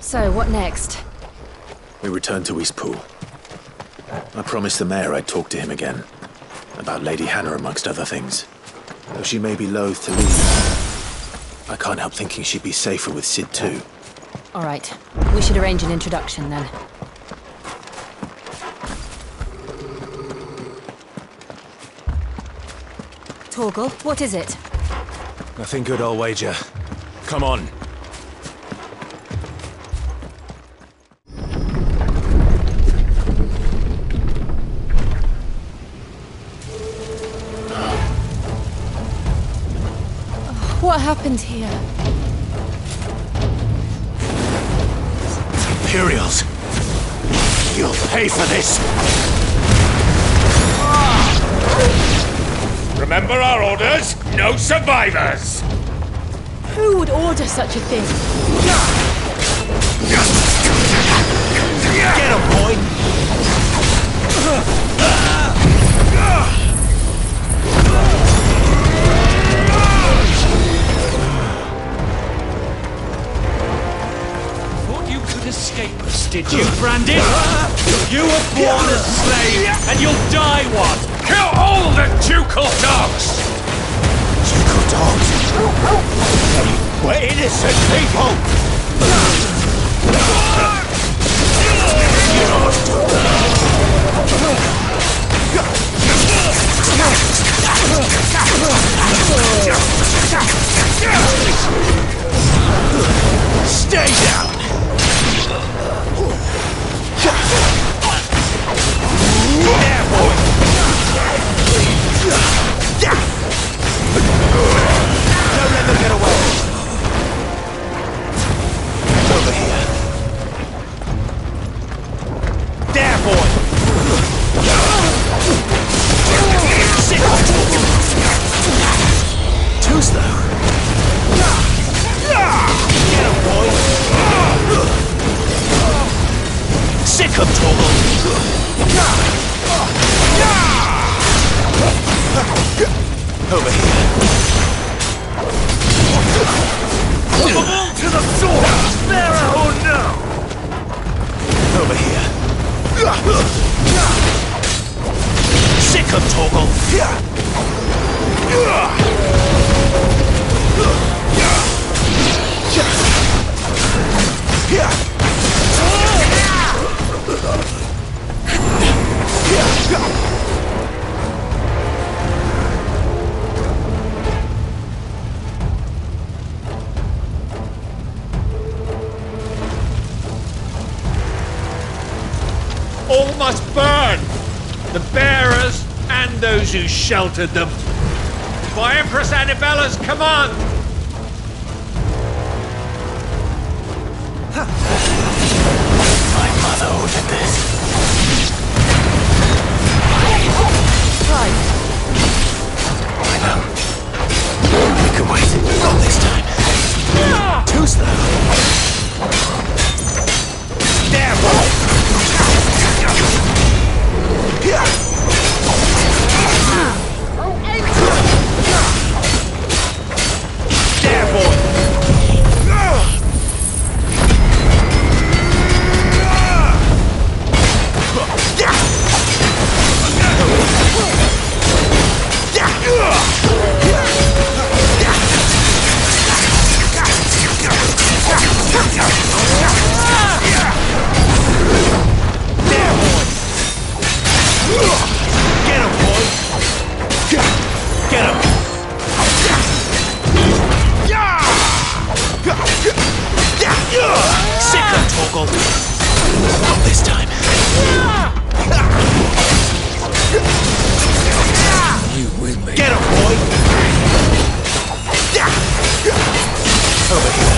So, what next? We return to Eastpool. I promised the mayor I'd talk to him again. About Lady Hannah, amongst other things. Though she may be loath to leave, I can't help thinking she'd be safer with Sid too. All right. We should arrange an introduction, then. Torgal, what is it? Nothing good, I'll wager. Come on. What happened here? Imperials! You'll pay for this! Remember our orders? No survivors! Who would order such a thing? Get him, boy! Thought you could escape us, did you, Brandon? You were born a slave, and you'll die one! Kill all the ducal dogs! Ducal dogs? We're innocent people! Stay down! There, boy! Don't let them get away! Over here. There, boy! Sit! Too slow. Get him, boy! Sick him, Torgal! Over here. To the sword! There or no! Over here. Sick him, Torgal! All must burn! The bearers and those who sheltered them. By Empress Annibella's command! My mother ordered this. Right. I know. We can wait. Not this time. Too slow. There, boy! There, boy! Not this time. You with me? Get him, boy! Over here.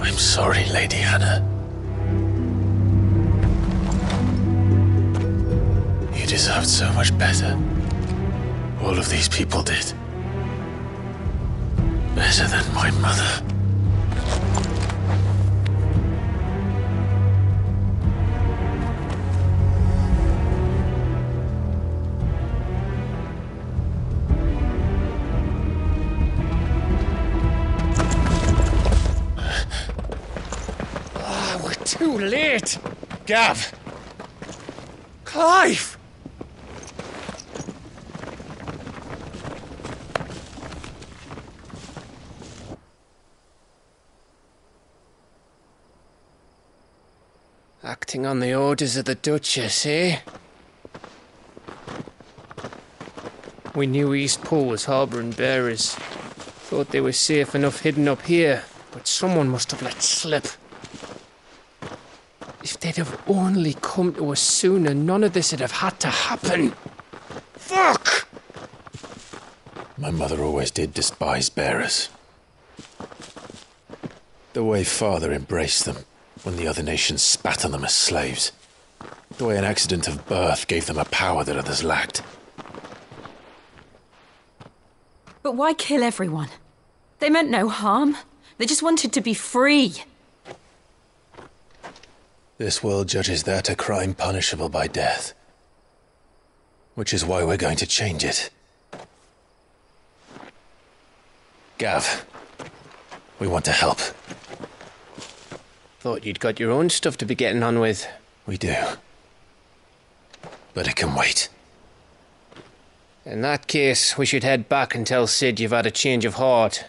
I'm sorry, Lady Hannah. deserved so much better. All of these people did. Better than my mother. We're too late! Gav! Clive! Acting on the orders of the Duchess, eh? We knew East Pool was harbouring bearers. Thought they were safe enough hidden up here, but someone must have let slip. If they'd have only come to us sooner, none of this would have had to happen. Fuck! My mother always did despise bearers. The way Father embraced them when the other nations spat on them as slaves. The way an accident of birth gave them a power that others lacked. But why kill everyone? They meant no harm. They just wanted to be free. This world judges that a crime punishable by death. Which is why we're going to change it. Gav, we want to help. Thought you'd got your own stuff to be getting on with. We do. But it can wait. In that case, we should head back and tell Sid you've had a change of heart.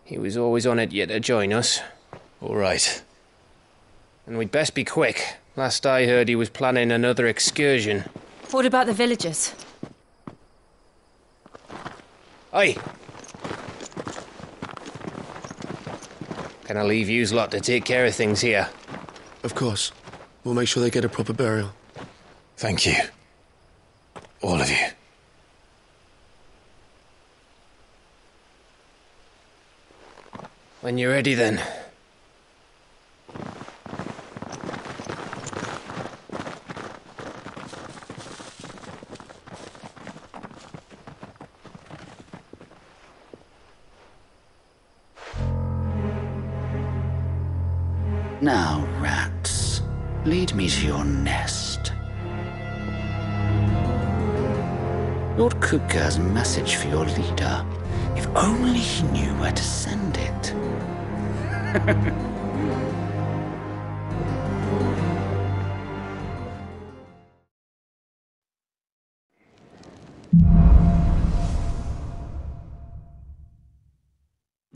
He was always on it yet to join us. All right. And we'd best be quick. Last I heard he was planning another excursion. What about the villagers? Aye. Can I leave yous lot to take care of things here? Of course. We'll make sure they get a proper burial. Thank you. All of you. When you're ready, then. Now, rats, lead me to your nest. Lord Kupka's message for your leader. If only he knew where to send it.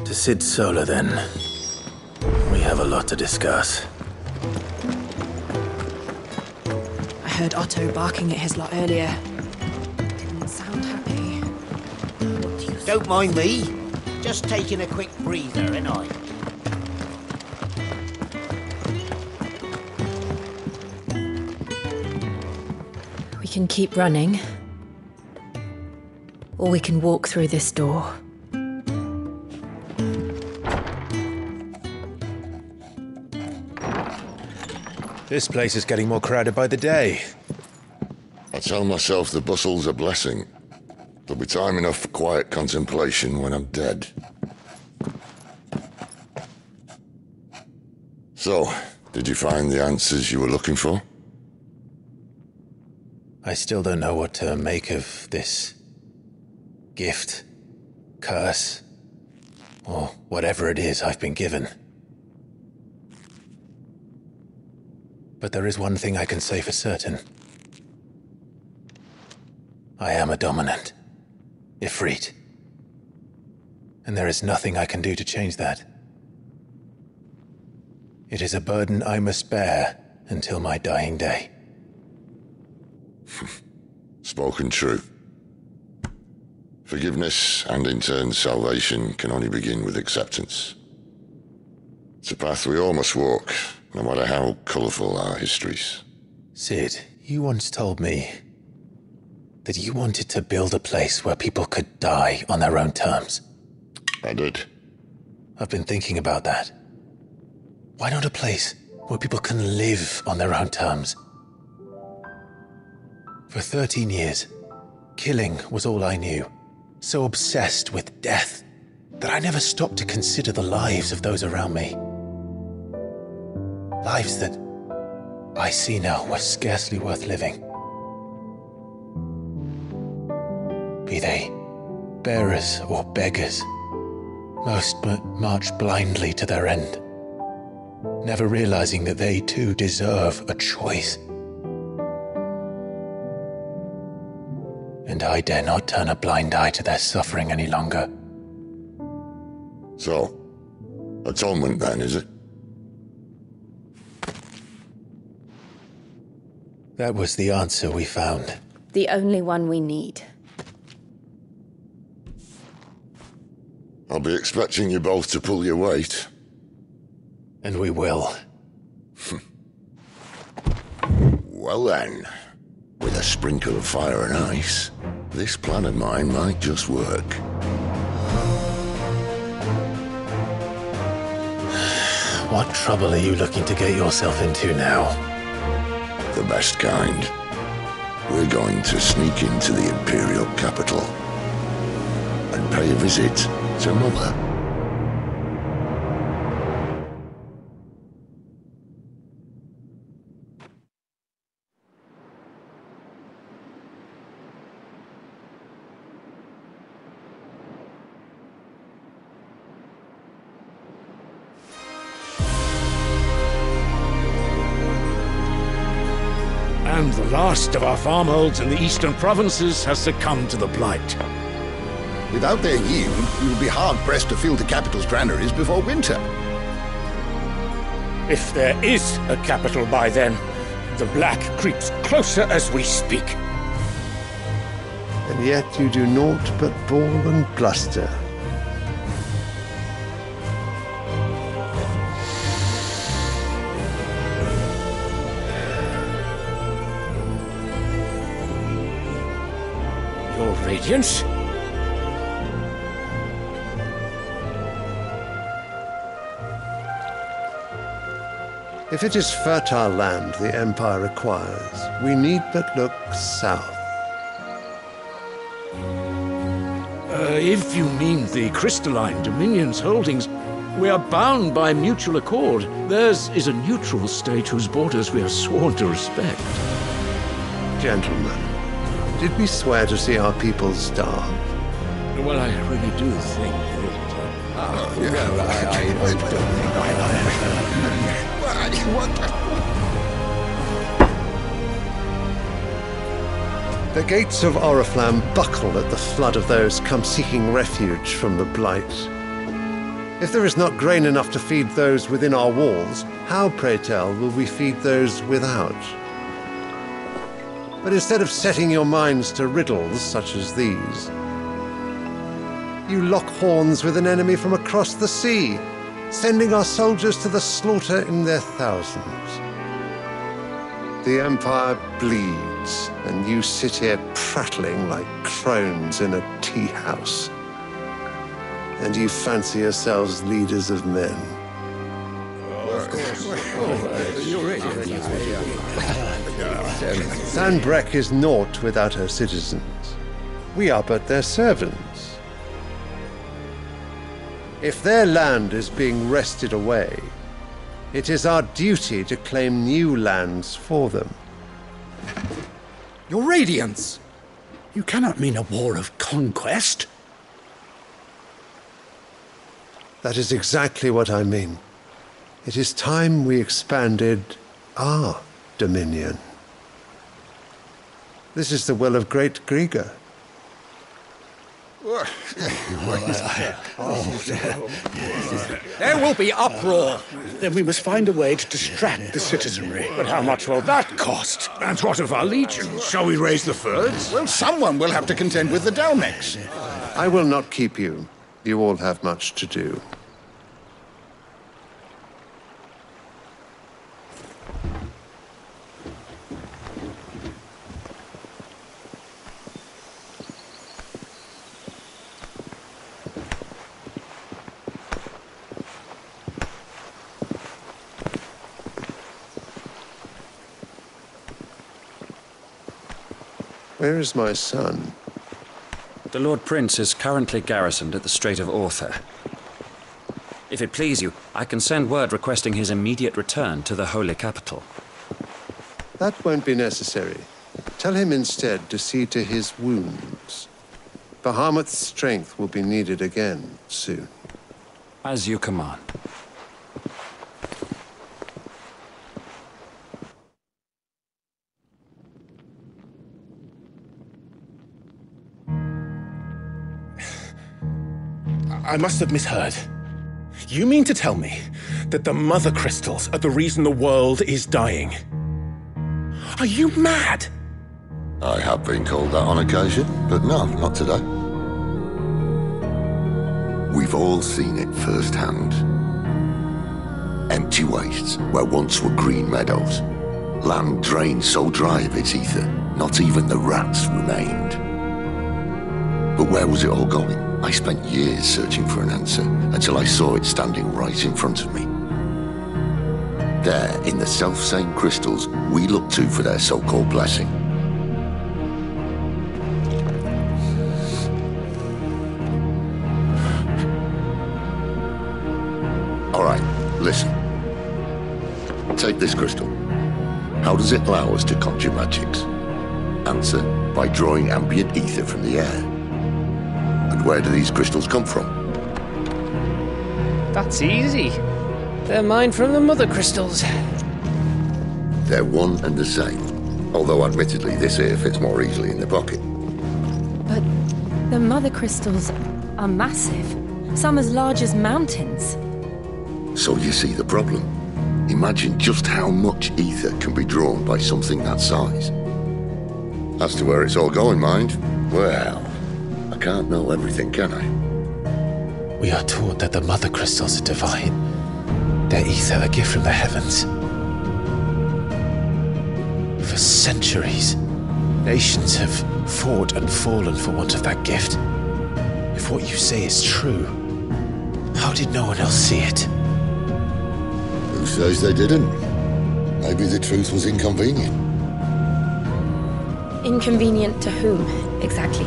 To Sid Solar, then. We have a lot to discuss. I heard Otto barking at his lot earlier. Didn't sound happy. Don't mind me. Just taking a quick breather, ain't I? We can keep running. Or we can walk through this door. This place is getting more crowded by the day. I tell myself the bustle's a blessing. There'll be time enough for quiet contemplation when I'm dead. So, did you find the answers you were looking for? I still don't know what to make of this gift, curse, or whatever it is I've been given. But there is one thing I can say for certain. I am a dominant, Ifrit. And there is nothing I can do to change that. It is a burden I must bear until my dying day. Spoken true. Forgiveness and in turn salvation can only begin with acceptance. It's a path we all must walk, no matter how colourful our histories. Sid, you once told me that you wanted to build a place where people could die on their own terms. I did. I've been thinking about that. Why not a place where people can live on their own terms? For 13 years, killing was all I knew. So obsessed with death that I never stopped to consider the lives of those around me. Lives that I see now were scarcely worth living. Be they bearers or beggars, most march blindly to their end, never realizing that they too deserve a choice. And I dare not turn a blind eye to their suffering any longer. So, atonement then, is it? That was the answer we found. The only one we need. I'll be expecting you both to pull your weight. And we will. Well then, with a sprinkle of fire and ice, this plan of mine might just work. What trouble are you looking to get yourself into now? The best kind. We're going to sneak into the Imperial capital and pay a visit to Mother. And the last of our farmholds in the eastern provinces has succumbed to the blight. Without their yield, we will be hard-pressed to fill the capital's granaries before winter. If there is a capital by then, the black creeps closer as we speak. And yet you do naught but bawl and bluster. Your Radiance? If it is fertile land the Empire requires, we need but look south. If you mean the crystalline Dominion's holdings, we are bound by mutual accord. Theirs is a neutral state whose borders we are sworn to respect. Gentlemen, did we swear to see our people starve? Well, I really do think that... The gates of Oriflamme buckle at the flood of those come seeking refuge from the blight. If there is not grain enough to feed those within our walls, how, pray tell, will we feed those without? But instead of setting your minds to riddles such as these, you lock horns with an enemy from across the sea, sending our soldiers to the slaughter in their thousands. The Empire bleeds, and you sit here prattling like crones in a tea-house. And you fancy yourselves leaders of men. Sanbreque is naught without her citizens. We are but their servants. If their land is being wrested away, it is our duty to claim new lands for them. Your Radiance! You cannot mean a war of conquest. That is exactly what I mean. It is time we expanded our dominion. This is the will of great Grieger. There will be uproar. Then we must find a way to distract the citizenry. But how much will that cost? And what of our legions? Shall we raise the furs? Well, someone will have to contend with the Dalmex. I will not keep you. You all have much to do. Where is my son? The Lord Prince is currently garrisoned at the Strait of Arthur. If it please you, I can send word requesting his immediate return to the Holy Capital. That won't be necessary. Tell him instead to see to his wounds. Bahamut's strength will be needed again soon. As you command. I must have misheard. You mean to tell me that the Mother Crystals are the reason the world is dying? Are you mad? I have been called that on occasion, but no, not today. We've all seen it firsthand. Empty wastes where once were green meadows. Land drained so dry of its ether, not even the rats remained. But where was it all going? I spent years searching for an answer until I saw it standing right in front of me. There, in the self-same crystals we look to for their so-called blessing. All right, listen. Take this crystal. How does it allow us to conjure magics? Answer, by drawing ambient ether from the air. And where do these crystals come from? That's easy. They're mined from the Mother Crystals. They're one and the same. Although admittedly this here fits more easily in the pocket. But the Mother Crystals are massive. Some as large as mountains. So you see the problem. Imagine just how much ether can be drawn by something that size. As to where it's all going, mind, well, I can't know everything, can I? We are taught that the Mother Crystals are divine. Their ether a gift from the heavens. For centuries, nations have fought and fallen for want of that gift. If what you say is true, how did no one else see it? Who says they didn't? Maybe the truth was inconvenient. Inconvenient to whom, exactly?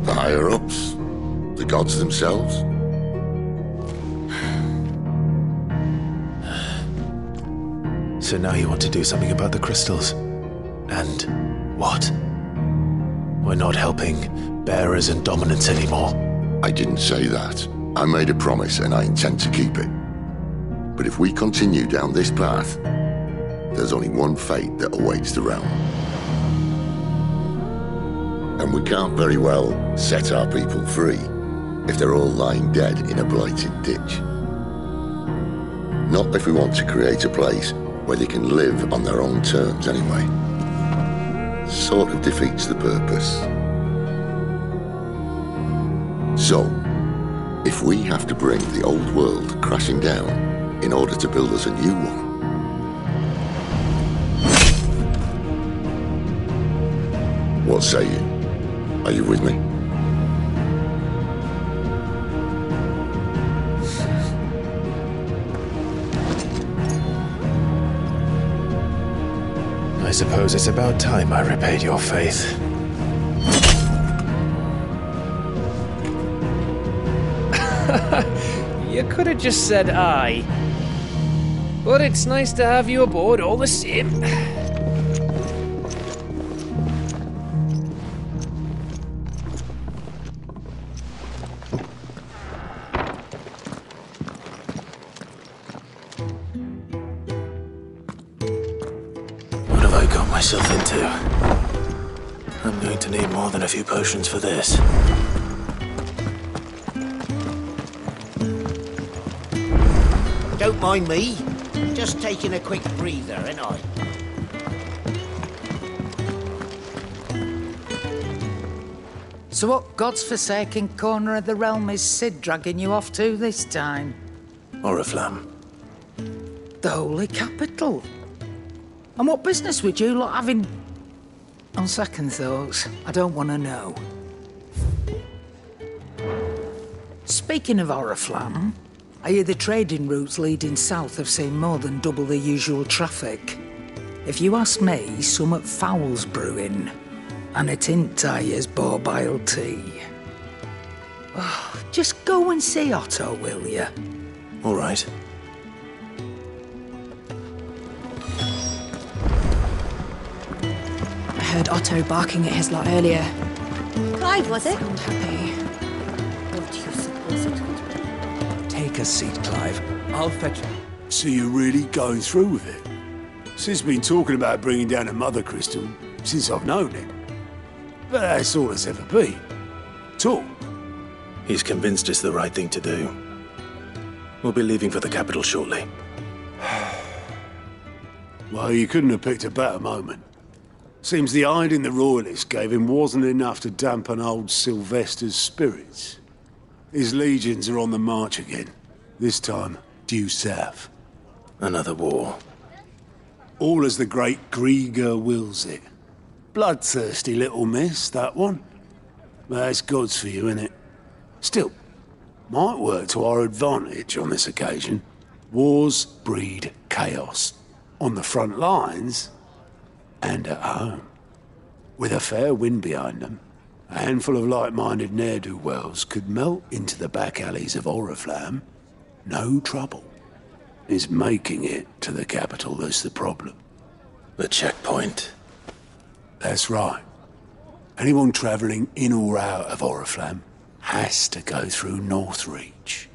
The higher-ups? The gods themselves? So now you want to do something about the crystals? And what? We're not helping bearers and dominants anymore. I didn't say that. I made a promise and I intend to keep it. But if we continue down this path, there's only one fate that awaits the realm. And we can't very well set our people free if they're all lying dead in a blighted ditch. Not if we want to create a place where they can live on their own terms anyway. Sort of defeats the purpose. So, if we have to bring the old world crashing down in order to build us a new one, what say you? Are you with me? I suppose it's about time I repaid your faith. You could have just said aye. But it's nice to have you aboard all the same. What have I got myself into? I'm going to need more than a few potions for this. Don't mind me. Just taking a quick breather, ain't I? So what god's-forsaken corner of the realm is Sid dragging you off to this time? Oriflamme. The Holy Capital. And what business would you lot having? On second thoughts, I don't want to know. Speaking of Oriflamme, I hear the trading routes leading south have seen more than double the usual traffic. If you ask me, somewhat foul's brewing. And a tint tires borbile tea. Oh, just go and see Otto, will you? All right. I heard Otto barking at his lot earlier. Clive, was it? Sound happy. What do you suppose it would be? Take a seat, Clive. I'll fetch... So you're really going through with it? Sid's been talking about bringing down a mother crystal since I've known him. But that's all it's ever been. Talk. He's convinced it's the right thing to do. We'll be leaving for the capital shortly. Well, you couldn't have picked a better moment. Seems the hiding the Royalists gave him wasn't enough to dampen old Sylvester's spirits. His legions are on the march again. This time, due south. Another war. All as the great Grieger wills it. Bloodthirsty little miss, that one. But that's God's for you, innit? Still, might work to our advantage on this occasion. Wars breed chaos. On the front lines, and at home. With a fair wind behind them, a handful of like-minded ne'er-do-wells could melt into the back alleys of Oriflamme. No trouble. It's making it to the capital that's the problem. The checkpoint. That's right. Anyone travelling in or out of Oriflamme has to go through Northreach.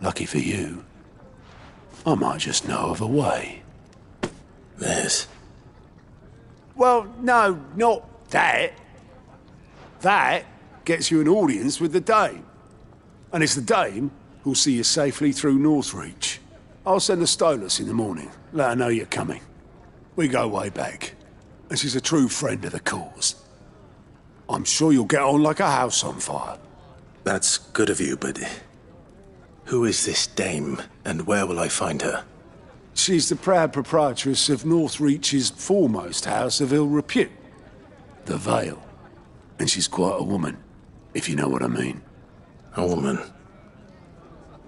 Lucky for you, I might just know of a way. This? Well, no, not that. That gets you an audience with the Dame. And it's the Dame who'll see you safely through Northreach. I'll send the Stolas in the morning, let her know you're coming. We go way back, and she's a true friend of the cause. I'm sure you'll get on like a house on fire. That's good of you, but... who is this Dame, and where will I find her? She's the proud proprietress of Northreach's foremost house of ill repute, the Vale. And she's quite a woman, if you know what I mean. A woman?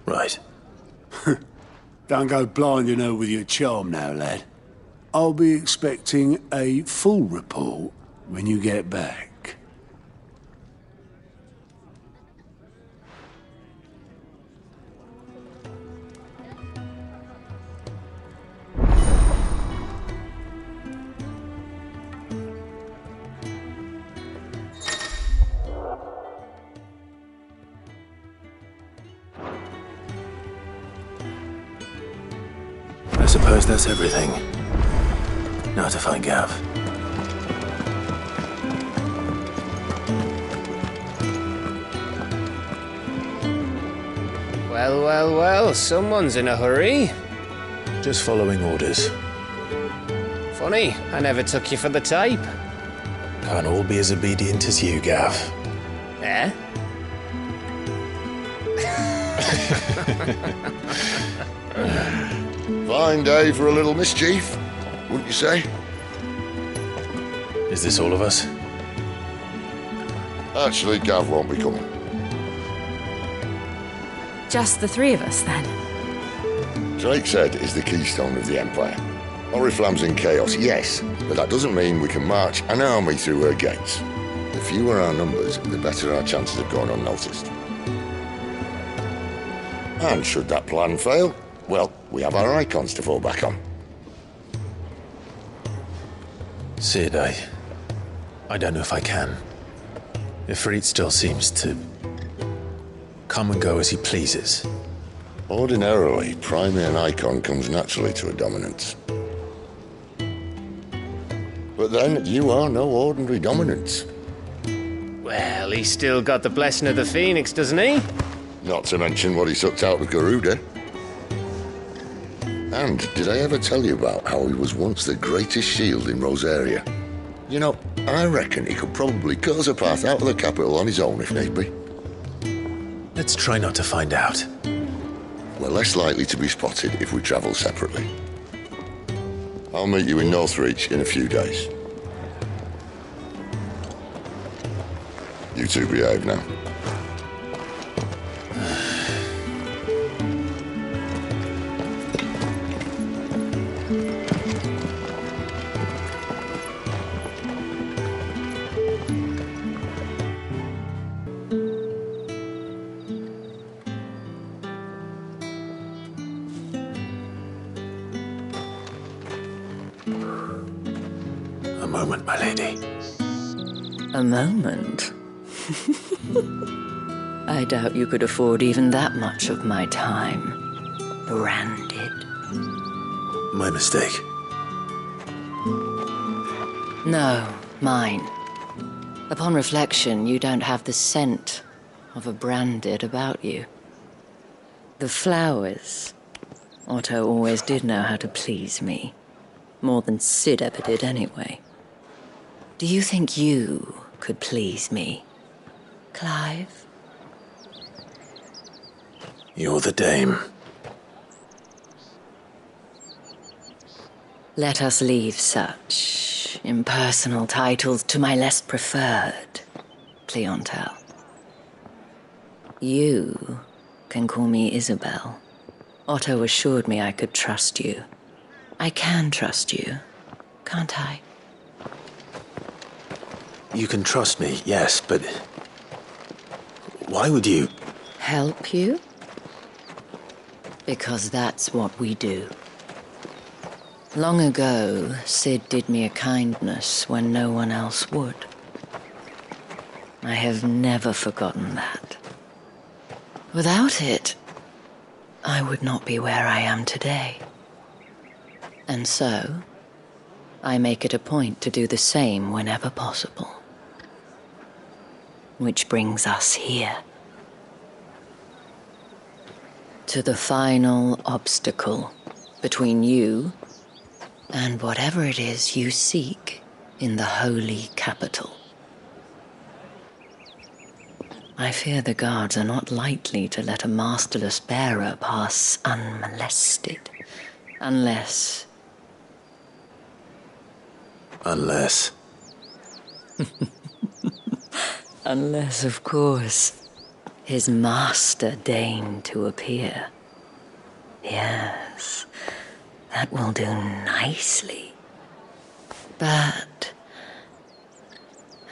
Right. Don't go blinding her with your charm now, lad. I'll be expecting a full report when you get back. I suppose that's everything. Now to find Gav. Well, well, well, someone's in a hurry. Just following orders. Funny, I never took you for the type. Can't all be as obedient as you, Gav. Eh? Fine day for a little mischief, wouldn't you say? Is this all of us? Actually, Gav won't be coming. Just the three of us, then? Drake's Head is the keystone of the Empire. Oriflamme's in chaos, yes, but that doesn't mean we can march an army through her gates. The fewer our numbers, the better our chances of going unnoticed. And should that plan fail, well, we have our icons to fall back on. Sid, I don't know if I can. Ifrit still seems to come and go as he pleases. Ordinarily, priming an icon comes naturally to a dominance. But then, you are no ordinary dominance. Well, he's still got the blessing of the Phoenix, doesn't he? Not to mention what he sucked out of Garuda. And did I ever tell you about how he was once the greatest shield in Rosaria? You know, I reckon he could probably cut us a path out of the capital on his own if need be. Let's try not to find out. We're less likely to be spotted if we travel separately. I'll meet you in Northreach in a few days. You two behave now. A moment, my lady. A moment? I doubt you could afford even that much of my time. Branded. My mistake. No, mine. Upon reflection, you don't have the scent of a branded about you. The flowers. Otto always did know how to please me. More than Sid ever did anyway. Do you think you could please me, Clive? You're the dame. Let us leave such impersonal titles to my less preferred clientele. You can call me Isabel. Otto assured me I could trust you. I can trust you, can't I? You can trust me, yes, but why would you? Help you? Because that's what we do. Long ago, Sid did me a kindness when no one else would. I have never forgotten that. Without it, I would not be where I am today. And so, I make it a point to do the same whenever possible. Which brings us here. To the final obstacle between you and whatever it is you seek in the holy capital. I fear the guards are not likely to let a masterless bearer pass unmolested. Unless... Unless... Unless, of course, his master deigned to appear. Yes, that will do nicely. But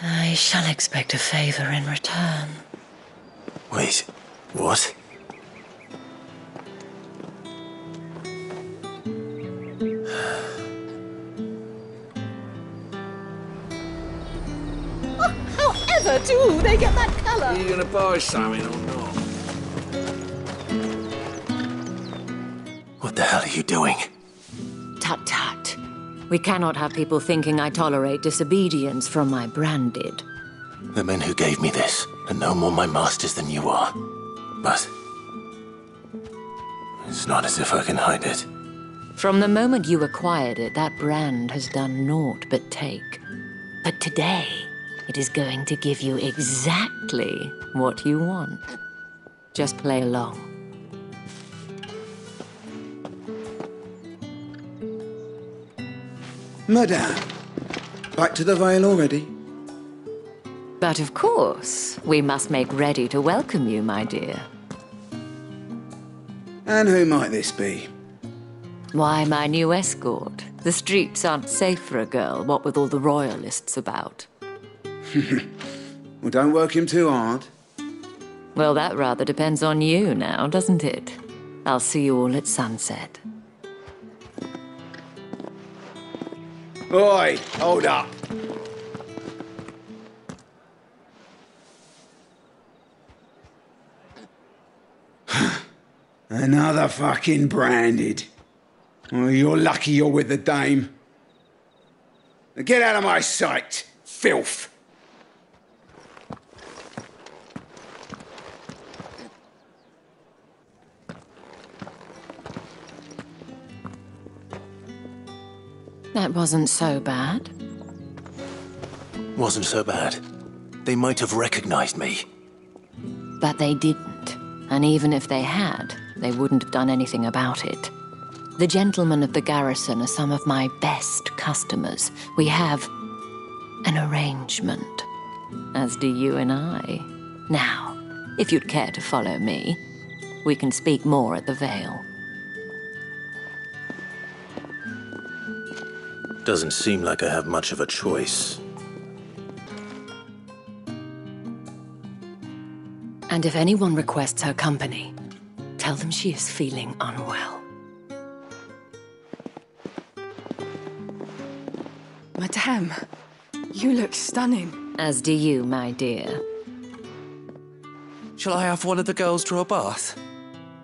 I shall expect a favor in return. Wait, what? However do they get that colour? Are you going to buy something or not? What the hell are you doing? Tut-tut. We cannot have people thinking I tolerate disobedience from my branded. The men who gave me this are no more my masters than you are. But it's not as if I can hide it. From the moment you acquired it, that brand has done naught but take. But today, it is going to give you exactly what you want. Just play along. Madame, back to the Vale already? But of course, we must make ready to welcome you, my dear. And who might this be? Why, my new escort. The streets aren't safe for a girl, what with all the royalists about. Well, don't work him too hard. Well, that rather depends on you now, doesn't it? I'll see you all at sunset. Oi, hold up. Another fucking branded. Oh, you're lucky you're with the dame. Now get out of my sight, filth. That wasn't so bad. Wasn't so bad. They might have recognized me. But they didn't. And even if they had, they wouldn't have done anything about it. The gentlemen of the garrison are some of my best customers. We have an arrangement, as do you and I. Now, if you'd care to follow me, we can speak more at the Vale. Doesn't seem like I have much of a choice. And if anyone requests her company, tell them she is feeling unwell. Madame, you look stunning. As do you, my dear. Shall I have one of the girls draw a bath?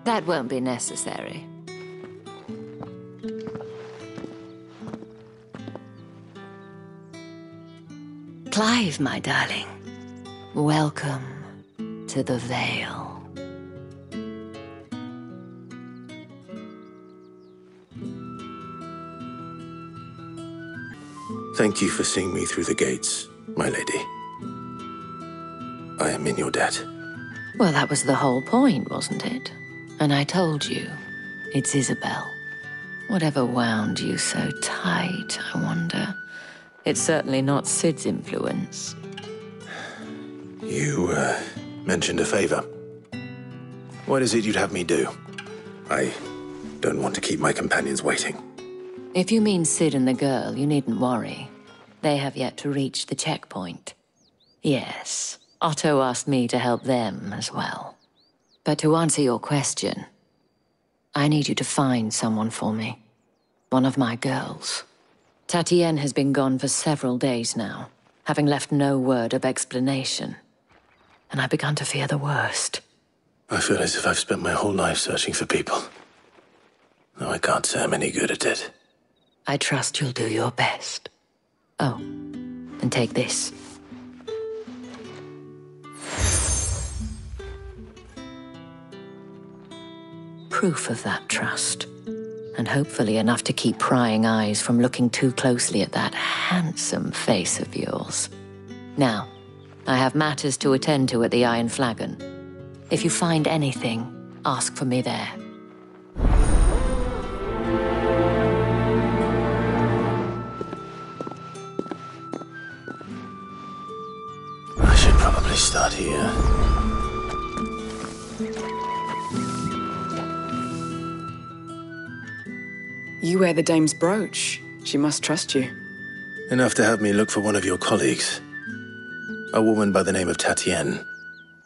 That won't be necessary. Clive, my darling. Welcome to the Vale. Thank you for seeing me through the gates, my lady. I am in your debt. Well, that was the whole point, wasn't it? And I told you, it's Isabel. Whatever wound you so tight, I wonder. It's certainly not Sid's influence. You, mentioned a favor. What is it you'd have me do? I don't want to keep my companions waiting. If you mean Sid and the girl, you needn't worry. They have yet to reach the checkpoint. Yes, Otto asked me to help them as well. But to answer your question, I need you to find someone for me. One of my girls. Tatienne has been gone for several days now, having left no word of explanation. And I've begun to fear the worst. I feel as if I've spent my whole life searching for people. Though I can't say I'm any good at it. I trust you'll do your best. Oh, and take this. Proof of that trust. And hopefully enough to keep prying eyes from looking too closely at that handsome face of yours. Now, I have matters to attend to at the Iron Flagon. If you find anything, ask for me there. I should probably start here. You wear the dame's brooch. She must trust you. Enough to have me look for one of your colleagues. A woman by the name of Tatienne.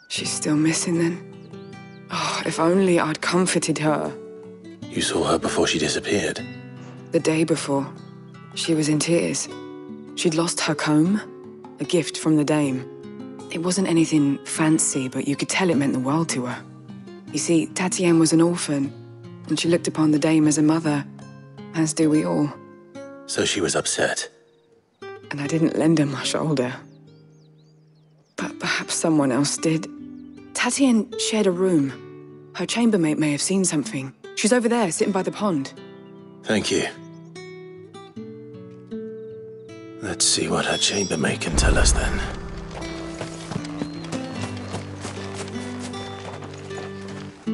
She's still missing then? Oh, if only I'd comforted her. You saw her before she disappeared? The day before. She was in tears. She'd lost her comb, a gift from the dame. It wasn't anything fancy, but you could tell it meant the world to her. You see, Tatienne was an orphan, and she looked upon the dame as a mother, as do we all. So she was upset. And I didn't lend her my shoulder. But perhaps someone else did. Tatienne shared a room. Her chambermaid may have seen something. She's over there, sitting by the pond. Thank you. Let's see what her chambermaid can tell us then.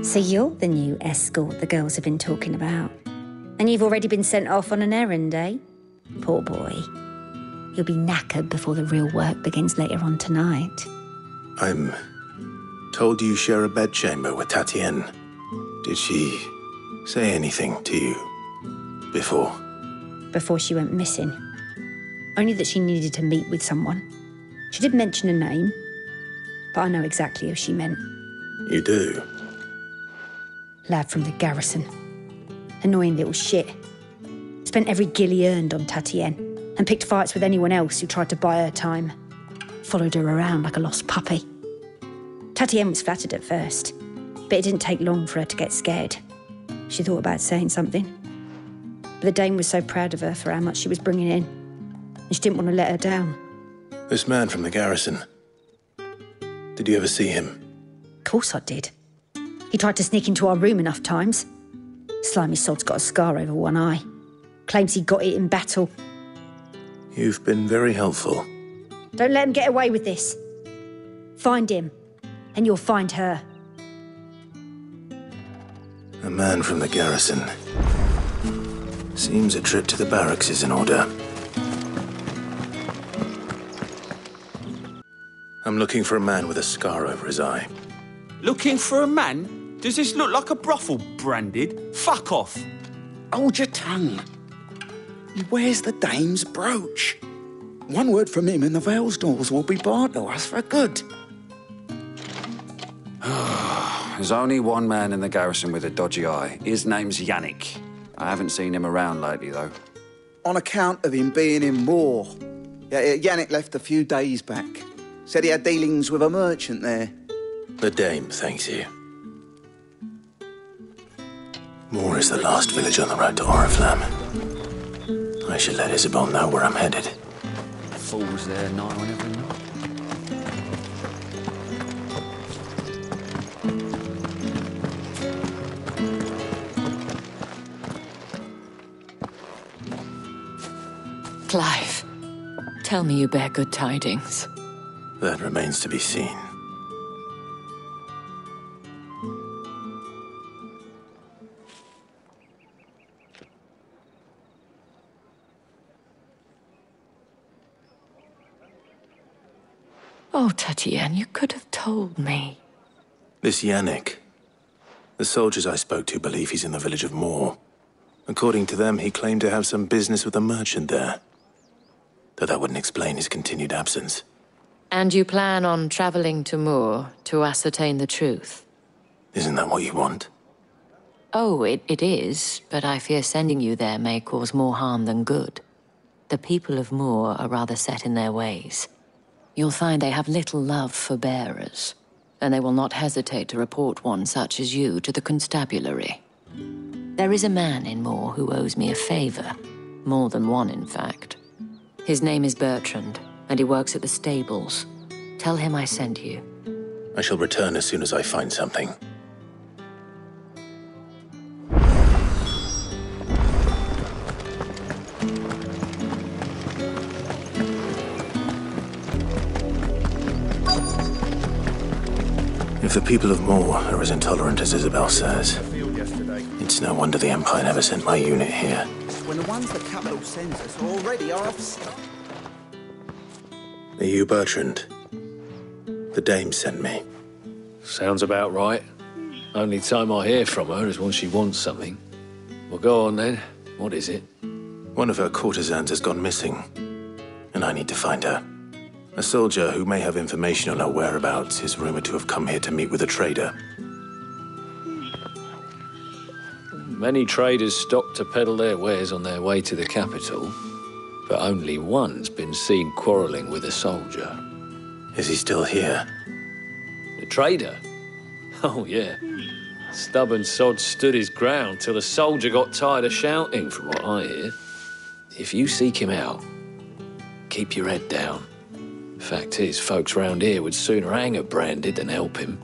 So you're the new escort the girls have been talking about. And you've already been sent off on an errand, eh? Poor boy. You'll be knackered before the real work begins later on tonight. I'm told you share a bedchamber with Tatienne. Did she say anything to you before? Before she went missing. Only that she needed to meet with someone. She did mention a name, but I know exactly who she meant. You do? Lad from the garrison. Annoying little shit. Spent every guil he earned on Tatienne and picked fights with anyone else who tried to buy her time. Followed her around like a lost puppy. Tatienne was flattered at first, but it didn't take long for her to get scared. She thought about saying something. But the dame was so proud of her for how much she was bringing in, and she didn't want to let her down. This man from the garrison. Did you ever see him? Of course I did. He tried to sneak into our room enough times. Slimy sod's got a scar over one eye. Claims he got it in battle. You've been very helpful. Don't let him get away with this. Find him, and you'll find her. A man from the garrison. Seems a trip to the barracks is in order. I'm looking for a man with a scar over his eye. Looking for a man? Does this look like a brothel, Branded? Fuck off! Hold your tongue. Where's the dame's brooch? One word from him and the Vale's doors will be barred to us for good. There's only one man in the garrison with a dodgy eye. His name's Yannick. I haven't seen him around lately, though. On account of him being in war. Yeah, Yannick left a few days back. Said he had dealings with a merchant there. The dame thanks you. Moor is the last village on the road to Oriflamme. I should let Isabel know where I'm headed. Fools there, night on every night. Clive, tell me you bear good tidings. That remains to be seen. Oh, Tatienne, you could have told me. This Yannick. The soldiers I spoke to believe he's in the village of Moor. According to them, he claimed to have some business with a merchant there. Though that wouldn't explain his continued absence. And you plan on traveling to Moor to ascertain the truth? Isn't that what you want? Oh, it is, but I fear sending you there may cause more harm than good. The people of Moor are rather set in their ways. You'll find they have little love for bearers, and they will not hesitate to report one such as you to the constabulary. There is a man in Moor who owes me a favor. More than one, in fact. His name is Bertrand, and he works at the stables. Tell him I sent you. I shall return as soon as I find something. If the people of Moor are as intolerant as Isabel says, it's no wonder the Empire never sent my unit here. When the ones the capital sends us are already off. Are you Bertrand? The dame sent me. Sounds about right. Only time I hear from her is when she wants something. Well, go on then. What is it? One of her courtesans has gone missing, and I need to find her. A soldier who may have information on her whereabouts is rumored to have come here to meet with a trader. Many traders stop to peddle their wares on their way to the capital, but only one's been seen quarrelling with a soldier. Is he still here? The trader? Oh, yeah. Stubborn sod stood his ground till the soldier got tired of shouting, from what I hear. If you seek him out, keep your head down. Fact is, folks round here would sooner hang a branded than help him.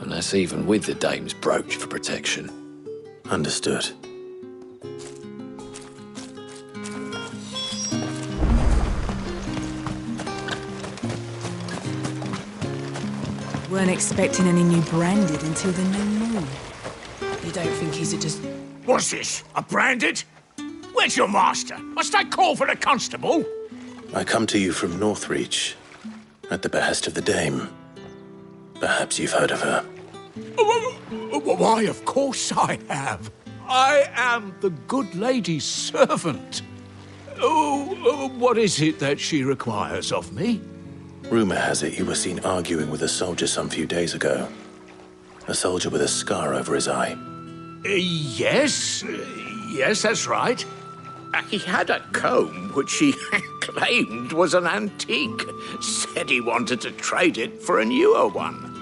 And that's even with the dame's brooch for protection. Understood. Weren't expecting any new branded until the new moon. You don't think he's just... What's this? A branded? Where's your master? Must I call for the constable? I come to you from Northreach, at the behest of the dame. Perhaps you've heard of her. Why, of course I have. I am the good lady's servant. What is it that she requires of me? Rumor has it you were seen arguing with a soldier some few days ago. A soldier with a scar over his eye. Yes, that's right. He had a comb which he claimed was an antique. Said he wanted to trade it for a newer one.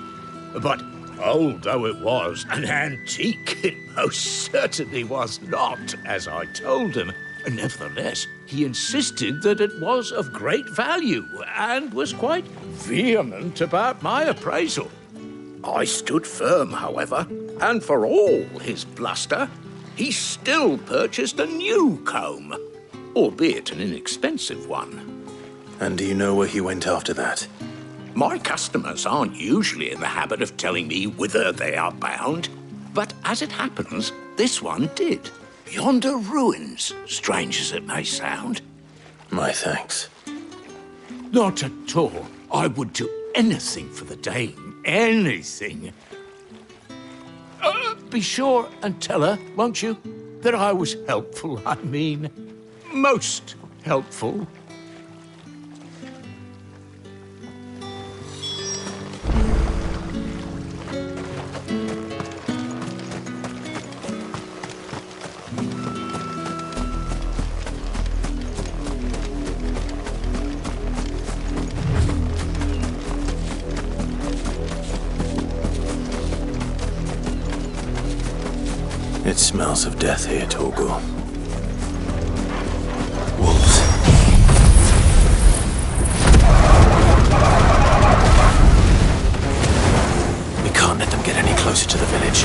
But old though it was, an antique it most certainly was not, as I told him. Nevertheless, he insisted that it was of great value and was quite vehement about my appraisal. I stood firm, however, and for all his bluster, he still purchased a new comb, albeit an inexpensive one. And do you know where he went after that? My customers aren't usually in the habit of telling me whither they are bound, but as it happens, this one did. Yonder ruins, strange as it may sound. My thanks. Not at all. I would do anything for the dame. Anything. Be sure and tell her, won't you, that I was helpful, I mean. most helpful. It smells of death here, Torgal. Wolves. We can't let them get any closer to the village.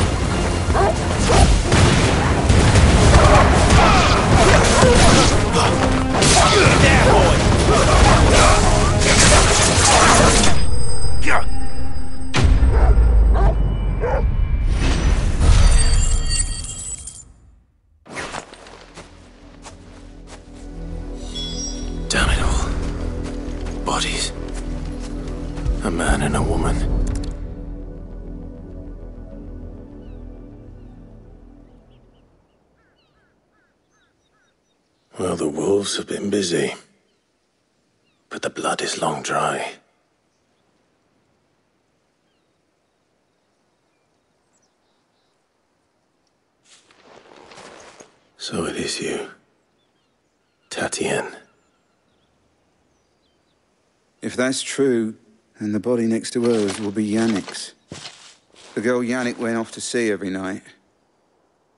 Damn it all. Bodies. A man and a woman. Well, the wolves have been busy. But the blood is long dry. So it is you, Tatienne. If that's true, then the body next to hers will be Yannick's. The girl Yannick went off to see every night.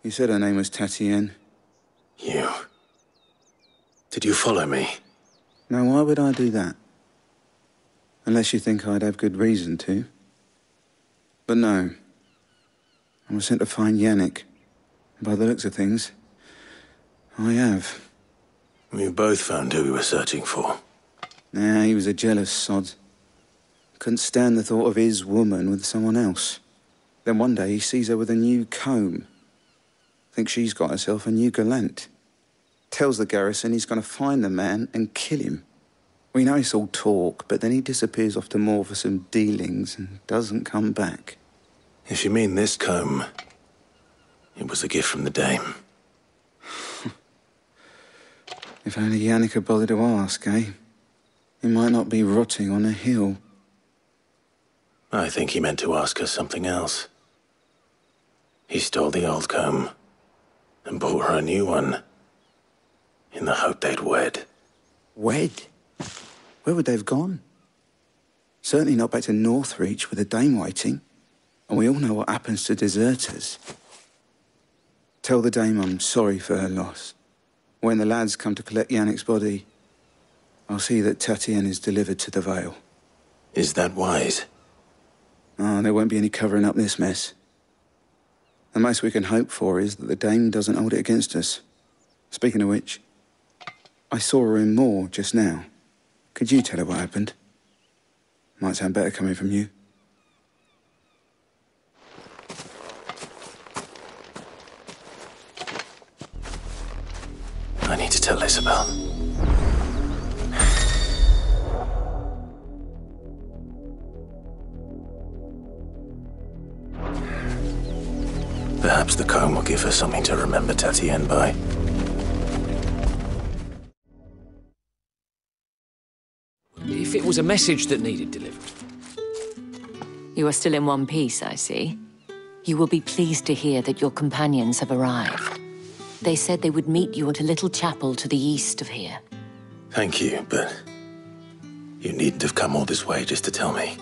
You said her name was Tatienne. You? Did you follow me? Now, why would I do that? Unless you think I'd have good reason to. But no. I was sent to find Yannick. By the looks of things, I have. We both found who we were searching for. Nah, he was a jealous sod. Couldn't stand the thought of his woman with someone else. Then one day he sees her with a new comb. Thinks she's got herself a new gallant. Tells the garrison he's going to find the man and kill him. We know it's all talk, but then he disappears off to Moor for some dealings and doesn't come back. If you mean this comb, it was a gift from the dame. If only Yannick had bothered to ask, eh? He might not be rotting on a hill. I think he meant to ask her something else. He stole the old comb and bought her a new one in the hope they'd wed. Wed? Where would they have gone? Certainly not back to Northreach with the dame waiting. And we all know what happens to deserters. Tell the dame I'm sorry for her loss. When the lads come to collect Yannick's body, I'll see that Tatienne is delivered to the Vale. Is that wise? Oh, there won't be any covering up this mess. The most we can hope for is that the dame doesn't hold it against us. Speaking of which, I saw her in Moor just now. Could you tell her what happened? Might sound better coming from you. I need to tell Isabel. Perhaps the comb will give her something to remember Tatienne by. If it was a message that needed delivered. You are still in one piece, I see. You will be pleased to hear that your companions have arrived. They said they would meet you at a little chapel to the east of here. Thank you, but you needn't have come all this way just to tell me.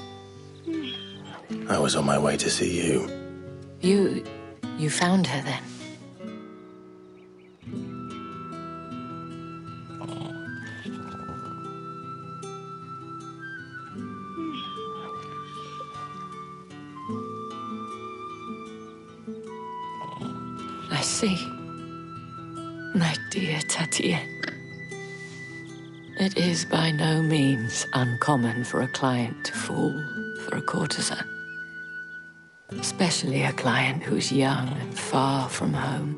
I was on my way to see you. You found her then? I see. My dear Tatienne. It is by no means uncommon for a client to fall for a courtesan. Especially a client who's young and far from home.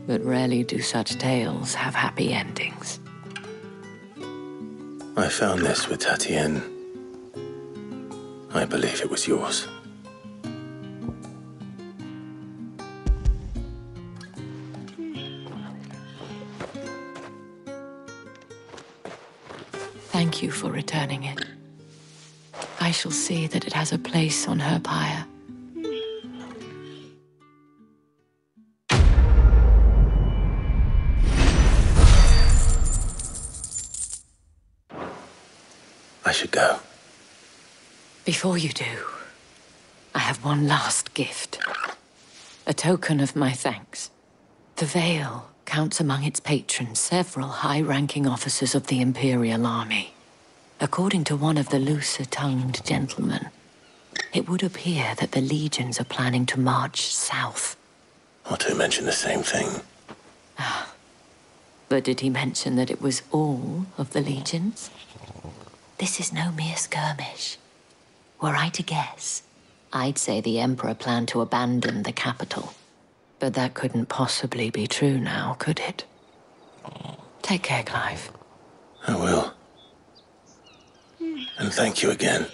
But rarely do such tales have happy endings. I found this with Tatienne. I believe it was yours. Thank you for returning it. I shall see that it has a place on her pyre. I should go. Before you do, I have one last gift. A token of my thanks. The Vale counts among its patrons several high-ranking officers of the Imperial Army. According to one of the looser-tongued gentlemen, it would appear that the legions are planning to march south. Or to mention the same thing. But did he mention that it was all of the legions? This is no mere skirmish. Were I to guess, I'd say the Emperor planned to abandon the capital. But that couldn't possibly be true now, could it? Take care, Clive. I will. And thank you again.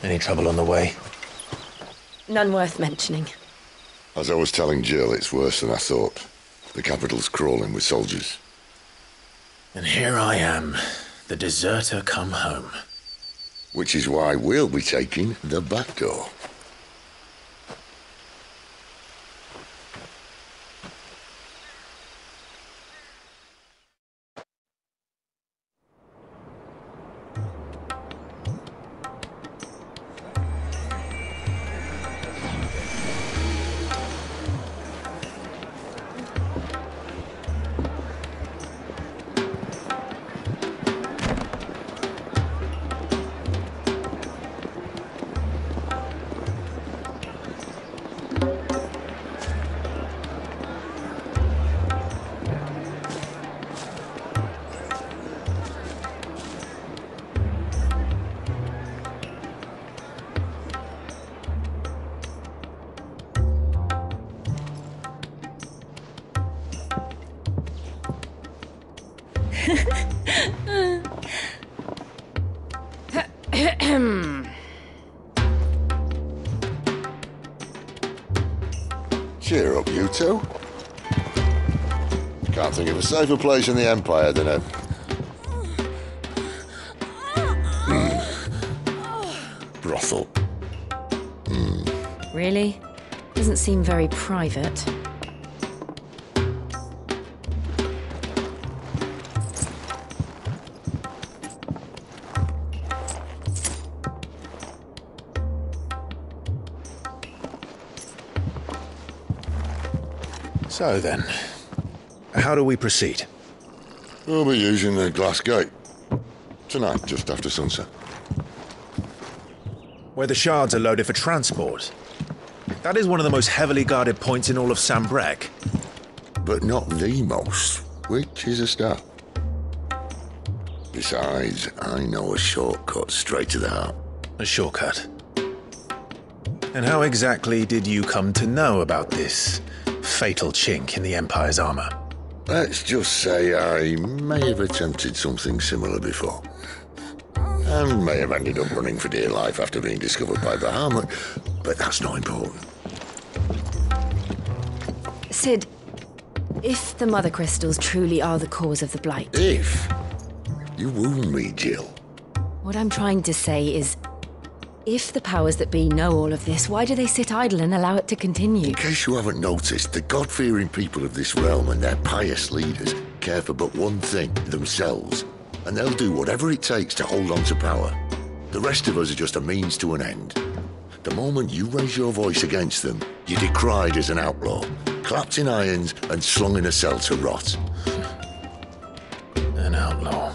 Any trouble on the way? None worth mentioning. As I was telling Jill, it's worse than I thought. The capital's crawling with soldiers. And here I am, the deserter come home. Which is why we'll be taking the back door. Cheer up, you two. Can't think of a safer place in the Empire than a... brothel. Really? Doesn't seem very private. So then, how do we proceed? We'll be using the glass gate. Tonight, just after sunset. Where the shards are loaded for transport. That is one of the most heavily guarded points in all of Sambrec. But not the most, which is a start. Besides, I know a shortcut straight to the heart. A shortcut? And how exactly did you come to know about this fatal chink in the Empire's armor? Let's just say I may have attempted something similar before. And may have ended up running for dear life after being discovered by Bahamut, but that's not important. Sid, if the Mother Crystals truly are the cause of the Blight... If? You wound me, Jill. What I'm trying to say is, if the powers that be know all of this, why do they sit idle and allow it to continue? In case you haven't noticed, the God-fearing people of this realm and their pious leaders care for but one thing, themselves. And they'll do whatever it takes to hold on to power. The rest of us are just a means to an end. The moment you raise your voice against them, you're decried as an outlaw, clapped in irons and slung in a cell to rot. An outlaw.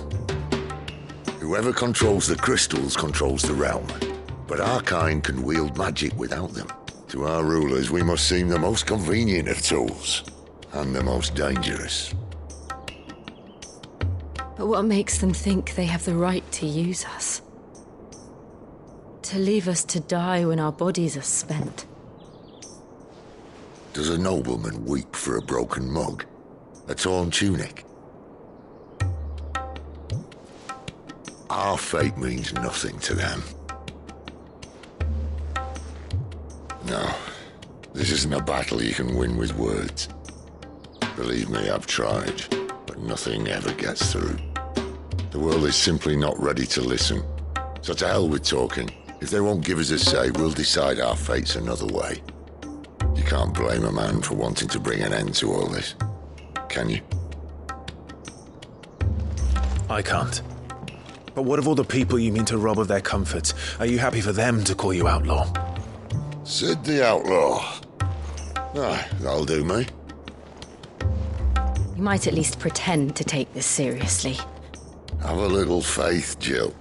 Whoever controls the crystals controls the realm. But our kind can wield magic without them. To our rulers, we must seem the most convenient of tools. And the most dangerous. But what makes them think they have the right to use us? To leave us to die when our bodies are spent? Does a nobleman weep for a broken mug? A torn tunic? Our fate means nothing to them. No, this isn't a battle you can win with words. Believe me, I've tried, but nothing ever gets through. The world is simply not ready to listen. So to hell with talking. If they won't give us a say, we'll decide our fates another way. You can't blame a man for wanting to bring an end to all this, can you? I can't. But what of all the people you mean to rob of their comforts? Are you happy for them to call you outlaw? Sid the Outlaw. Aye, that'll do me. You might at least pretend to take this seriously. Have a little faith, Jill.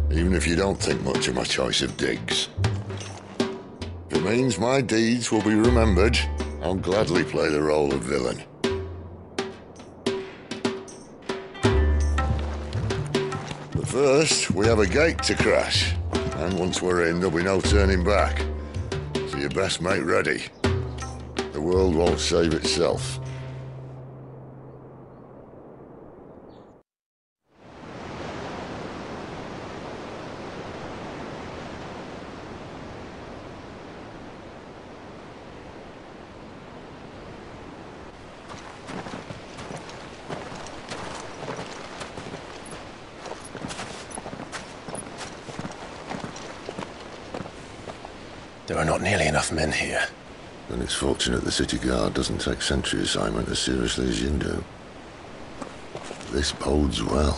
Even if you don't think much of my choice of digs. If it means my deeds will be remembered, I'll gladly play the role of villain. But first, we have a gate to crash. And once we're in, there'll be no turning back. So you best make ready. The world won't save itself. There are not nearly enough men here. Then it's fortunate the city guard doesn't take sentry assignment as seriously as you do. This bodes well.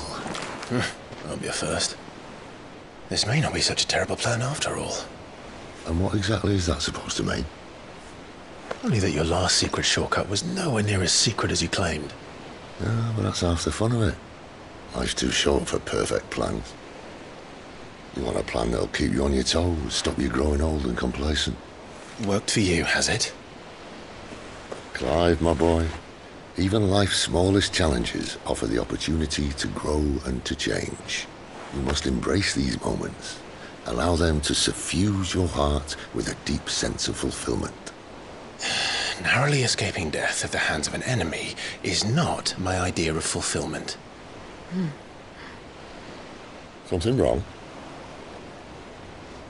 That'll be a first. This may not be such a terrible plan after all. And what exactly is that supposed to mean? Only that your last secret shortcut was nowhere near as secret as you claimed. Yeah, but that's half the fun of it. Life's too short for perfect plans. You want a plan that'll keep you on your toes, stop you growing old and complacent. Worked for you, has it? Clive, my boy, even life's smallest challenges offer the opportunity to grow and to change. You must embrace these moments. Allow them to suffuse your heart with a deep sense of fulfillment. Narrowly escaping death at the hands of an enemy is not my idea of fulfillment. Something wrong?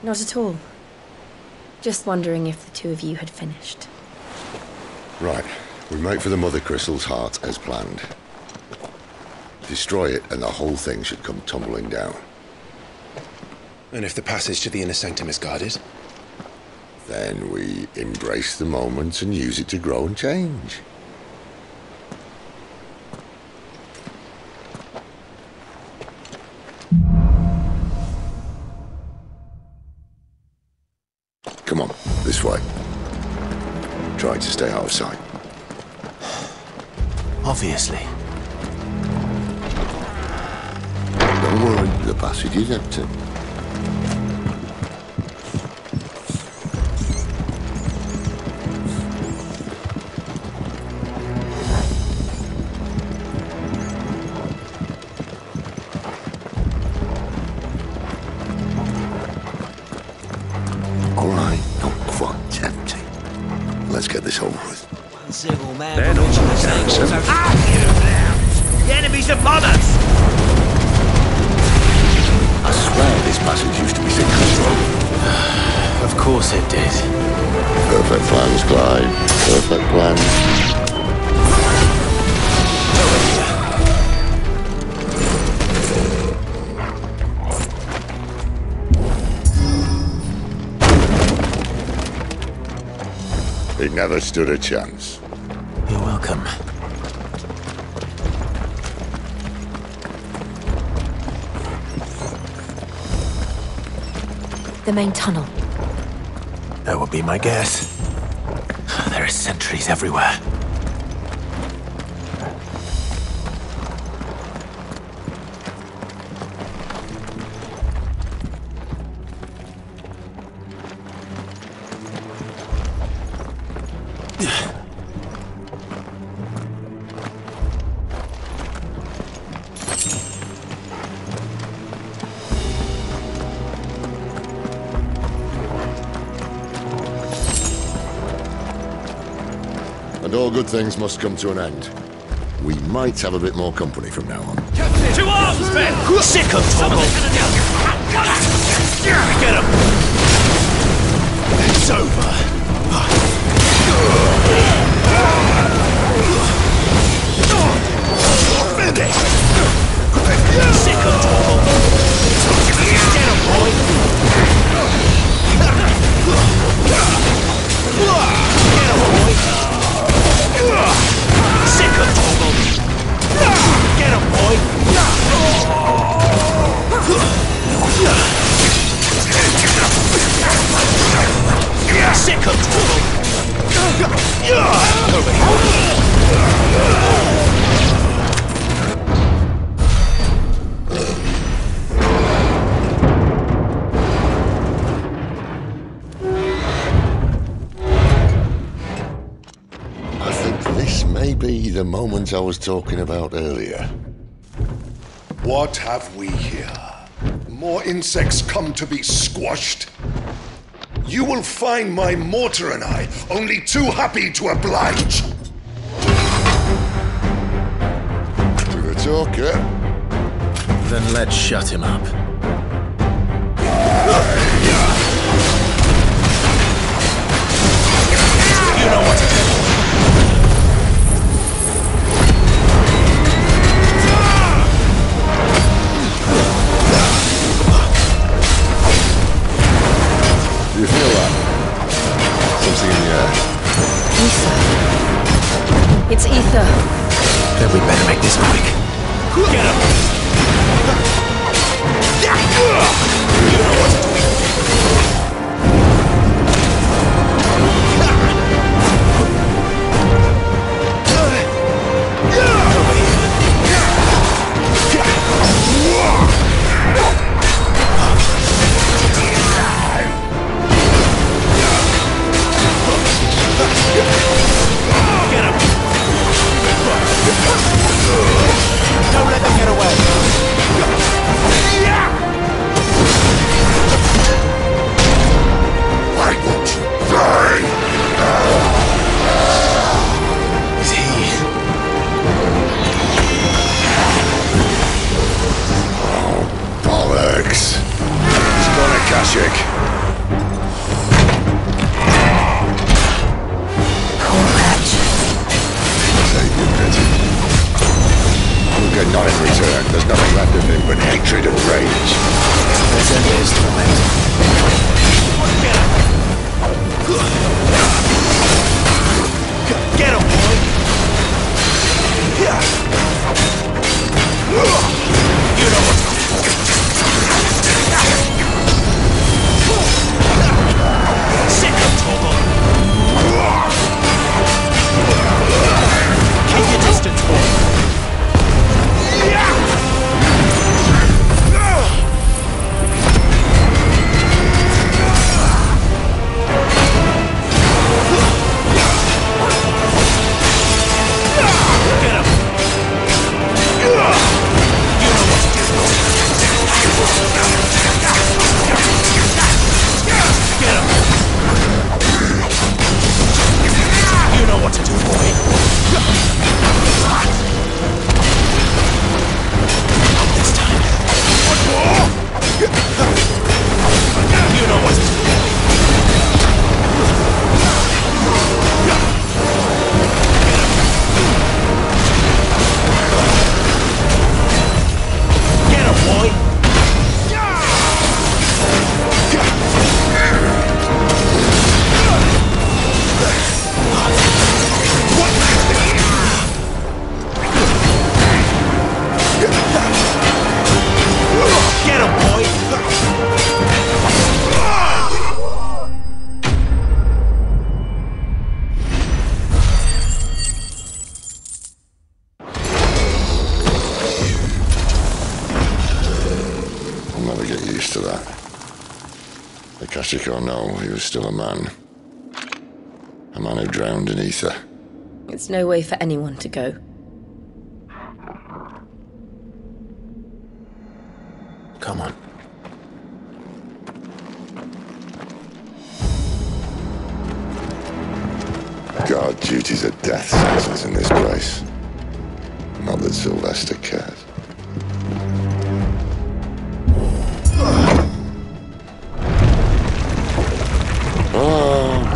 Not at all. Just wondering if the two of you had finished. Right. We make for the Mother Crystal's heart as planned. Destroy it and the whole thing should come tumbling down. And if the passage to the inner sanctum is guarded? Then we embrace the moment and use it to grow and change. Come on, this way. Try to stay out of sight. Obviously. Don't worry, the passage is empty. All right, not quite empty. Let's get this over with. One civil man will mention the same as our... The enemy's upon us! I swear this passage used to be secret. Of course it did. Perfect plans, Clyde. Perfect plans. He never stood a chance. You're welcome. The main tunnel. That would be my guess. There are sentries everywhere. all good things must come to an end. We might have a bit more company from now on. To arms, men! Sick of trouble! Get him! It's over. Finish! Sick of trouble! Get him, boy! Get him, boy! Sick of trouble! Get him, boy! Sick of trouble! I think this may be the moment I was talking about earlier. What have we here? More insects come to be squashed? You will find my mortar and I only too happy to oblige. To the talker. Then let's shut him up. You know what to do. Do you feel that? Something in the air. Ether. It's ether. Then we better make this quick. Get him! You know what to do. Don't let them get away! Why won't you die? Is he... Oh, bollocks. He's gone, Akashic. Good not in return. There's nothing left of him but hatred and rage. Let's end his torment. Get him, boy! You know what to do. Sick of trouble! Keep your distance, boy! Akashic or no, he was still a man. A man who drowned in ether. It's no way for anyone to go. Come on. God, duty's a death sentence in this place. Not that Sylvester cares.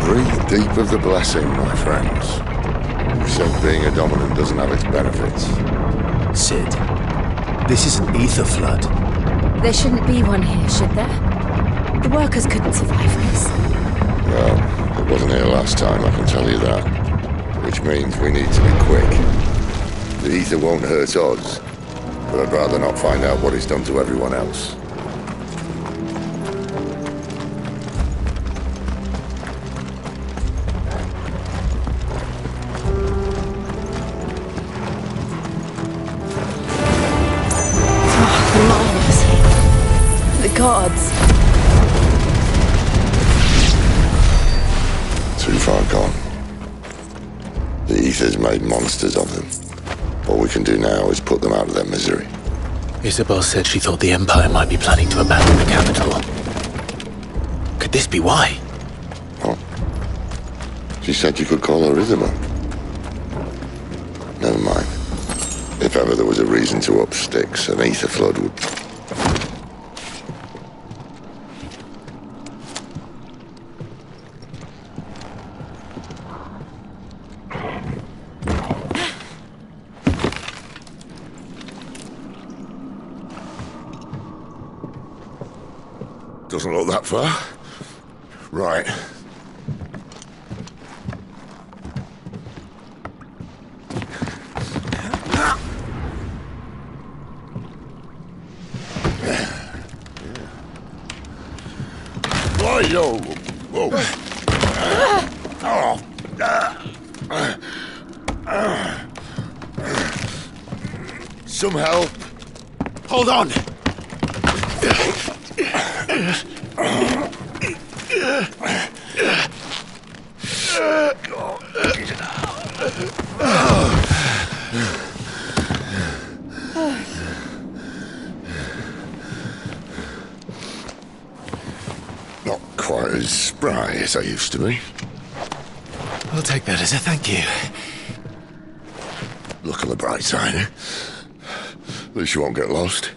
Breathe deep of the blessing, my friends. You said being a dominant doesn't have its benefits. Sid, this is an ether flood. There shouldn't be one here, should there? The workers couldn't survive this. Well, it wasn't here last time, I can tell you that. Which means we need to be quick. The ether won't hurt us, but I'd rather not find out what it's done to everyone else. Gods. Too far gone. The ether's made monsters of them. All we can do now is put them out of their misery. Isabel said she thought the Empire might be planning to abandon the capital. Could this be why? What? She said you could call her Isabel. Never mind. If ever there was a reason to up sticks, an ether flood would... Doesn't look that far. Right. Yo. Whoa. Some help. Hold on. Not quite as spry as I used to be. I'll take that as a thank you. Look on the bright side, eh? At least you won't get lost.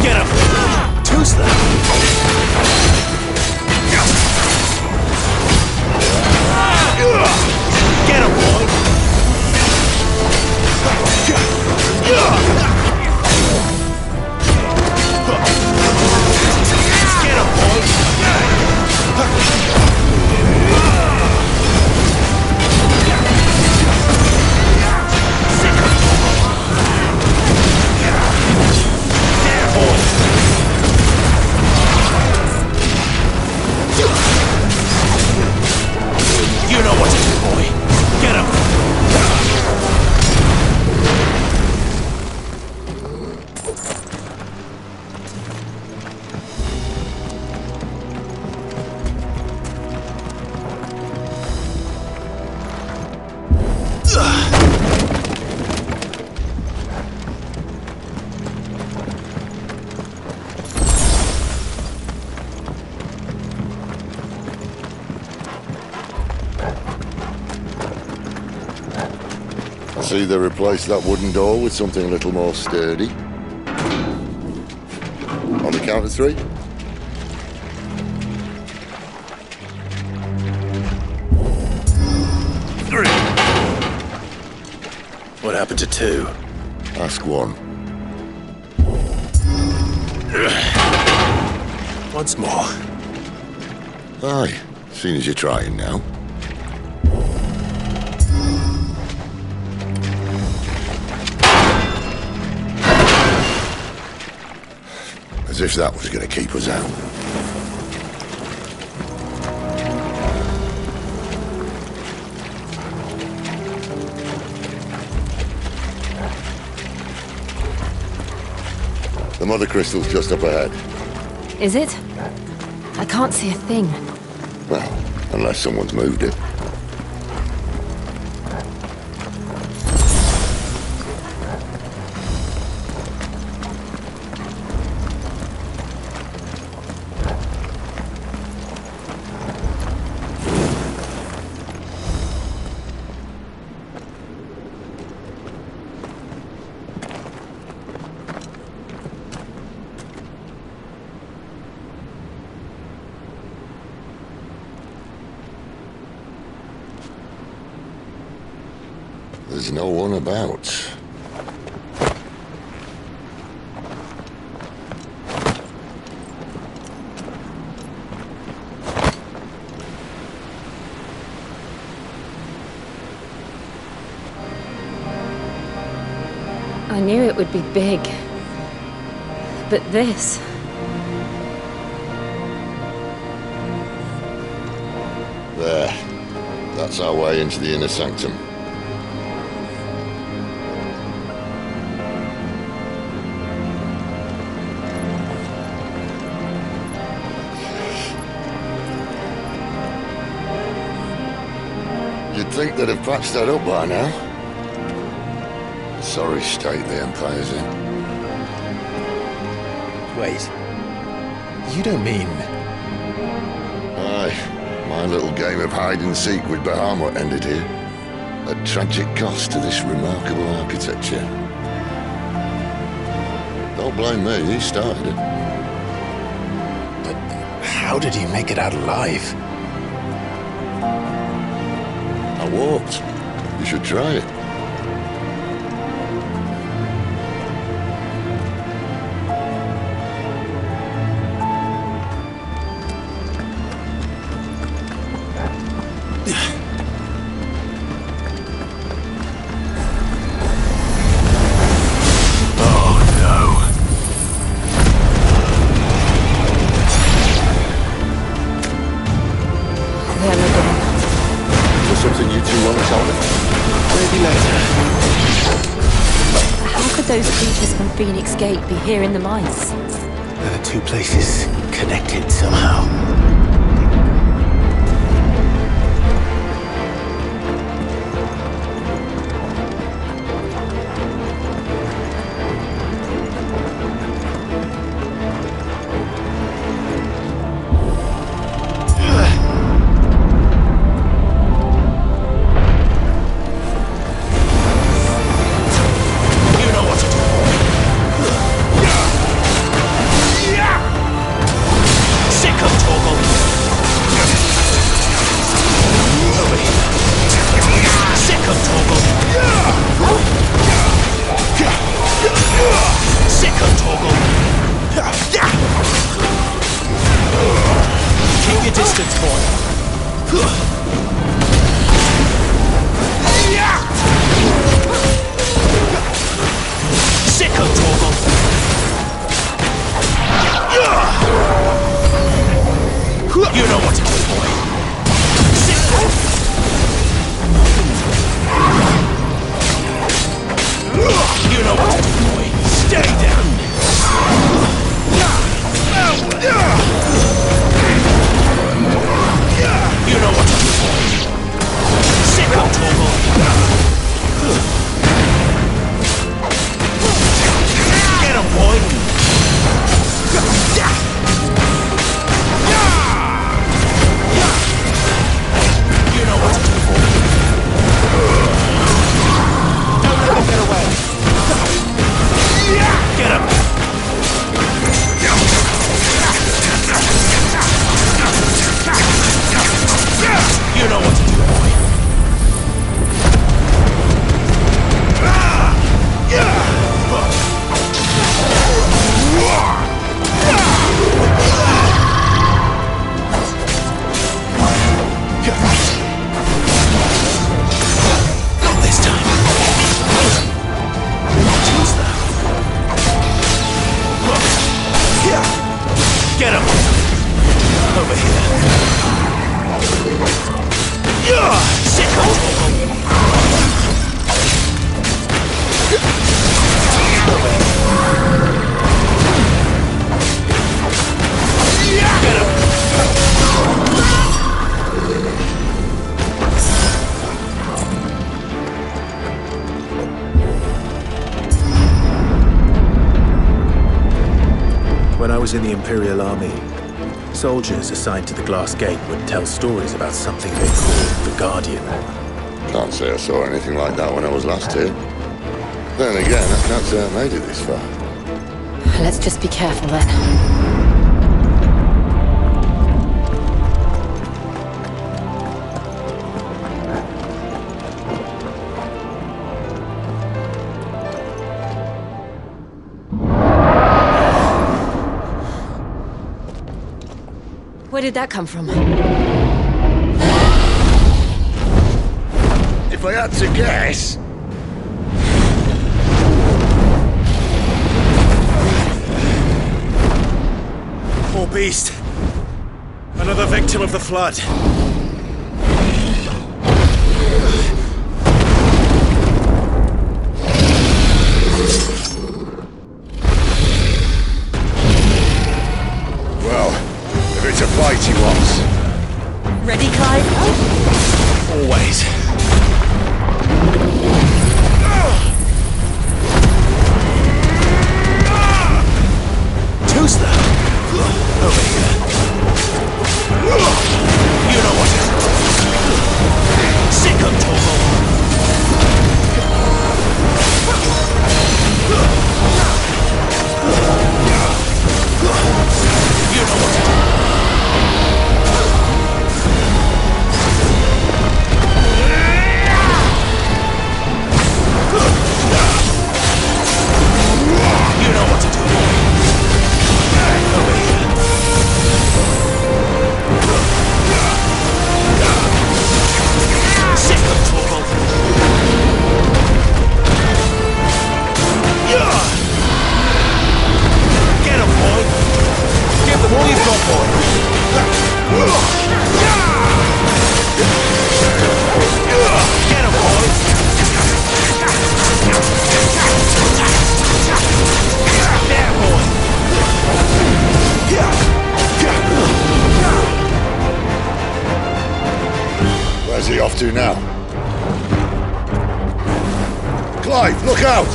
Get him! Who's that? Get him, boy! Get him, boy! You know what to do, boy. Get him! See, they replaced that wooden door with something a little more sturdy. On the count of 3. What happened to 2? Ask 1. Once more. Aye, seeing as you're trying now. As if that was going to keep us out. The mother crystal's just up ahead. Is it? I can't see a thing. Well, unless someone's moved it. There's no one about. I knew it would be big. But this... There. That's our way into the inner sanctum. You'd think they'd have patched that up by now. Sorry state the Empire's in. Wait. You don't mean... Aye. My little game of hide-and-seek with Bahamut ended here. At tragic cost to this remarkable architecture. Don't blame me, he started it. But how did he make it out alive? I walked. You should try it. Something you two want to tell me? Maybe later. How could those creatures from Phoenix Gate be here in the mines? Are the two places connected somehow? your distance, boy. Sick of Torgal. You know what to do, boy. Sick of. You know what to do, boy. Stay down. You know what to do, boy. Sick of Torgal. Get him, boy. You know what to do, boy. Don't let him get away. Get him. You know what to do, boy. Not this time. Who's that? Get him! Over here. Sick of Torgal. Get him! When I was in the Imperial Army, soldiers assigned to the Glass Gate would tell stories about something they called the Guardian. Can't say I saw anything like that when I was last here. Then again, I can't say I made it this far. Let's just be careful then. Where did that come from? If I had to guess... Poor beast. Another victim of the flood. It's a fight he wants. Ready, Clive? Always. Who's that? Over here. You know what it is. Sick of Torgal. You know what it is. You know what to do. Over here. Sick of Torgal. Get him, boy. Give them all you've got, boy. Get him, boy. There, boy. Where's he off to now? Clive, look out!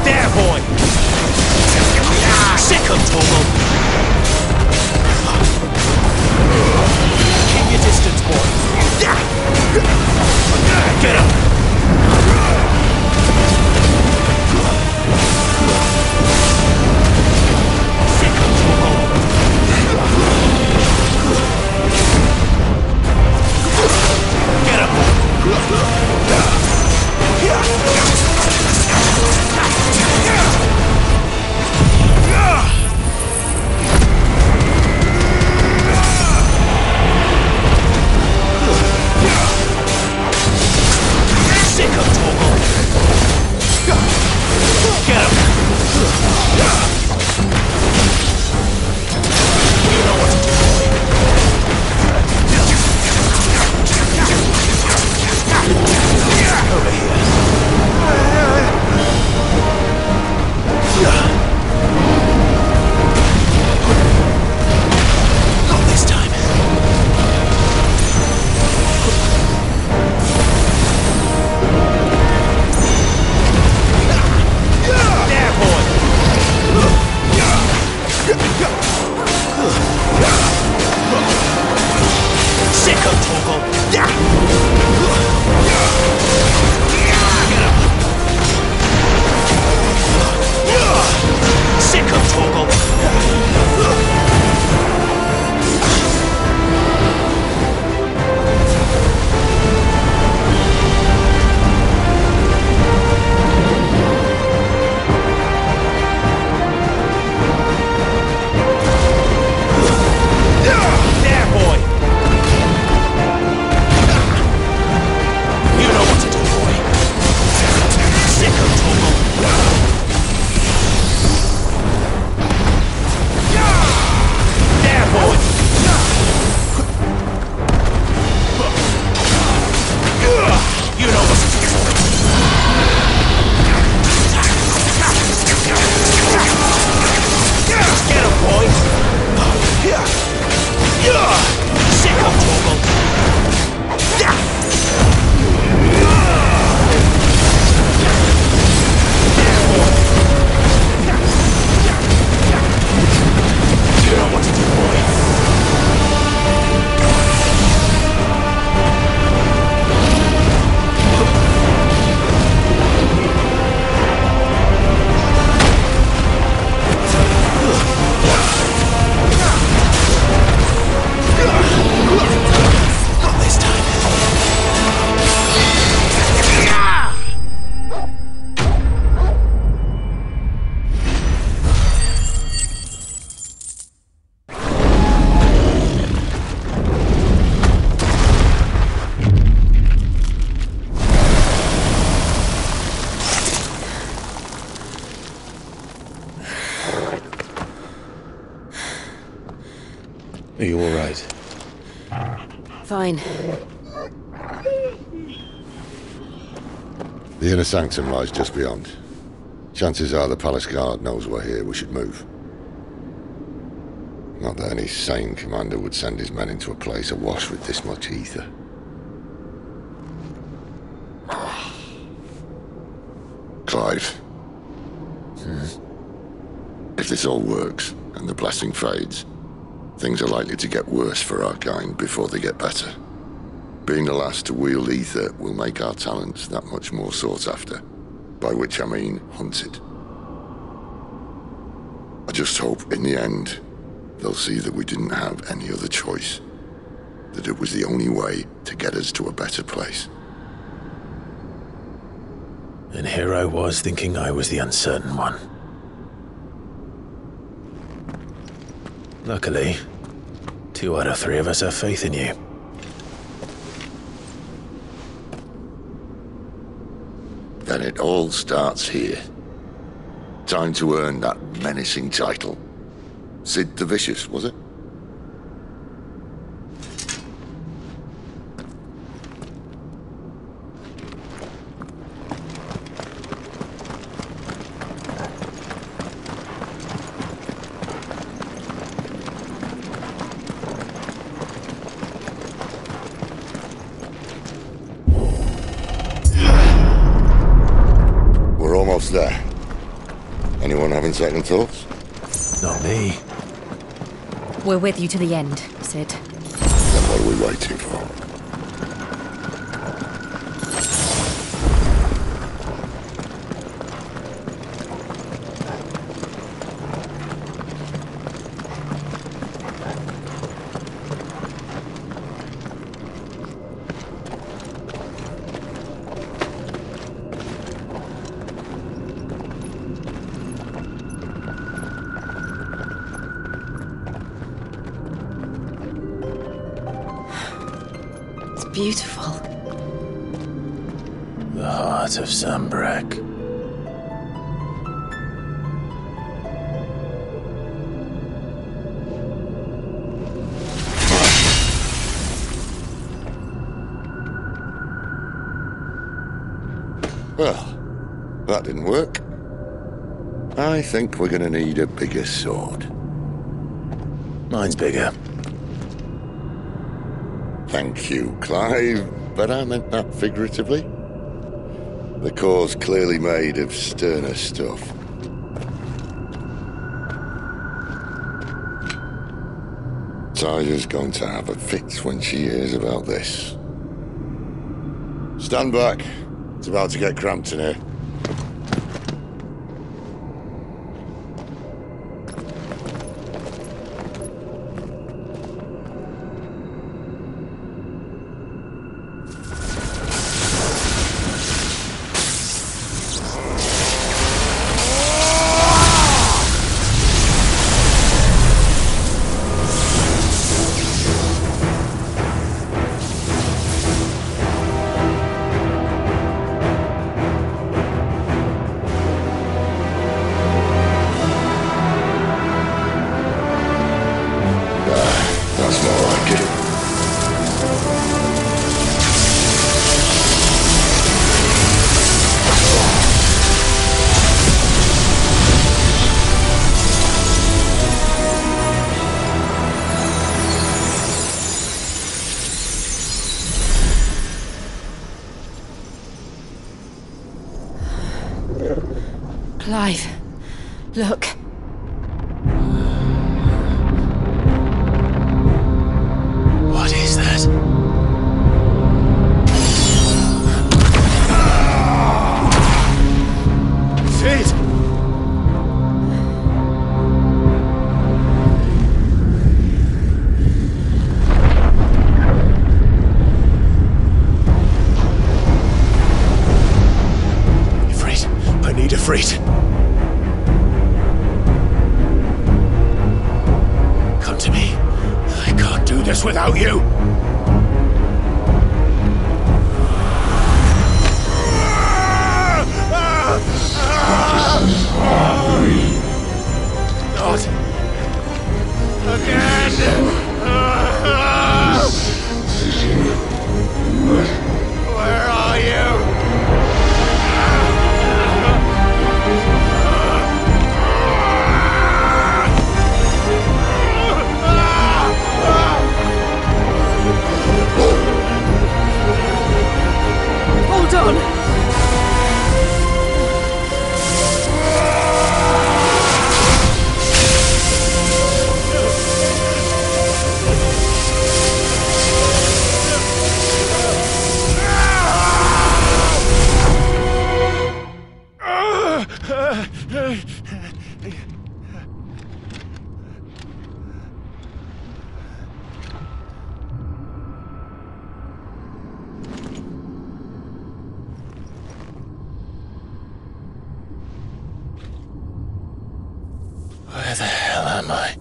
There, boy. Sick of Torgal. Keep your distance, boy. Get him. Are you all right? Fine. The inner sanctum lies just beyond. Chances are the palace guard knows we're here. We should move. Not that any sane commander would send his men into a place awash with this much ether. Clive. If this all works, and the blessing fades, things are likely to get worse for our kind before they get better. Being the last to wield ether will make our talents that much more sought after. By which I mean hunted. I just hope, in the end, they'll see that we didn't have any other choice. That it was the only way to get us to a better place. And here I was thinking I was the uncertain one. Luckily, 2 out of 3 of us have faith in you. Then it all starts here. Time to earn that menacing title. Sid the Vicious, was it? There. Anyone having second thoughts? Not me. We're with you to the end, Sid. Then what are we waiting for? Beautiful. The heart of Zambrak. Well, that didn't work. I think we're gonna need a bigger sword. Mine's bigger. Thank you, Clive, but I meant that figuratively. The core's clearly made of sterner stuff. Tyler's going to have a fit when she hears about this. Stand back. It's about to get cramped in here. Clive, look. What is that? Sid! Ifrit, I need Ifrit. Come to me. I can't do this without you. Not again. Where are you? Hold on! Where the hell am I?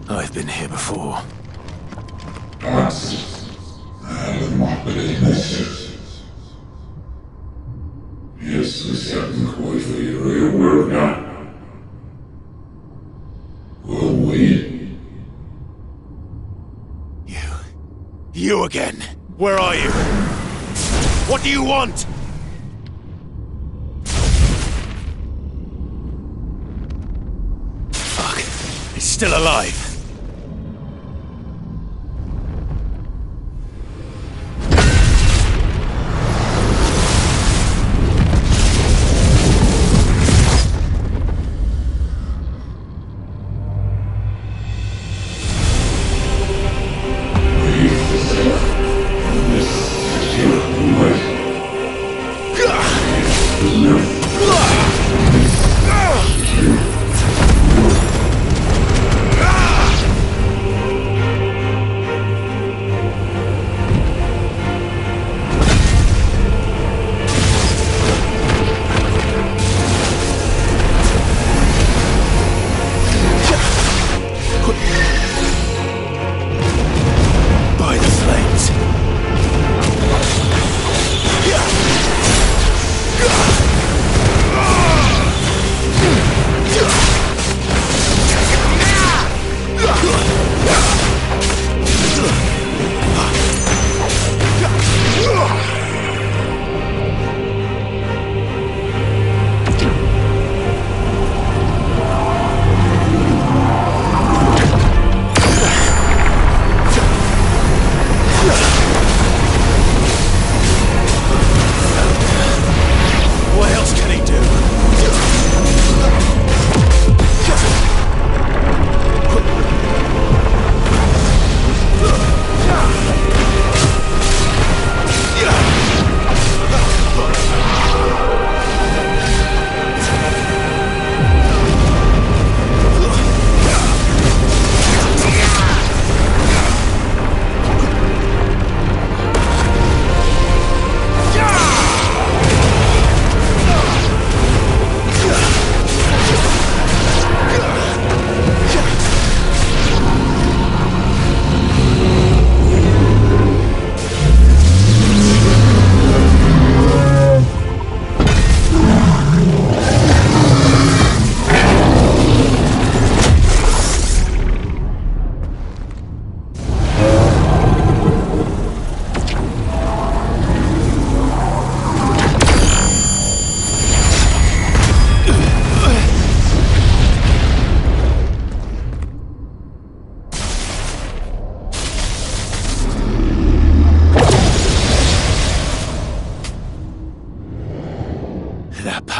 I've been here before. You again. Where are you? What do you want? Fuck. It's still alive. Ah!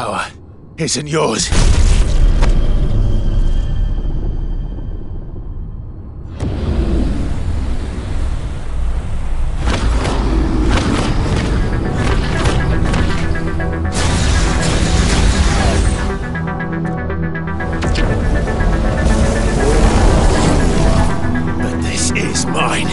power isn't yours. But this is mine.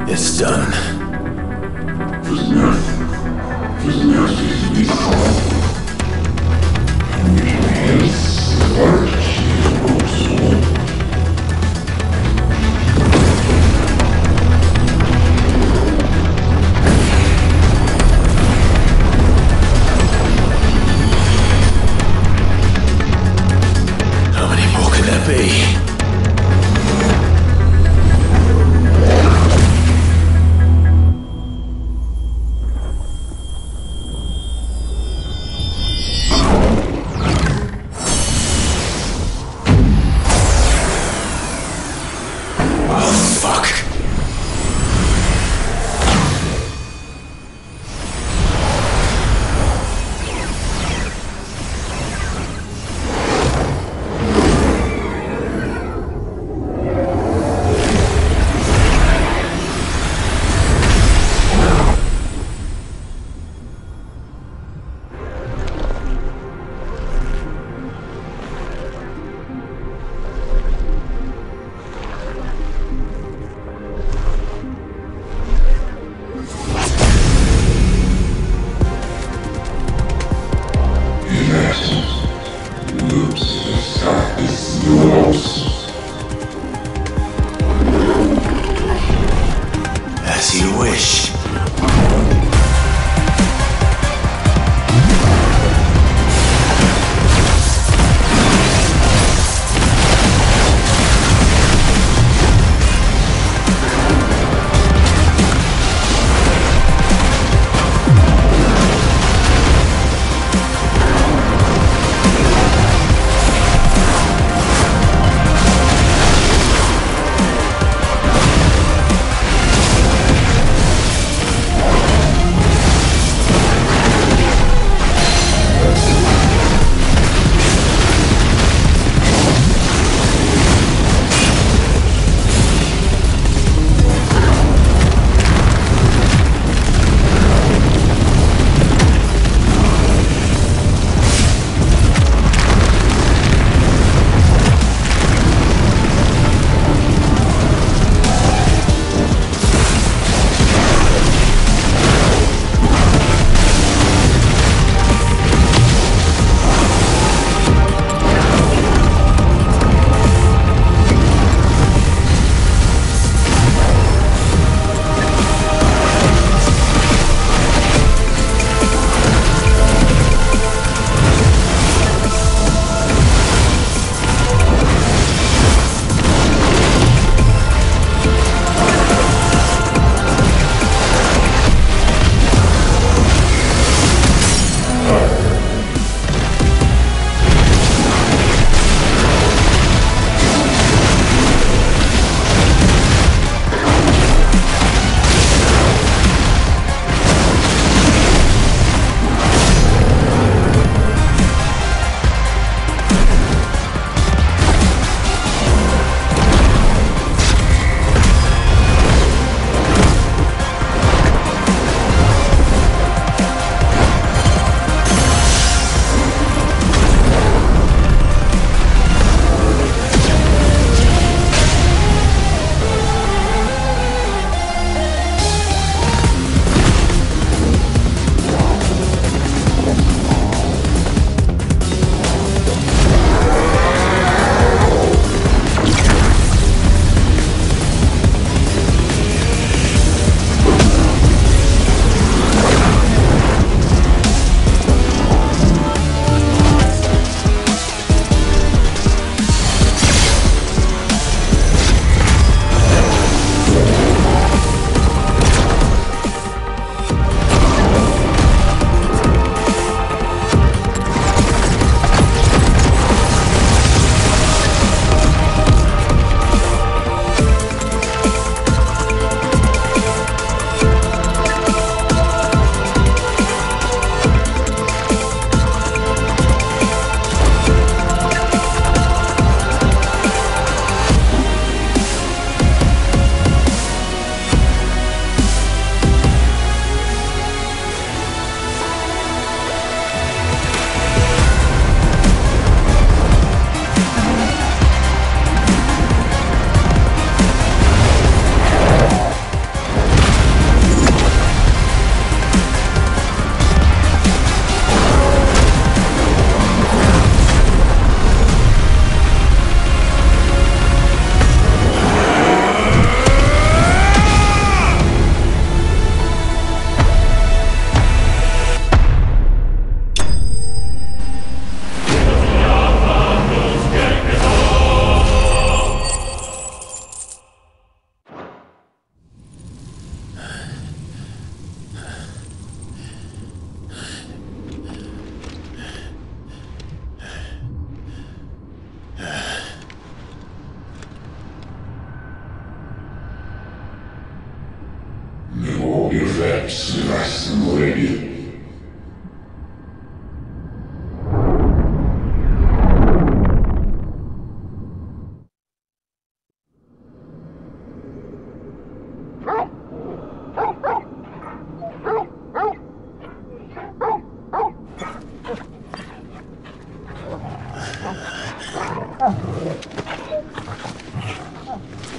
It's done. How many more can there be?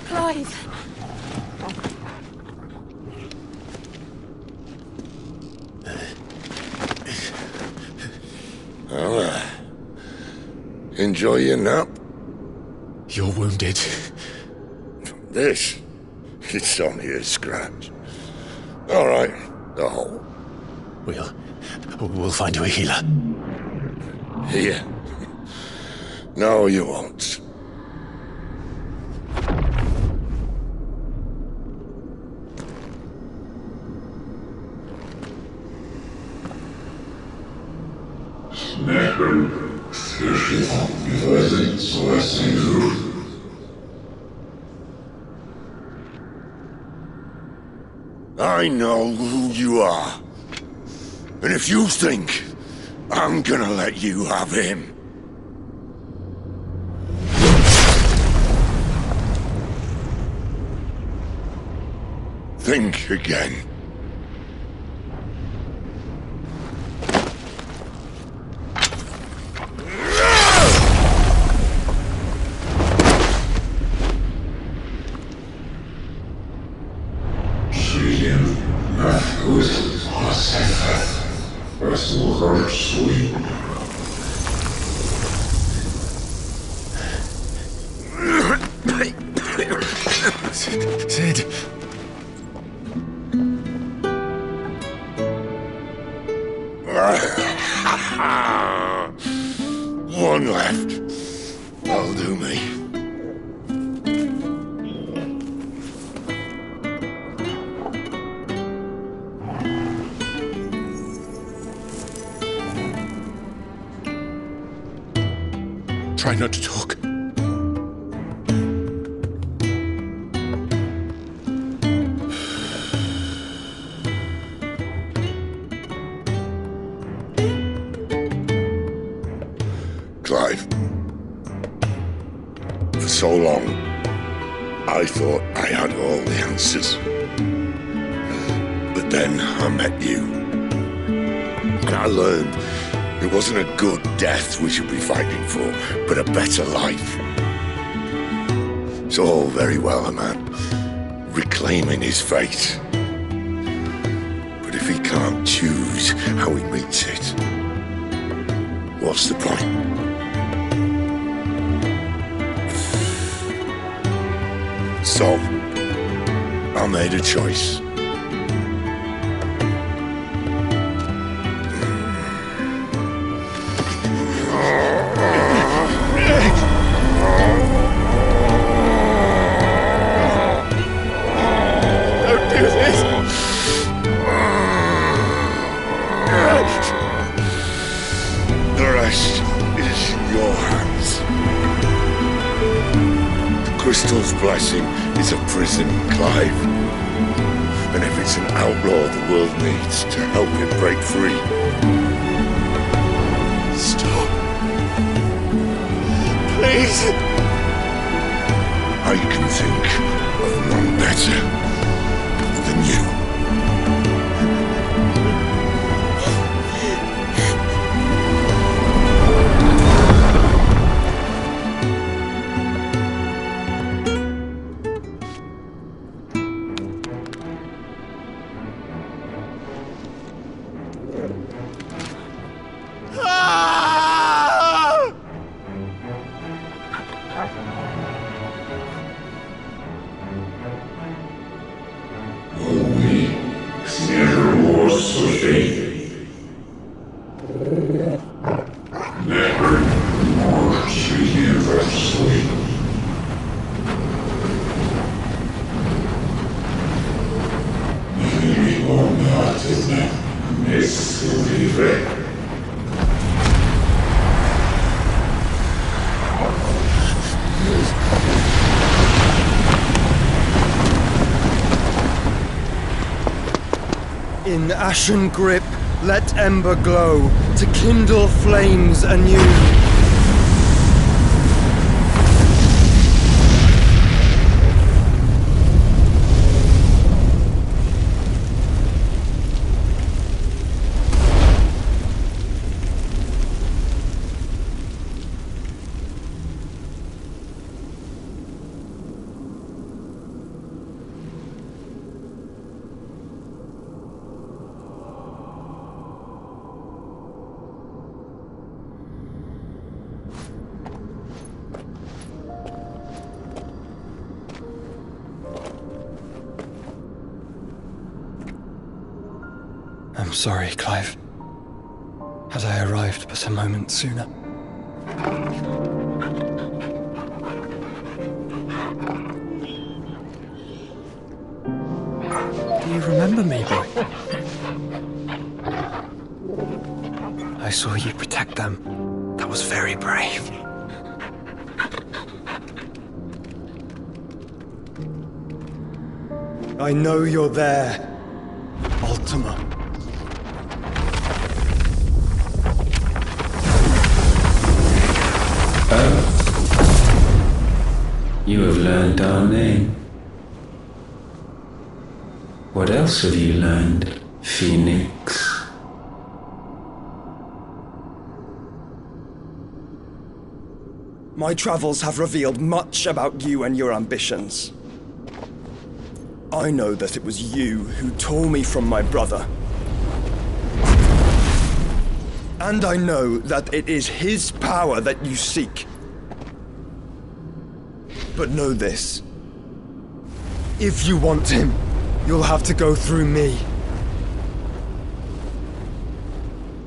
Clive! Well, enjoy your nap? You're wounded. This? It's only a scratch. All right, the hole. We'll find you a healer. Here? No, you won't. I know who you are. And if you think I'm gonna let you have him... think again. Sid. One left. That'll do me. Try not to talk. Clive. For so long, I thought I had all the answers. But then I met you. And I learned it wasn't a good death we should be fighting for, but a better life. It's all very well, a man reclaiming his fate. But if he can't choose how he meets it, what's the point? So, I made a choice. Don't do this! The rest is in your hands. The crystal's blessing is a prison, Clive. And if it's an outlaw the world needs to help it break free... Stop. Please. I can think of none better than you. In ashen grip, let ember glow, to kindle flames anew. I'm sorry, Clive. Had I arrived but a moment sooner. Do you remember me, boy? I saw you protect them. That was very brave. I know you're there, Ultima. You have learned our name. What else have you learned, Phoenix? My travels have revealed much about you and your ambitions. I know that it was you who tore me from my brother. And I know that it is his power that you seek. But know this. If you want him, you'll have to go through me.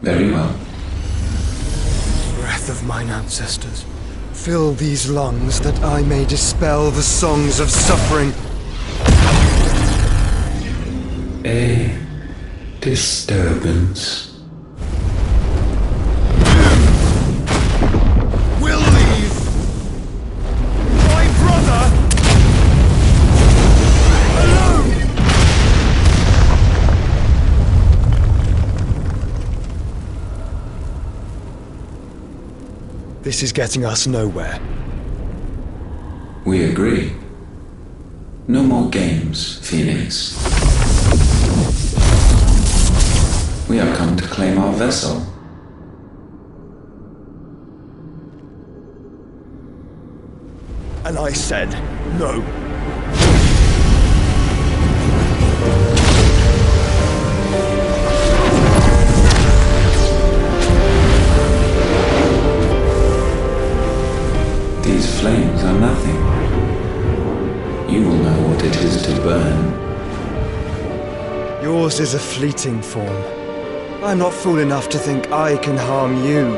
Very well. Breath of mine ancestors, fill these lungs that I may dispel the songs of suffering. A disturbance. We'll leave! My brother! Alone! This is getting us nowhere. We agree. No more games, Phoenix. We have come to claim our vessel. And I said no. These flames are nothing. You will know what it is to burn. Yours is a fleeting form. I'm not fool enough to think I can harm you.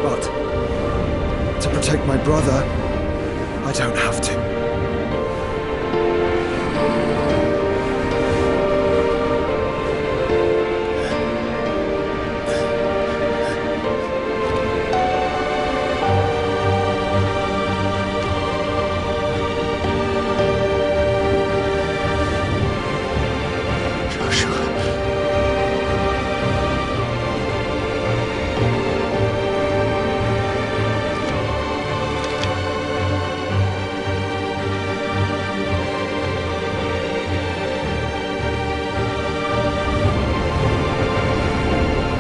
But to protect my brother, I don't have to.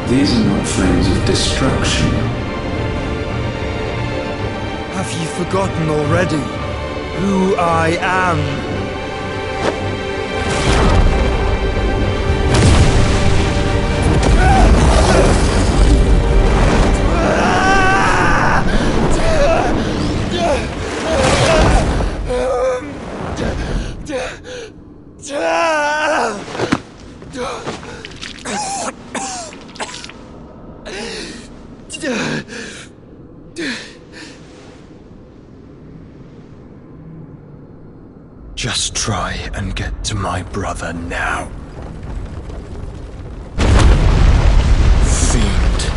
These are not flames of destruction. Have you forgotten already who I am? Just try and get to my brother now. Fiend.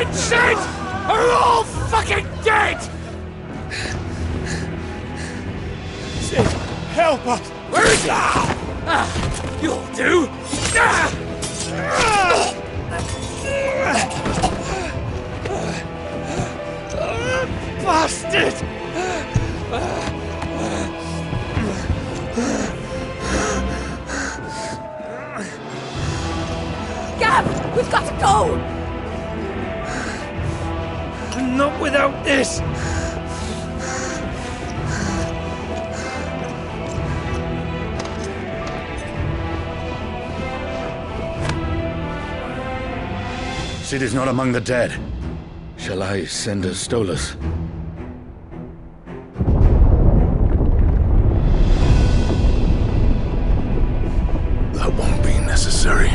and Sid are all fucking dead! Sid, help us! Where is he? You'll do! Bastard! Gab, we've got to go! Not without this! Sid is not among the dead. Shall I send a Stolas? That won't be necessary.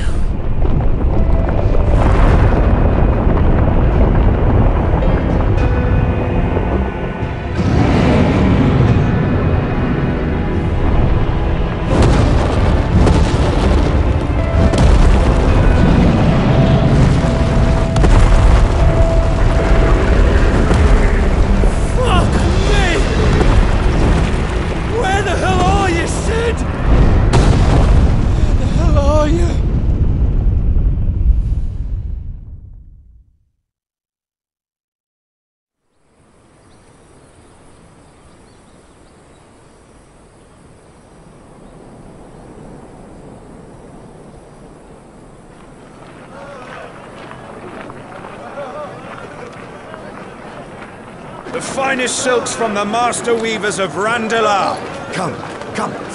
The finest silks from the master weavers of Randalar. Come,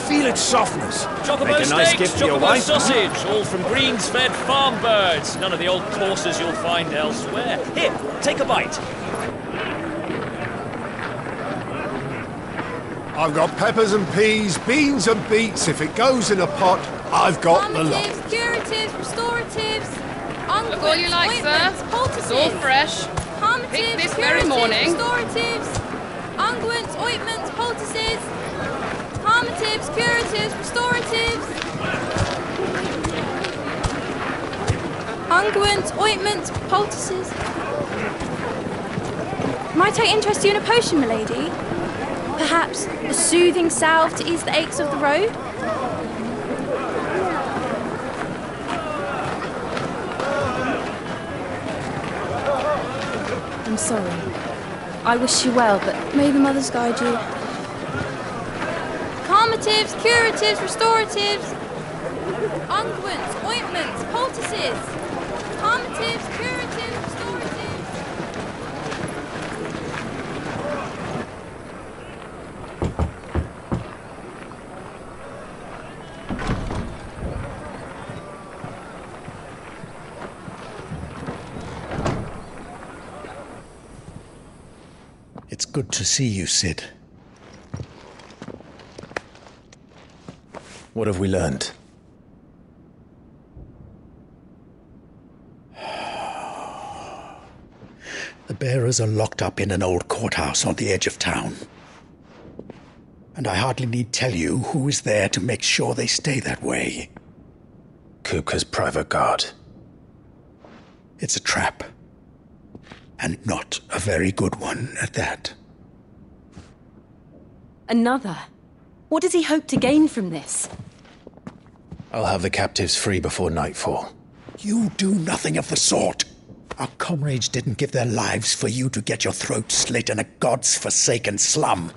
feel its softness. Chocobo Make a nice steaks, gift for your chocobo wife. sausage, all from greens-fed farm birds. None of the old courses you'll find elsewhere. Here, take a bite. I've got peppers and peas, beans and beets. If it goes in a pot, I've got the lot. Calmatives, curatives, restoratives, Look all you like, sir. It's all fresh. Picked this very morning. Restoratives, unguents, ointments, poultices. Calmatives, curatives, restoratives. Unguents, ointments, poultices. Might I interest you in a potion, milady? Perhaps a soothing salve to ease the aches of the road? I'm sorry. I wish you well, but may the mothers guide you. Calmatives, curatives, restoratives. Unguents, ointments, poultices. Calmatives, curatives, restoratives. It's good to see you, Sid. What have we learned? The bearers are locked up in an old courthouse on the edge of town. And I hardly need tell you who is there to make sure they stay that way. Kupka's private guard. It's a trap. And not a very good one at that. Another? What does he hope to gain from this? I'll have the captives free before nightfall. You do nothing of the sort. Our comrades didn't give their lives for you to get your throat slit in a god's forsaken slum.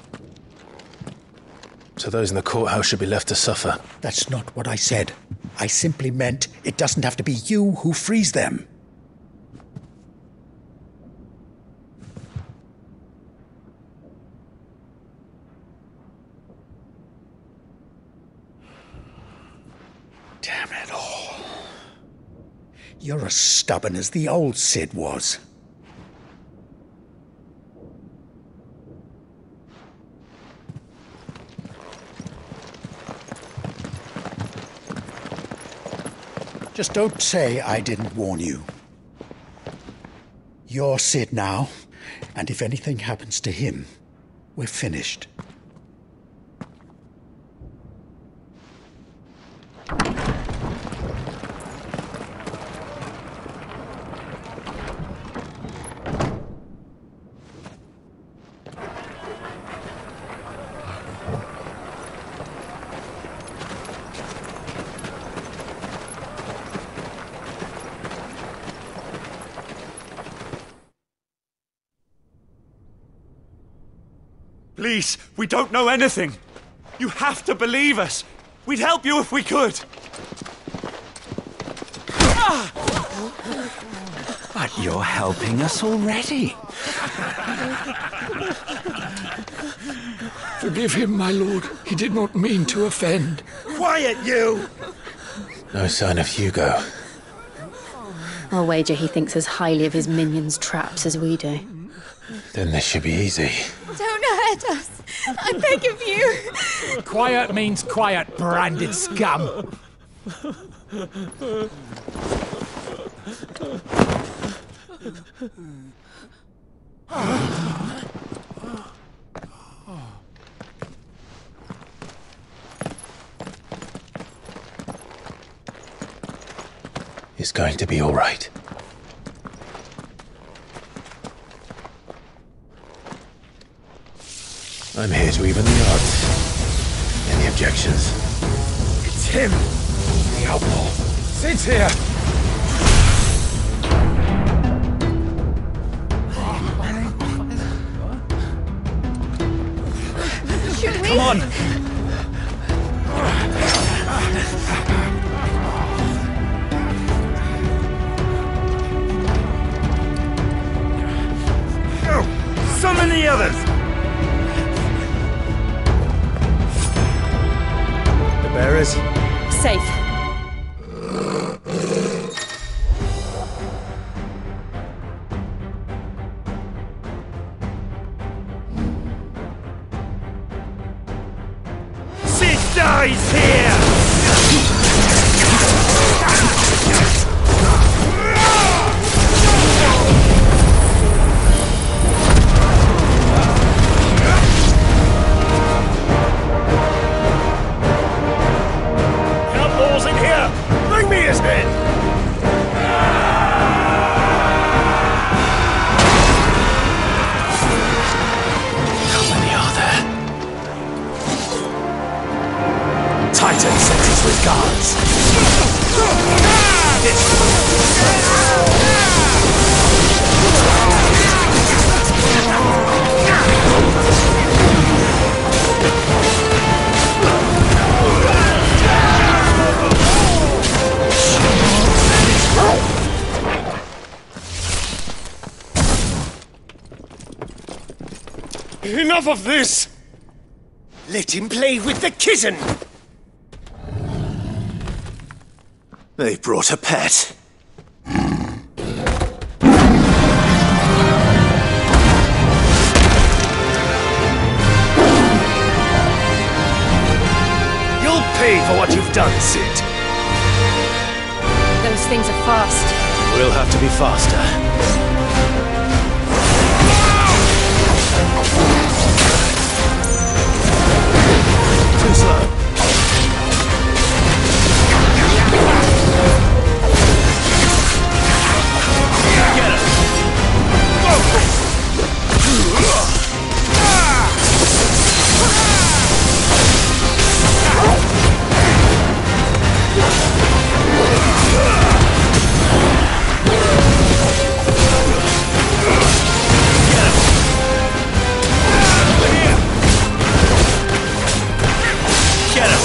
So those in the courthouse should be left to suffer. That's not what I said. I simply meant it doesn't have to be you who frees them. Damn it all. You're as stubborn as the old Sid was. Just don't say I didn't warn you. You're Sid now, and if anything happens to him, we're finished. Please, we don't know anything. You have to believe us. We'd help you if we could. But you're helping us already. Forgive him, my lord. He did not mean to offend. Quiet, you! No sign of Hugo. I'll wager he thinks as highly of his minions' traps as we do. Then this should be easy. Don't hurt us! I beg of you! Quiet means quiet, branded scum! It's going to be all right. I'm here to even the odds. Any objections? It's him! The outlaw! Sid's here! Should we? Come on! Go! Summon the others! The bearers? Safe. Sid dies here! Outlaws in here! Bring me his head! How many are there? Titan sends his regards. Enough of this! Let him play with the kitten! They brought a pet. You'll pay for what you've done, Sid. Those things are fast. We'll have to be faster. Too slow. Get him! Get him!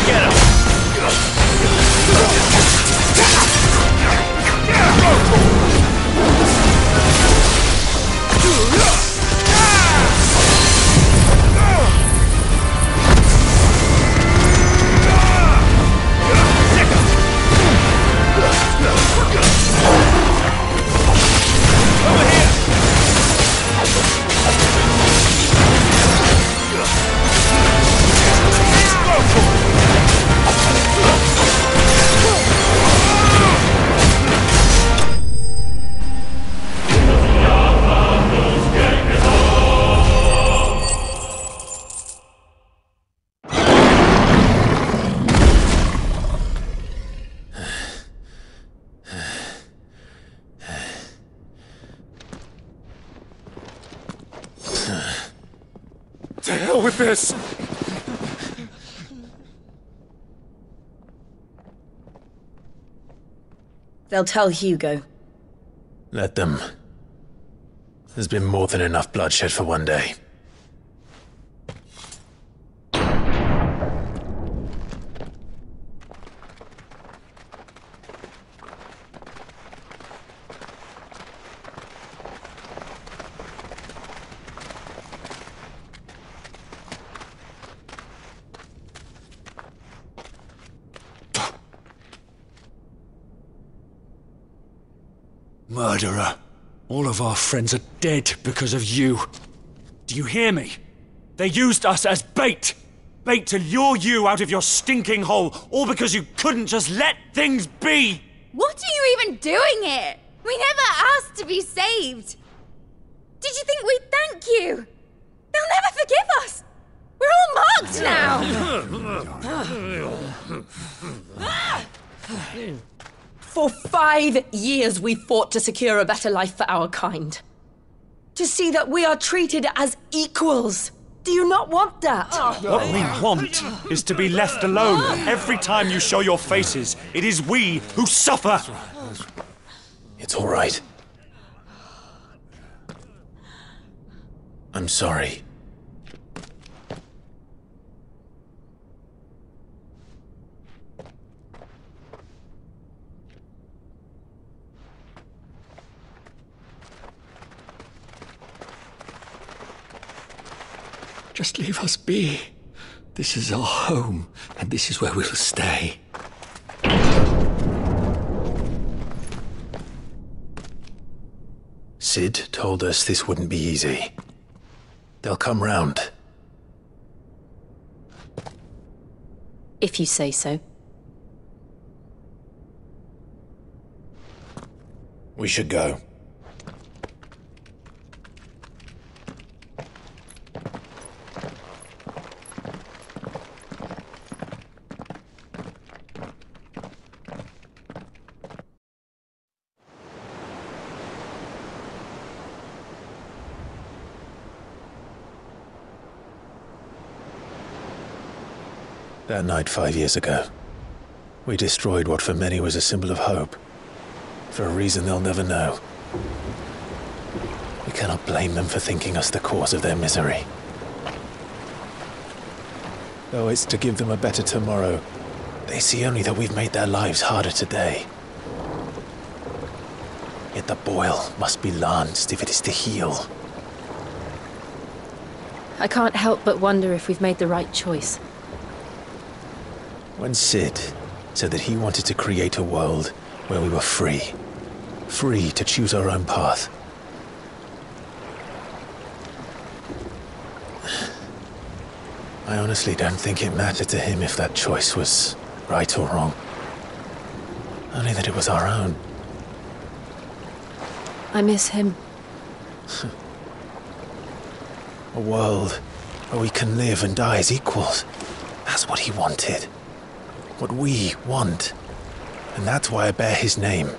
Get him! To hell with this! They'll tell Hugo. Let them. There's been more than enough bloodshed for one day. Murderer. All of our friends are dead because of you. Do you hear me? They used us as bait. Bait to lure you out of your stinking hole, all because you couldn't just let things be. What are you even doing here? We never asked to be saved. Did you think we'd thank you? They'll never forgive us. We're all marked now. For 5 years we fought to secure a better life for our kind. To see that we are treated as equals. Do you not want that? What we want is to be left alone. Every time you show your faces, it is we who suffer. It's all right. I'm sorry. Just leave us be. This is our home, and this is where we'll stay. Sid told us this wouldn't be easy. They'll come round. If you say so. We should go. That night 5 years ago, we destroyed what for many was a symbol of hope. For a reason they'll never know. We cannot blame them for thinking us the cause of their misery. Though it's to give them a better tomorrow, they see only that we've made their lives harder today. Yet the boil must be lanced if it is to heal. I can't help but wonder if we've made the right choice. When Sid said that he wanted to create a world where we were free. Free to choose our own path. I honestly don't think it mattered to him if that choice was right or wrong. Only that it was our own. I miss him. A world where we can live and die as equals. That's what he wanted. What we want. And that's why I bear his name.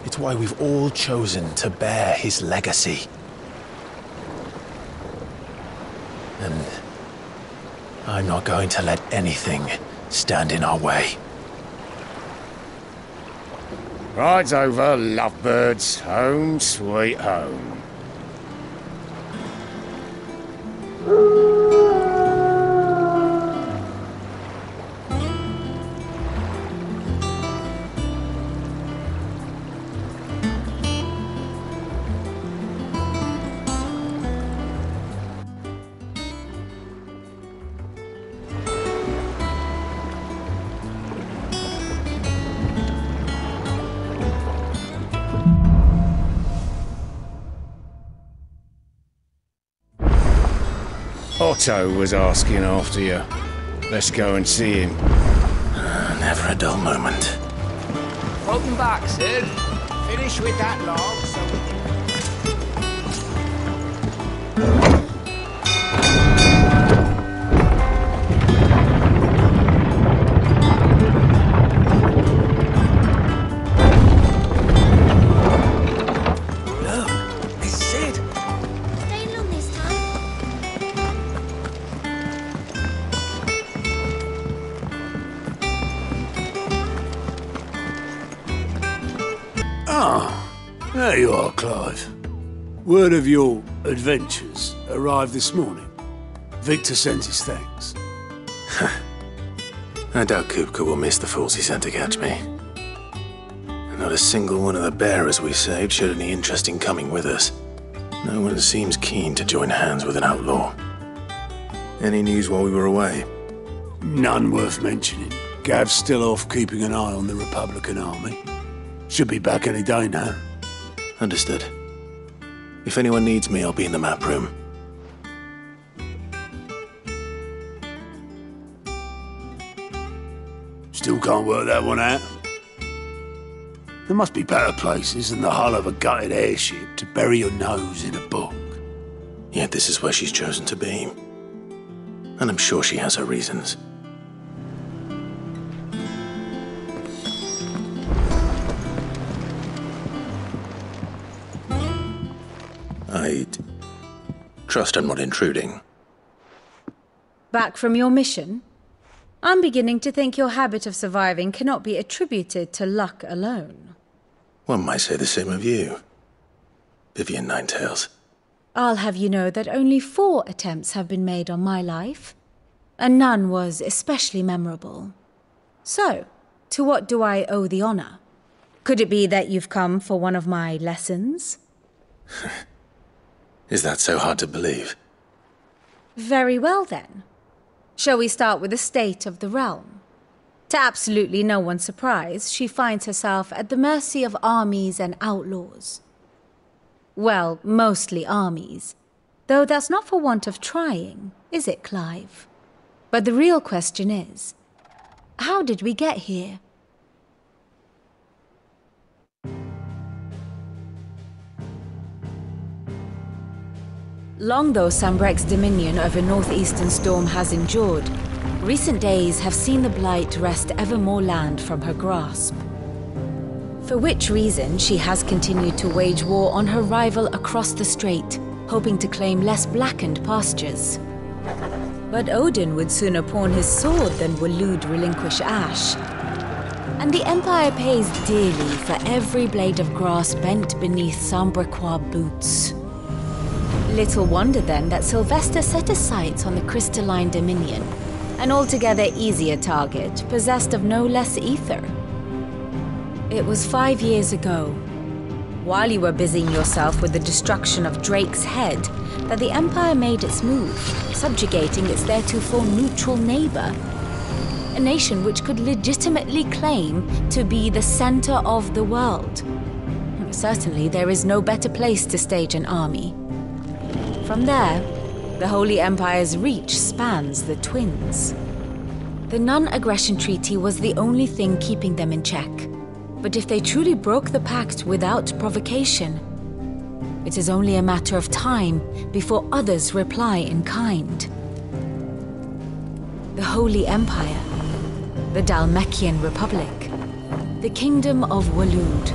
It's why we've all chosen to bear his legacy. And I'm not going to let anything stand in our way. Rides over, lovebirds. Home, sweet home. Otto was asking after you. Let's go and see him. Never a dull moment. Welcome back, Sid. Finish with that log so we can... There you are, Clive. Word of your adventures arrived this morning. Victor sends his thanks. I doubt Kupka will miss the fools he sent to catch me. Not a single one of the bearers we saved showed any interest in coming with us. No one seems keen to join hands with an outlaw. Any news while we were away? None worth mentioning. Gav's still off keeping an eye on the Republican army. Should be back any day now. Understood. If anyone needs me, I'll be in the map room. Still can't work that one out. There must be better places than the hull of a gutted airship to bury your nose in a book. Yet this is where she's chosen to be. And I'm sure she has her reasons. I trust I'm not intruding. Back from your mission? I'm beginning to think your habit of surviving cannot be attributed to luck alone. One might say the same of you, Vivian Ninetails. I'll have you know that only 4 attempts have been made on my life, and none was especially memorable. So, to what do I owe the honor? Could it be that you've come for one of my lessons? Is that so hard to believe? Very well, then. Shall we start with the state of the realm? To absolutely no one's surprise, she finds herself at the mercy of armies and outlaws. Well, mostly armies. Though that's not for want of trying, is it, Clive? But the real question is, how did we get here? Long though Sambrek's dominion over northeastern Storm has endured, recent days have seen the Blight wrest ever more land from her grasp. For which reason she has continued to wage war on her rival across the strait, hoping to claim less blackened pastures. But Odin would sooner pawn his sword than Waloed relinquish Ash. And the Empire pays dearly for every blade of grass bent beneath Sambrequois boots. Little wonder then that Sylvester set his sights on the crystalline dominion, an altogether easier target, possessed of no less ether. It was 5 years ago, while you were busying yourself with the destruction of Drake's head, that the Empire made its move, subjugating its theretofore neutral neighbor, a nation which could legitimately claim to be the center of the world. Certainly, there is no better place to stage an army. From there, the Holy Empire's reach spans the Twins. The non-aggression treaty was the only thing keeping them in check. But if they truly broke the pact without provocation, it is only a matter of time before others reply in kind. The Holy Empire, the Dhalmekian Republic, the Kingdom of Waloed,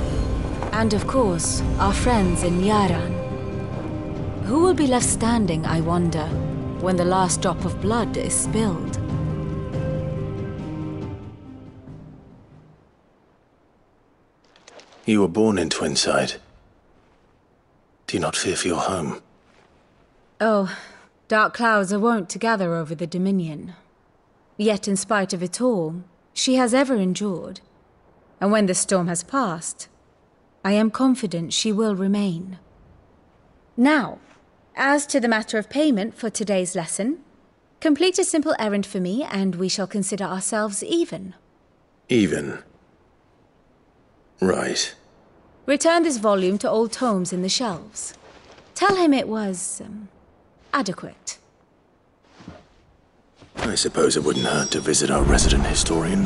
and of course, our friends in Yaran. Who will be left standing, I wonder, when the last drop of blood is spilled? You were born in Twinside. Do you not fear for your home? Oh, dark clouds are wont to gather over the Dominion. Yet in spite of it all, she has ever endured. And when the storm has passed, I am confident she will remain. Now, as to the matter of payment for today's lesson, complete a simple errand for me and we shall consider ourselves even. Even? Right. Return this volume to old tomes in the shelves. Tell him it was, adequate. I suppose it wouldn't hurt to visit our resident historian.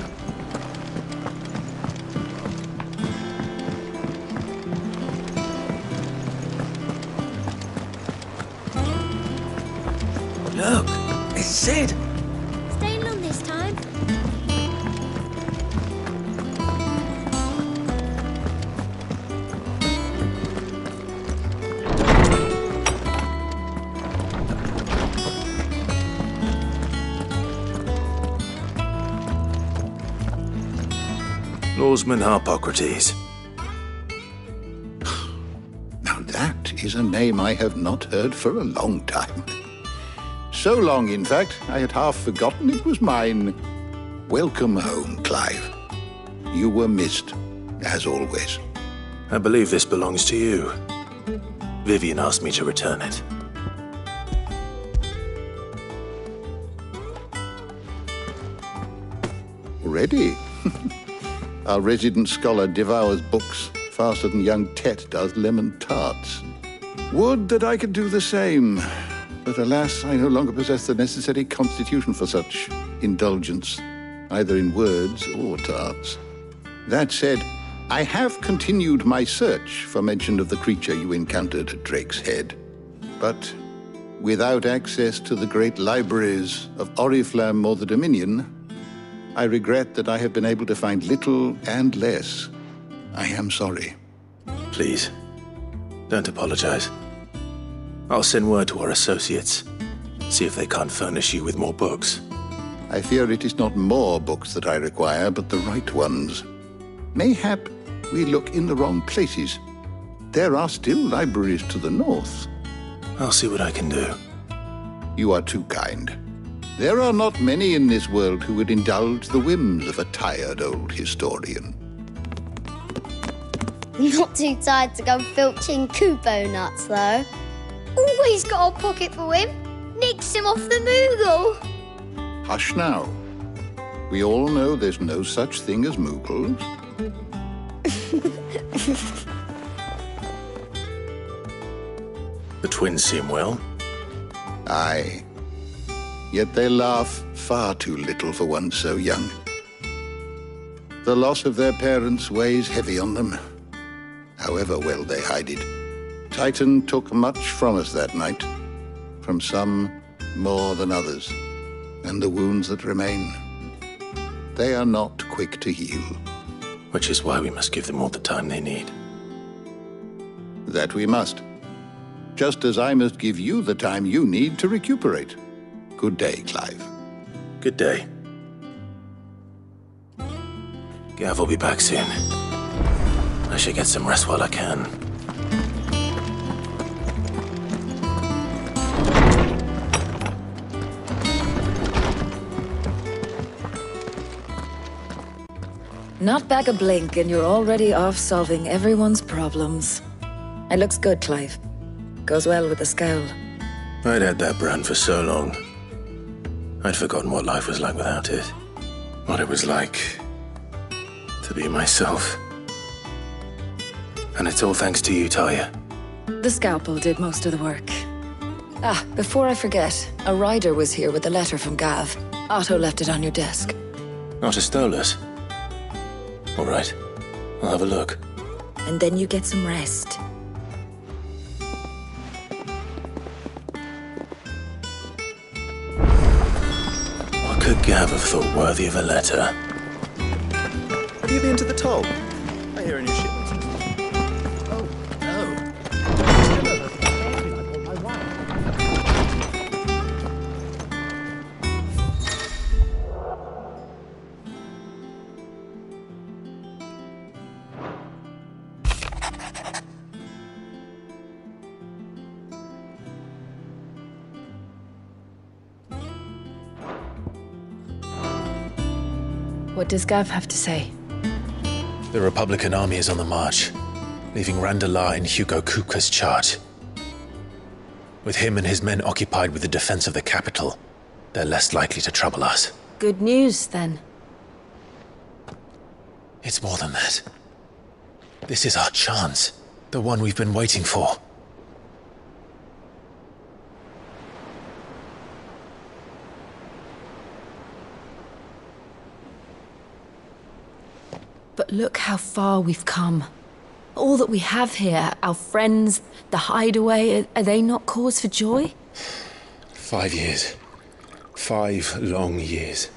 Look, it's Sid. Staying long this time. Lawsman Harpocrates. Now that is a name I have not heard for a long time. So long, in fact, I had half forgotten it was mine. Welcome home, Clive. You were missed, as always. I believe this belongs to you. Vivian asked me to return it. Already? Our resident scholar devours books faster than young Tet does lemon tarts. Would that I could do the same. But alas, I no longer possess the necessary constitution for such indulgence, either in words or tarts. That said, I have continued my search for mention of the creature you encountered at Drake's Head. But without access to the great libraries of Oriflamme or the Dominion, I regret that I have been able to find little and less. I am sorry. Please, don't apologize. I'll send word to our associates. See if they can't furnish you with more books. I fear it is not more books that I require, but the right ones. Mayhap we look in the wrong places. There are still libraries to the north. I'll see what I can do. You are too kind. There are not many in this world who would indulge the whims of a tired old historian. Not too tired to go filching Kupo nuts, though. Always got a pocket for him. Nicks him off the Moogle. Hush now. We all know there's no such thing as Moogles. The twins seem well. Aye. Yet they laugh far too little for one so young. The loss of their parents weighs heavy on them, however well they hide it. Titan took much from us that night, from some more than others, and the wounds that remain, they are not quick to heal. Which is why we must give them all the time they need. That we must. Just as I must give you the time you need to recuperate. Good day, Clive. Good day. Gav will be back soon. I should get some rest while I can. Not back a blink and you're already off solving everyone's problems. It looks good, Clive. Goes well with the scowl. I'd had that brand for so long. I'd forgotten what life was like without it. What it was like to be myself. And it's all thanks to you, Talia. The scalpel did most of the work. Ah, before I forget, a rider was here with a letter from Gav. Otto left it on your desk. Otto stole us? All right, I'll have a look. And then you get some rest. What could Gav have thought worthy of a letter? Have you been to the toll? I hear a new shipment. Oh, no. What does Gav have to say? The Republican army is on the march, leaving Randalar in Hugo Kupka's charge. With him and his men occupied with the defense of the capital, they're less likely to trouble us. Good news, then. It's more than that. This is our chance, the one we've been waiting for. But look how far we've come. All that we have here, our friends, the hideaway, are they not cause for joy? 5 years. 5 long years.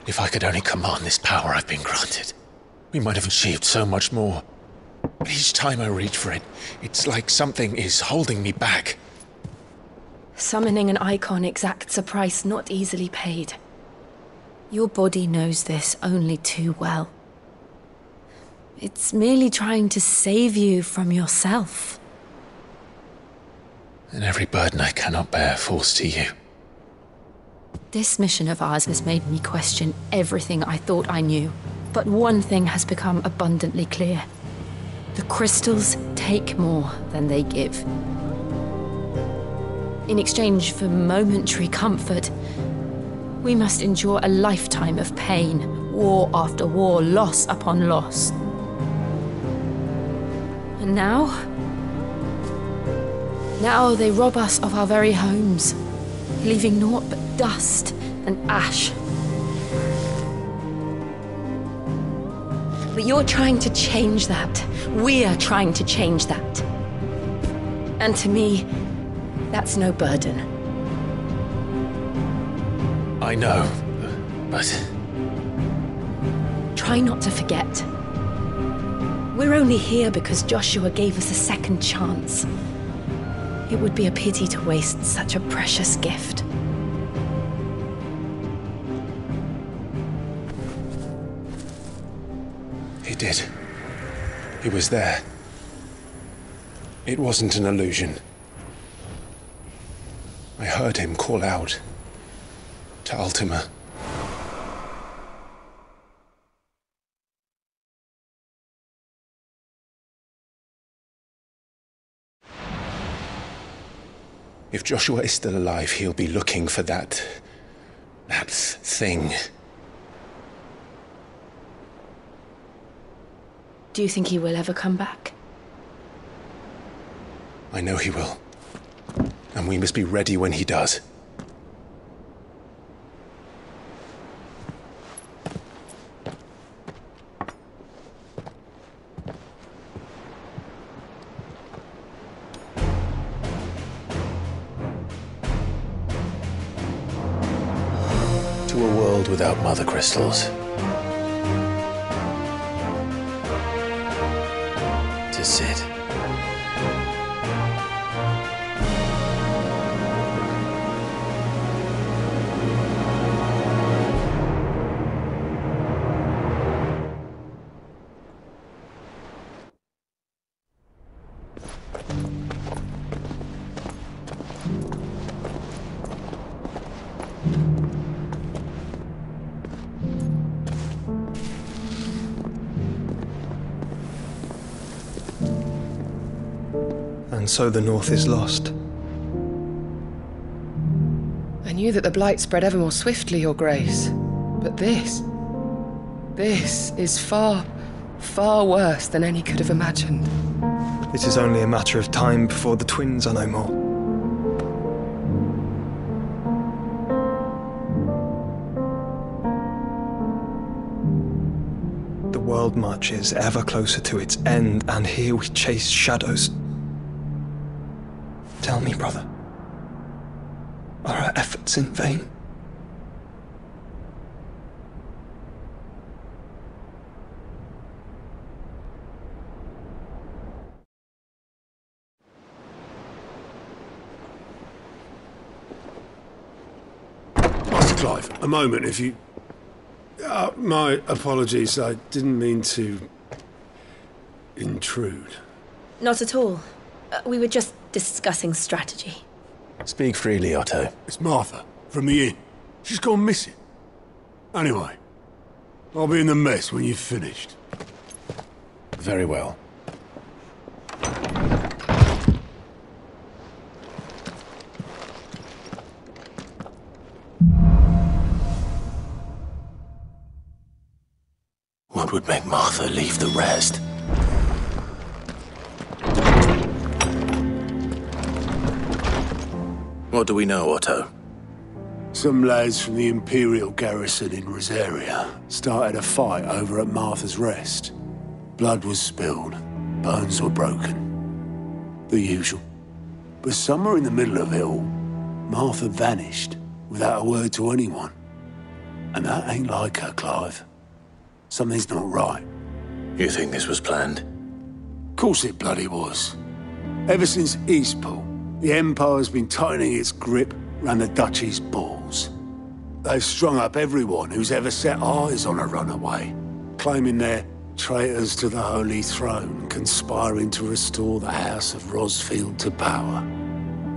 If I could only command this power I've been granted, we might have achieved so much more. But each time I reach for it, it's like something is holding me back. Summoning an icon exacts a price not easily paid. Your body knows this only too well. It's merely trying to save you from yourself. and every burden I cannot bear falls to you. This mission of ours has made me question everything I thought I knew. But one thing has become abundantly clear. The crystals take more than they give. In exchange for momentary comfort, we must endure a lifetime of pain, war after war, loss upon loss. And now they rob us of our very homes, leaving naught but dust and ash. But you're trying to change that. We're trying to change that. And to me, that's no burden. I know, but... Try not to forget. We're only here because Joshua gave us a second chance. It would be a pity to waste such a precious gift. He did. He was there. It wasn't an illusion. I heard him call out to Ultima. If Joshua is still alive, he'll be looking for that thing. Do you think he will ever come back? I know he will. And we must be ready when he does. To a world without mother crystals. To Sid. And so the North is lost. I knew that the Blight spread ever more swiftly, Your Grace. But this is far, far worse than any could have imagined. It is only a matter of time before the twins are no more. The world marches ever closer to its end, and here we chase shadows. Tell me, brother, are our efforts in vain? Master Clive, a moment, if you... my apologies, I didn't mean to... intrude. Not at all. We were just discussing strategy. Speak freely, Otto. It's Martha, from the inn. She's gone missing. Anyway, I'll be in the mess when you've finished. Very well. What would make Martha leave the rest? What do we know, Otto? Some lads from the Imperial garrison in Rosaria started a fight over at Martha's Rest. Blood was spilled, bones were broken. The usual. But somewhere in the middle of it all, Martha vanished without a word to anyone. And that ain't like her, Clive. Something's not right. You think this was planned? Course it bloody was. Ever since Eastpool, the Empire's been tightening its grip round the Duchy's balls. They've strung up everyone who's ever set eyes on a runaway, claiming they're traitors to the Holy Throne, conspiring to restore the House of Rosfield to power.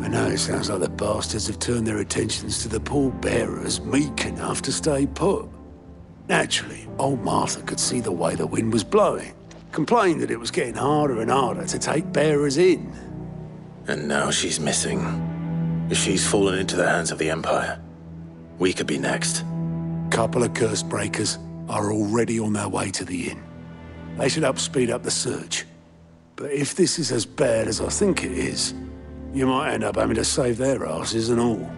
I know it sounds like the bastards have turned their attentions to the pallbearers meek enough to stay put. Naturally, old Martha could see the way the wind was blowing, complained that it was getting harder and harder to take bearers in. And now she's missing. She's fallen into the hands of the Empire. We could be next. Couple of curse breakers are already on their way to the inn. They should help speed up the search. But if this is as bad as I think it is, you might end up having to save their asses and all.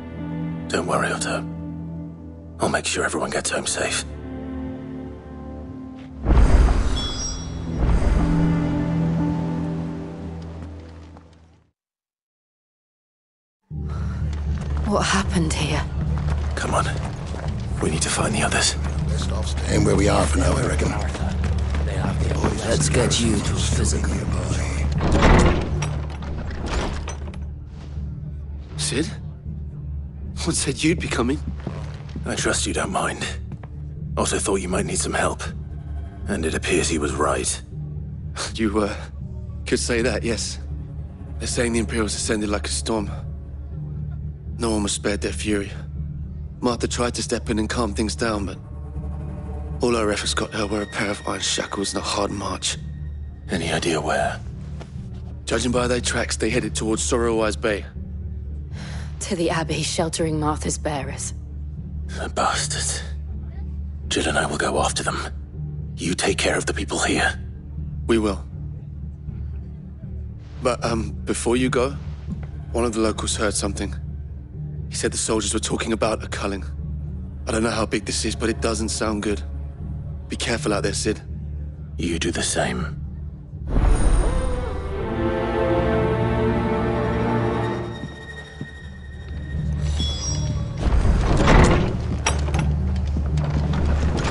Don't worry, Otto. I'll make sure everyone gets home safe. What happened here? Come on. We need to find the others. Best off staying where we are for now, I reckon. Let's get you to physical. Sid? What said you'd be coming? I trust you don't mind. Also thought you might need some help. And it appears he was right. You, could say that, yes. They're saying the Imperials ascended like a storm. No one was spared their fury. Martha tried to step in and calm things down, but all our efforts got her were a pair of iron shackles and a hard march. Any idea where? Judging by their tracks, they headed towards Sorrowwise Bay. To the Abbey sheltering Martha's bearers. The bastards. Jill and I will go after them. You take care of the people here. We will. But, before you go, one of the locals heard something. He said the soldiers were talking about a culling. I don't know how big this is, but it doesn't sound good. Be careful out there, Sid. You do the same.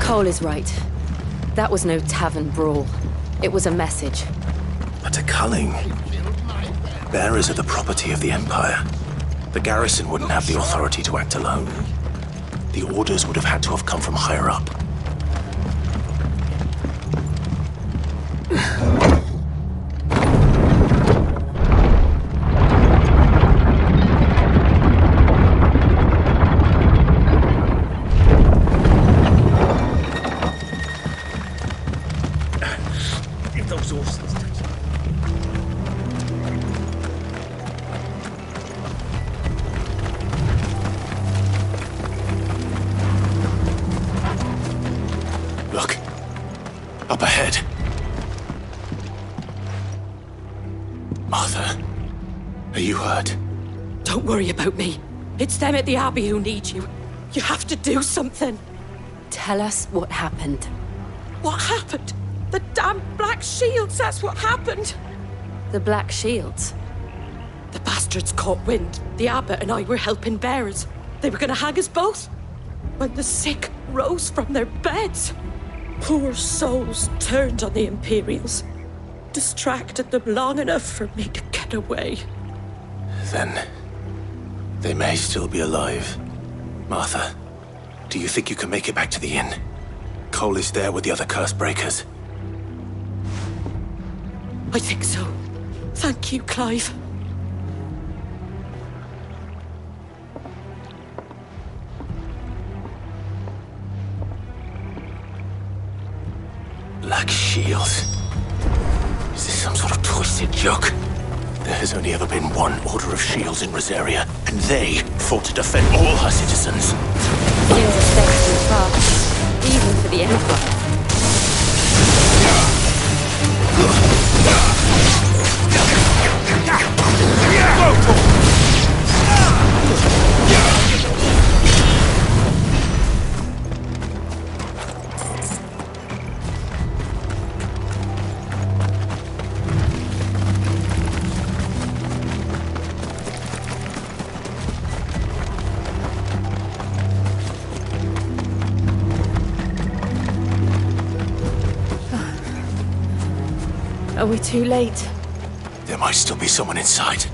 Cole is right. That was no tavern brawl. It was a message. But a culling? Bearers are the property of the Empire. The garrison wouldn't have the authority to act alone. The orders would have had to have come from higher up. If those horses... Look. Up ahead. Martha, are you hurt? Don't worry about me. It's them at the Abbey who need you. You have to do something. Tell us what happened. What happened? The damn Black Shields, that's what happened. The Black Shields? The bastards caught wind. The abbot and I were helping bearers. They were gonna hang us both. When the sick rose from their beds, poor souls turned on the Imperials. Distracted them long enough for me to get away. Then, they may still be alive. Martha, do you think you can make it back to the inn? Cole is there with the other curse breakers. I think so. Thank you, Clive. Black Shields? Is this some sort of twisted joke? There has only ever been one Order of Shields in Rosaria, and they fought to defend all her citizens. Things are safe too far, even for the Empire. Are we too late? There might still be someone inside.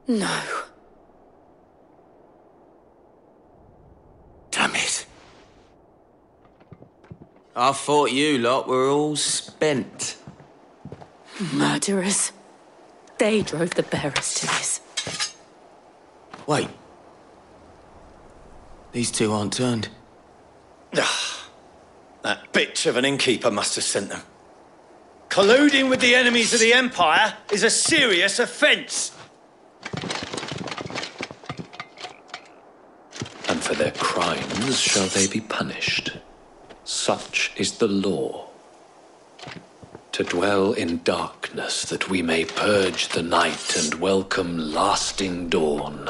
No. I thought you lot were all spent. Murderers. They drove the bearers to this. Wait. These two aren't turned. That bitch of an innkeeper must have sent them. Colluding with the enemies of the Empire is a serious offence. And for their crimes shall they be punished. Such is the law. To dwell in darkness that we may purge the night and welcome lasting dawn.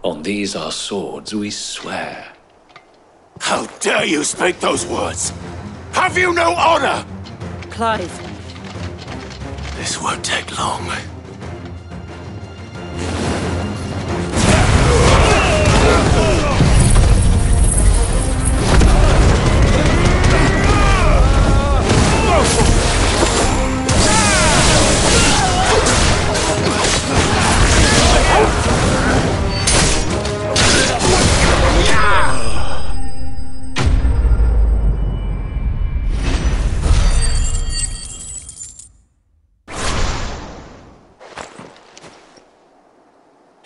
On these our swords we swear. How dare you speak those words? Have you no honor? Clive. This won't take long.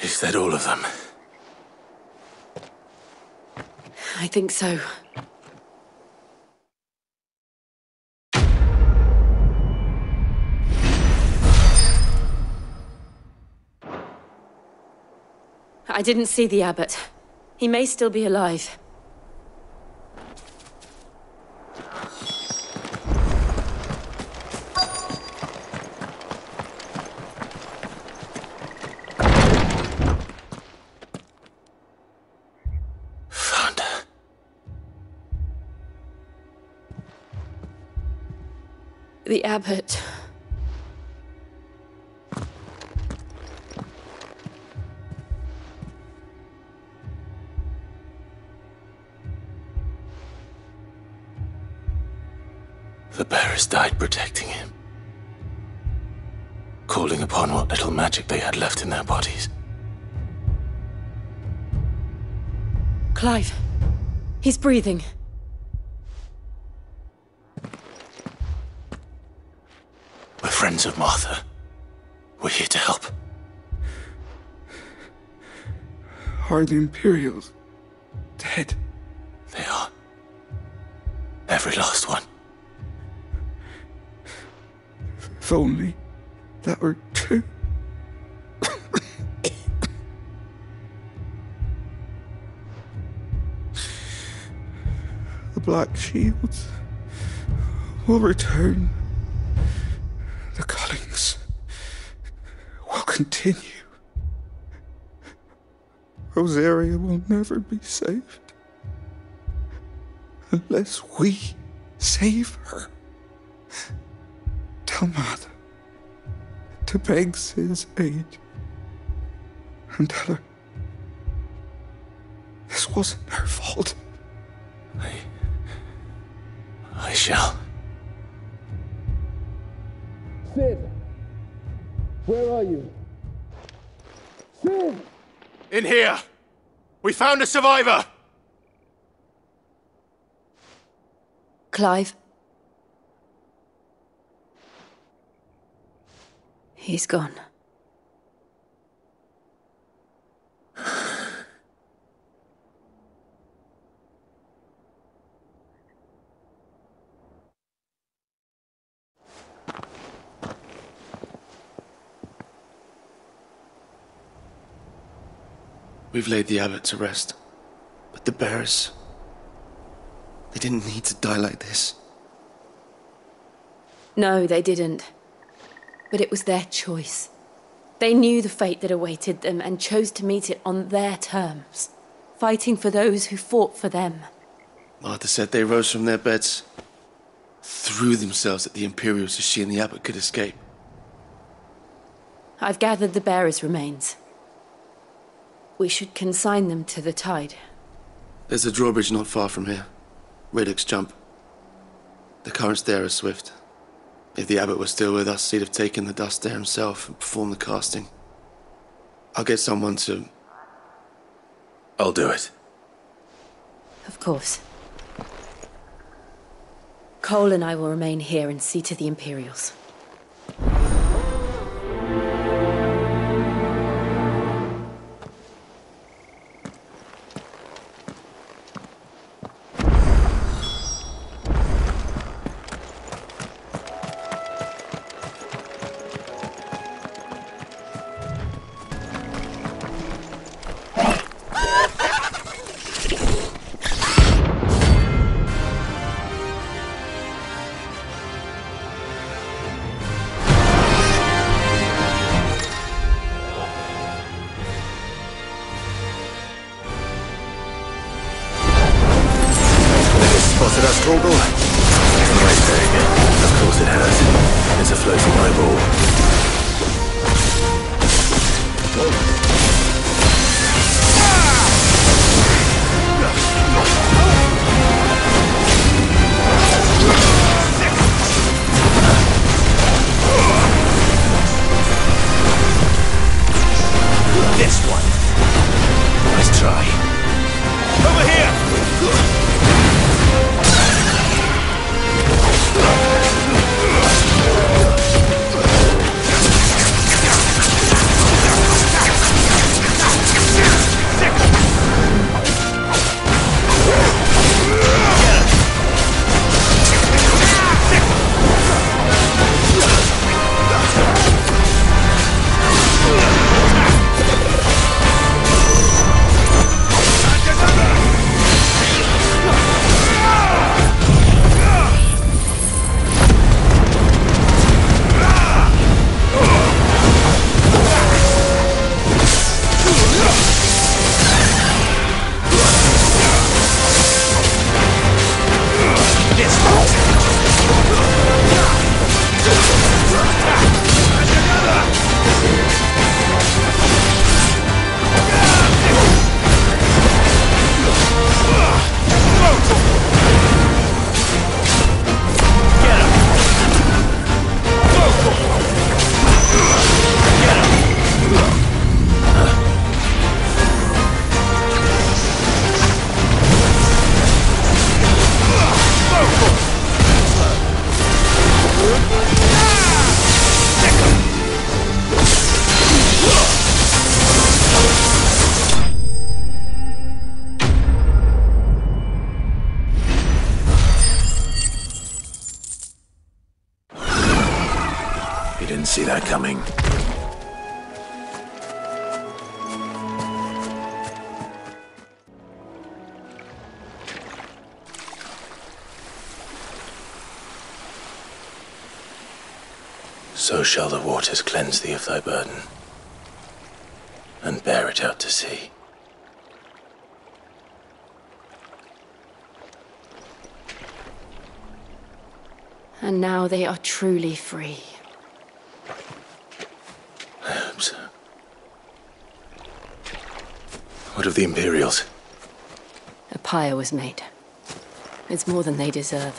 Is that all of them? I think so. I didn't see the abbot. He may still be alive. The abbot. The bearers died protecting him, calling upon what little magic they had left in their bodies. Clive. He's breathing. We're friends of Martha. We're here to help. Are the Imperials dead? They are. Every last one. If only that were true. The Black Shields will return. The cullings will continue. Rosaria will never be saved unless we save her. Tell Mother to beg Sid's aid and tell her this wasn't her fault. I shall. Sid! Where are you? Sid! In here! We found a survivor! Clive. He's gone. We've laid the abbot to rest, but the bearers, they didn't need to die like this. No, they didn't. But it was their choice. They knew the fate that awaited them and chose to meet it on their terms, fighting for those who fought for them. Martha said they rose from their beds, threw themselves at the Imperials so she and the abbot could escape. I've gathered the bearers' remains. We should consign them to the tide. There's a drawbridge not far from here. Radix Jump. The currents there are swift. If the abbot was still with us, he'd have taken the dust there himself and performed the casting. I'll get someone to... I'll do it. Of course. Cole and I will remain here and see to the Imperials. Spotted us, Torgal? Wait there. Of course it has. It's a floating eyeball. This one. Nice try. Over here! Didn't see that coming. So shall the waters cleanse thee of thy burden, and bear it out to sea. And now they are truly free. I hope so. What of the Imperials? A pyre was made. It's more than they deserve.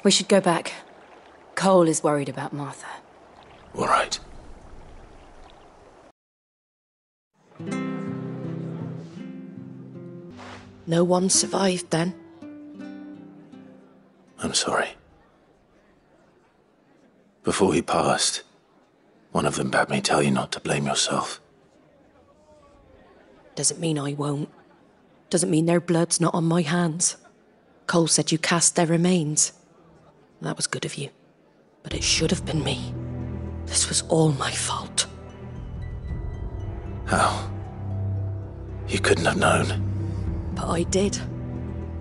We should go back. Cole is worried about Martha. All right. No one survived then? I'm sorry. Before he passed, one of them bade me tell you not to blame yourself. Doesn't mean I won't. Doesn't mean their blood's not on my hands. Cole said you cast their remains. That was good of you. But it should have been me. This was all my fault. How? You couldn't have known. But I did.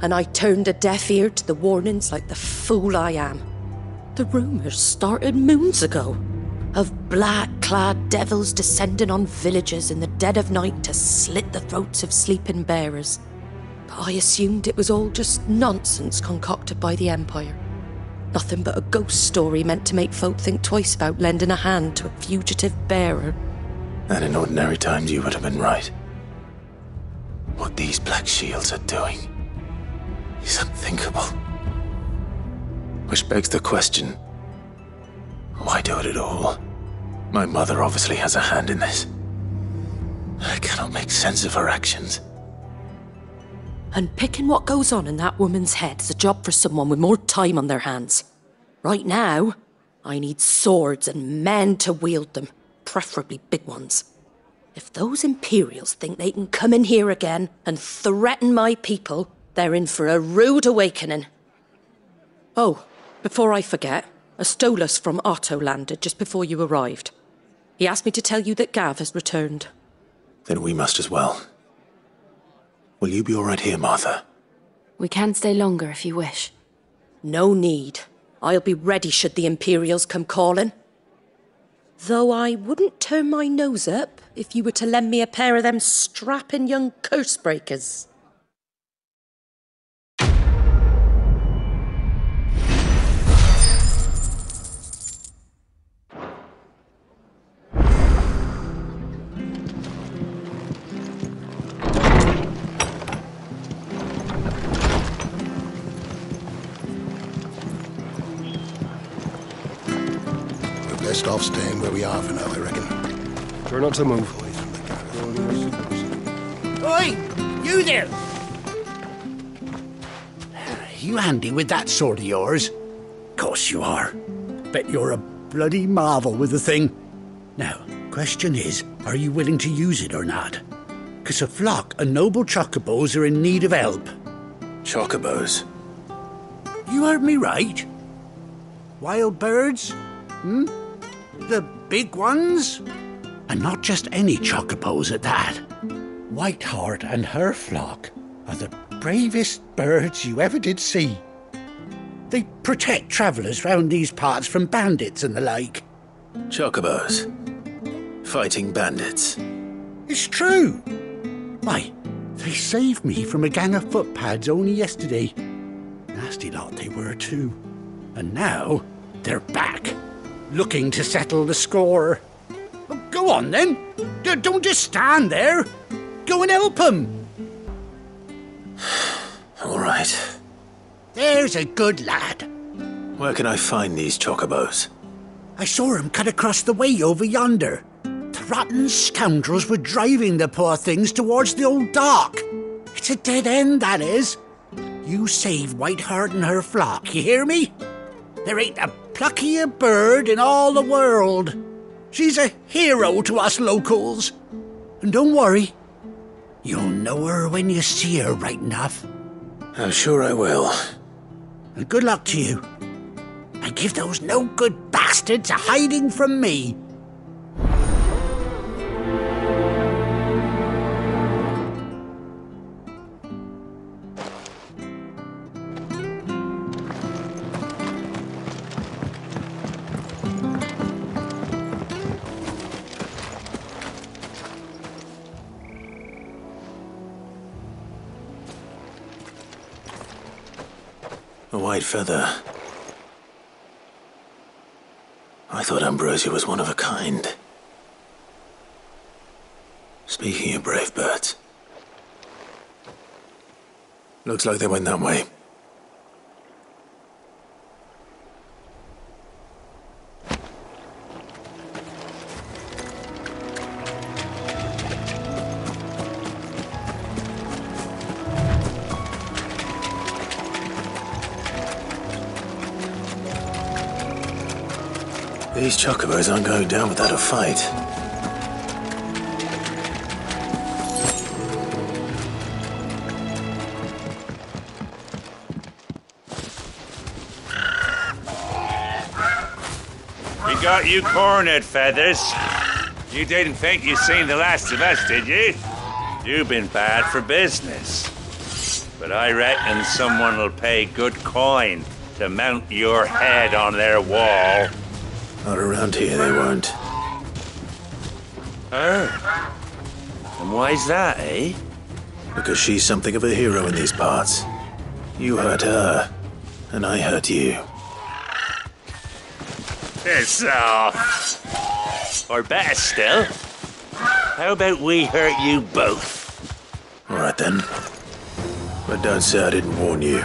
And I turned a deaf ear to the warnings like the fool I am. The rumours started moons ago. Of black-clad devils descending on villages in the dead of night to slit the throats of sleeping bearers. But I assumed it was all just nonsense concocted by the Empire. Nothing but a ghost story meant to make folk think twice about lending a hand to a fugitive bearer. And in ordinary times you would have been right. What these Black Shields are doing is unthinkable. Which begs the question, why do it at all? My mother obviously has a hand in this. I cannot make sense of her actions. Unpicking what goes on in that woman's head is a job for someone with more time on their hands. Right now, I need swords and men to wield them, preferably big ones. If those Imperials think they can come in here again and threaten my people, they're in for a rude awakening. Oh, before I forget, a Stolas from Otto landed just before you arrived. He asked me to tell you that Gav has returned. Then we must as well. Will you be all right here, Martha? We can stay longer if you wish. No need. I'll be ready should the Imperials come calling. Though I wouldn't turn my nose up if you were to lend me a pair of them strapping young curse breakers. Best off staying where we are for now, I reckon. Try not to move. Oi! You there! You handy with that sword of yours? Course you are. Bet you're a bloody marvel with the thing. Now, question is, are you willing to use it or not? 'Cause a flock of noble chocobos are in need of help. Chocobos? You heard me right. Wild birds? The big ones? And not just any chocobos at that. Whiteheart and her flock are the bravest birds you ever did see. They protect travellers round these parts from bandits and the like. Chocobos? Fighting bandits? It's true. Why, they saved me from a gang of footpads only yesterday. Nasty lot they were too. And now they're back, looking to settle the score. Well, go on then. Don't just stand there. Go and help them. All right. There's a good lad. Where can I find these chocobos? I saw him cut across the way over yonder. The rotten scoundrels were driving the poor things towards the old dock. It's a dead end, that is. You save Whiteheart and her flock, you hear me? There ain't a pluckier bird in all the world. She's a hero to us locals. And don't worry, you'll know her when you see her right enough. I'm sure I will. And good luck to you. And give those no-good bastards a hiding from me. A white feather. I thought Ambrosia was one of a kind. Speaking of brave birds. Looks like they went that way. These chocobos aren't going down without a fight. We got you cornered, Feathers. You didn't think you'd seen the last of us, did you? You've been bad for business. But I reckon someone will pay good coin to mount your head on their wall. Not around here, they won't. Her? And why's that, eh? Because she's something of a hero in these parts. You hurt her, and I hurt you. Piss off. Or better still, how about we hurt you both? All right then. But don't say I didn't warn you.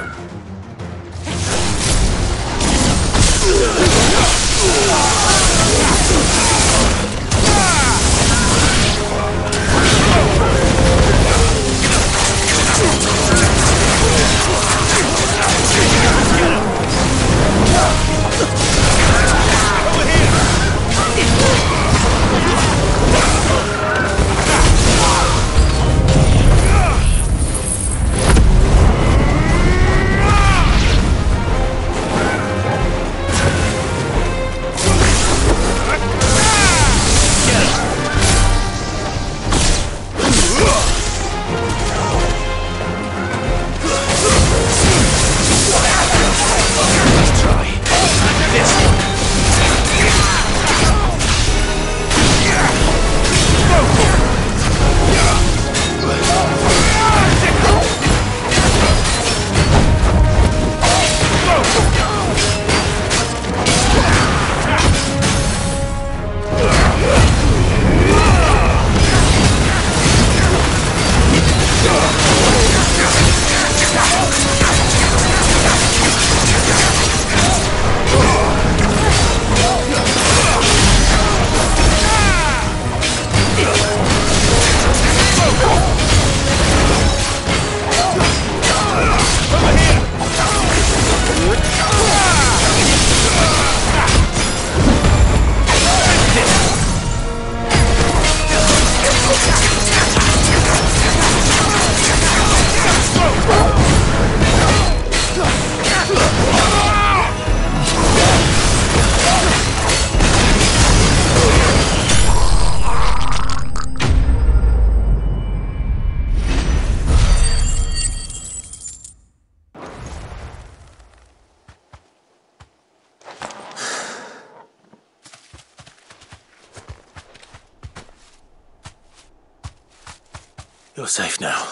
You're safe now.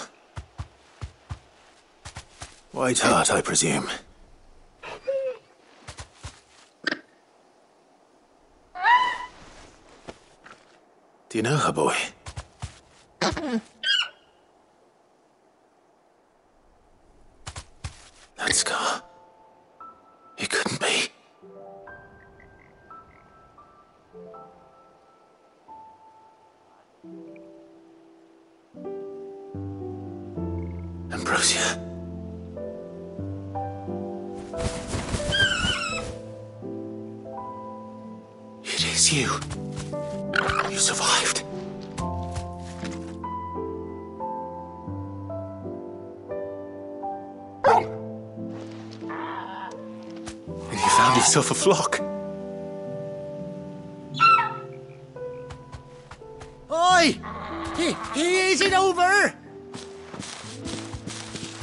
White Heart, I presume. Do you know her, boy? That scar. It couldn't be. Ambrosia. It is you. You survived. And you found yourself a flock. Oi! Is it over?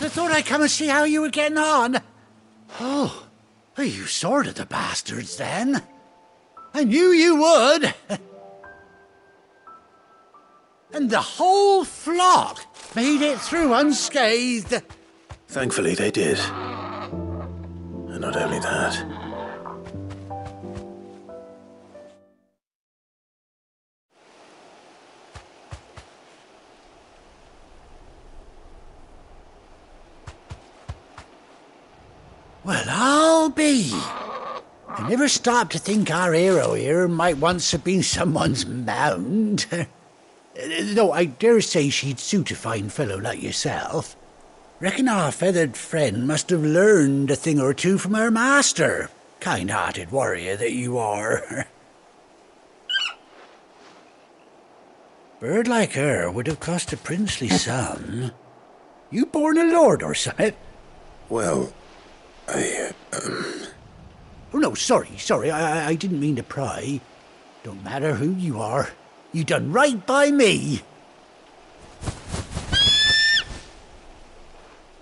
I thought I'd come and see how you were getting on. Oh, you sorted the bastards then. I knew you would. And the whole flock made it through unscathed. Thankfully, they did. And not only that. Well, I'll be. I never stopped to think our hero here might once have been someone's mound. Though I dare say she'd suit a fine fellow like yourself. Reckon our feathered friend must have learned a thing or two from her master. Kind-hearted warrior that you are. Bird like her would have cost a princely sum. You born a lord or something? Well, Oh, no, sorry. I didn't mean to pry. Don't matter who you are. You done right by me.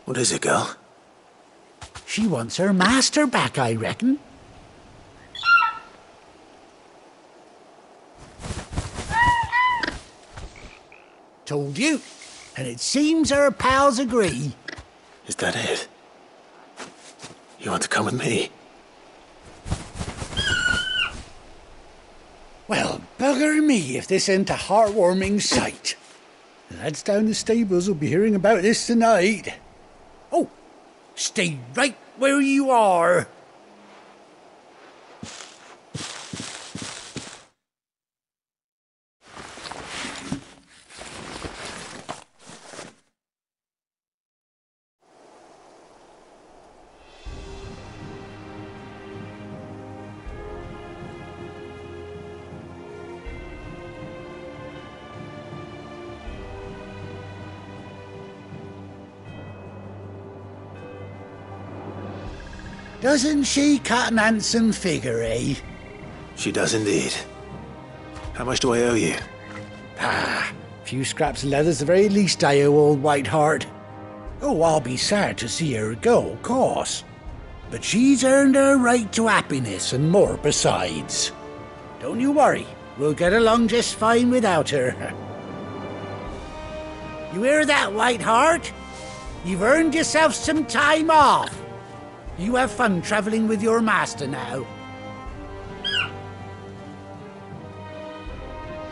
What is it, girl? She wants her master back, I reckon. Told you. And it seems her pals agree. Is that it? You want to come with me? Well, bugger me if this ain't a heartwarming sight. The lads down the stables will be hearing about this tonight. Oh, stay right where you are. Doesn't she cut an handsome figure, eh? She does indeed. How much do I owe you? A few scraps of leather's the very least I owe old Whiteheart. Oh, I'll be sad to see her go, of course. But she's earned her right to happiness and more besides. Don't you worry, we'll get along just fine without her. You hear that, Whiteheart? You've earned yourself some time off. You have fun traveling with your master now.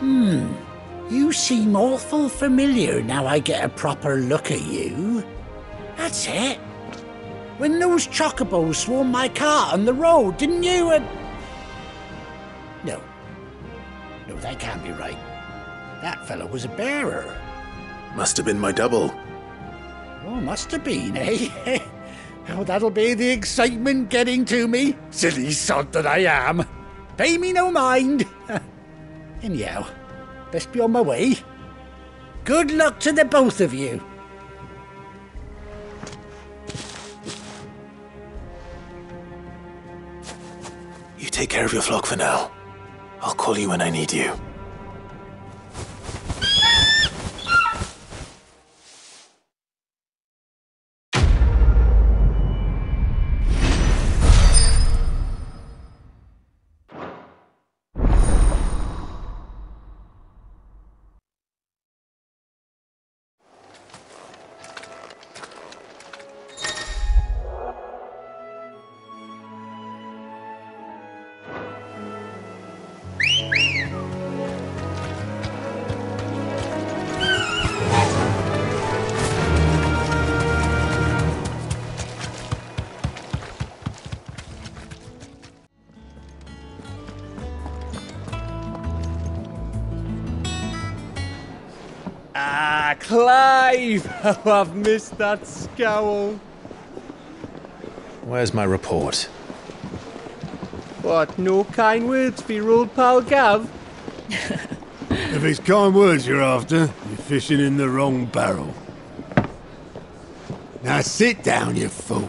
You seem awful familiar now I get a proper look at you. That's it. When those chocobos swarmed my cart on the road, didn't you? No, that can't be right. That fellow was a bearer. Must have been my double. Oh, must have been, eh? Oh, that'll be the excitement getting to me. Silly sod that I am. Pay me no mind. Anyhow, best be on my way. Good luck to the both of you. You take care of your flock for now. I'll call you when I need you. Clive! Oh, I've missed that scowl. Where's my report? What, no kind words for your old pal Gav? If it's kind words you're after, you're fishing in the wrong barrel. Now sit down, you fool.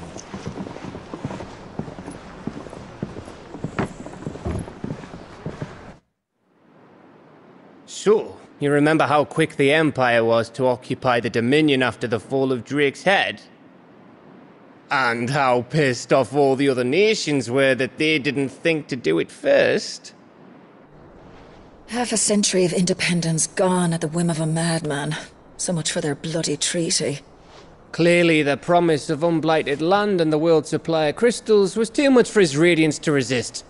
So, you remember how quick the Empire was to occupy the Dominion after the fall of Drake's head? And how pissed off all the other nations were that they didn't think to do it first? Half a century of independence gone at the whim of a madman. So much for their bloody treaty. Clearly, the promise of unblighted land and the world's supply of crystals was too much for his radiance to resist.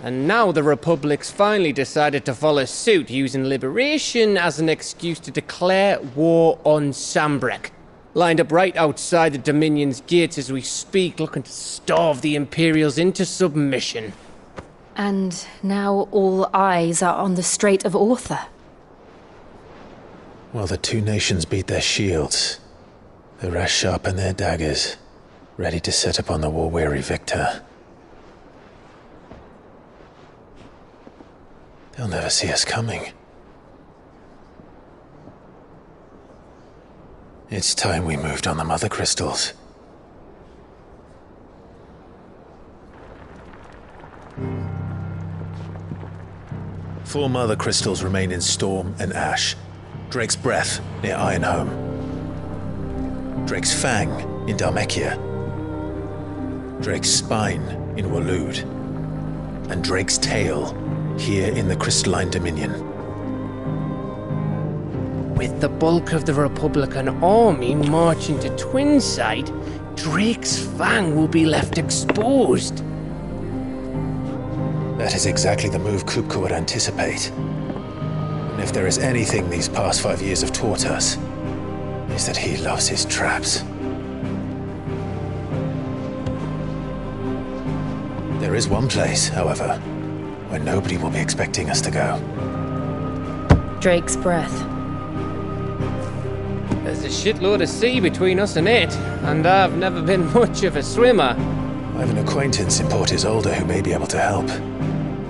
And now the Republic's finally decided to follow suit, using liberation as an excuse to declare war on Sambrek. Lined up right outside the Dominion's gates as we speak, looking to starve the Imperials into submission. And now all eyes are on the Strait of Author. While the two nations beat their shields, the rest sharpen their daggers, ready to set upon the war-weary victor. They'll never see us coming. It's time we moved on the Mother Crystals. Four Mother Crystals remain in Storm and Ash. Drake's Breath near Ironhome. Drake's Fang in Dhalmekia. Drake's Spine in Waloed. And Drake's Tail here in the Crystalline Dominion. With the bulk of the Republican army marching to Twinside, Drake's Fang will be left exposed. That is exactly the move Kupka would anticipate. And if there is anything these past 5 years have taught us, is that he loves his traps. There is one place, however, where nobody will be expecting us to go. Drake's Breath. There's a shitload of sea between us and it, and I've never been much of a swimmer. I have an acquaintance in Port Isolde who may be able to help.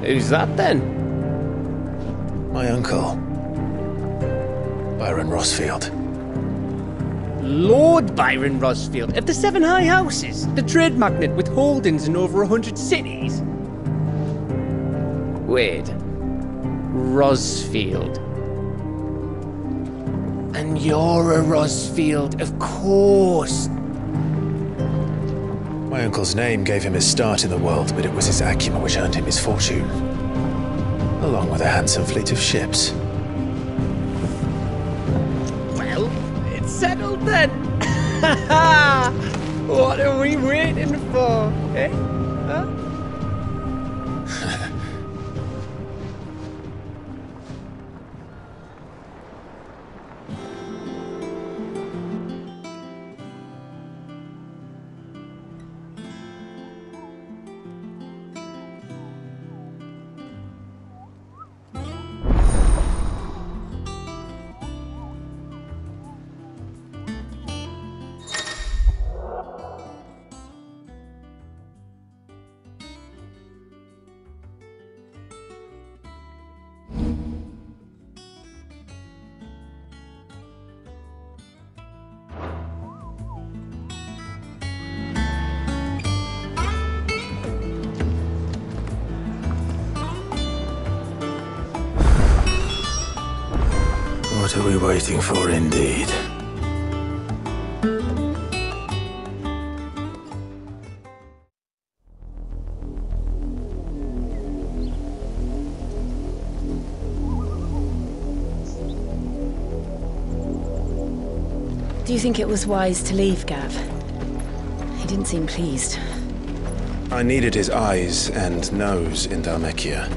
Who's that then? My uncle, Byron Rosfield. Lord Byron Rosfield of the Seven High Houses, the trade magnate with holdings in over 100 cities. Wait, Rosfield. And you're a Rosfield, of course. My uncle's name gave him his start in the world, but it was his acumen which earned him his fortune, along with a handsome fleet of ships. Well, it's settled then. What are we waiting for, eh? Huh? What are we waiting for, indeed? Do you think it was wise to leave, Gav? He didn't seem pleased. I needed his eyes and nose in Dhalmekia.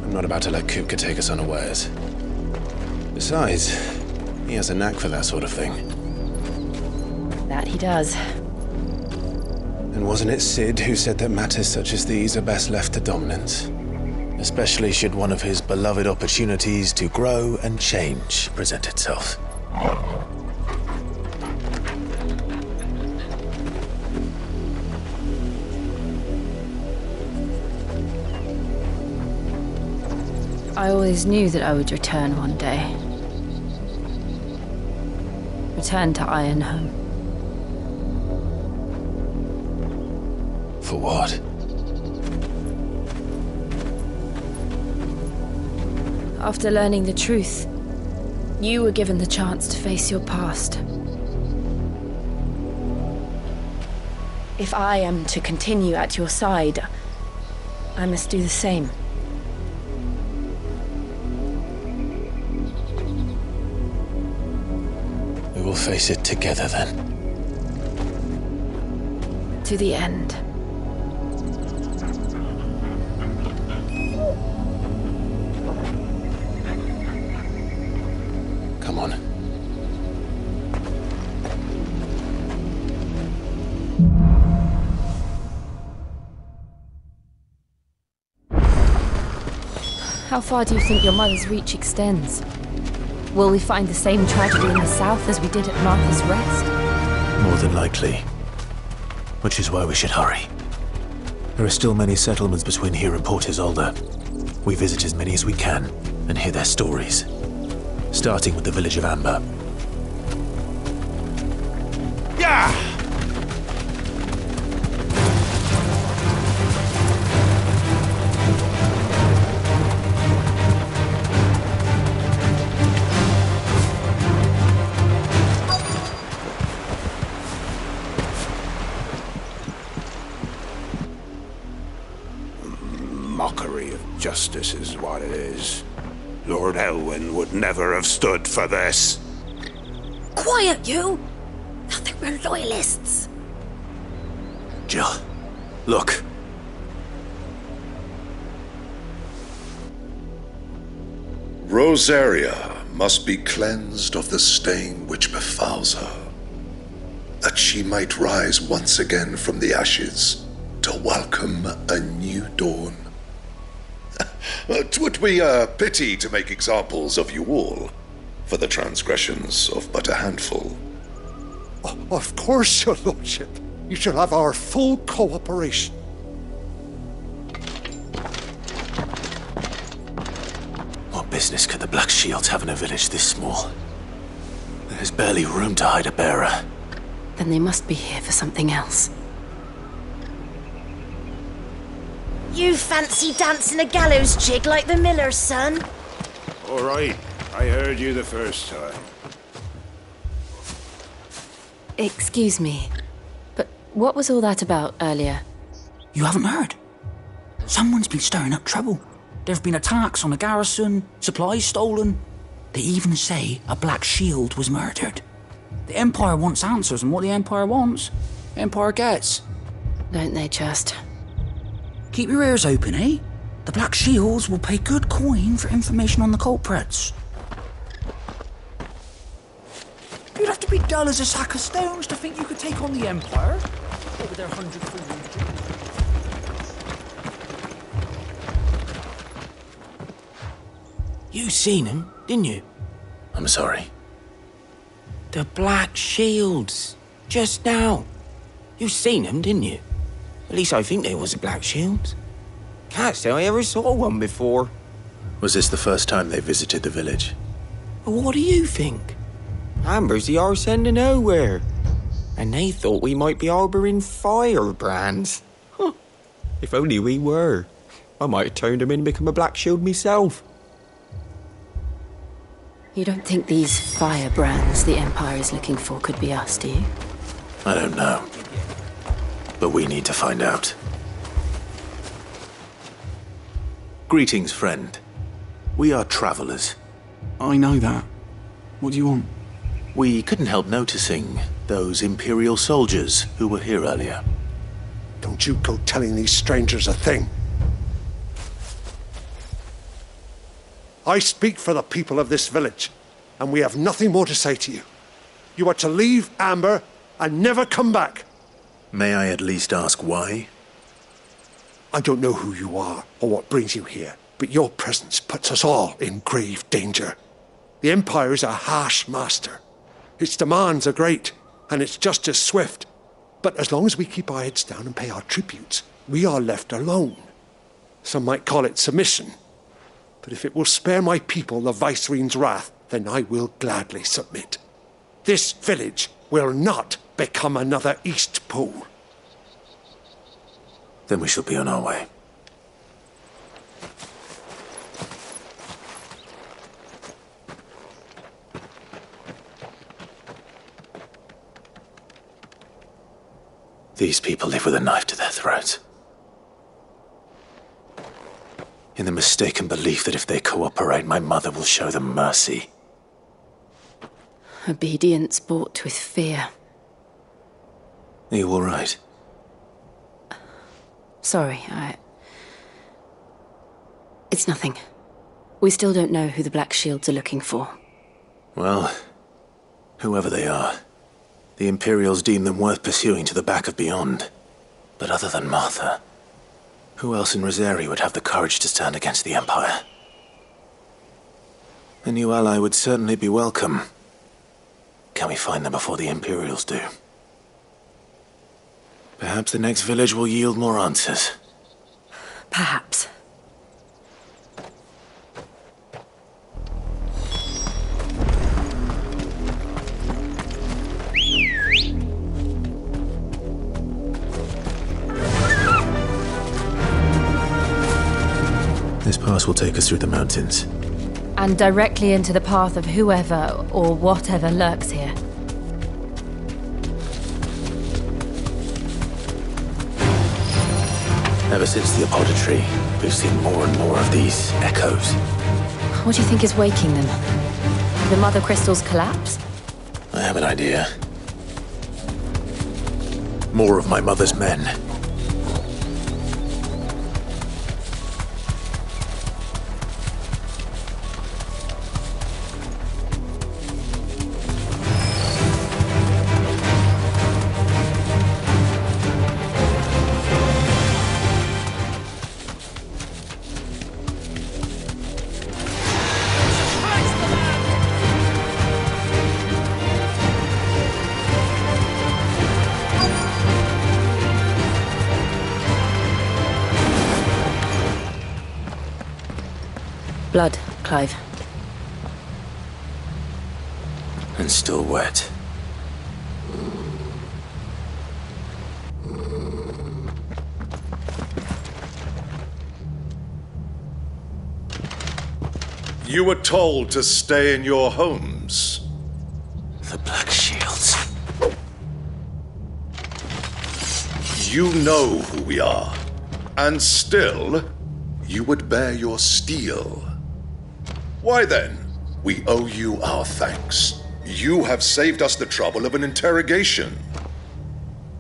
I'm not about to let Kupka take us unawares. Besides, he has a knack for that sort of thing. That he does. And wasn't it Sid who said that matters such as these are best left to dominance? Especially should one of his beloved opportunities to grow and change present itself. I always knew that I would return one day. Return to Ironhome. For what? After learning the truth, you were given the chance to face your past. If I am to continue at your side, I must do the same. We will face it together then. To the end. Come on. How far do you think your mother's reach extends? Will we find the same tragedy in the south as we did at Martha's Rest? More than likely. Which is why we should hurry. There are still many settlements between here and Port Isolde. We visit as many as we can and hear their stories. Starting with the village of Amber. Yeah! Mockery of justice is what it is. Lord Elwyn would never have stood for this. Quiet, you! Thought they were loyalists. Jill, look. Rosaria must be cleansed of the stain which befouls her, that she might rise once again from the ashes to welcome a new dawn. 'Twould be a pity to make examples of you all, for the transgressions of but a handful. Of course, your lordship. You shall have our full cooperation. What business could the Black Shields have in a village this small? There's barely room to hide a bearer. Then they must be here for something else. You fancy dancing a gallows jig like the miller's son? All right, I heard you the first time. Excuse me, but what was all that about earlier? You haven't heard? Someone's been stirring up trouble. There have been attacks on the garrison, supplies stolen. They even say a Black Shield was murdered. The Empire wants answers, and what the Empire wants, the Empire gets. Don't they just? Keep your ears open, eh? The Black Shields will pay good coin for information on the culprits. You'd have to be dull as a sack of stones to think you could take on the Empire over their 100-foot region. You seen him, didn't you? I'm sorry. The Black Shields. Just now. You seen them, didn't you? At least I think there was a Black Shield. Can't say I ever saw one before. Was this the first time they visited the village? Well, what do you think? Amber's the arse end of nowhere. And they thought we might be harbouring firebrands. Huh. If only we were. I might have turned them in and become a Black Shield myself. You don't think these firebrands the Empire is looking for could be us, do you? I don't know. But we need to find out. Greetings, friend. We are travelers. I know that. What do you want? We couldn't help noticing those Imperial soldiers who were here earlier. Don't you go telling these strangers a thing. I speak for the people of this village, and we have nothing more to say to you. You are to leave Amber and never come back. May I at least ask why? I don't know who you are or what brings you here, but your presence puts us all in grave danger. The Empire is a harsh master. Its demands are great, and its justice swift. But as long as we keep our heads down and pay our tributes, we are left alone. Some might call it submission. But if it will spare my people the Viceroy's wrath, then I will gladly submit. This village will not become another East Pool. Then we shall be on our way. These people live with a knife to their throats. In the mistaken belief that if they cooperate, my mother will show them mercy. Obedience bought with fear. Are you all right? Sorry, It's nothing. We still don't know who the Black Shields are looking for. Well, whoever they are, the Imperials deem them worth pursuing to the back of beyond. But other than Martha, who else in Rosaria would have the courage to stand against the Empire? A new ally would certainly be welcome. Can we find them before the Imperials do? Perhaps the next village will yield more answers. Perhaps. This pass will take us through the mountains. And directly into the path of whoever or whatever lurks here. Ever since the Apothecary, we've seen more and more of these echoes. What do you think is waking them? The Mother Crystal's collapse? I have an idea. More of my mother's men. Blood, Clive. And still wet. You were told to stay in your homes. The Black Shields. You know who we are. And still, you would bear your steel. Why then, we owe you our thanks. You have saved us the trouble of an interrogation.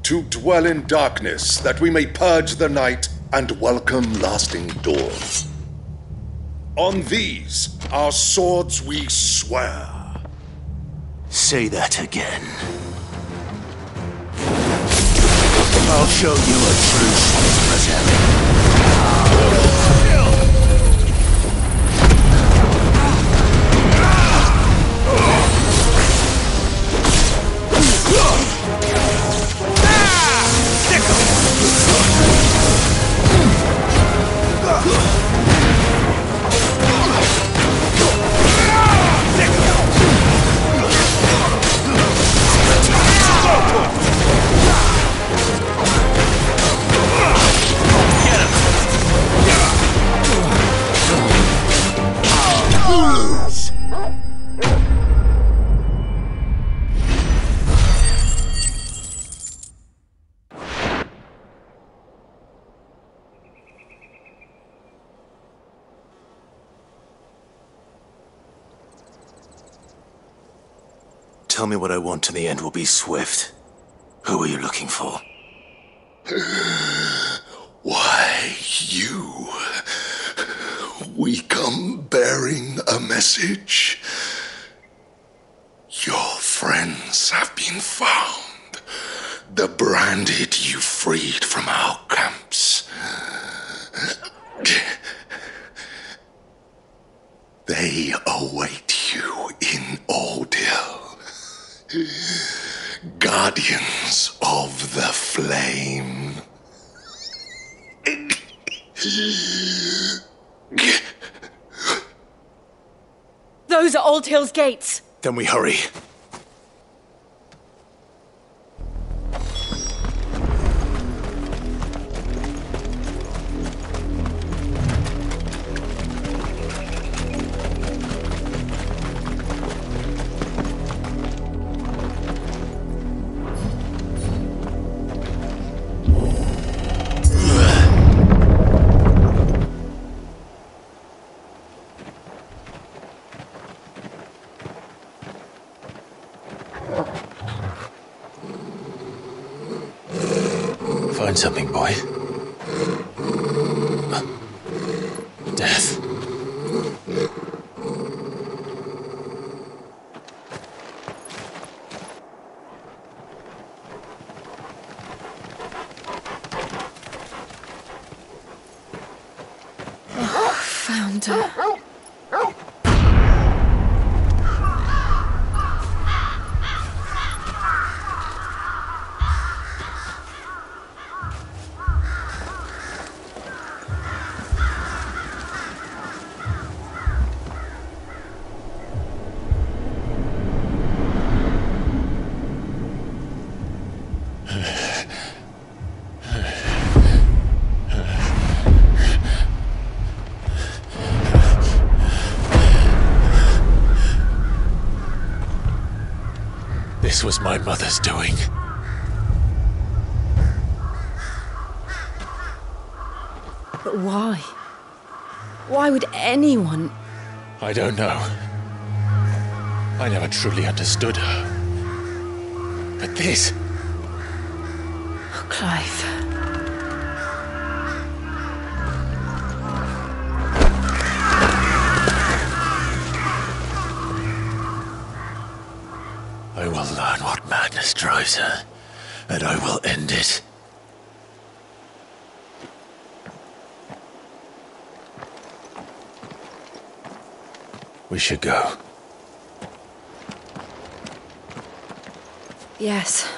To dwell in darkness, that we may purge the night and welcome lasting dawn. On these, our swords we swear. Say that again. I'll show you a true sword, Rosaria. Tell me what I want and the end will be swift. Who are you looking for? Why, you... We come bearing a message. Your friends have been found. The branded you freed from our camps. They await you in Ordil. Guardians of the Flame. Those are Aldhill's gates. Then we hurry. Find something, boy. Death. Oh, found her. This was my mother's doing. But why? Why would anyone... I don't know. I never truly understood her. But this... Oh, Clive. I will learn what madness drives her, and I will end it. We should go. Yes.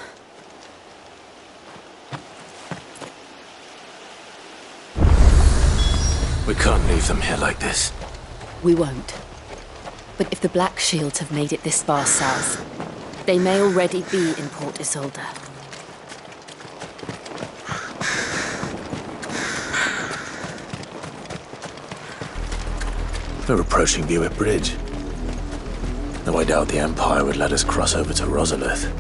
We can't leave them here like this. We won't. But if the Black Shields have made it this far south, they may already be in Port Isolde. We're approaching Buick Bridge. Though I doubt the Empire would let us cross over to Rosalith.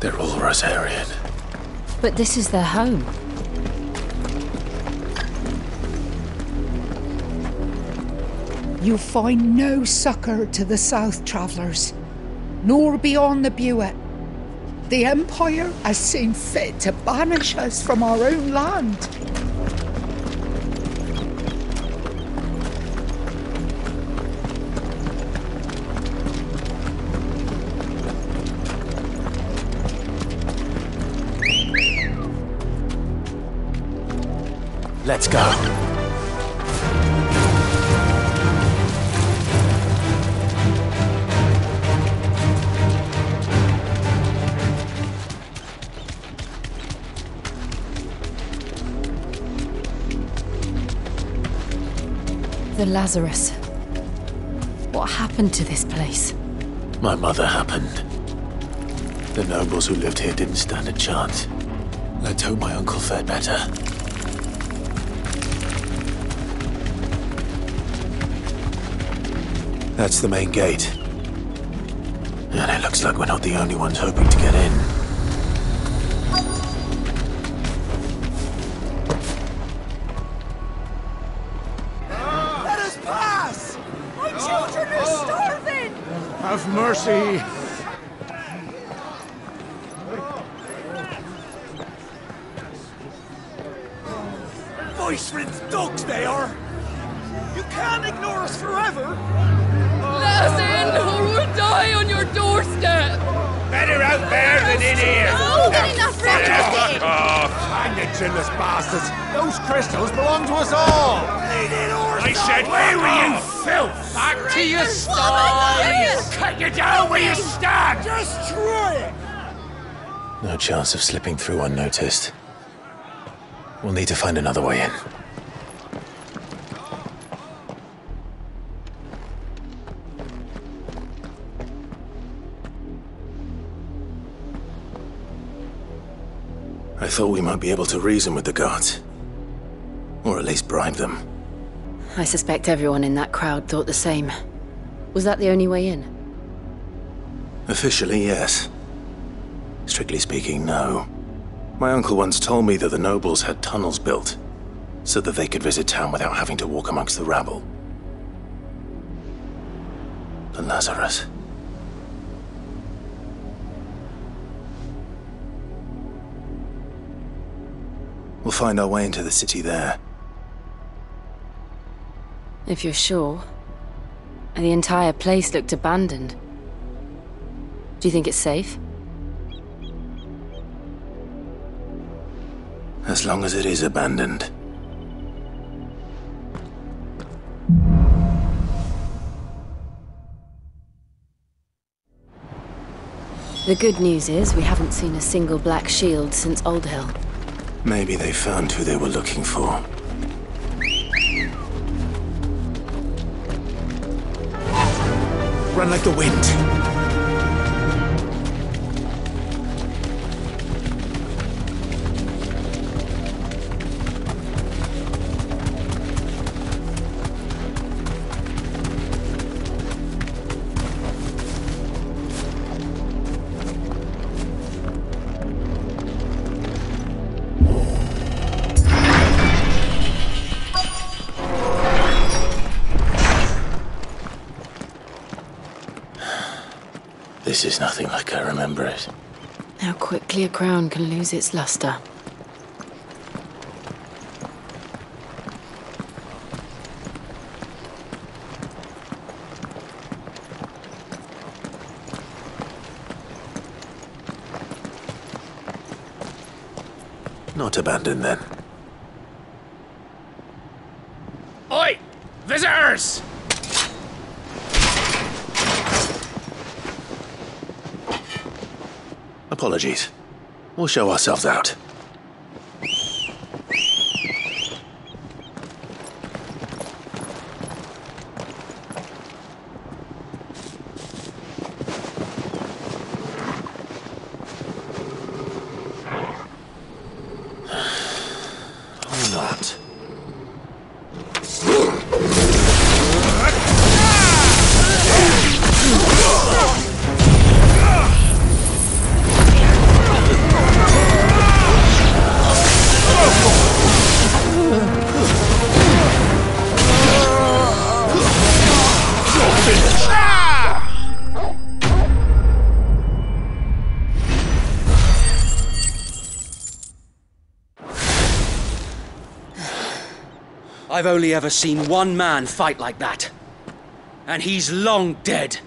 They're all Rosarian. But this is their home. You find no succor to the south travellers, nor beyond the Buet. The Empire has seen fit to banish us from our own land. Let's go. The Lazarus. What happened to this place? My mother happened. The nobles who lived here didn't stand a chance. Let's hope my uncle fared better. That's the main gate. And it looks like we're not the only ones hoping to get in. Let us pass! My children are starving! Have mercy! Voice-riddled dogs they are! You can't ignore us forever! Let us in, or we'll die on your doorstep! Better out there than in here! No, enough Fuck off! Hang the chinless bastards! Those crystals belong to us all! I said, where were you, filth? Back to your sties! Cut you down where you stand! Destroy it! No chance of slipping through unnoticed. We'll need to find another way in. I thought we might be able to reason with the guards. Or at least bribe them. I suspect everyone in that crowd thought the same. Was that the only way in? Officially, yes. Strictly speaking, no. My uncle once told me that the nobles had tunnels built, so that they could visit town without having to walk amongst the rabble. The Lazarus. We'll find our way into the city there. If you're sure. The entire place looked abandoned. Do you think it's safe? As long as it is abandoned. The good news is we haven't seen a single black shield since Old Hill. Maybe they found who they were looking for. Run like the wind! This is nothing like I remember it. How quickly a crown can lose its luster. Not abandoned, then. Oi! Visitors! Apologies. We'll show ourselves out. Or not. I've only ever seen one man fight like that. And he's long dead.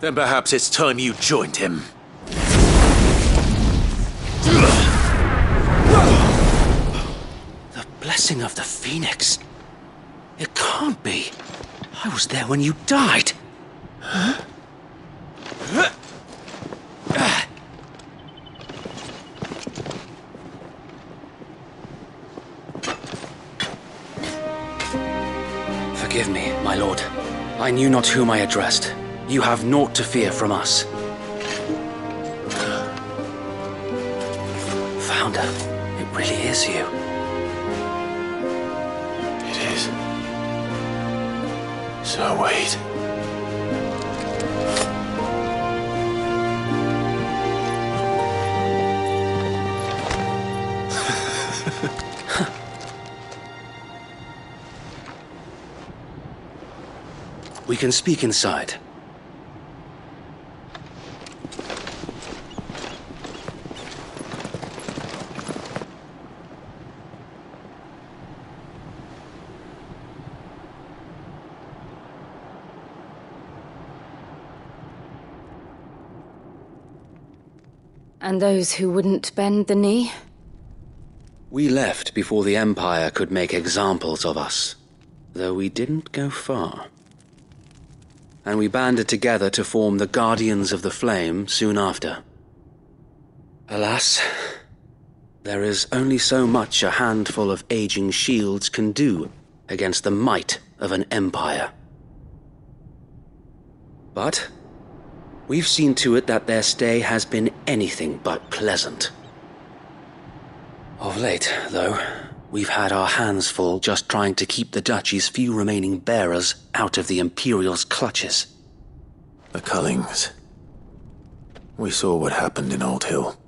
Then perhaps it's time you joined him. The blessing of the Phoenix. It can't be. I was there when you died. Huh? Forgive me, my lord. I knew not whom I addressed. You have naught to fear from us. Founder. really is you. It is. So wait. We can speak inside. And those who wouldn't bend the knee? We left before the Empire could make examples of us, though we didn't go far. And we banded together to form the Guardians of the Flame soon after. Alas, there is only so much a handful of aging shields can do against the might of an empire. But we've seen to it that their stay has been anything but pleasant. Of late, though, we've had our hands full just trying to keep the Duchy's few remaining bearers out of the Imperial's clutches. The Cullings. We saw what happened in Old Hill.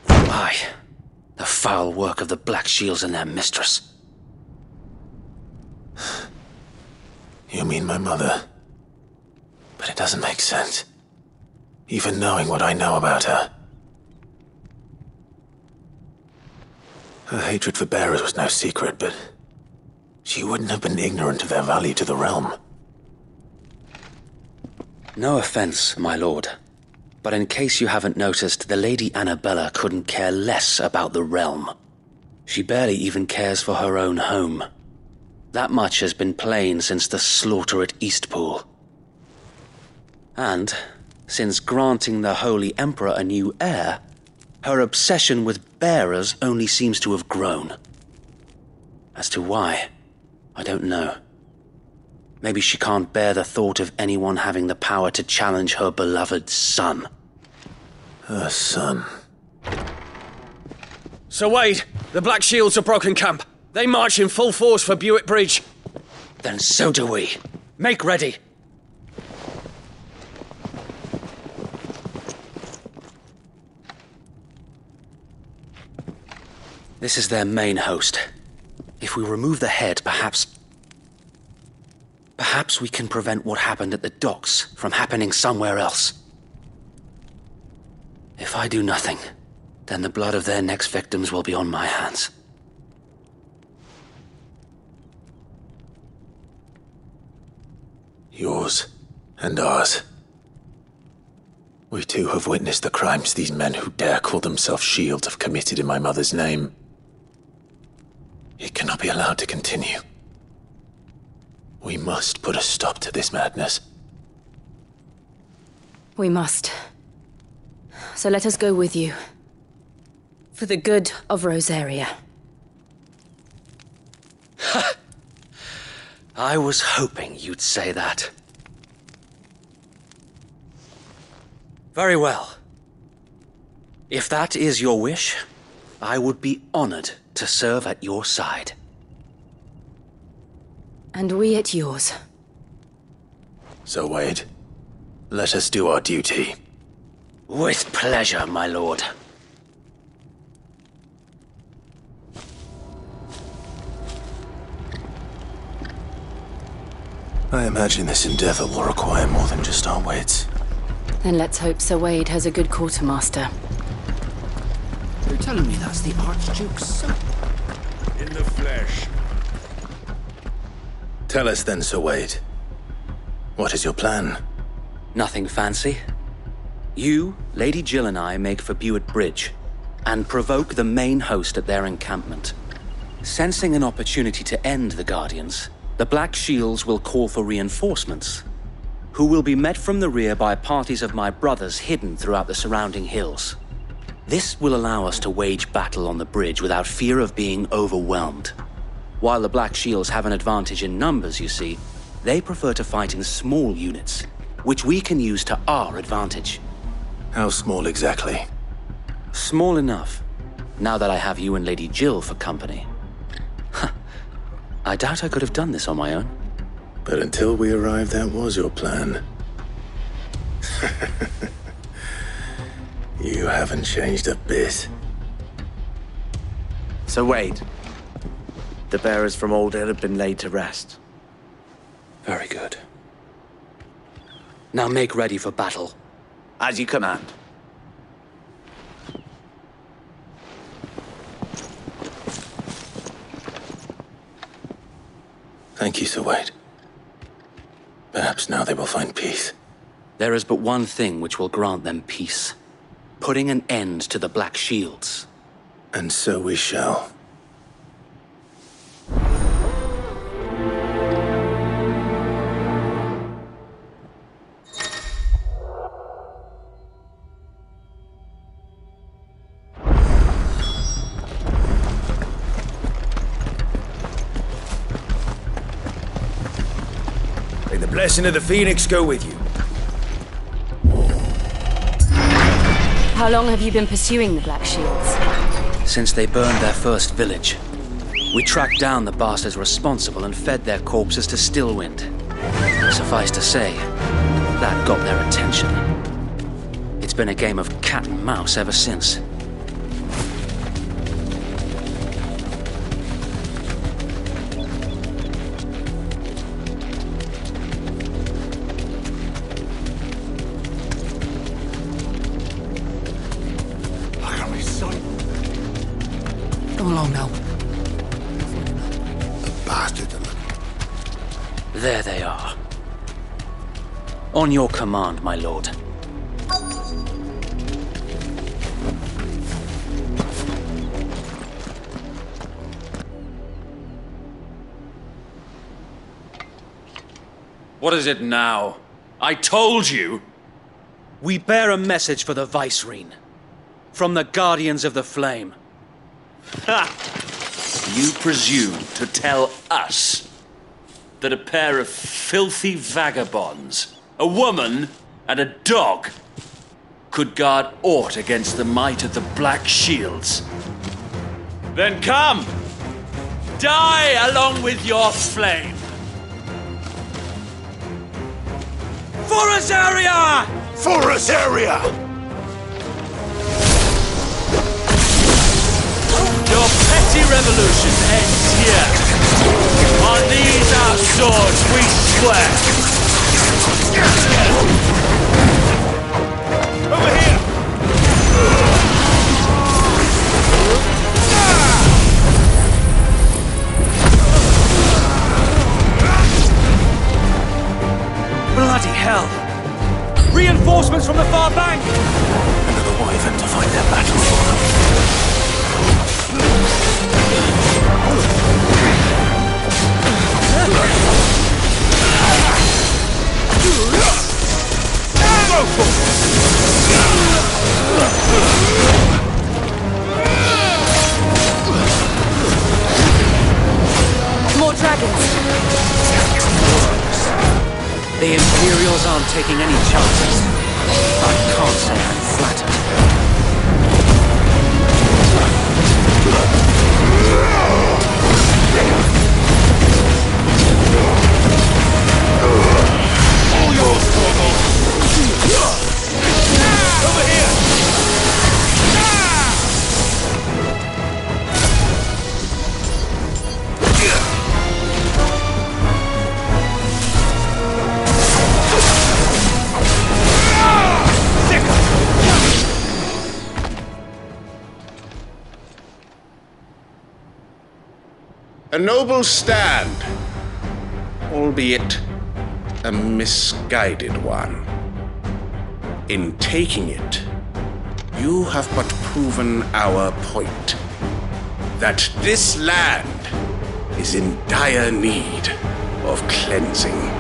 Aye. The foul work of the Black Shields and their mistress. You mean my mother? But it doesn't make sense. Even knowing what I know about her. Her hatred for bearers was no secret, but she wouldn't have been ignorant of their value to the realm. No offense, my lord, but in case you haven't noticed, the Lady Annabella couldn't care less about the realm. She barely even cares for her own home. That much has been plain since the slaughter at Eastpool. And, since granting the Holy Emperor a new heir, her obsession with bearers only seems to have grown. As to why, I don't know. Maybe she can't bear the thought of anyone having the power to challenge her beloved son. Her son. Sir Wade, the Black Shields have broken camp. They march in full force for Buick Bridge. Then so do we. Make ready. This is their main host. If we remove the head, perhaps we can prevent what happened at the docks from happening somewhere else. If I do nothing, then the blood of their next victims will be on my hands. Yours and ours. We too have witnessed the crimes these men who dare call themselves shields have committed in my mother's name. It cannot be allowed to continue. We must put a stop to this madness. We must. So let us go with you. For the good of Rosaria. I was hoping you'd say that. Very well. If that is your wish, I would be honored to serve at your side. And we at yours. So, Wade, let us do our duty. With pleasure, my lord. I imagine this endeavor will require more than just our wits. Then let's hope Sir Wade has a good quartermaster. You're telling me that's the Archduke's son? In the flesh. Tell us then, Sir Wade. What is your plan? Nothing fancy. You, Lady Jill and I make for Buick Bridge, and provoke the main host at their encampment. Sensing an opportunity to end the Guardians, the Black Shields will call for reinforcements, who will be met from the rear by parties of my brothers hidden throughout the surrounding hills. This will allow us to wage battle on the bridge without fear of being overwhelmed. While the Black Shields have an advantage in numbers, you see, they prefer to fight in small units, which we can use to our advantage. How small exactly? Small enough. now that I have you and Lady Jill for company. I doubt I could have done this on my own. But until we arrived, that was your plan. You haven't changed a bit. So wait. The bearers from Old Hill have been laid to rest. Very good. Now make ready for battle. As you command. Thank you, Sir Wade. Perhaps now they will find peace. There is but one thing which will grant them peace. Putting an end to the Black Shields. And so we shall. May the blessing of the Phoenix go with you. How long have you been pursuing the Black Shields? Since they burned their first village. We tracked down the bastards responsible and fed their corpses to Stillwind. Suffice to say, that got their attention. It's been a game of cat and mouse ever since. Come along now. The bastard. There they are. On your command, my lord. What is it now? I told you! We bear a message for the Vicereine. From the Guardians of the Flame. Ha! You presume to tell us that a pair of filthy vagabonds, a woman and a dog, could guard aught against the might of the Black Shields? Then come! Die along with your flame! For Azaria! For Azaria! Your petty revolution ends here. On these our swords we swear. Over here! Bloody hell! Reinforcements from the far bank! Another wyvern to fight their battle for them. More dragons! The Imperials aren't taking any chances. I can't say I'm flattered. All yours, Torgal! Over here! A noble stand, albeit a misguided one. In taking it, you have but proven our point, that this land is in dire need of cleansing.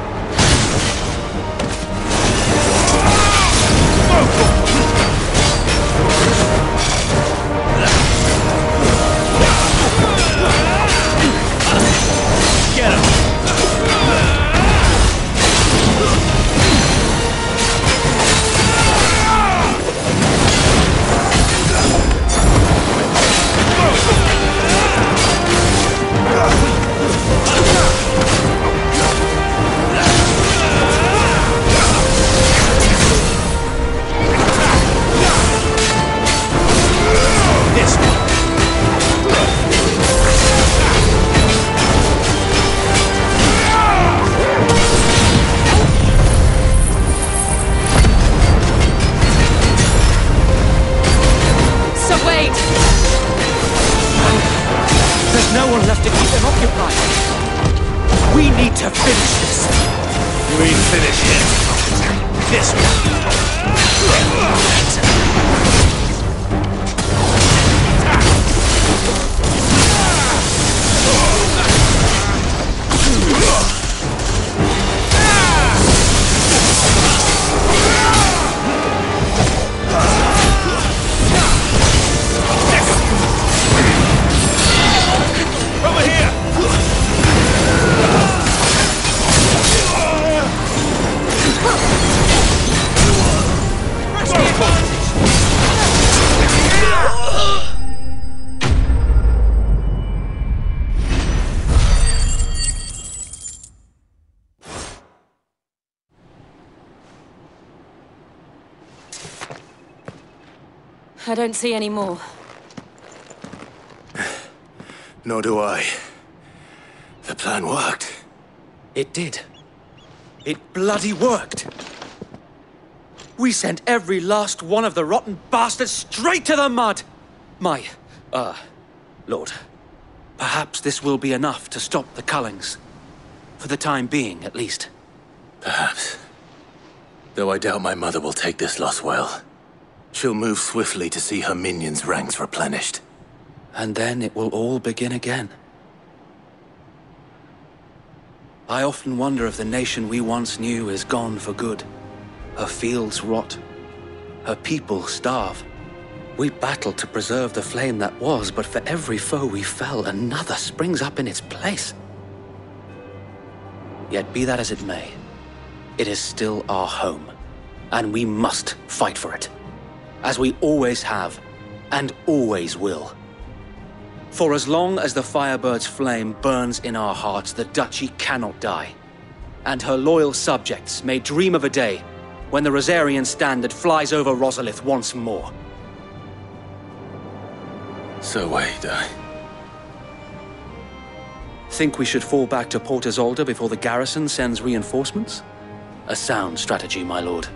Get him! There's no one left to keep them occupied. We need to finish this. You ain't finished yet. This one. I don't see any more. Nor do I. The plan worked. It did. It bloody worked. We sent every last one of the rotten bastards straight to the mud! My, Lord, perhaps this will be enough to stop the Cullings. For the time being, at least. Perhaps. Though I doubt my mother will take this loss well. She'll move swiftly to see her minions' ranks replenished. And then it will all begin again. I often wonder if the nation we once knew is gone for good. Her fields rot. Her people starve. We battled to preserve the flame that was, but for every foe we fell, another springs up in its place. Yet be that as it may, it is still our home, and we must fight for it. As we always have, and always will. For as long as the Firebird's flame burns in our hearts, the Duchy cannot die. And her loyal subjects may dream of a day when the Rosarian standard flies over Rosalith once more. So wait, Think we should fall back to Port Isolde before the garrison sends reinforcements? A sound strategy, my lord.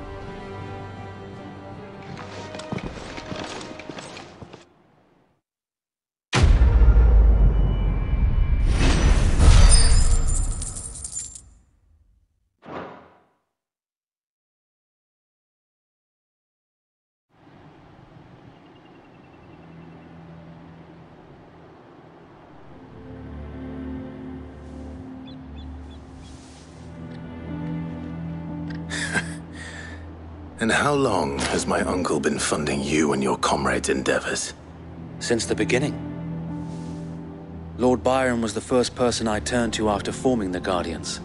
And how long has my uncle been funding you and your comrades' endeavors? Since the beginning. Lord Byron was the first person I turned to after forming the Guardians.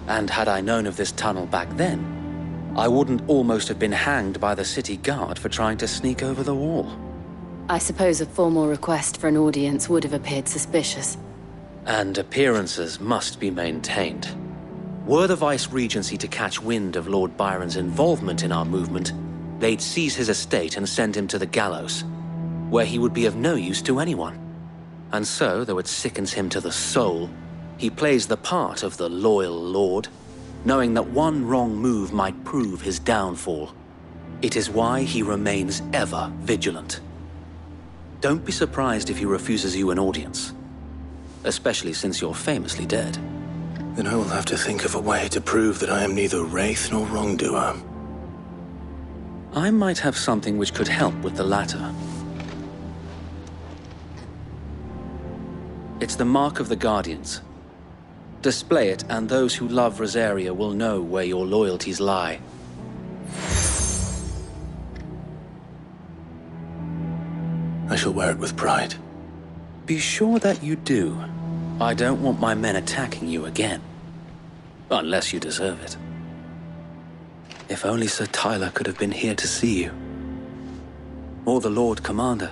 And had I known of this tunnel back then, I wouldn't almost have been hanged by the city guard for trying to sneak over the wall. I suppose a formal request for an audience would have appeared suspicious. And appearances must be maintained. Were the Vice-Regency to catch wind of Lord Byron's involvement in our movement, they'd seize his estate and send him to the gallows, where he would be of no use to anyone. And so, though it sickens him to the soul, he plays the part of the loyal lord, knowing that one wrong move might prove his downfall. It is why he remains ever vigilant. Don't be surprised if he refuses you an audience, especially since you're famously dead. Then I will have to think of a way to prove that I am neither wraith nor wrongdoer. I might have something which could help with the latter. It's the mark of the Guardians. Display it, and those who love Rosaria will know where your loyalties lie. I shall wear it with pride. Be sure that you do. I don't want my men attacking you again. Unless you deserve it. If only Sir Tyler could have been here to see you. Or the Lord Commander.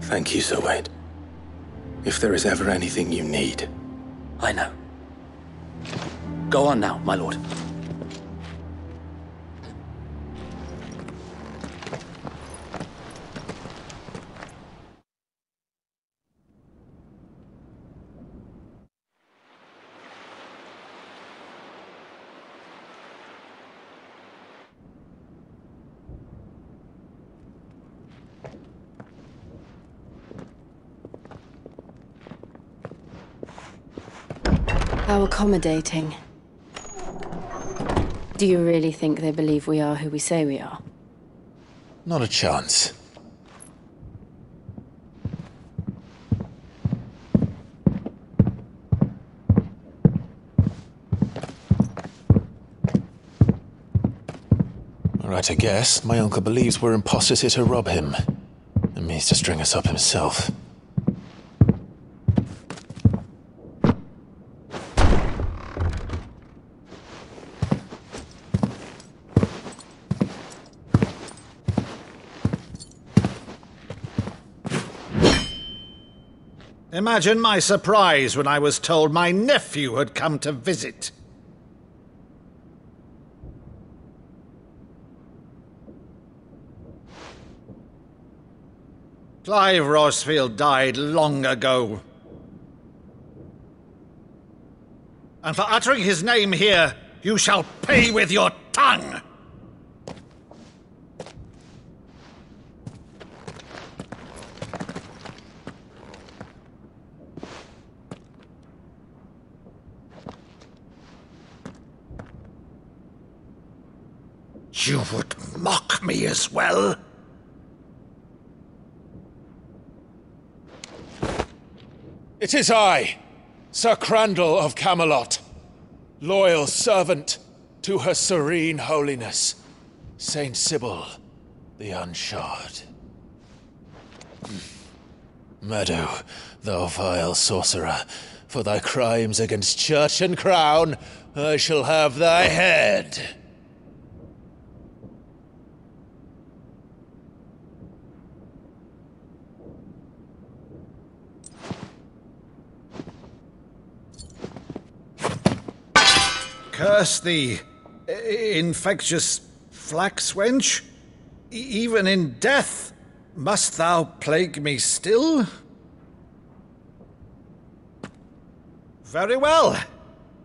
Thank you, Sir Wade. If there is ever anything you need. I know. Go on now, my lord. How accommodating. Do you really think they believe we are who we say we are? Not a chance. Right to guess, my uncle believes we're imposters here to rob him, and means to string us up himself. Imagine my surprise when I was told my nephew had come to visit. Clive Rosefield died long ago. And for uttering his name here, you shall pay with your tongue! You would mock me as well? It is I, Sir Crandall of Camelot, loyal servant to Her Serene Holiness, Saint Sybil the Unshod. Meadow, thou vile sorcerer, for thy crimes against church and crown, I shall have thy head. Curse thee, infectious flax wench. Even in death, must thou plague me still? Very well.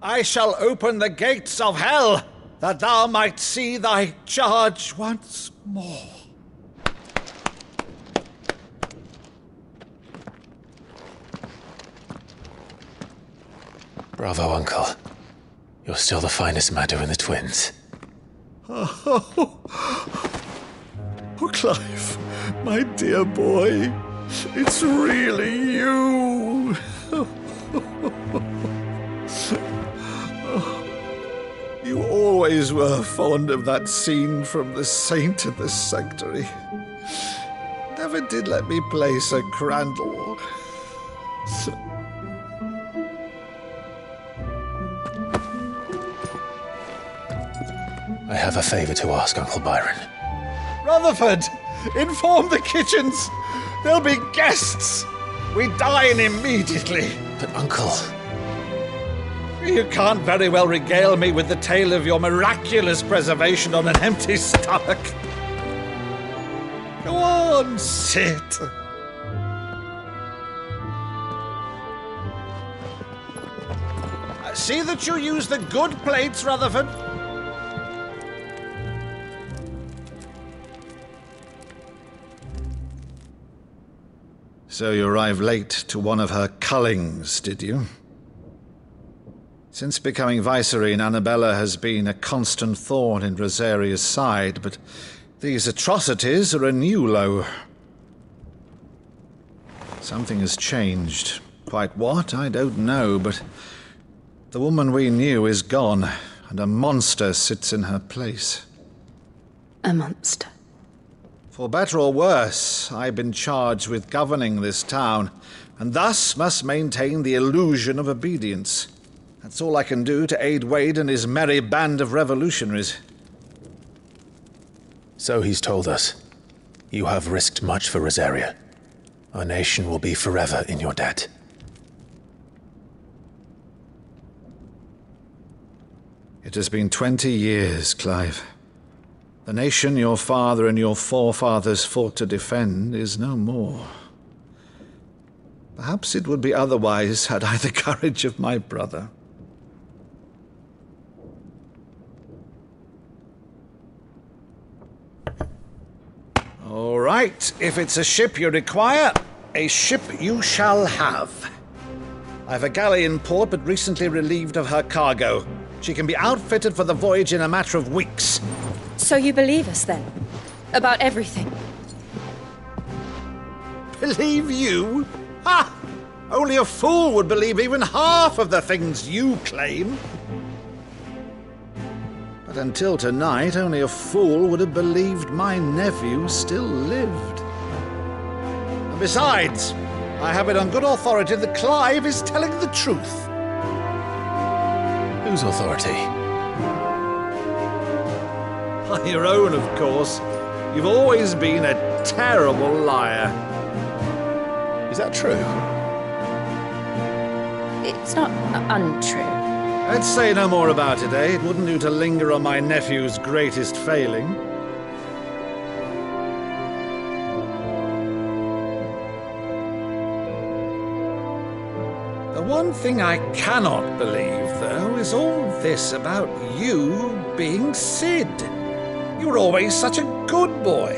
I shall open the gates of hell, that thou might see thy charge once more. Bravo, Uncle. You're still the finest Maddo in the twins. Oh, Clive, my dear boy, it's really you. You always were fond of that scene from The Saint and the Sanctuary. Never did let me play Sir Crandall. I have a favor to ask, Uncle Byron. Rutherford, inform the kitchens. There'll be guests. We dine immediately. But, Uncle... You can't very well regale me with the tale of your miraculous preservation on an empty stomach. Go on, sit. See that you use the good plates, Rutherford. So you arrived late to one of her cullings, did you? Since becoming Vicereine, Annabella has been a constant thorn in Rosaria's side, but these atrocities are a new low. Something has changed. Quite what, I don't know, but the woman we knew is gone, and a monster sits in her place. A monster? For better or worse, I've been charged with governing this town, and thus must maintain the illusion of obedience. That's all I can do to aid Wade and his merry band of revolutionaries. So he's told us. You have risked much for Rosaria. Our nation will be forever in your debt. It has been 20 years, Clive. The nation your father and your forefathers fought to defend is no more. Perhaps it would be otherwise had I the courage of my brother. All right, if it's a ship you require, a ship you shall have. I have a galley in port, but recently relieved of her cargo. She can be outfitted for the voyage in a matter of weeks. So you believe us, then? About everything? Believe you? Ha! Only a fool would believe even half of the things you claim. But until tonight, only a fool would have believed my nephew still lived. And besides, I have it on good authority that Clive is telling the truth. Whose authority? On your own, of course. You've always been a terrible liar. Is that true? It's not untrue. Let's say no more about it, eh? It wouldn't do to linger on my nephew's greatest failing. The one thing I cannot believe, though, is all this about you being Sid. You were always such a good boy,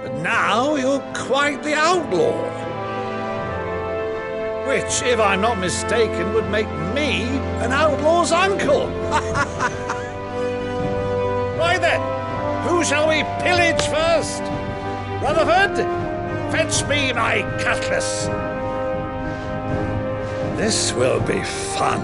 but now you're quite the outlaw. Which, if I'm not mistaken, would make me an outlaw's uncle. Right then, who shall we pillage first? Rutherford, fetch me my cutlass. This will be fun.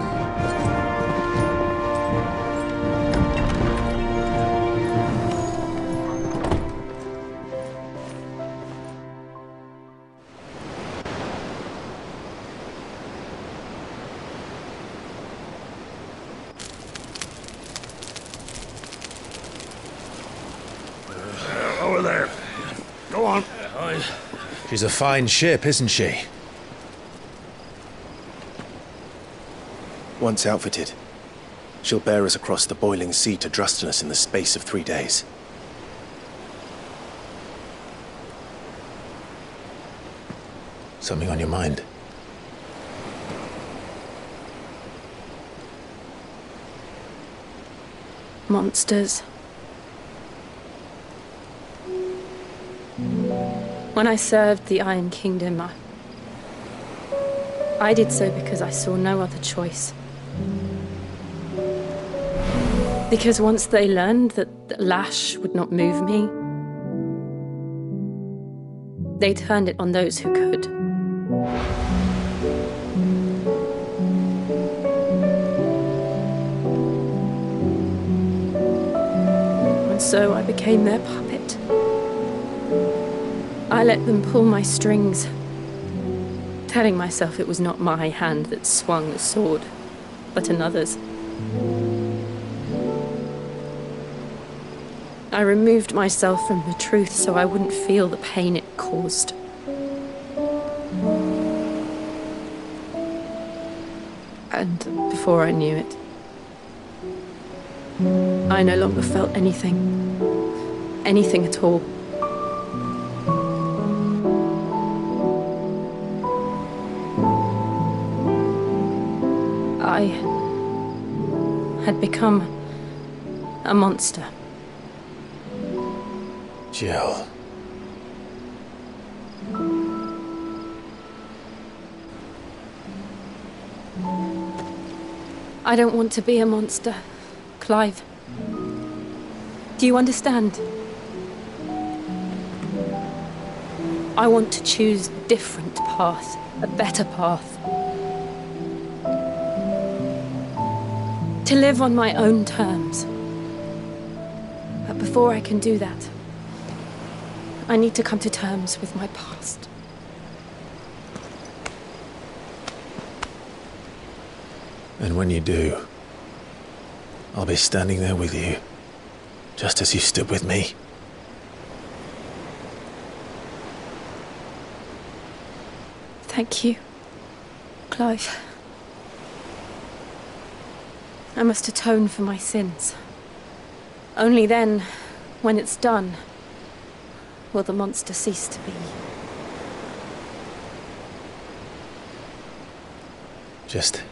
Over there. Go on. She's a fine ship, isn't she? Once outfitted, she'll bear us across the boiling sea to Drustinus in the space of 3 days. Something on your mind? Monsters. When I served the Iron Kingdom, I did so because I saw no other choice. Because once they learned that the lash would not move me, they turned it on those who could. And so I became their puppet. I let them pull my strings, telling myself it was not my hand that swung the sword, but another's. I removed myself from the truth so I wouldn't feel the pain it caused. And before I knew it, I no longer felt anything at all. I had become a monster. Jill. I don't want to be a monster, Clive. Do you understand? I want to choose a different path, a better path. To live on my own terms. But before I can do that, I need to come to terms with my past. And when you do, I'll be standing there with you, just as you stood with me. Thank you, Clive. I must atone for my sins. Only then, when it's done, will the monster cease to be. Just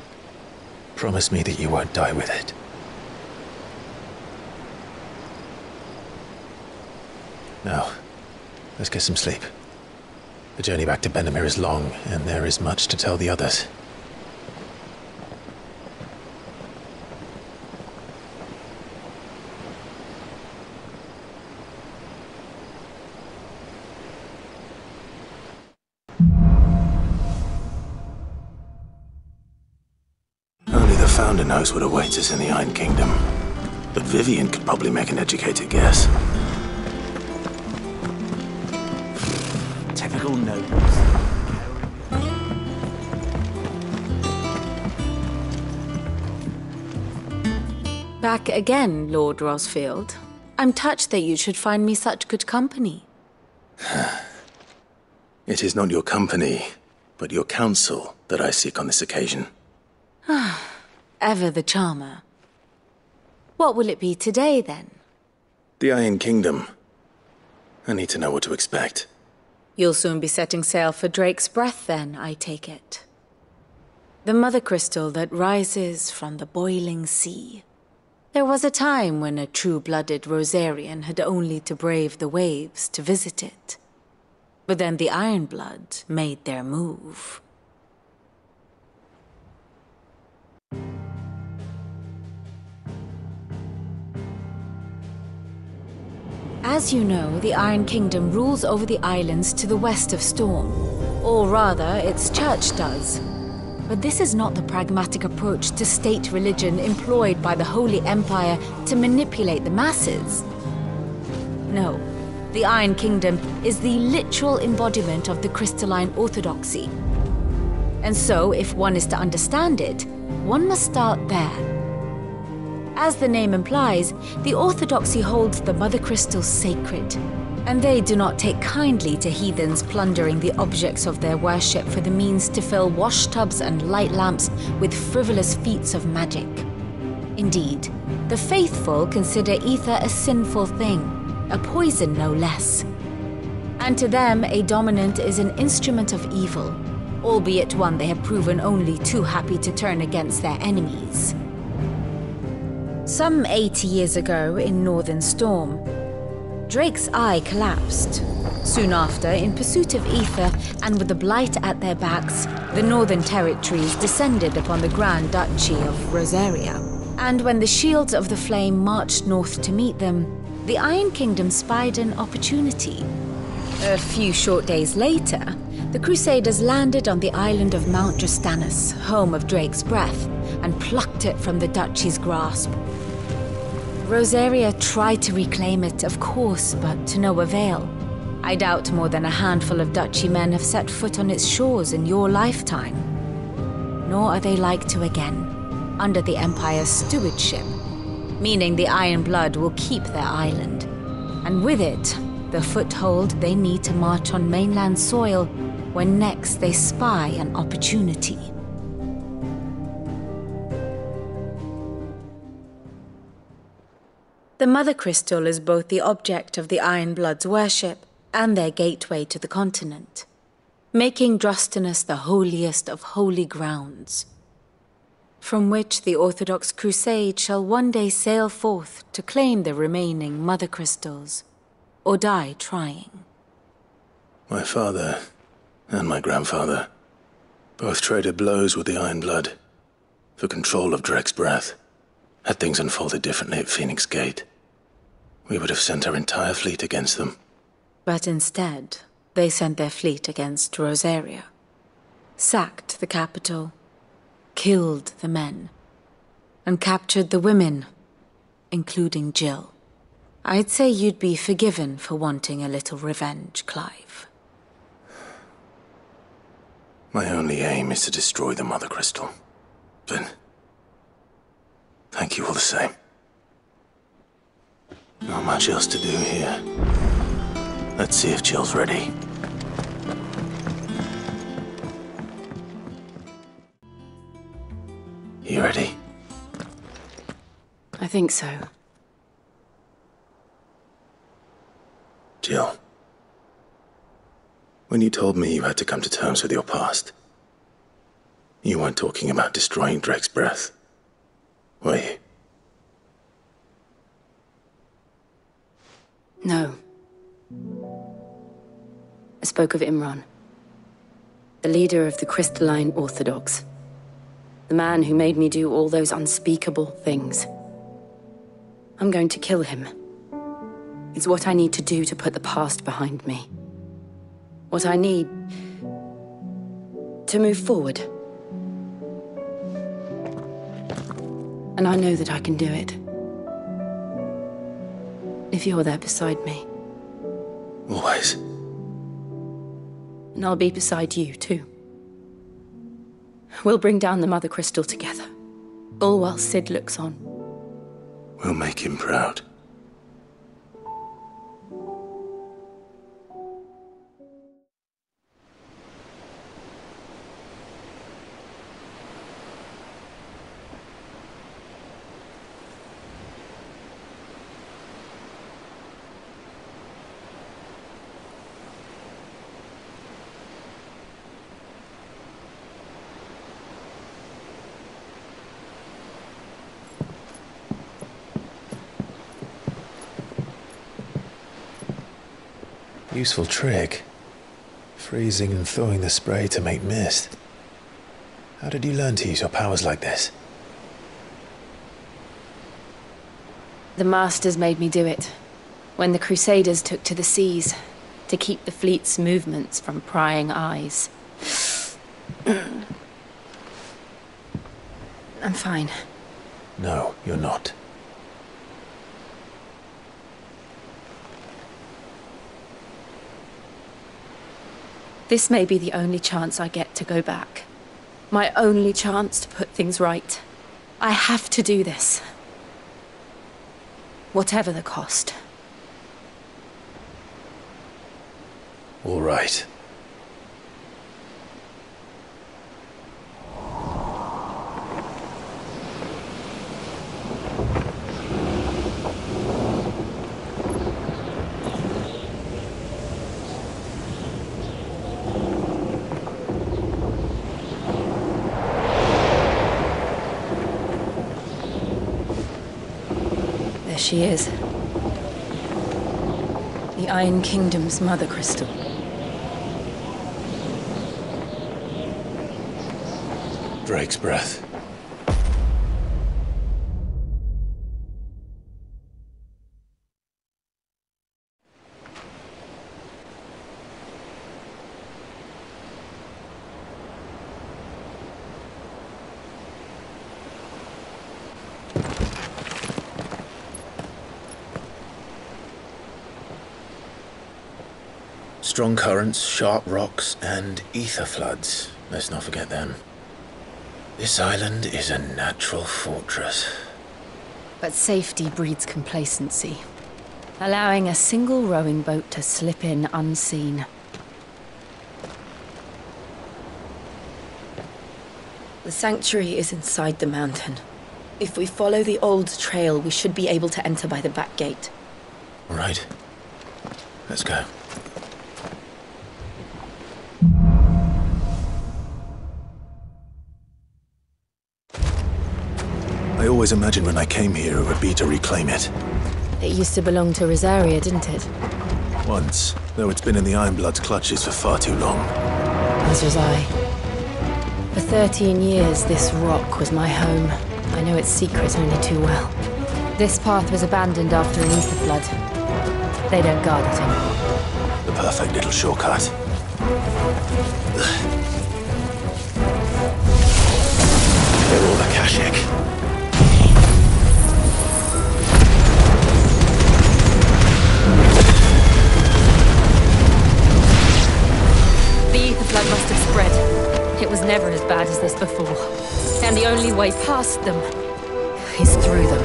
promise me that you won't die with it. Now, let's get some sleep. The journey back to Benamir is long, and there is much to tell the others. founder knows what awaits us in the Iron Kingdom, but Vivian could probably make an educated guess. Typical nobles. Back again, Lord Rosfield. I'm touched that you should find me such good company. It is not your company, but your counsel that I seek on this occasion. Ever the charmer. What will it be today, then? The Iron Kingdom. I need to know what to expect. You'll soon be setting sail for Drake's Breath, then, I take it. The mother crystal that rises from the boiling sea. There was a time when a true-blooded Rosarian had only to brave the waves to visit it. But then the Ironblood made their move. As you know, the Iron Kingdom rules over the islands to the west of Storm. Or rather, its church does. But this is not the pragmatic approach to state religion employed by the Holy Empire to manipulate the masses. No, the Iron Kingdom is the literal embodiment of the crystalline orthodoxy. And so, if one is to understand it, one must start there. As the name implies, the orthodoxy holds the mother crystals sacred, and they do not take kindly to heathens plundering the objects of their worship for the means to fill washtubs and light lamps with frivolous feats of magic. Indeed, the faithful consider ether a sinful thing, a poison no less. And to them, a dominant is an instrument of evil, albeit one they have proven only too happy to turn against their enemies. Some 80 years ago in Northern Storm, Drake's eye collapsed. Soon after, in pursuit of ether and with the blight at their backs, the Northern Territories descended upon the Grand Duchy of Rosaria. And when the Shields of the Flame marched north to meet them, the Iron Kingdom spied an opportunity. A few short days later, the Crusaders landed on the island of Mount Drastanus, home of Drake's Breath, and plucked it from the Duchy's grasp. Rosaria tried to reclaim it, of course, but to no avail. I doubt more than a handful of Duchy men have set foot on its shores in your lifetime. Nor are they like to again, under the Empire's stewardship, meaning the Iron Blood will keep their island, and with it, the foothold they need to march on mainland soil when next they spy an opportunity. The Mother Crystal is both the object of the Iron Blood's worship and their gateway to the continent, making Drastanus the holiest of holy grounds, from which the Orthodox Crusade shall one day sail forth to claim the remaining Mother Crystals, or die trying. My father and my grandfather both traded blows with the Iron Blood for control of Drake's Breath. Had things unfolded differently at Phoenix Gate, we would have sent our entire fleet against them. But instead, they sent their fleet against Rosaria, sacked the capital, killed the men, and captured the women, including Jill. I'd say you'd be forgiven for wanting a little revenge, Clive. My only aim is to destroy the Mother Crystal, but thank you all the same. Not much else to do here. Let's see if Jill's ready. You ready? I think so. Jill, when you told me you had to come to terms with your past, you weren't talking about destroying Drake's Breath, were you? No. I spoke of Imran, the leader of the Crystalline Orthodox, the man who made me do all those unspeakable things. I'm going to kill him. It's what I need to do to put the past behind me. What I need to move forward. And I know that I can do it. If you're there beside me. Always. And I'll be beside you, too. We'll bring down the Mother Crystal together. All while Sid looks on. We'll make him proud. Useful trick. Freezing and thawing the spray to make mist. How did you learn to use your powers like this? The Masters made me do it. When the Crusaders took to the seas, to keep the fleet's movements from prying eyes. I'm fine. No, you're not. This may be the only chance I get to go back. My only chance to put things right. I have to do this. Whatever the cost. All right. There she is. The Iron Kingdom's Mother Crystal. Drake's breath. Strong currents, sharp rocks, and ether floods. Let's not forget them. This island is a natural fortress. But safety breeds complacency, allowing a single rowing boat to slip in unseen. The sanctuary is inside the mountain. If we follow the old trail, we should be able to enter by the back gate. All right. Let's go. I always imagined when I came here it would be to reclaim it. It used to belong to Rosaria, didn't it? Once, though it's been in the Ironblood's clutches for far too long. As was I. For 13 years, this rock was my home. I know its secret only too well. This path was abandoned after an ether flood. They don't guard it anymore. The perfect little shortcut. They're all Akashic. The ether flood must have spread. It was never as bad as this before. And the only way past them is through them.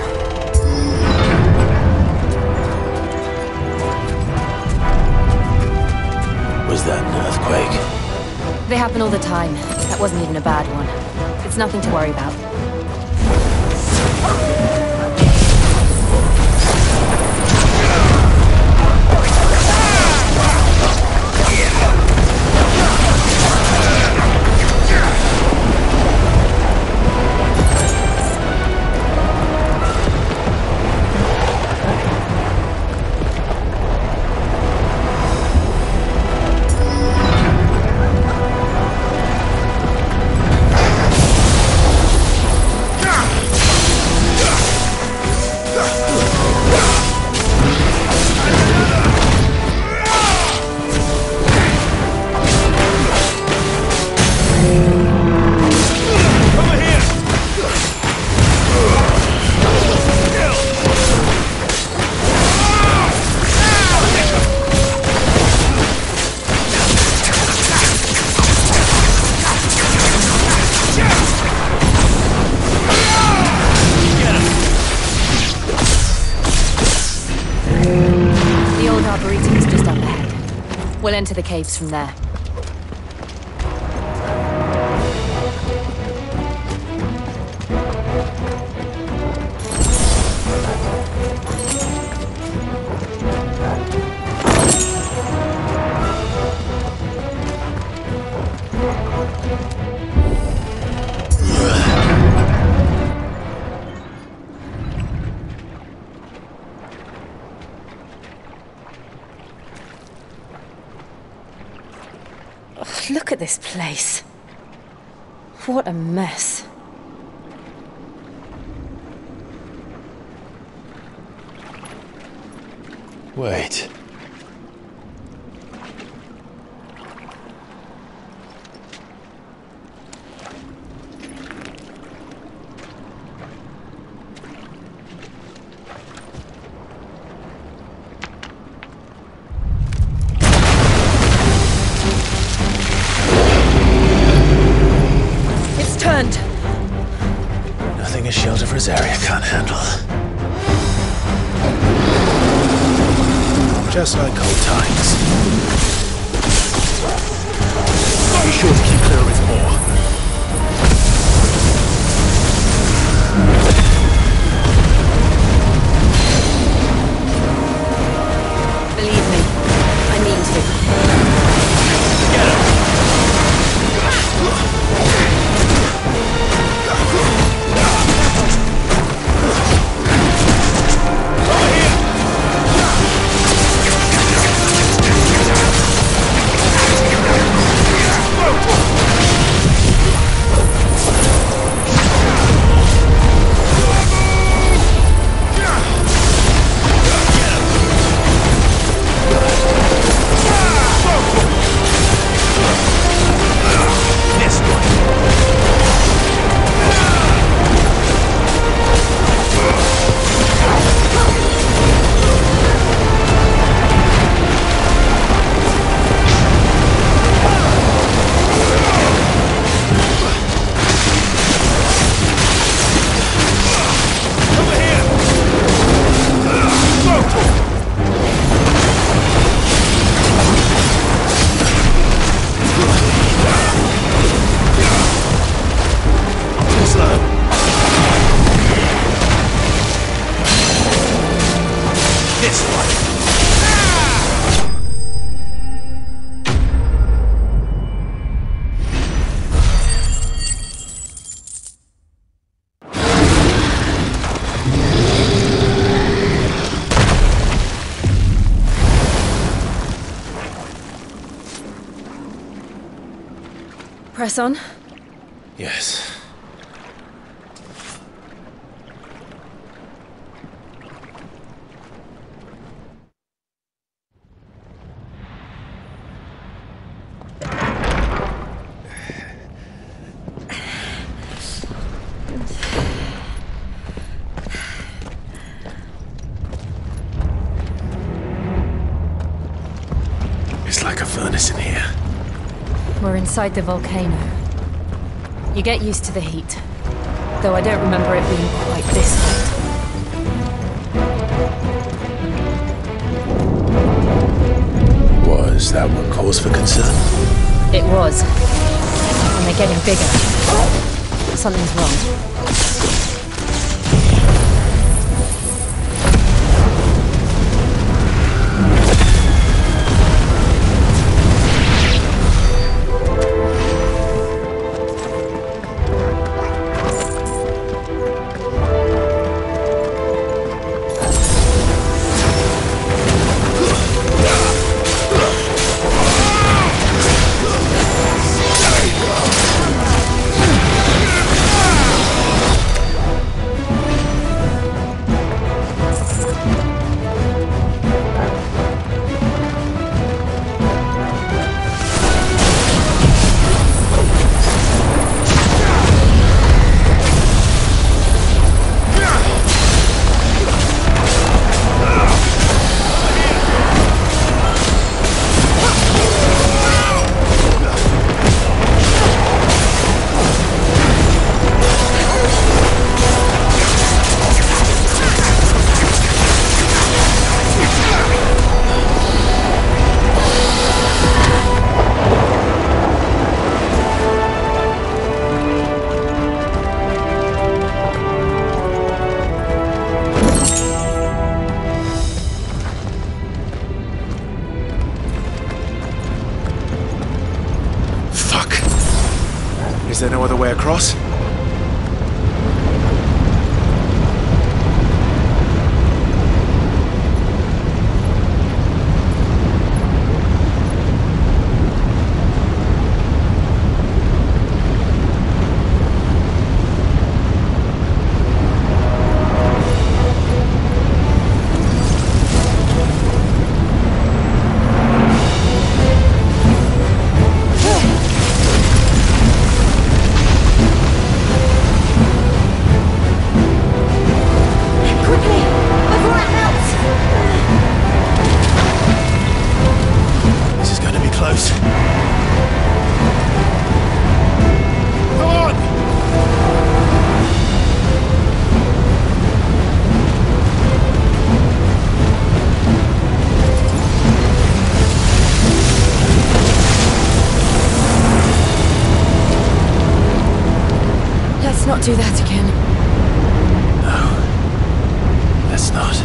Was that an earthquake? They happen all the time. That wasn't even a bad one. It's nothing to worry about. We'll enter the caves from there. Look at this place. What a mess. Wait. Nothing a shield of Rosaria can't handle. Just like old times. Be sure to keep clear of his maw. Believe me, I mean to. Get him! Press on? Yes. It's like a furnace in here. We're inside the volcano. You get used to the heat, though I don't remember it being quite this hot. Was that one cause for concern? It was. And they're getting bigger. Something's wrong. Is there no other way across? Not do that again. No. Let's not.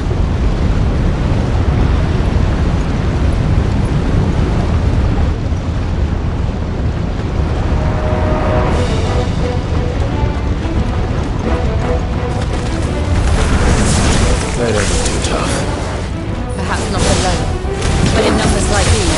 They don't look too tough. Perhaps not alone, but in numbers like these.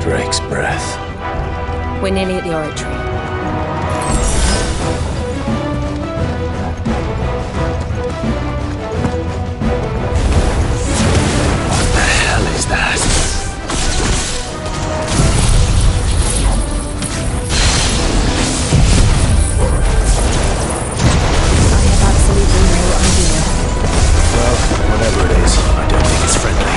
Drake's breath. We're nearly at the oratory. What the hell is that? I have absolutely no idea. Well, whatever it is, I don't think it's friendly.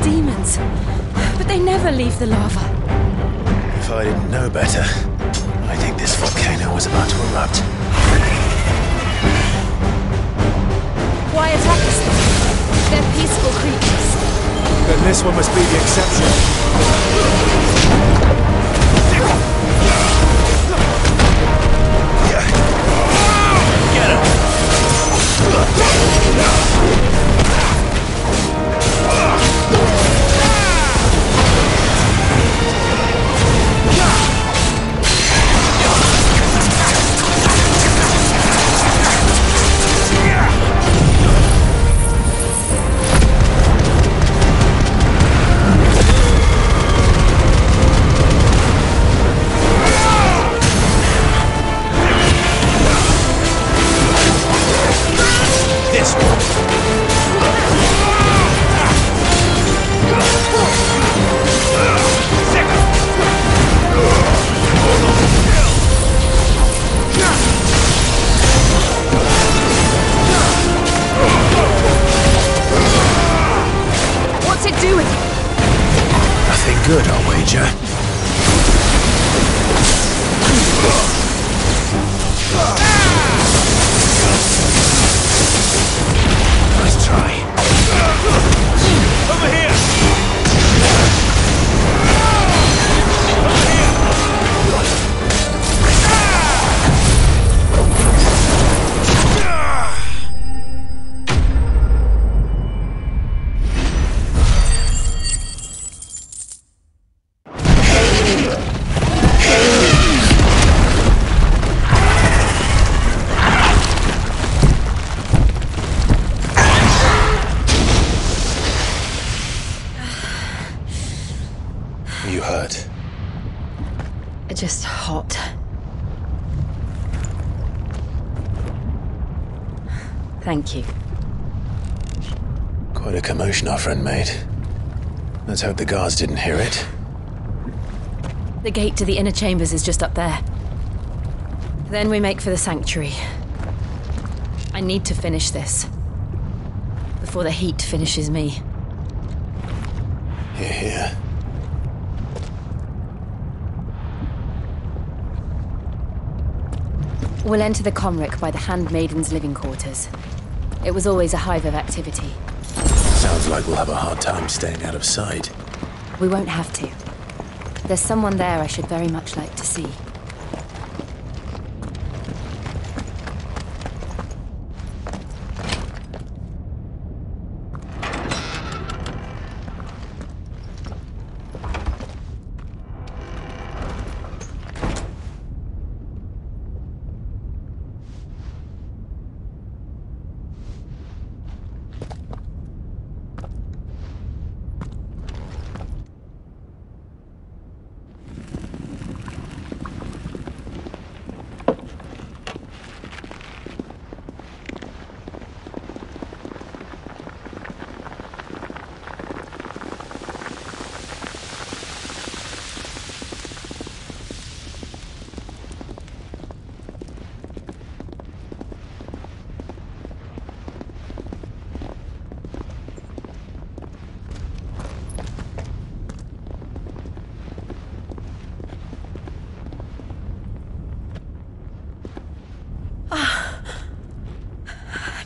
Demons. But they never leave the lava. If I didn't know better, I think this volcano was about to erupt. Why attack us then? They're peaceful creatures. Then this one must be the exception. Get him! Good, I'll wager. Nice try. Over here! hurt? Just hot. Thank you. Quite a commotion our friend made. Let's hope the guards didn't hear it. The gate to the inner chambers is just up there. Then we make for the sanctuary. I need to finish this. Before the heat finishes me. Hear, hear. We'll enter the Comric by the Handmaiden's living quarters. It was always a hive of activity. Sounds like we'll have a hard time staying out of sight. We won't have to. There's someone there I should very much like to see.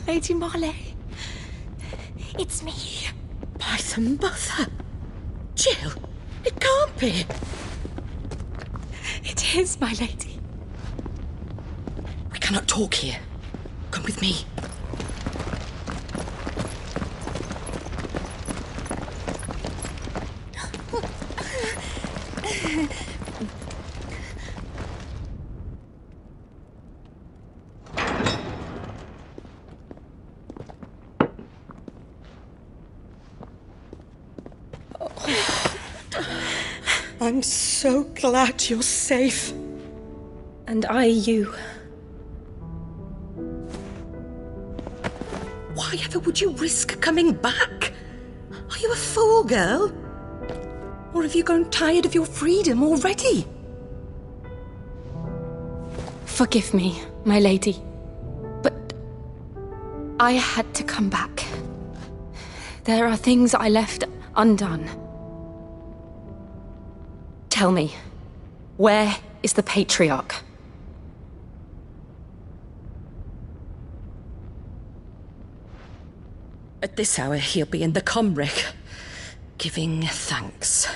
Lady Marley. It's me. By the mother. Jill, it can't be. It is, my lady. We cannot talk here. Come with me. I'm so glad you're safe. And I you. Why ever would you risk coming back? Are you a fool, girl? Or have you grown tired of your freedom already? Forgive me, my lady. But I had to come back. There are things I left undone. Tell me, where is the Patriarch? At this hour, he'll be in the Comric, giving thanks.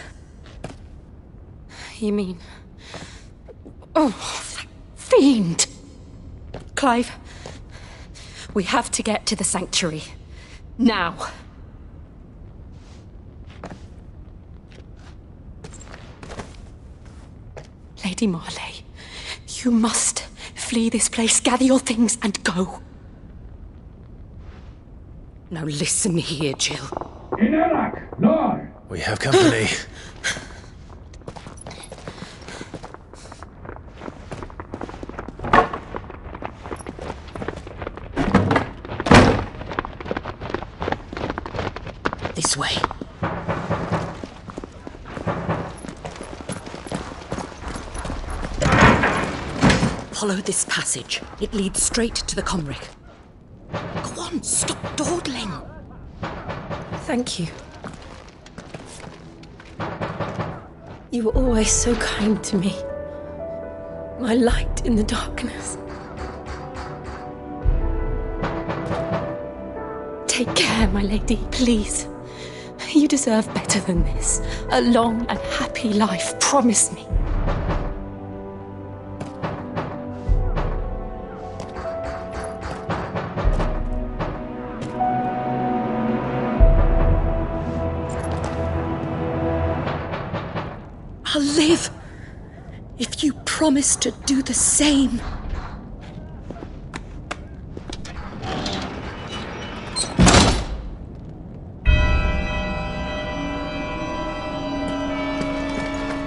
You mean... Oh, that fiend! Clive, we have to get to the sanctuary. Now. Lady Marley, you must flee this place, gather your things and go. Now listen here, Jill. We have company. This way. Follow this passage. It leads straight to the Comric. Go on, stop dawdling. Thank you. You were always so kind to me. My light in the darkness. Take care, my lady, please. You deserve better than this. A long and happy life, promise me. I'll live if you promise to do the same.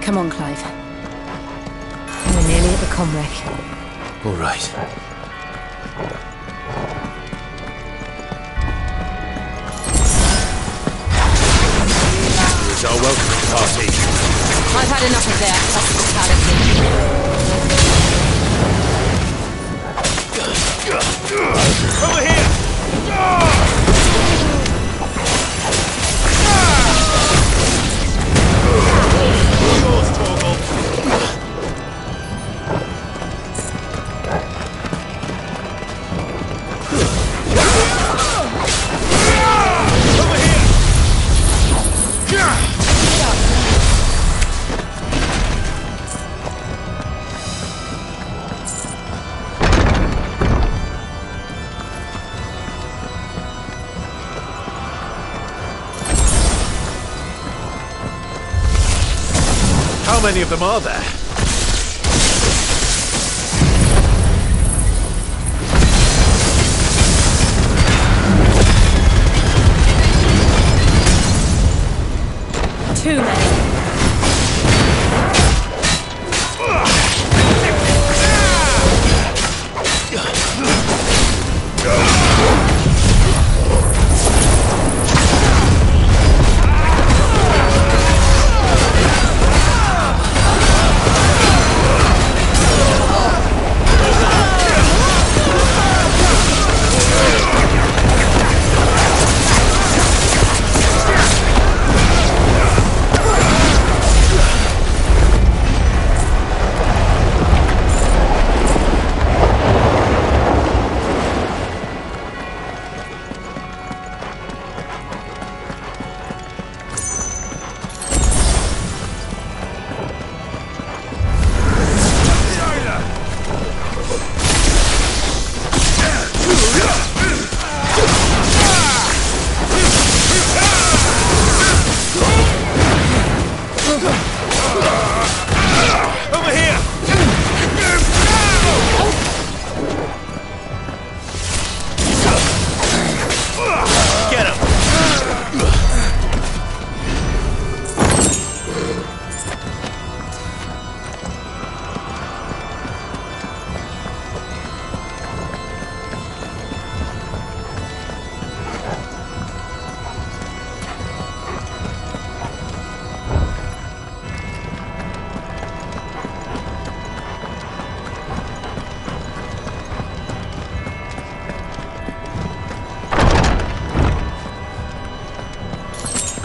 Come on, Clive. We're nearly at the comwreck. All right. Here's our welcoming party. I've had enough of their hospitality. Over here! Yours, Torgal. Over here! How many of them are there? Too many.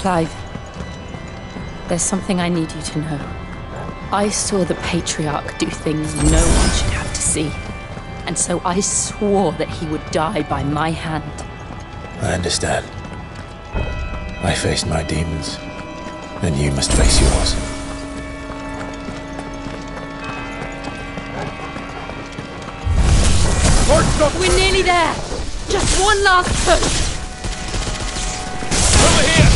Clive, there's something I need you to know. I saw the Patriarch do things no one should have to see. And so I swore that he would die by my hand. I understand. I faced my demons, and you must face yours. We're nearly there! Just one last push! Over here!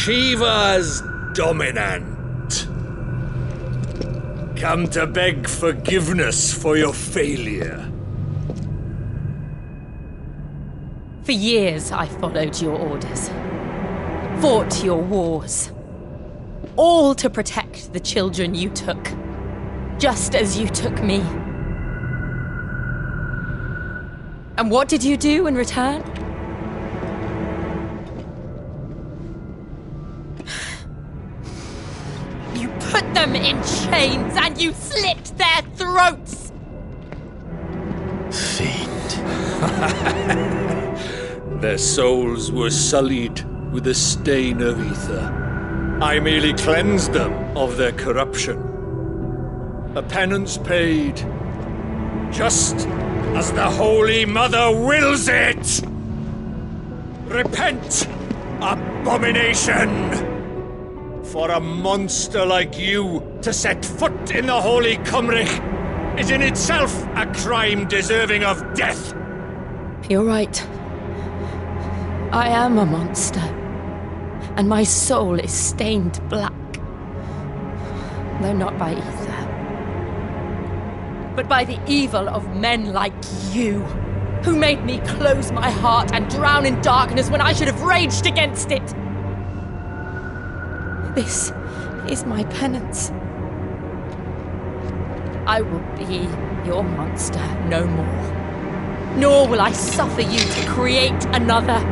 Shiva's dominant. Come to beg forgiveness for your failure. For years, I followed your orders, fought your wars, all to protect the children you took, just as you took me. And what did you do in return? You put them in chains and you slit their throats! Fiend. Their souls were sullied with the stain of ether. I merely cleansed them of their corruption. A penance paid, just as the Holy Mother wills it! Repent, abomination! For a monster like you to set foot in the Holy Cymric is in itself a crime deserving of death. You're right. I am a monster, and my soul is stained black. Though not by ether, but by the evil of men like you, who made me close my heart and drown in darkness when I should have raged against it. This is my penance. I will be your monster no more, nor will I suffer you to create another.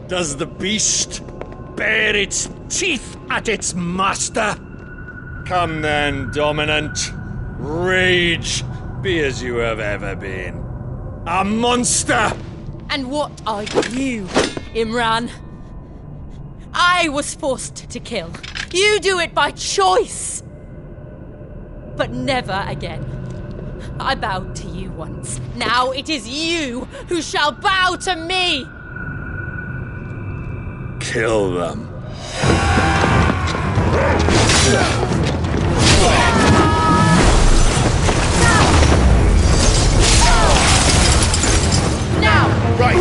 Does the beast bare its teeth at its master? Come then, dominant. Rage, be as you have ever been. A monster! And what are you, Imran? I was forced to kill. You do it by choice. But never again. I bowed to you once. Now it is you who shall bow to me! Kill them. Now! Right!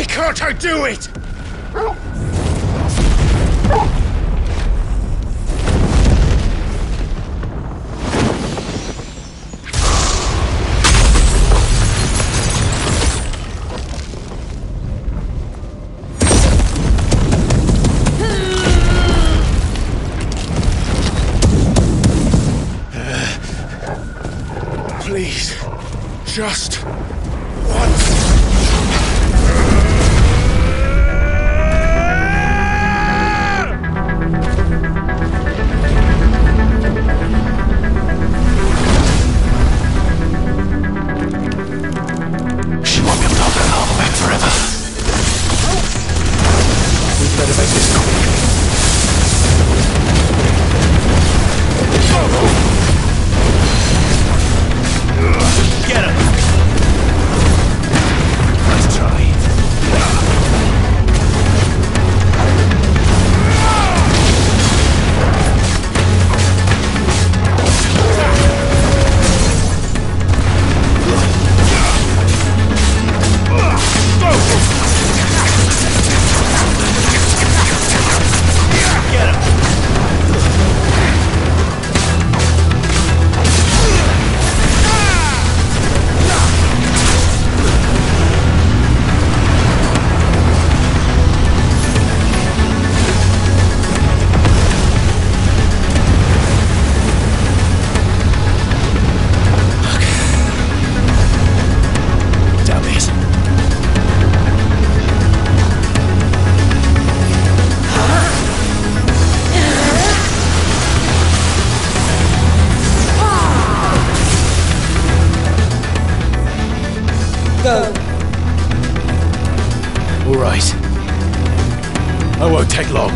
Can't I do it? Please, just once. All right. I won't take long.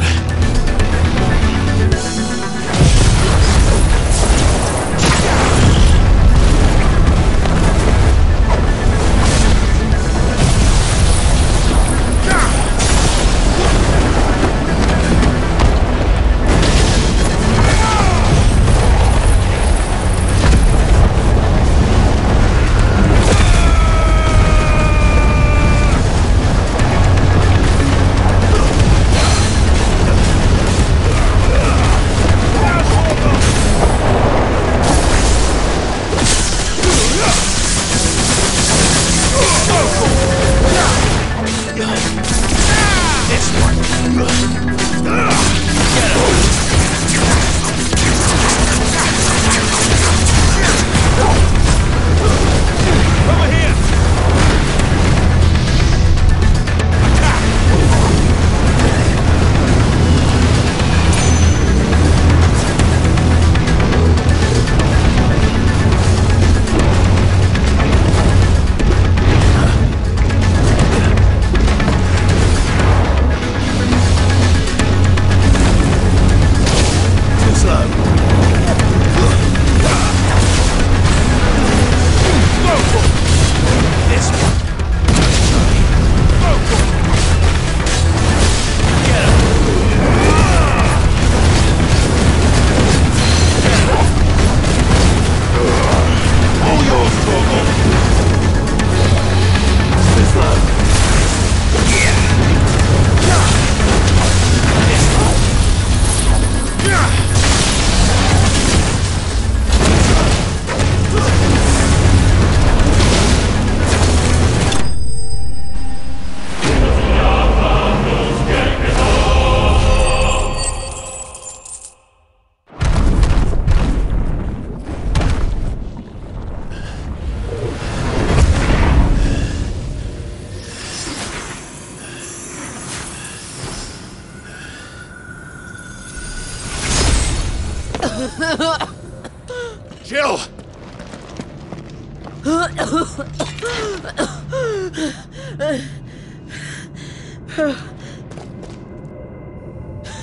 Jill!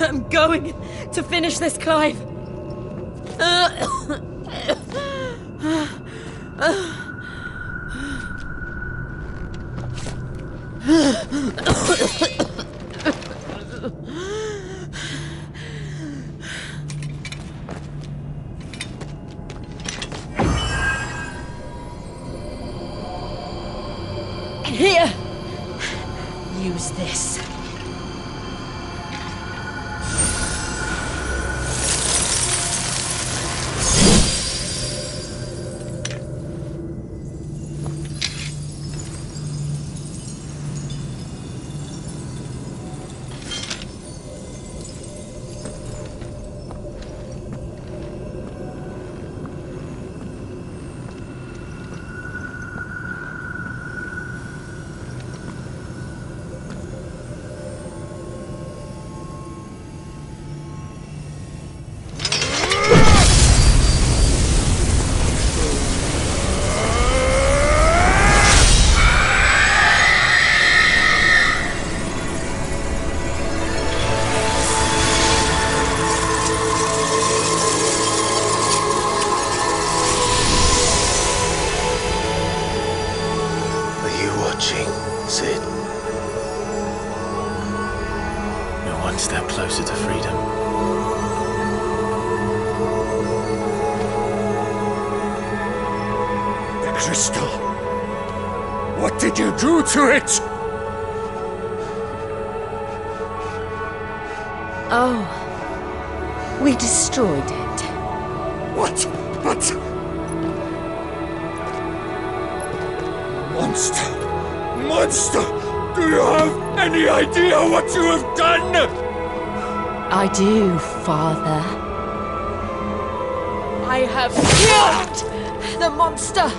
I'm going to finish this, Clive. Here, use this. Sid. We're one step closer to freedom. The crystal. What did you do to it? Oh. We destroyed it. What? But... Monster! Monster! Do you have any idea what you have done? I do, Father. I have killed the monster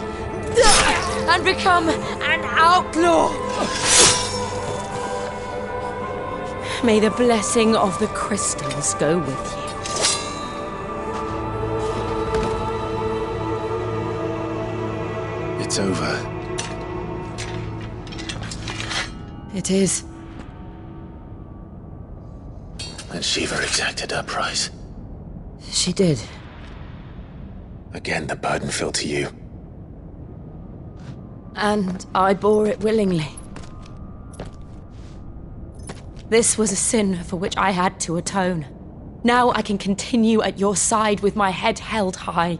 and become an outlaw. May the blessing of the crystals go with you. It's over. It is. And Shiva exacted her price. She did. Again, the burden fell to you. And I bore it willingly. This was a sin for which I had to atone. Now I can continue at your side with my head held high.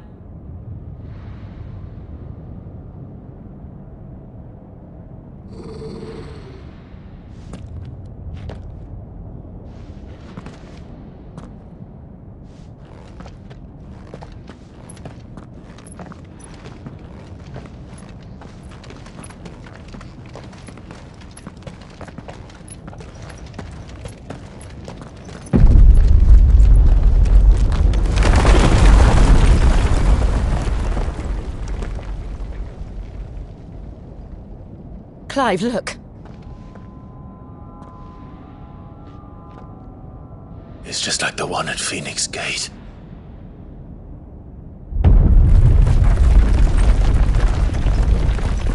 Clive, look. It's just like the one at Phoenix Gate.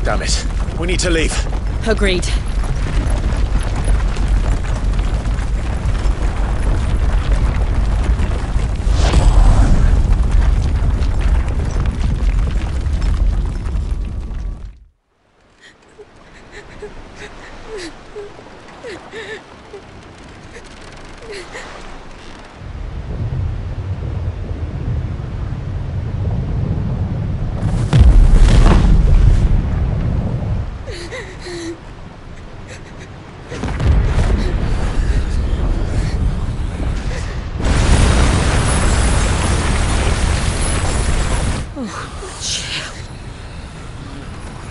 Damn it. We need to leave. Agreed.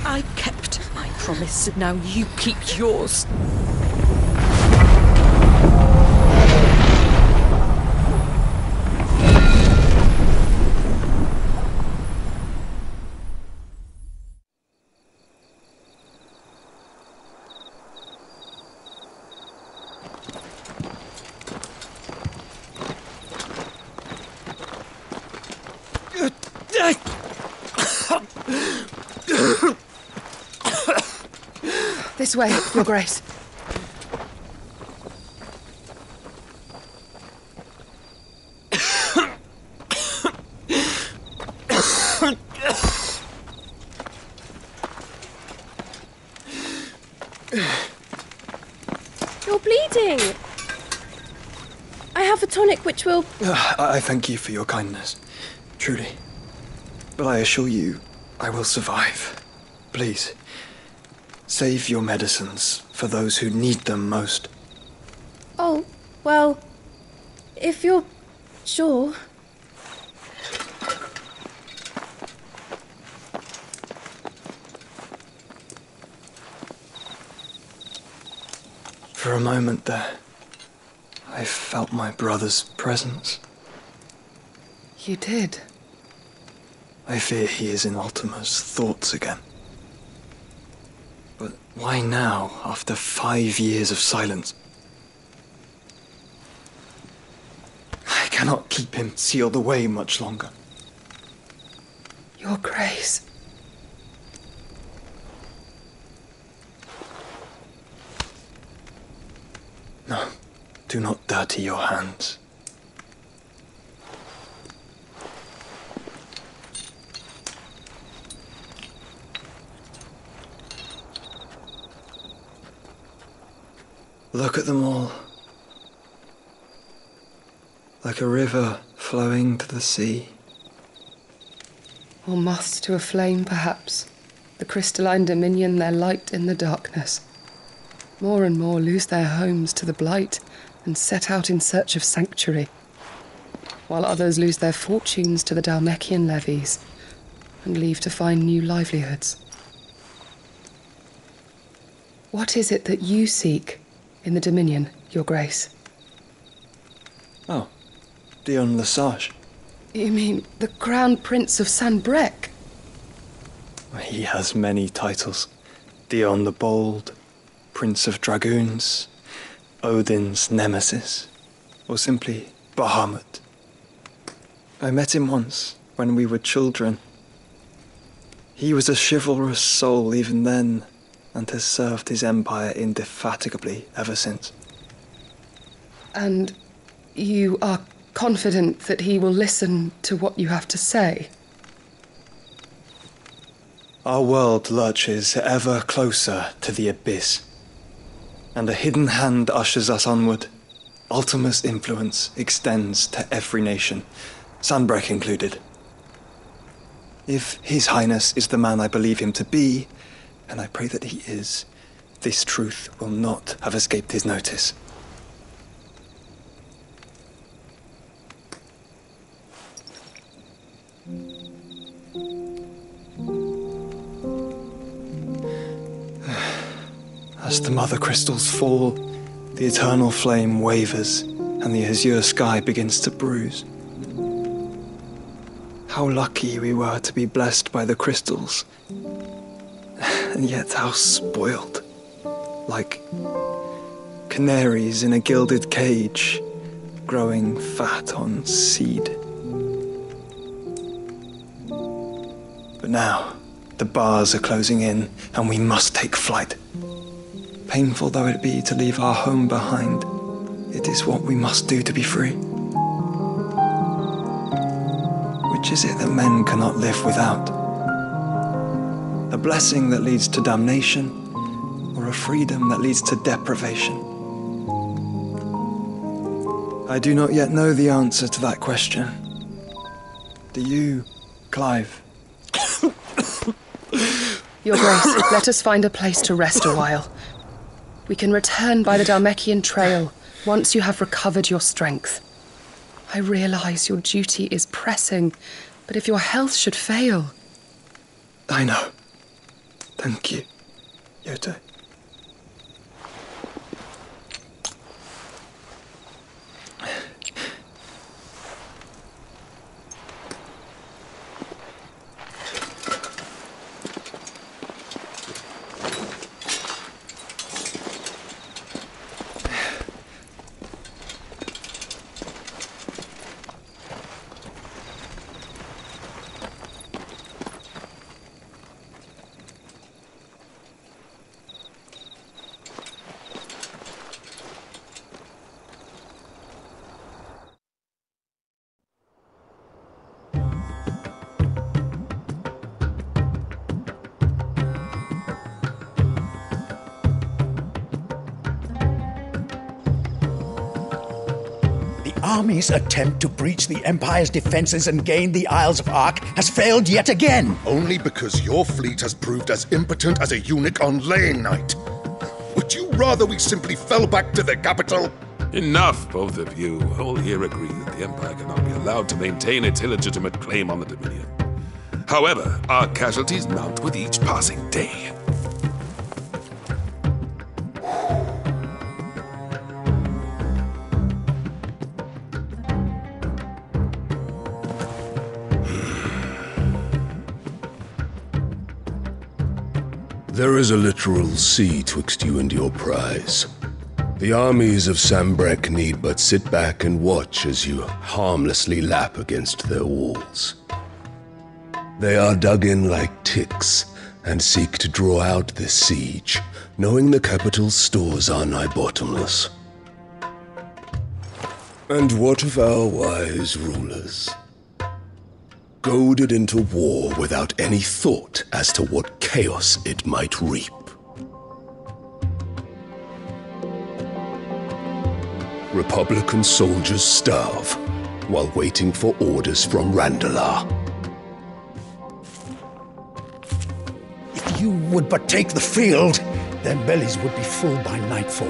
I kept my promise, and now you keep yours. This way, Your Grace. You're bleeding. I have a tonic which will... I thank you for your kindness, truly. But I assure you, I will survive. Please, save your medicines for those who need them most. Oh, well, if you're sure... For a moment there, I felt my brother's presence. You did? I fear he is in Ultima's thoughts again. But why now, after 5 years of silence? I cannot keep him sealed away much longer. Your Grace. No, do not dirty your hands. Look at them all. Like a river flowing to the sea. Or moths to a flame, perhaps. The crystalline dominion their light in the darkness. More and more lose their homes to the blight and set out in search of sanctuary, while others lose their fortunes to the Dhalmekian levies and leave to find new livelihoods. What is it that you seek in the Dominion, Your Grace? Oh, Dion Lesage. You mean the Crown Prince of Sanbreque? He has many titles. Dion the Bold, Prince of Dragoons, Odin's Nemesis, or simply Bahamut. I met him once, when we were children. He was a chivalrous soul even then, and has served his empire indefatigably ever since. And You are confident that he will listen to what you have to say? Our world lurches ever closer to the abyss, and a hidden hand ushers us onward. Ultima's influence extends to every nation, Sanbreque included. If His Highness is the man I believe him to be, and I pray that he is, this truth will not have escaped his notice. As the mother crystals fall, the eternal flame wavers, and the azure sky begins to bruise. How lucky we were to be blessed by the crystals, and yet how spoiled. Like canaries in a gilded cage, growing fat on seed. But now, the bars are closing in, and we must take flight. Painful though it be to leave our home behind, it is what we must do to be free. Which is it that men cannot live without? A blessing that leads to damnation, or a freedom that leads to deprivation? I do not yet know the answer to that question. Do you, Clive? Your Grace, let us find a place to rest a while. We can return by the Dalmekian trail once you have recovered your strength. I realize your duty is pressing, but if your health should fail... I know. Thank you, Yote. Army's attempt to breach the Empire's defenses and gain the Isles of Ark has failed yet again. Only because your fleet has proved as impotent as a eunuch on laying night. Would you rather we simply fell back to the capital? Enough, both of you. All here agree that the Empire cannot be allowed to maintain its illegitimate claim on the Dominion. However, our casualties mount with each passing day. There is a literal sea twixt you and your prize. The armies of Sanbreque need but sit back and watch as you harmlessly lap against their walls. They are dug in like ticks and seek to draw out this siege, knowing the capital's stores are nigh bottomless. And what of our wise rulers? Goaded into war without any thought as to what chaos it might reap. Republican soldiers starve while waiting for orders from Randalar. If you would but take the field, their bellies would be full by nightfall.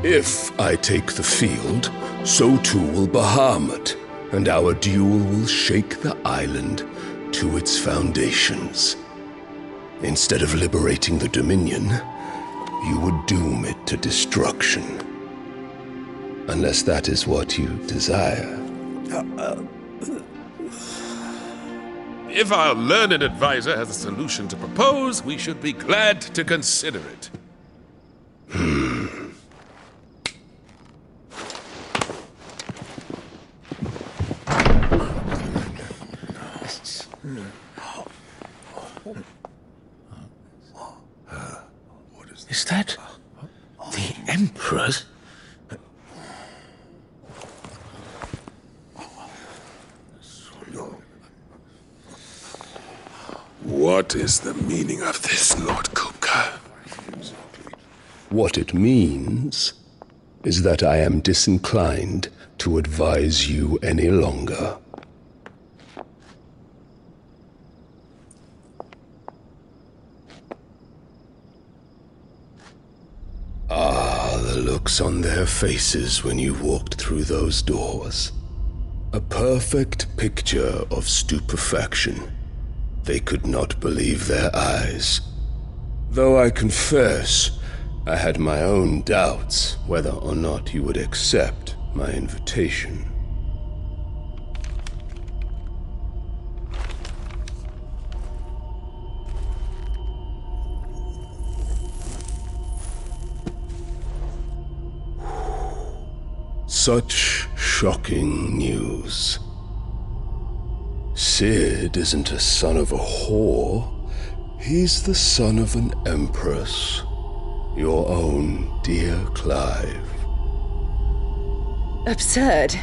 If I take the field, so too will Bahamut, and our duel will shake the island to its foundations. Instead of liberating the Dominion, you would doom it to destruction. Unless that is what you desire. If our learned advisor has a solution to propose, we should be glad to consider it. Is that the Emperor's? What is the meaning of this, Lord Kupka? What it means is that I am disinclined to advise you any longer. Ah, the looks on their faces when you walked through those doors. A perfect picture of stupefaction. They could not believe their eyes. Though I confess, I had my own doubts whether or not you would accept my invitation. Such shocking news. Sid isn't a son of a whore. He's the son of an empress. Your own dear Clive. Absurd.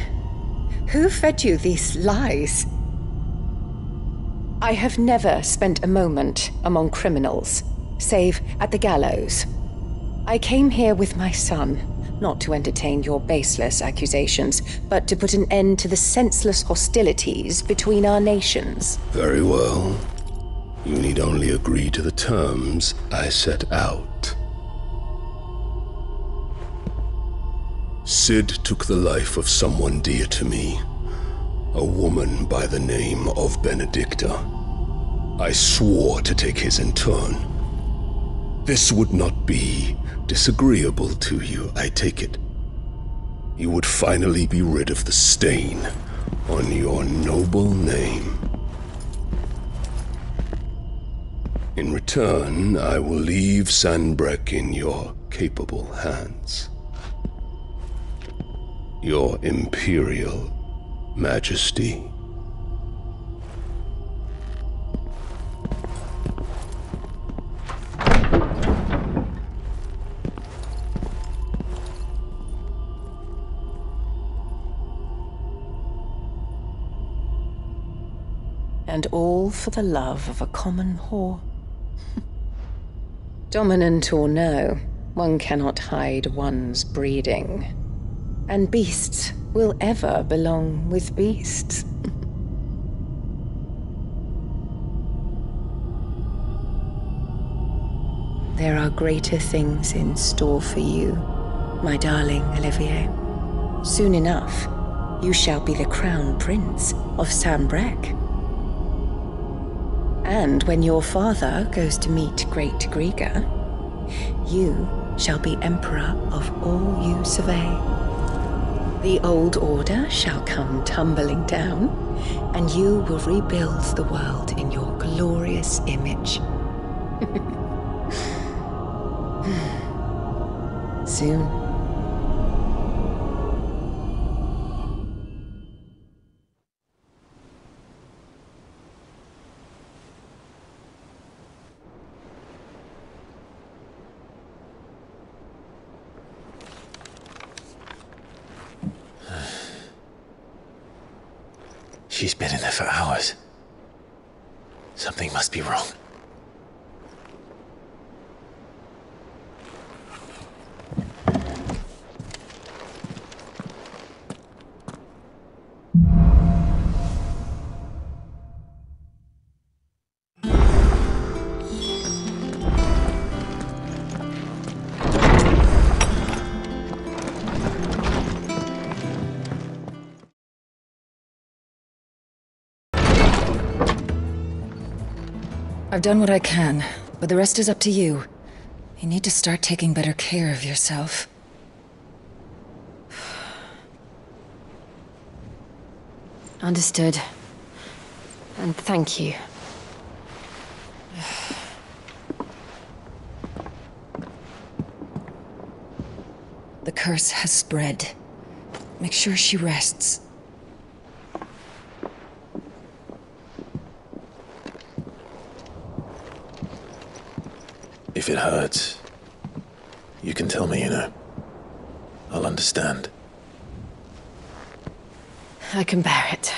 Who fed you these lies? I have never spent a moment among criminals, save at the gallows. I came here with my son, not to entertain your baseless accusations, but to put an end to the senseless hostilities between our nations. Very well. You need only agree to the terms I set out. Sid took the life of someone dear to me, a woman by the name of Benedicta. I swore to take his in turn. This would not be disagreeable to you, I take it. You would finally be rid of the stain on your noble name. In return, I will leave Sanbreque in your capable hands. Your Imperial Majesty. And all for the love of a common whore. Dominant or no, one cannot hide one's breeding. And beasts will ever belong with beasts. There are greater things in store for you, my darling Olivier. Soon enough, you shall be the crown prince of Sanbreque. And when your father goes to meet Great Griga, you shall be emperor of all you survey. The old order shall come tumbling down, and you will rebuild the world in your glorious image. Soon. She's been in there for hours. Something must be wrong. I've done what I can, but the rest is up to you. You need to start taking better care of yourself. Understood. And thank you. The curse has spread. Make sure she rests. If it hurts, you can tell me, you know. I'll understand. I can bear it.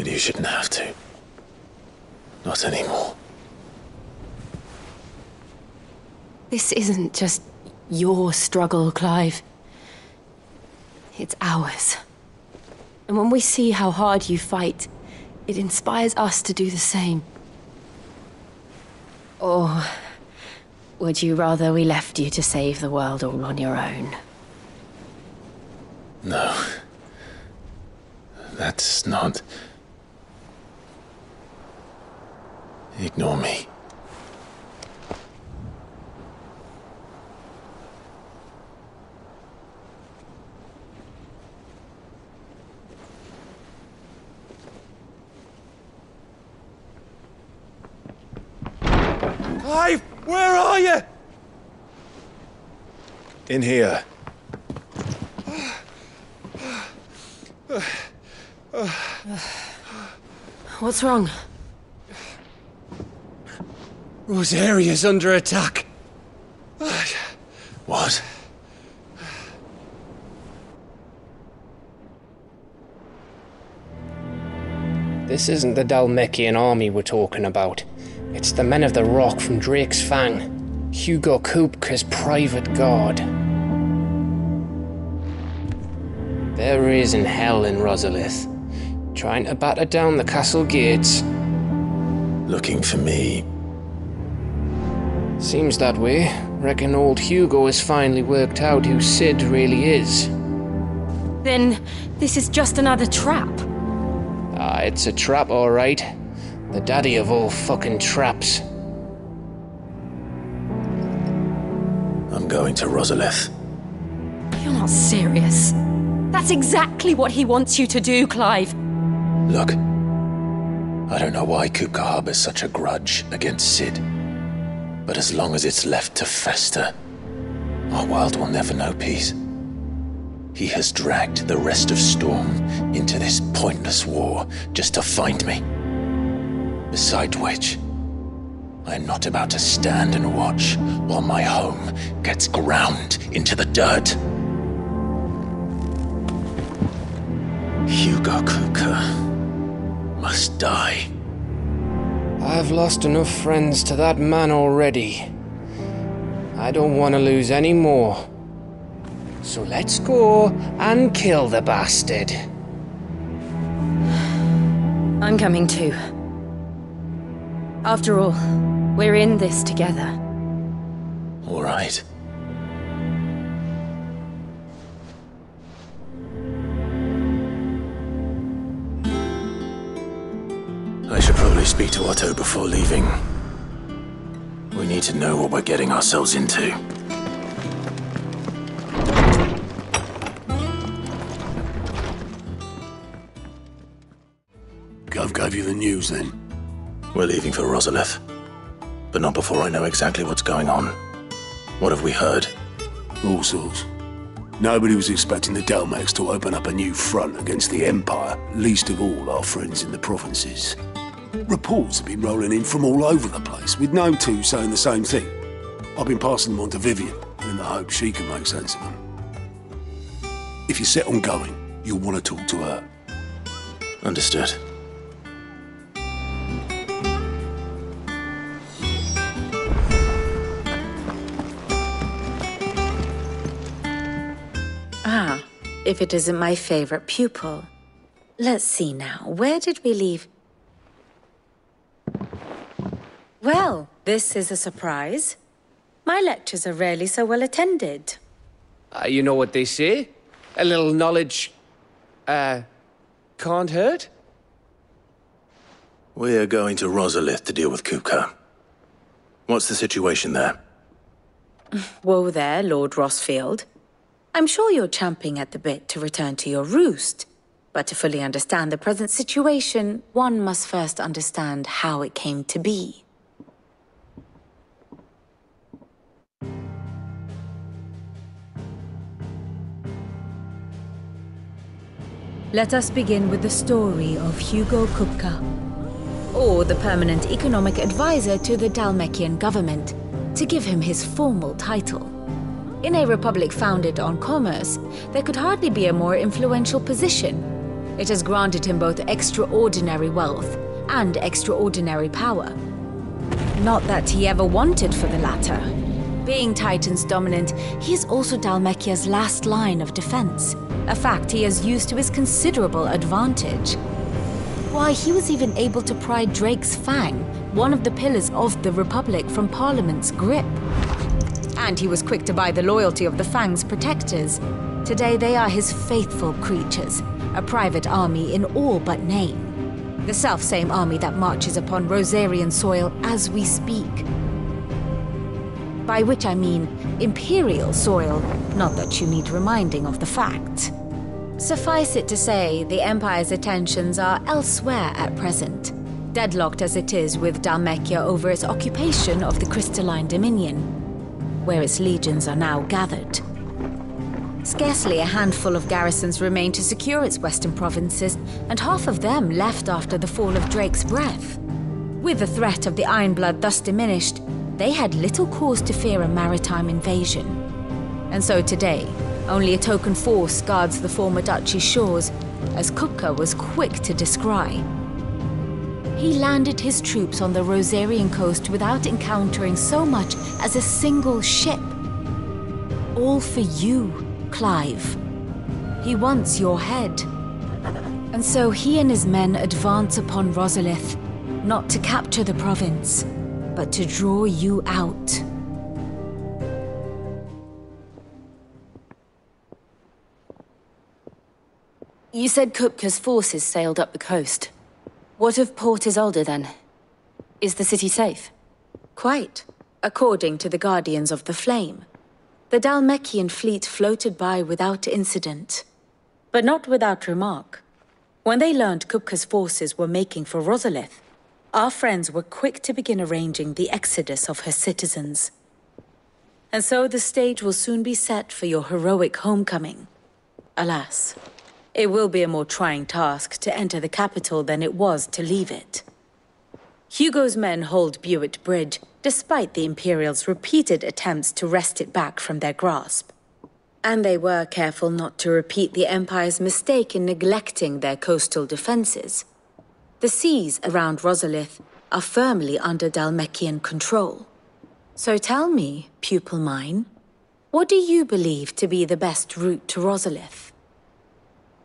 But you shouldn't have to. Not anymore. This isn't just your struggle, Clive. It's ours. And when we see how hard you fight, it inspires us to do the same. Or would you rather we left you to save the world all on your own? No. That's not... Ignore me. Clive, where are you? In here. What's wrong? Rosaria's under attack. What? This isn't the Dhalmekian army we're talking about. It's the Men of the Rock from Drake's Fang, Hugo Kupka's private guard. There is in hell in Rosalith, trying to batter down the castle gates. Looking for me? Seems that way. Reckon old Hugo has finally worked out who Sid really is. Then this is just another trap. Ah, it's a trap, all right. The daddy of all fucking traps. I'm going to Rosalith. You're not serious. That's exactly what he wants you to do, Clive. Look, I don't know why Kupka harbors such a grudge against Sid. But as long as it's left to fester, our world will never know peace. He has dragged the rest of Storm into this pointless war just to find me. Besides which, I am not about to stand and watch while my home gets ground into the dirt. Hugo Kupka must die. I've lost enough friends to that man already. I don't want to lose any more. So let's go and kill the bastard. I'm coming too. After all, we're in this together. All right. I should probably speak to Otto before leaving. We need to know what we're getting ourselves into. Gov gave you the news then? We're leaving for Rosalith. But not before I know exactly what's going on. What have we heard? All sorts. Nobody was expecting the Dalmacs to open up a new front against the Empire, least of all our friends in the provinces. Reports have been rolling in from all over the place, with no two saying the same thing. I've been passing them on to Vivian, in the hope she can make sense of them. If you're set on going, you'll want to talk to her. Understood. Ah, if it isn't my favorite pupil. Let's see now, where did we leave? Well, this is a surprise. My lectures are rarely so well attended. You know what they say? A little knowledge, can't hurt? We're going to Rosalith to deal with Kupka. What's the situation there? Whoa there, Lord Rossfield. I'm sure you're champing at the bit to return to your roost. But to fully understand the present situation, one must first understand how it came to be. Let us begin with the story of Hugo Kupka, Or the permanent economic advisor to the Dhalmekian government, to give him his formal title. In a republic founded on commerce, there could hardly be a more influential position. It has granted him both extraordinary wealth and extraordinary power. Not that he ever wanted for the latter. Being Titan's dominant, he is also Dhalmekia's last line of defense, a fact he has used to his considerable advantage. Why, he was even able to pry Drake's Fang, one of the pillars of the Republic, from Parliament's grip. And he was quick to buy the loyalty of the Fang's protectors. Today they are his faithful creatures, a private army in all but name. The self-same army that marches upon Rosarian soil as we speak. By which I mean Imperial soil, not that you need reminding of the fact. Suffice it to say, the Empire's attentions are elsewhere at present, deadlocked as it is with Dhalmekia over its occupation of the Crystalline Dominion, where its legions are now gathered. Scarcely a handful of garrisons remain to secure its western provinces, and half of them left after the fall of Drake's breath. With the threat of the Ironblood thus diminished, they had little cause to fear a maritime invasion. And so today, only a token force guards the former duchy's shores, as Kupka was quick to descry. He landed his troops on the Rosarian coast without encountering so much as a single ship. All for you, Clive. He wants your head. And so he and his men advance upon Rosalith, not to capture the province, but to draw you out. You said Kupka's forces sailed up the coast. What of Port Isolde, then? Is the city safe? Quite, according to the Guardians of the Flame. The Dhalmekian fleet floated by without incident, but not without remark. When they learned Kupka's forces were making for Rosalith, our friends were quick to begin arranging the exodus of her citizens. And so the stage will soon be set for your heroic homecoming. Alas, it will be a more trying task to enter the capital than it was to leave it. Hugo's men hold Buet Bridge, despite the Imperials' repeated attempts to wrest it back from their grasp. And they were careful not to repeat the Empire's mistake in neglecting their coastal defenses. The seas around Rosalith are firmly under Dhalmekian control. So tell me, pupil mine, what do you believe to be the best route to Rosalith?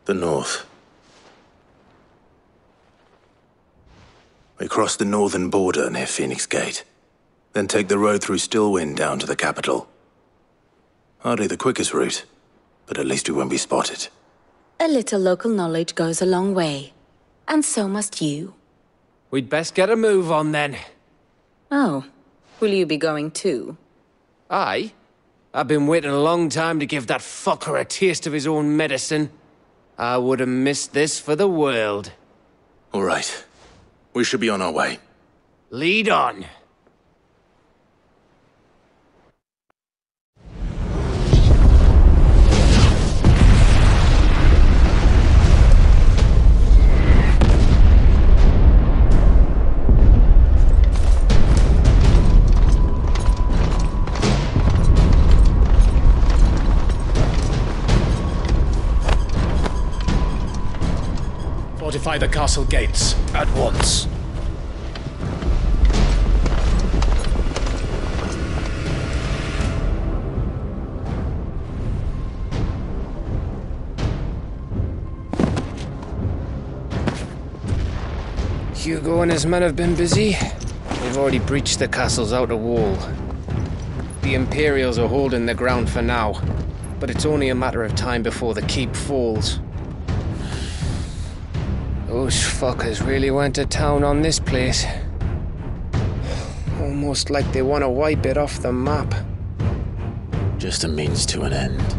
The north. We cross the northern border near Phoenix Gate, then take the road through Stillwind down to the capital. Hardly the quickest route, but at least we won't be spotted. A little local knowledge goes a long way, and so must you. We'd best get a move on then. Oh, will you be going too? Aye. I've been waiting a long time to give that fucker a taste of his own medicine. I would have missed this for the world. All right. We should be on our way. Lead on. Fortify the castle gates, at once. Hugo and his men have been busy. They've already breached the castle's outer wall. The Imperials are holding the ground for now, but it's only a matter of time before the keep falls. Those fuckers really went to town on this place. Almost like they want to wipe it off the map. Just a means to an end.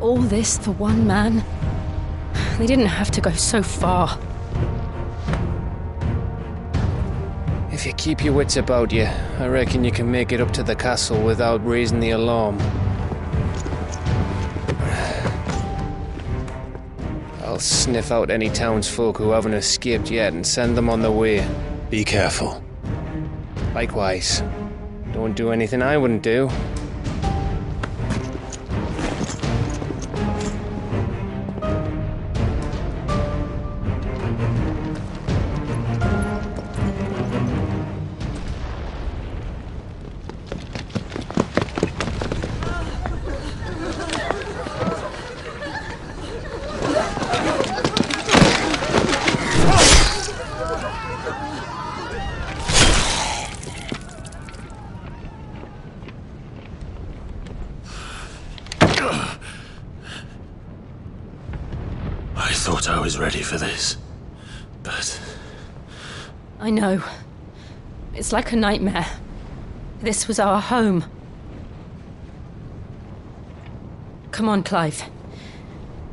All this for one man? They didn't have to go so far. If you keep your wits about you, I reckon you can make it up to the castle without raising the alarm. I'll sniff out any townsfolk who haven't escaped yet and send them on their way. Be careful. Likewise. Don't do anything I wouldn't do. I thought I was ready for this, but... I know. It's like a nightmare. This was our home. Come on, Clive.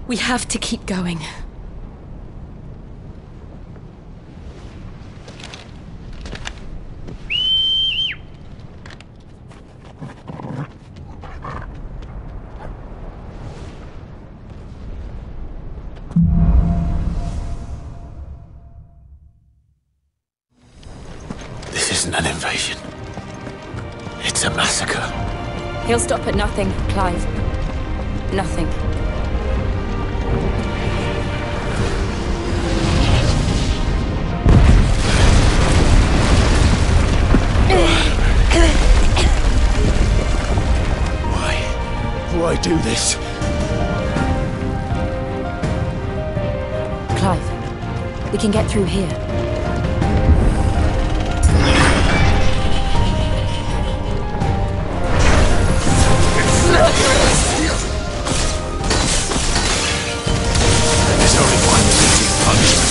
We have to keep going. This isn't an invasion. It's a massacre. He'll stop at nothing, Clive. Nothing. Why do I do this? Clive, we can get through here. There's only one fitting punishment.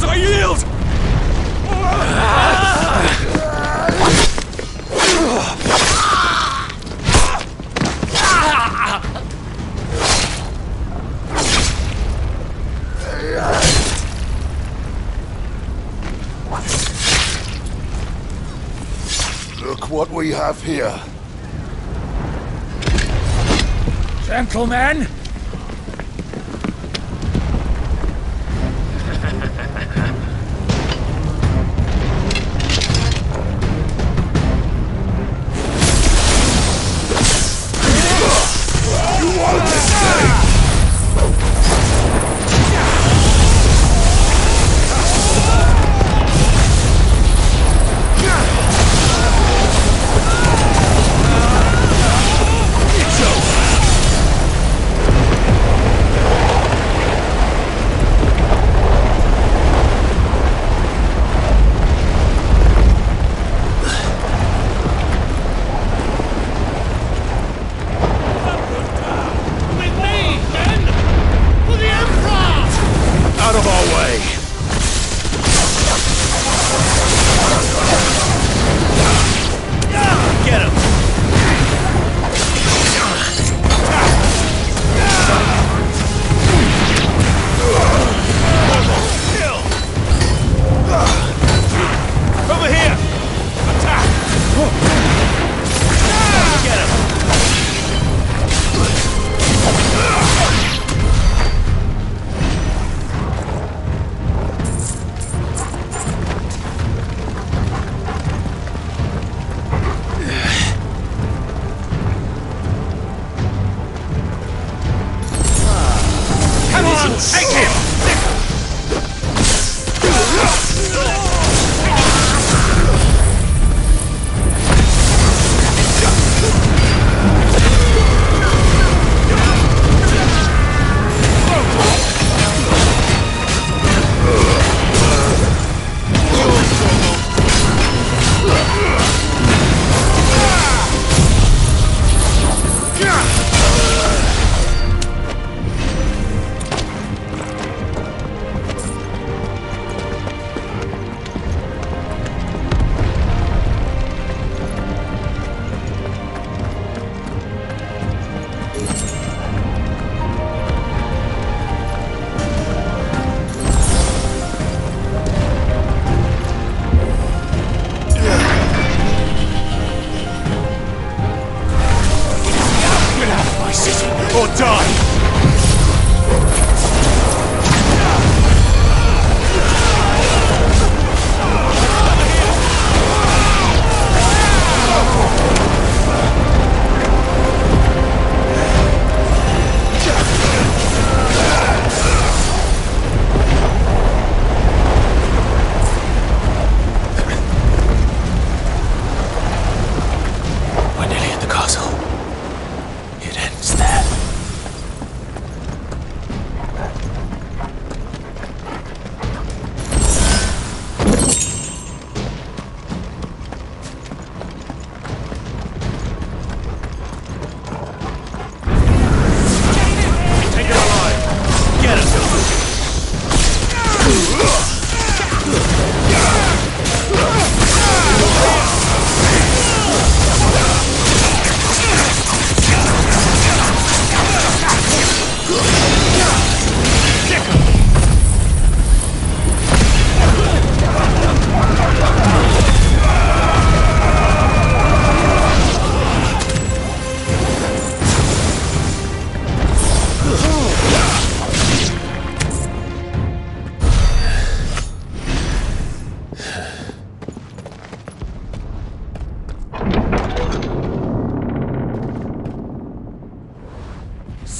I yield! Look what we have here. Gentlemen! Die!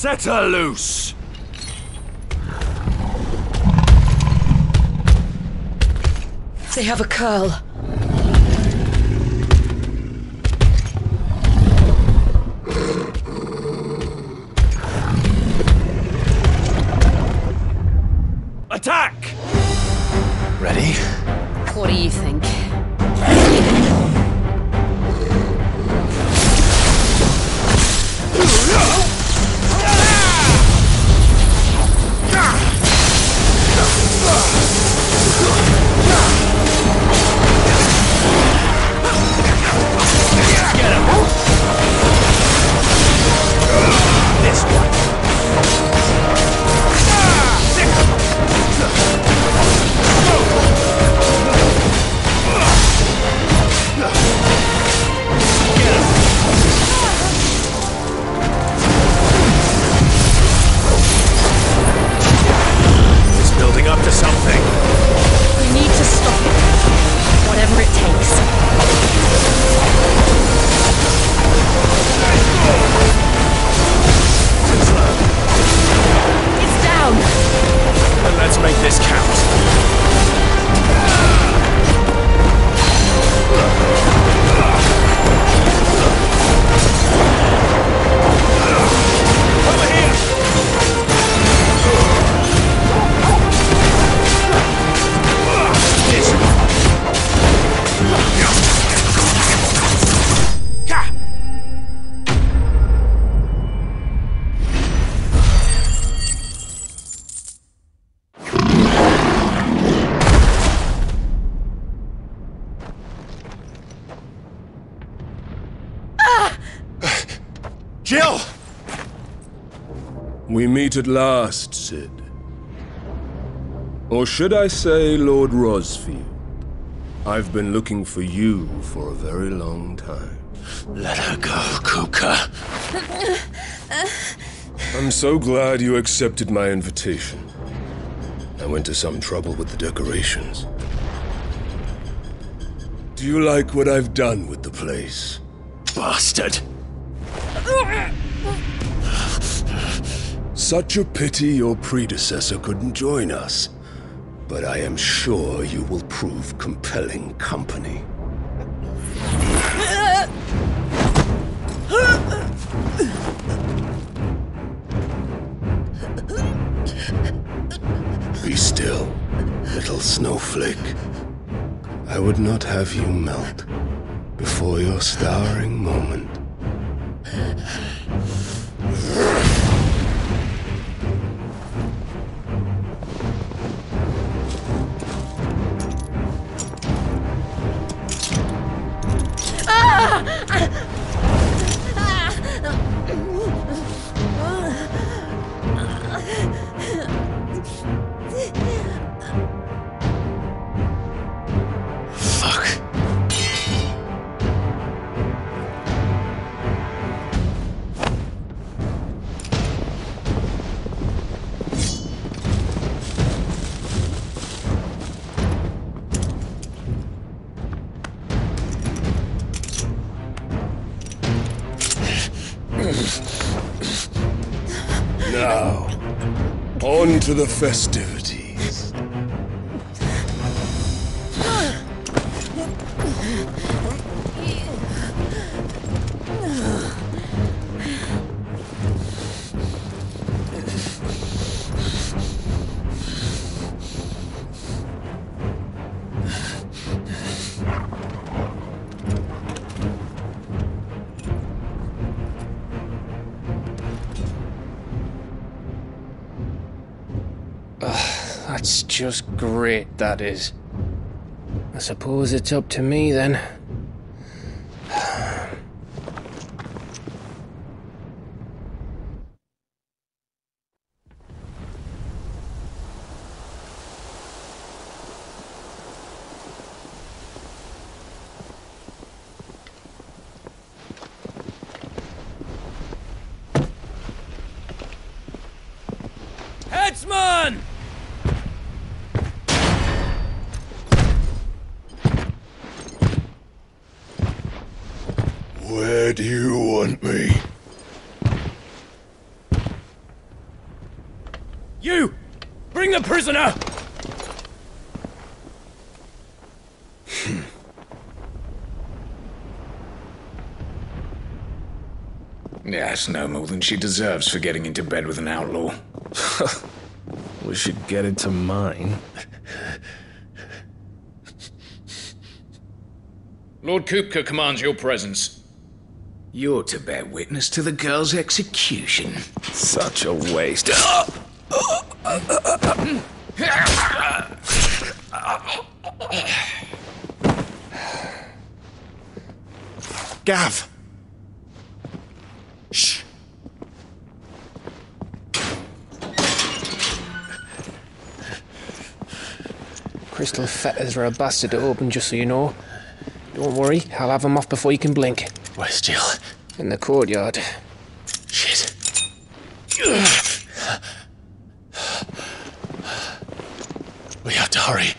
Set her loose! They have a curl. Attack! Ready? What do you think? Jill! We meet at last, Sid. Or should I say, Lord Rosfield? I've been looking for you for a very long time. Let her go, Kuka. I'm so glad you accepted my invitation. I went to some trouble with the decorations. Do you like what I've done with the place? Bastard! Such a pity your predecessor couldn't join us. But I am sure you will prove compelling company. Be still, little snowflake. I would not have you melt before your starring moment. Now, on to the festivities. That's just great, that is. I suppose it's up to me then. Headsman! Where do you want me? You! Bring the prisoner! That's no more than she deserves for getting into bed with an outlaw. We should get into mine. Lord Kupka commands your presence. You're to bear witness to the girl's execution. Such a waste. Gav! Shh. Crystal fetters are a bastard to open, just so you know. Don't worry, I'll have them off before you can blink. Where's Jill? In the courtyard. Shit. We have to hurry.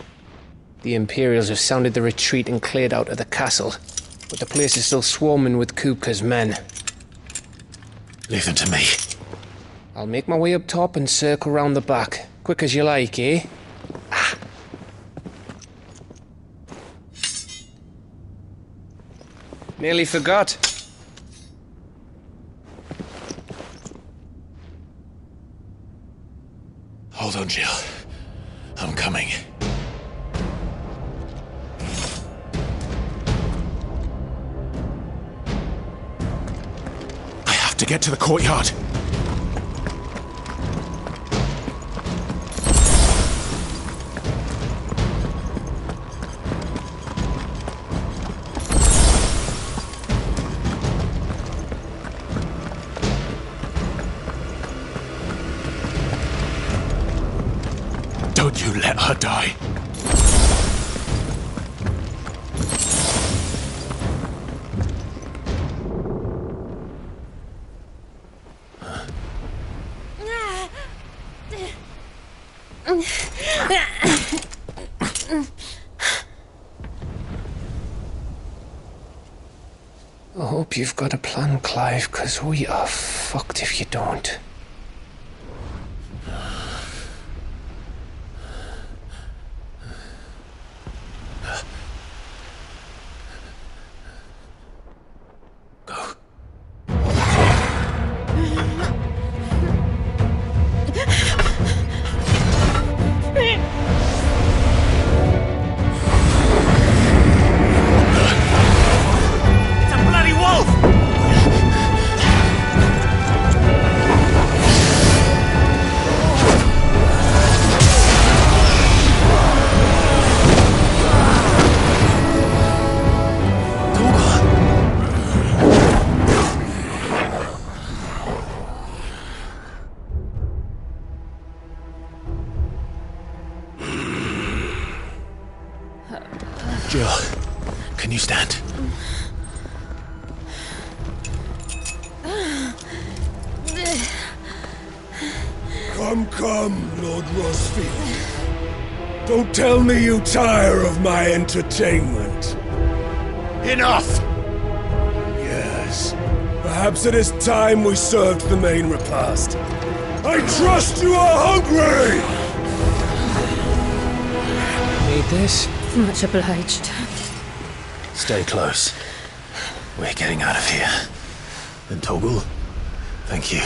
The Imperials have sounded the retreat and cleared out of the castle, but the place is still swarming with Kupka's men. Leave them to me. I'll make my way up top and circle round the back. Quick as you like, eh? Nearly forgot. Hold on, Jill. I'm coming. I have to get to the courtyard. Don't you let her die. I hope you've got a plan, Clive, because we are fucked if you don't. Jill, can you stand? Come, Lord Rosfield. Don't tell me you tire of my entertainment. Enough! Yes. Perhaps it is time we served the main repast. I trust you are hungry! Need this? Much obliged. Stay close. We're getting out of here. And Toggle, thank you.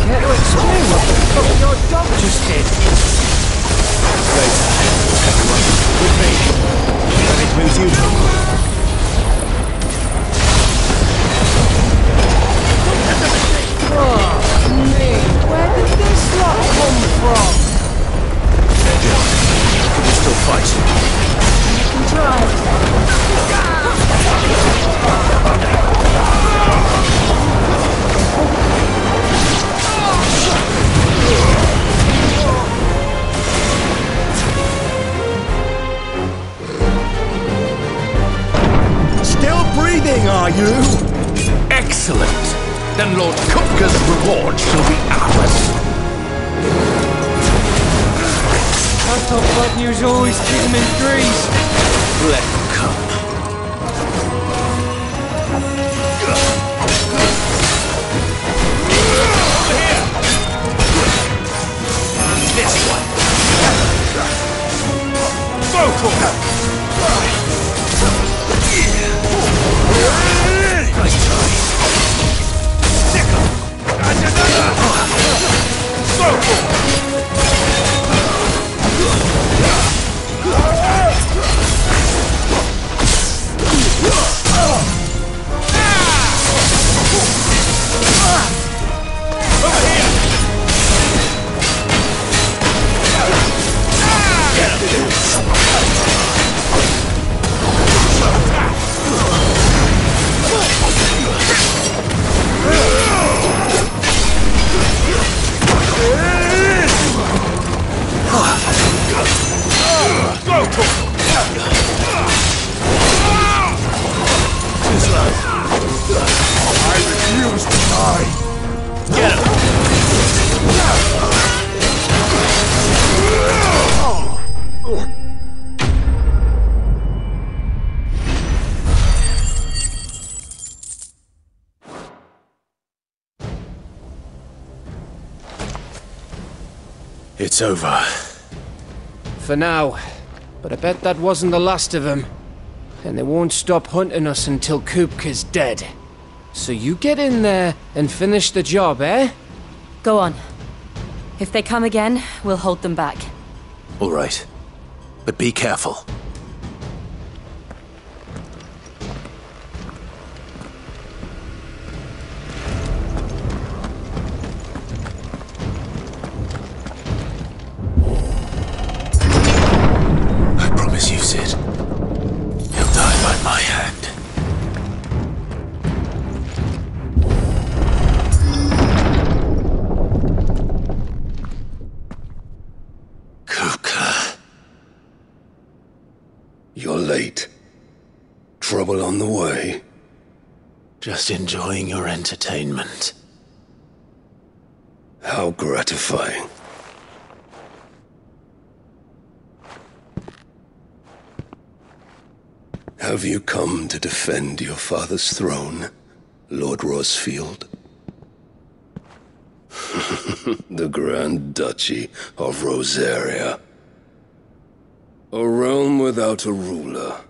Care to explain what the fuck your dog just did? Later, everyone. With me. That includes you, Toggle. Oh, me. Where did this lot come from? Can we still fight? You can try. Still breathing, are you? Excellent. Then Lord Kupka's reward shall be ours. I thought bad news always came in threes. Let them come. Over here. This one. Vocal. Nice try. Sickle. And another. Vocal. I refuse to die. Get him. It's over. For now. But I bet that wasn't the last of them. And they won't stop hunting us until Kupka's dead. So you get in there and finish the job, eh? Go on. If they come again, we'll hold them back. All right. But be careful. I promise you, Sid. He'll die by my hand. You're late. Trouble on the way? Just enjoying your entertainment. How gratifying. Have you come to defend your father's throne, Lord Rosfield? The Grand Duchy of Rosaria. A realm without a ruler,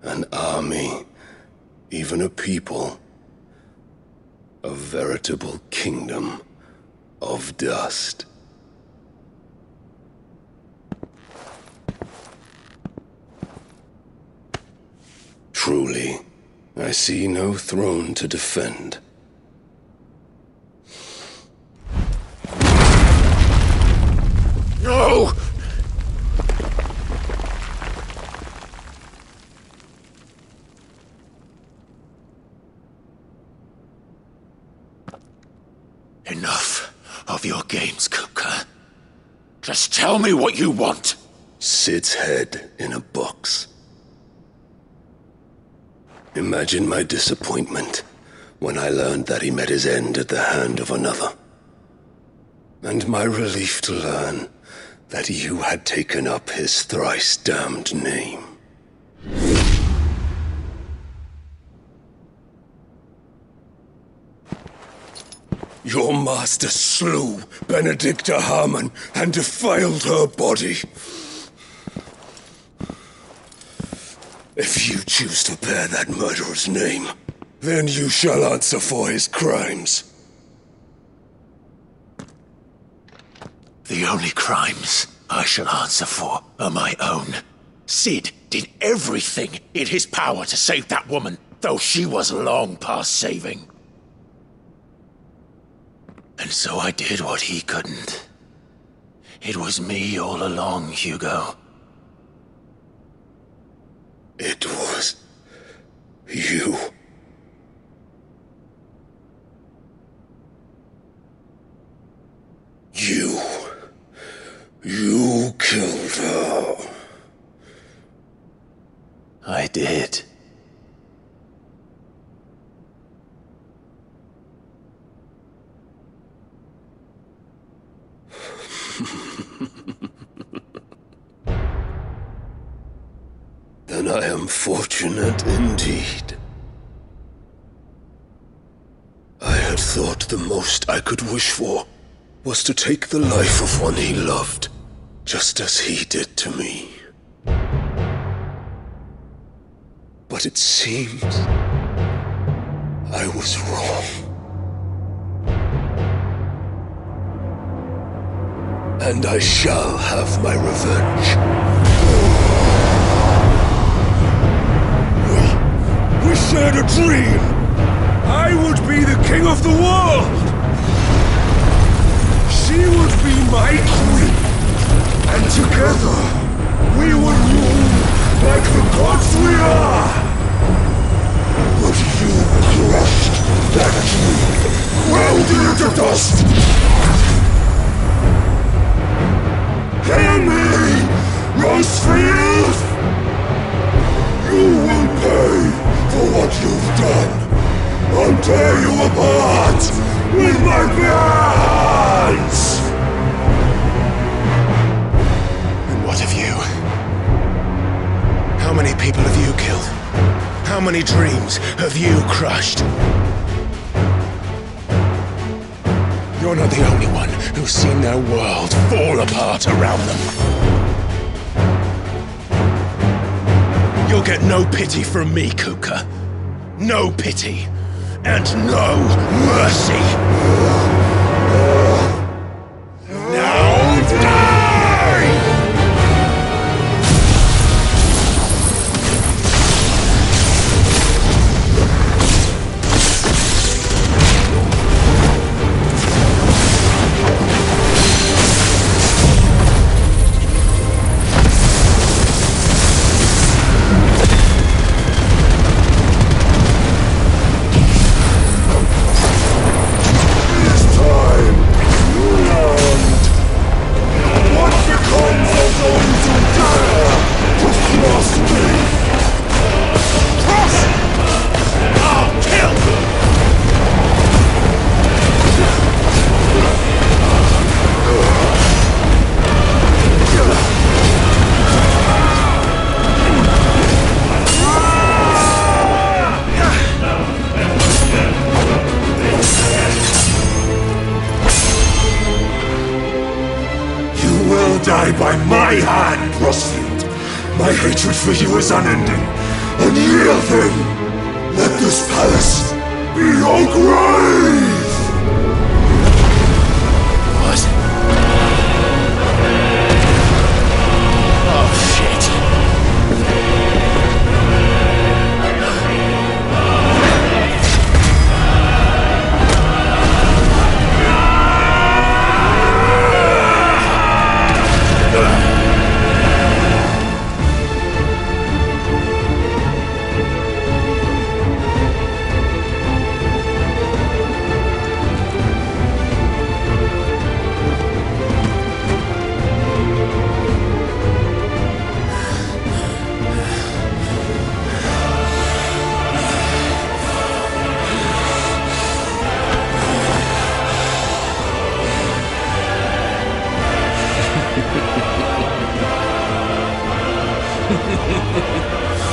an army, even a people. A veritable kingdom of dust. Truly, I see no throne to defend. No! Enough of your games, Kupka. Just tell me what you want. Sid's head in a box. Imagine my disappointment when I learned that he met his end at the hand of another. And my relief to learn that you had taken up his thrice-damned name. Your master slew Benedicta Harmon and defiled her body. If you choose to bear that murderer's name, then you shall answer for his crimes. The only crimes I shall answer for are my own. Sid did everything in his power to save that woman, though she was long past saving. And so I did what he couldn't. It was me all along, Hugo. It was you. You killed her. I did. Then I am fortunate indeed. I had thought the most I could wish for was to take the life of one he loved, just as he did to me. But it seems I was wrong. And I shall have my revenge. We shared a dream! I would be the king of the world! She would be my queen! And together, we would rule like the gods we are! But you crushed that dream, ground it into dust! Hear me, Rosefield! You will pay for what you've done! I'll tear you apart with my hands! And what of you? How many people have you killed? How many dreams have you crushed? You're not the only one who's seen their world fall apart around them. You'll get no pity from me, Kuka. No pity. And no mercy. Now die! Die by my hand, Rosefield. My hatred for you is unending. And yield him. Let this palace be your grave! What? Oh, shit.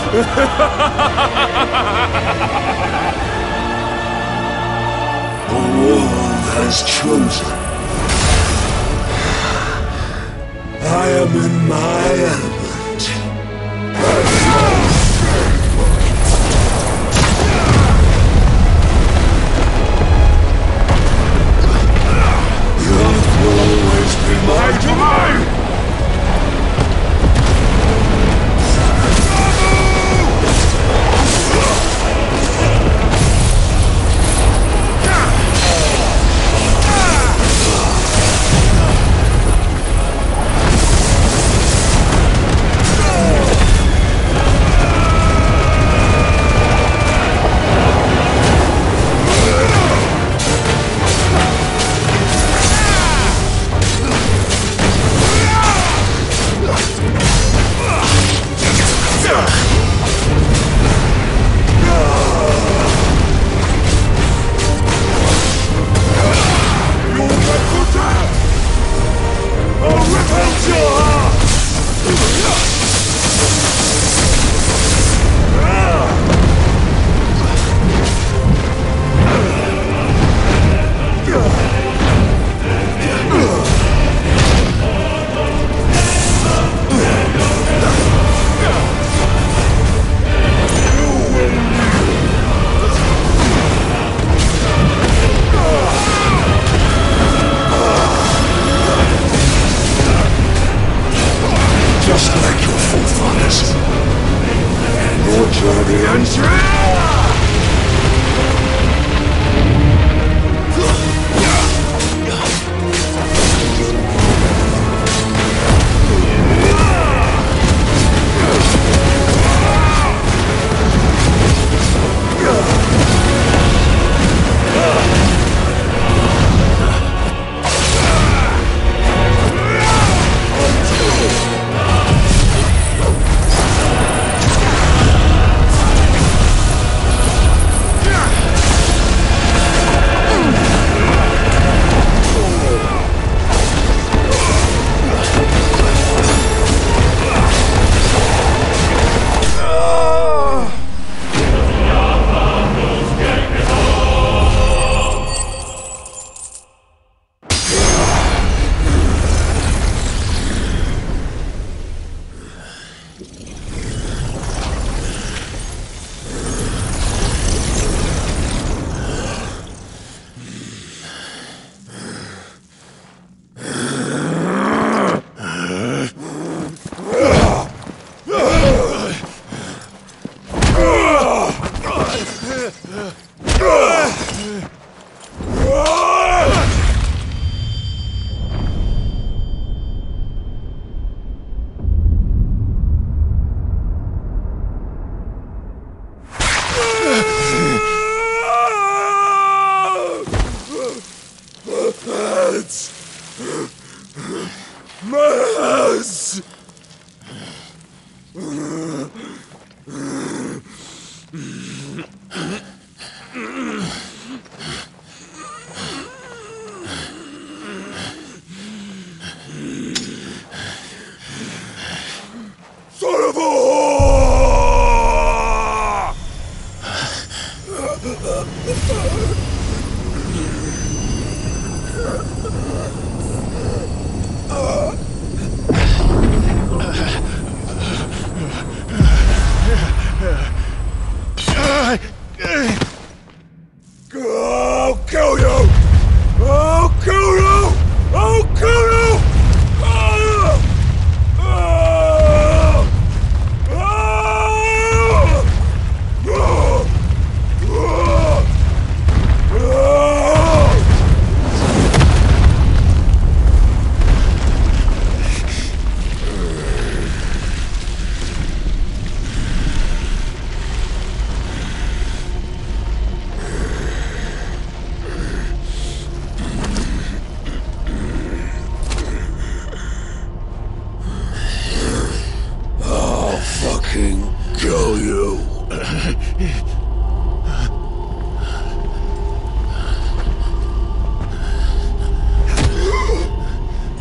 The world has chosen. I am in my element. The earth will always be my domain!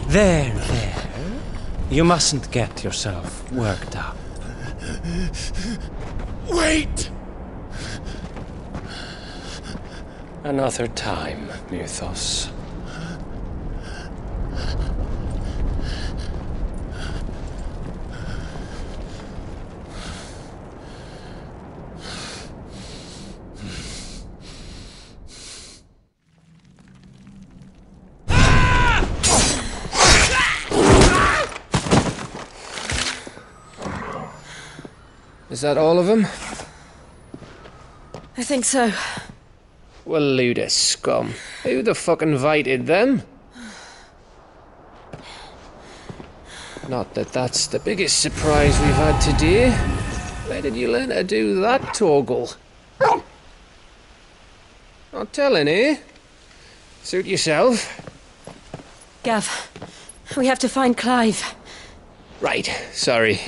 There. You mustn't get yourself worked up. Wait! Another time, Mythos. Is that all of them? I think so. Well, load of scum. Who the fuck invited them? Not that that's the biggest surprise we've had today. Where did you learn to do that, Torgal? Not telling, eh? Suit yourself. Gav, we have to find Clive. Right, sorry.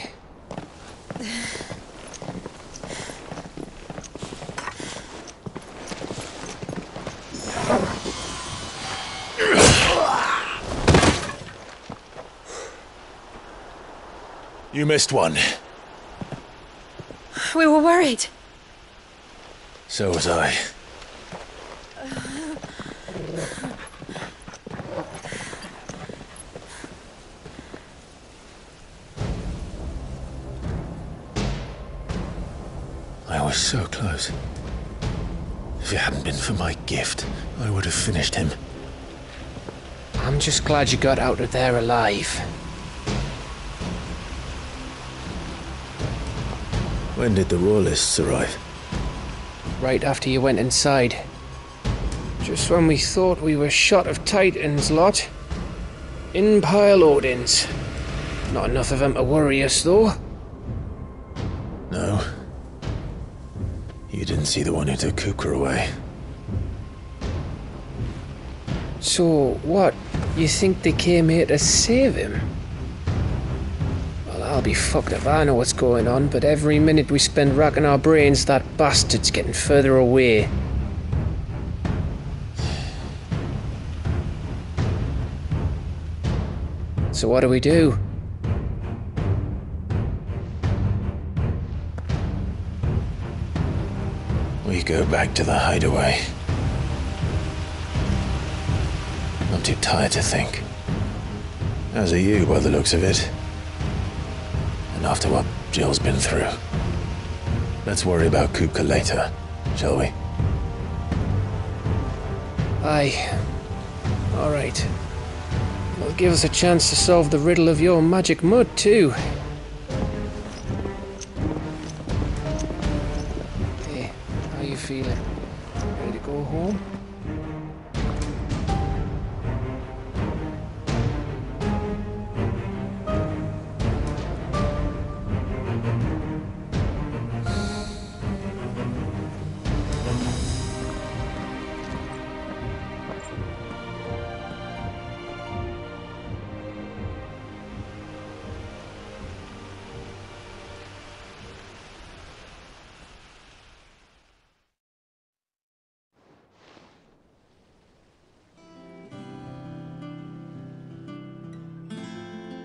You missed one. We were worried. So was I. I was so close. If it hadn't been for my gift, I would have finished him. I'm just glad you got out of there alive. When did the Royalists arrive? Right after you went inside. Just when we thought we were shot of Titans, lot. In pile Odins. Not enough of them to worry us, though. No. You didn't see the one who took Kukra away. So, what? You think they came here to save him? Well, I'll be fucked if I know what's going on, but every minute we spend racking our brains, that bastard's getting further away. So what do we do? We go back to the hideaway. I'm too tired to think. As are you, by the looks of it. And after what Jill's been through. Let's worry about Kupka later, shall we? Aye. All right. It'll give us a chance to solve the riddle of your magic mud, too. Hey, how you feeling? Ready to go home?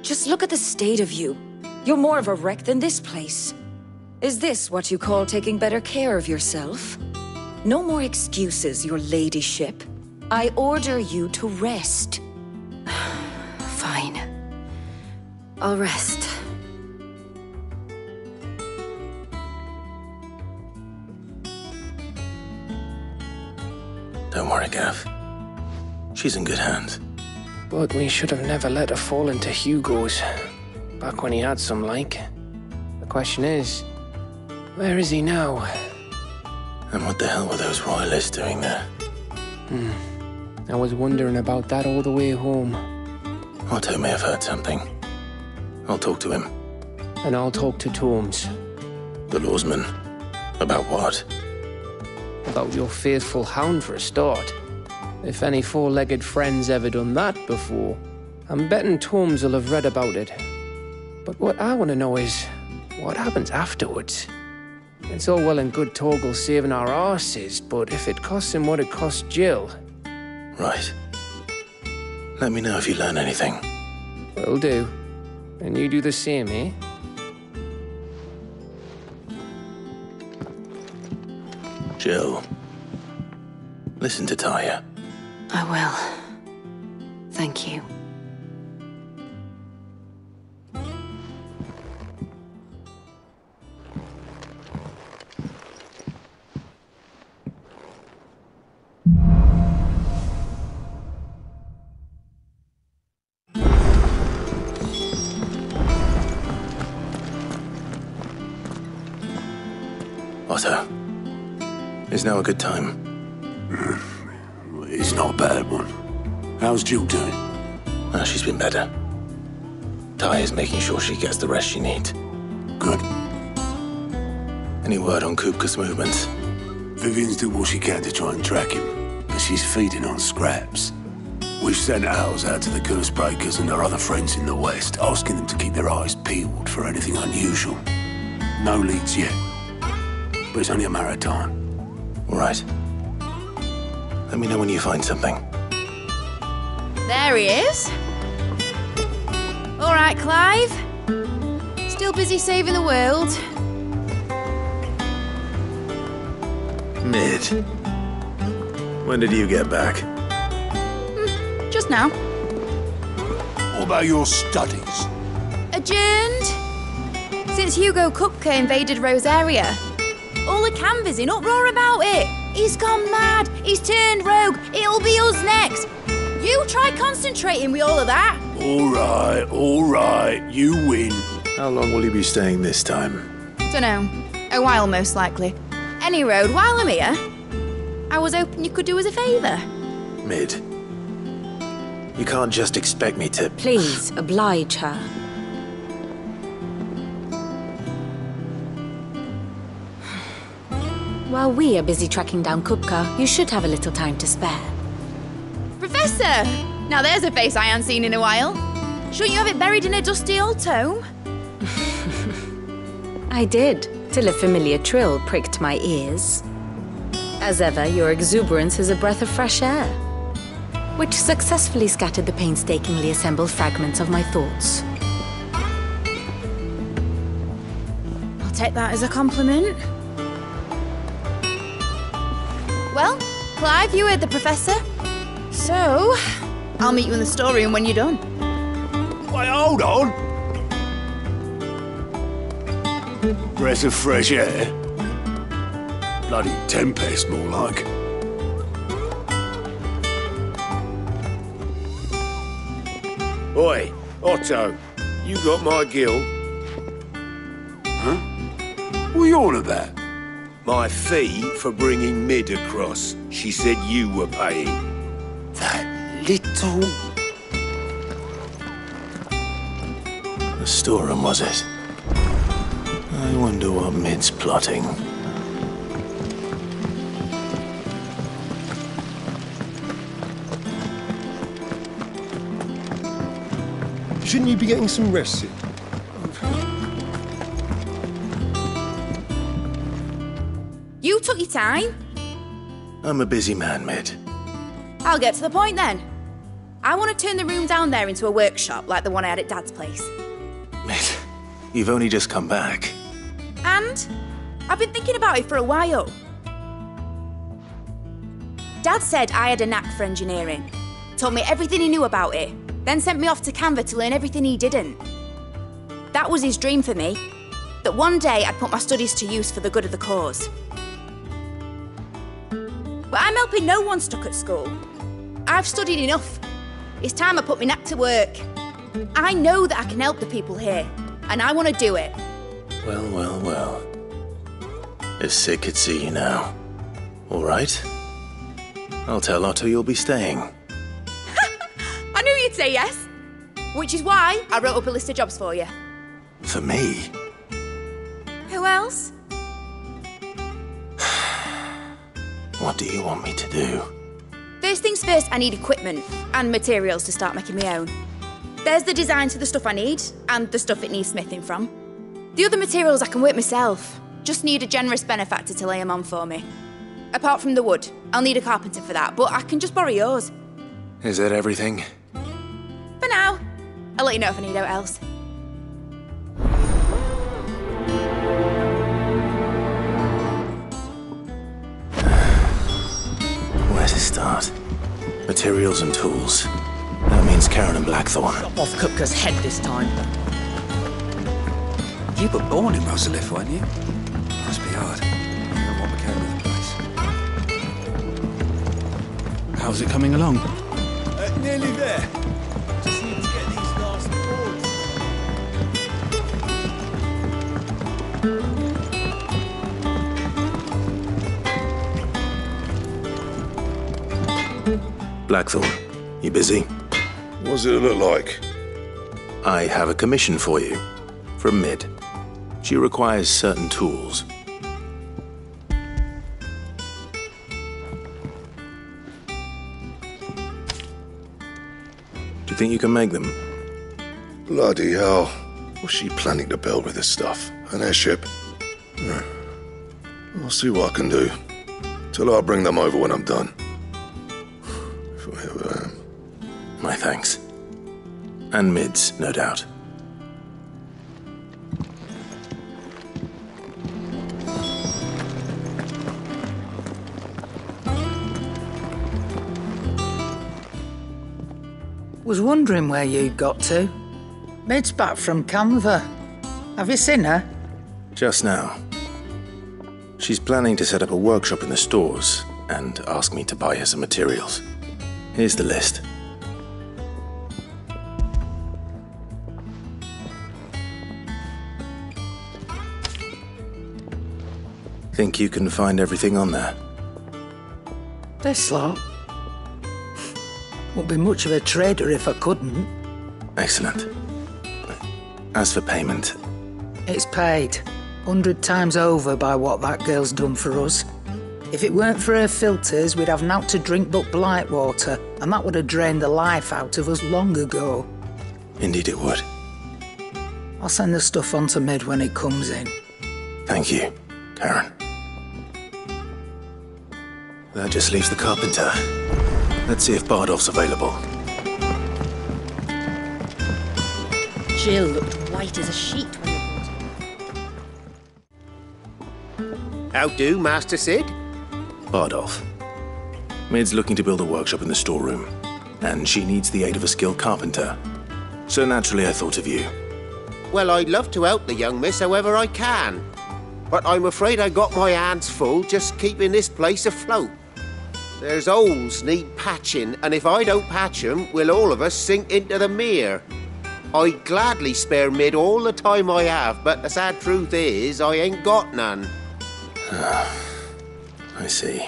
Just look at the state of you. You're more of a wreck than this place. Is this what you call taking better care of yourself? No more excuses, your ladyship. I order you to rest. Fine. I'll rest. Don't worry, Gav. She's in good hands. But we should have never let her fall into Hugo's. Back when he had some like. The question is, where is he now? And what the hell were those royalists doing there? I was wondering about that all the way home. Otto may have heard something. I'll talk to him. And I'll talk to Torms. The lawsman. About what? About your faithful hound for a start. If any four-legged friend's ever done that before, I'm betting Torms will have read about it. But what I want to know is, what happens afterwards? It's all well and good Torgal saving our arses, but if it costs him what it cost Jill... Right. Let me know if you learn anything. Will do. And you do the same, eh? Jill, listen to Taya. I will. Thank you. Otto, is now a good time? It's not a bad one. How's Jill doing? Oh, she's been better. Taya's making sure she gets the rest she needs. Good. Any word on Kupka's movements? Vivian's doing what she can to try and track him, but she's feeding on scraps. We've sent ours out to the Cursebreakers and our other friends in the West, asking them to keep their eyes peeled for anything unusual. No leads yet, but it's only a matter of time. All right. Let me know when you find something. There he is. All right, Clive. Still busy saving the world. Mid. When did you get back? Just now. What about your studies? Adjourned. Since Hugo Kupka invaded Rosaria. All the canvassers in uproar about it. He's gone mad. He's turned rogue. It'll be us next. You try concentrating with all of that. All right. You win. How long will you be staying this time? Dunno. A while, most likely. Any road, while I'm here, I was hoping you could do us a favour. Mid. You can't just expect me to... Please, oblige her. While we are busy tracking down Kupka, you should have a little time to spare. Professor! Now there's a face I haven't seen in a while. Shouldn't you have it buried in a dusty old tome? I did, till a familiar trill pricked my ears. As ever, your exuberance is a breath of fresh air, which successfully scattered the painstakingly assembled fragments of my thoughts. I'll take that as a compliment. Well, Clive, you heard the Professor. So, I'll meet you in the storeroom when you're done. Wait, hold on. Breath of fresh air. Bloody tempest, more like. Oi, Otto, you got my gill? Huh? What are you on about? My fee for bringing Mid across. She said you were paying. That little... The storeroom, was it? I wonder what Mid's plotting. Shouldn't you be getting some rest? You took your time. I'm a busy man, Mid. I'll get to the point then. I want to turn the room down there into a workshop like the one I had at Dad's place. Mid, you've only just come back. And I've been thinking about it for a while. Dad said I had a knack for engineering. Told me everything he knew about it. Then sent me off to Canva to learn everything he didn't. That was his dream for me. That one day I'd put my studies to use for the good of the cause. But I'm helping no one stuck at school. I've studied enough. It's time I put my knack to work. I know that I can help the people here, and I want to do it. Well, well, well. If Sid could see you now. All right. I'll tell Otto you'll be staying. I knew you'd say yes. Which is why I wrote up a list of jobs for you. For me? Who else? What do you want me to do? First things first, I need equipment and materials to start making my own. There's the designs for the stuff I need and the stuff it needs smithing from. The other materials I can work myself. Just need a generous benefactor to lay them on for me. Apart from the wood, I'll need a carpenter for that, but I can just borrow yours. Is that everything? For now. I'll let you know if I need out else. start. Materials and tools. That means Karen and Blackthorn. Chop off Kupka's head this time. You were born in Rosalith, weren't you? Must be hard. You know what became of the place. How's it coming along? Nearly there. Just need to get these last boards. Blackthorn, you busy? What does it look like? I have a commission for you. From Mid. She requires certain tools. Do you think you can make them? Bloody hell. What's she planning to build with this stuff? An airship? I'll see what I can do. Tell her I'll bring them over when I'm done. If I ever am. My thanks. And Mid's, no doubt. Was wondering where you'd got to. Mid's back from Canva. Have you seen her? Just now. She's planning to set up a workshop in the stores and ask me to buy her some materials. Here's the list. Think you can find everything on there? This lot? Wouldn't be much of a trader if I couldn't. Excellent. As for payment... It's paid. 100 times over by what that girl's done for us. If it weren't for her filters, we'd have naught to drink but blight water, and that would have drained the life out of us long ago. Indeed it would. I'll send the stuff on to Mid when it comes in. Thank you, Karen. That just leaves the carpenter. Let's see if Bardolph's available. Jill looked white as a sheet when you brought her. How do, Master Sid? Bardolph. Mid's looking to build a workshop in the storeroom, and she needs the aid of a skilled carpenter. So naturally I thought of you. Well, I'd love to help the young miss however I can. But I'm afraid I got my hands full just keeping this place afloat. There's holes need patching, and if I don't patch them, we'll all of us sink into the mere. I'd gladly spare Mid all the time I have, but the sad truth is, I ain't got none. I see.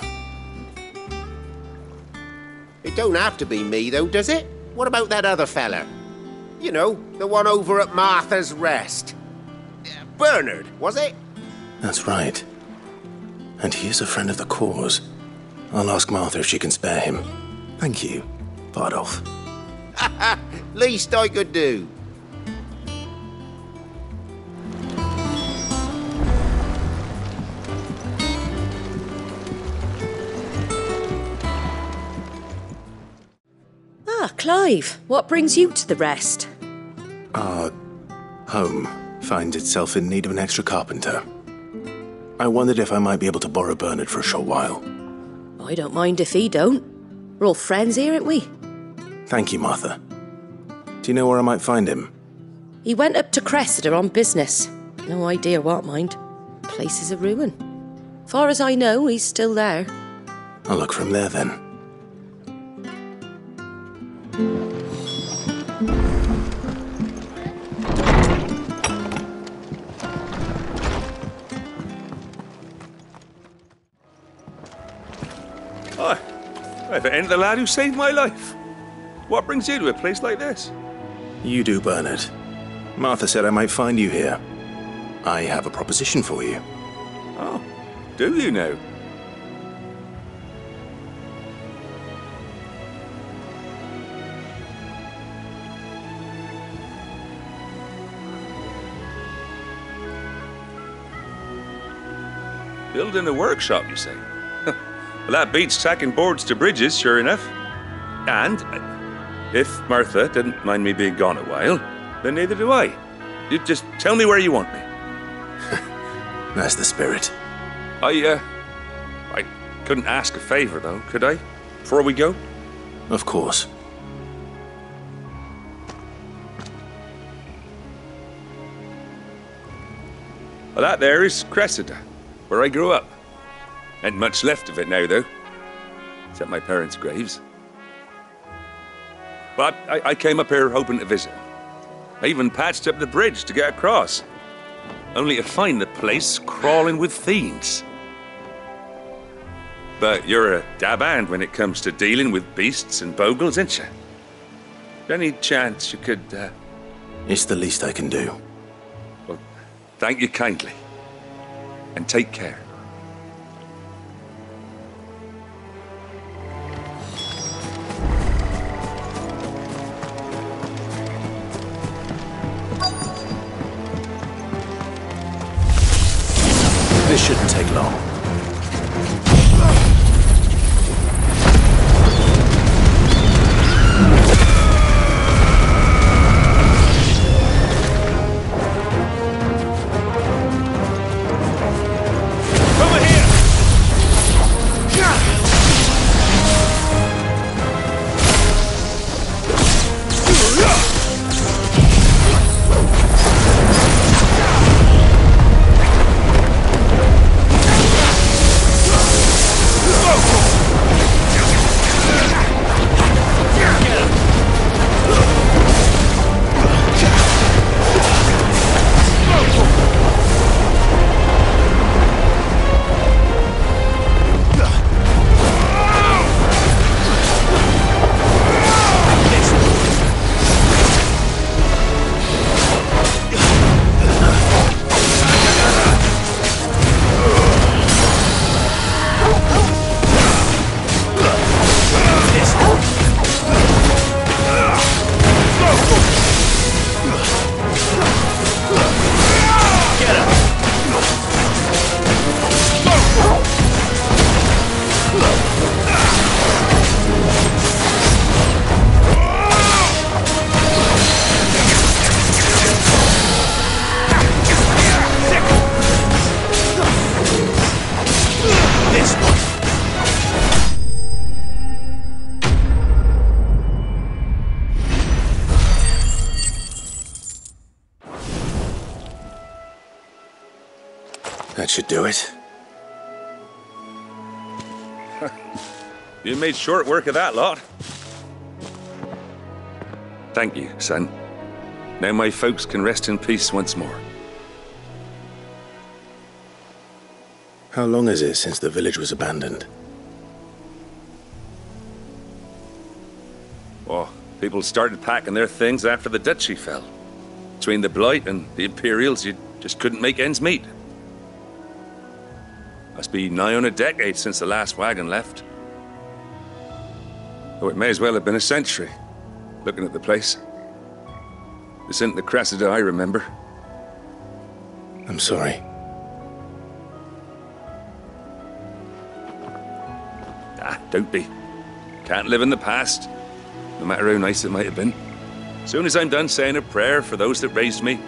It don't have to be me, though, does it? What about that other fella? You know, the one over at Martha's Rest. Bernard, was it? That's right. And he is a friend of the cause. I'll ask Martha if she can spare him. Thank you, Bardolph. Least I could do. Ah, Clive, what brings you to the Rest? Our home finds itself in need of an extra carpenter. I wondered if I might be able to borrow Bernard for a short while. I don't mind if he don't. We're all friends here, aren't we? Thank you, Martha. Do you know where I might find him? He went up to Cressida on business. No idea what, mind. Place is a ruin. Far as I know, he's still there. I'll look from there, then. Hi. If it ain't the lad who saved my life. What brings you to a place like this? You do, Bernard. Martha said I might find you here. I have a proposition for you. Oh, do you now? Building a workshop, you say? Well, that beats tacking boards to bridges, sure enough. And if Martha didn't mind me being gone a while, then neither do I. You just tell me where you want me. That's the spirit. I couldn't ask a favor, though, could I? before we go? Of course. Well, that there is Cressida, where I grew up. Ain't much left of it now, though. Except my parents' graves. But I came up here hoping to visit. I even patched up the bridge to get across. Only to find the place crawling with fiends. But you're a dab hand when it comes to dealing with beasts and bogles, ain't you? Any chance you could, It's the least I can do. Well, thank you kindly. And take care. This shouldn't take long. That should do it. You made short work of that lot. Thank you, son. Now my folks can rest in peace once more. How long is it since the village was abandoned? Oh, people started packing their things after the duchy fell. Between the Blight and the Imperials, you just couldn't make ends meet. Must be nigh on a decade since the last wagon left. Oh, it may as well have been a century, looking at the place. This isn't the Cressida I remember. I'm sorry. Ah, don't be. Can't live in the past, no matter how nice it might have been. As soon as I'm done saying a prayer for those that raised me,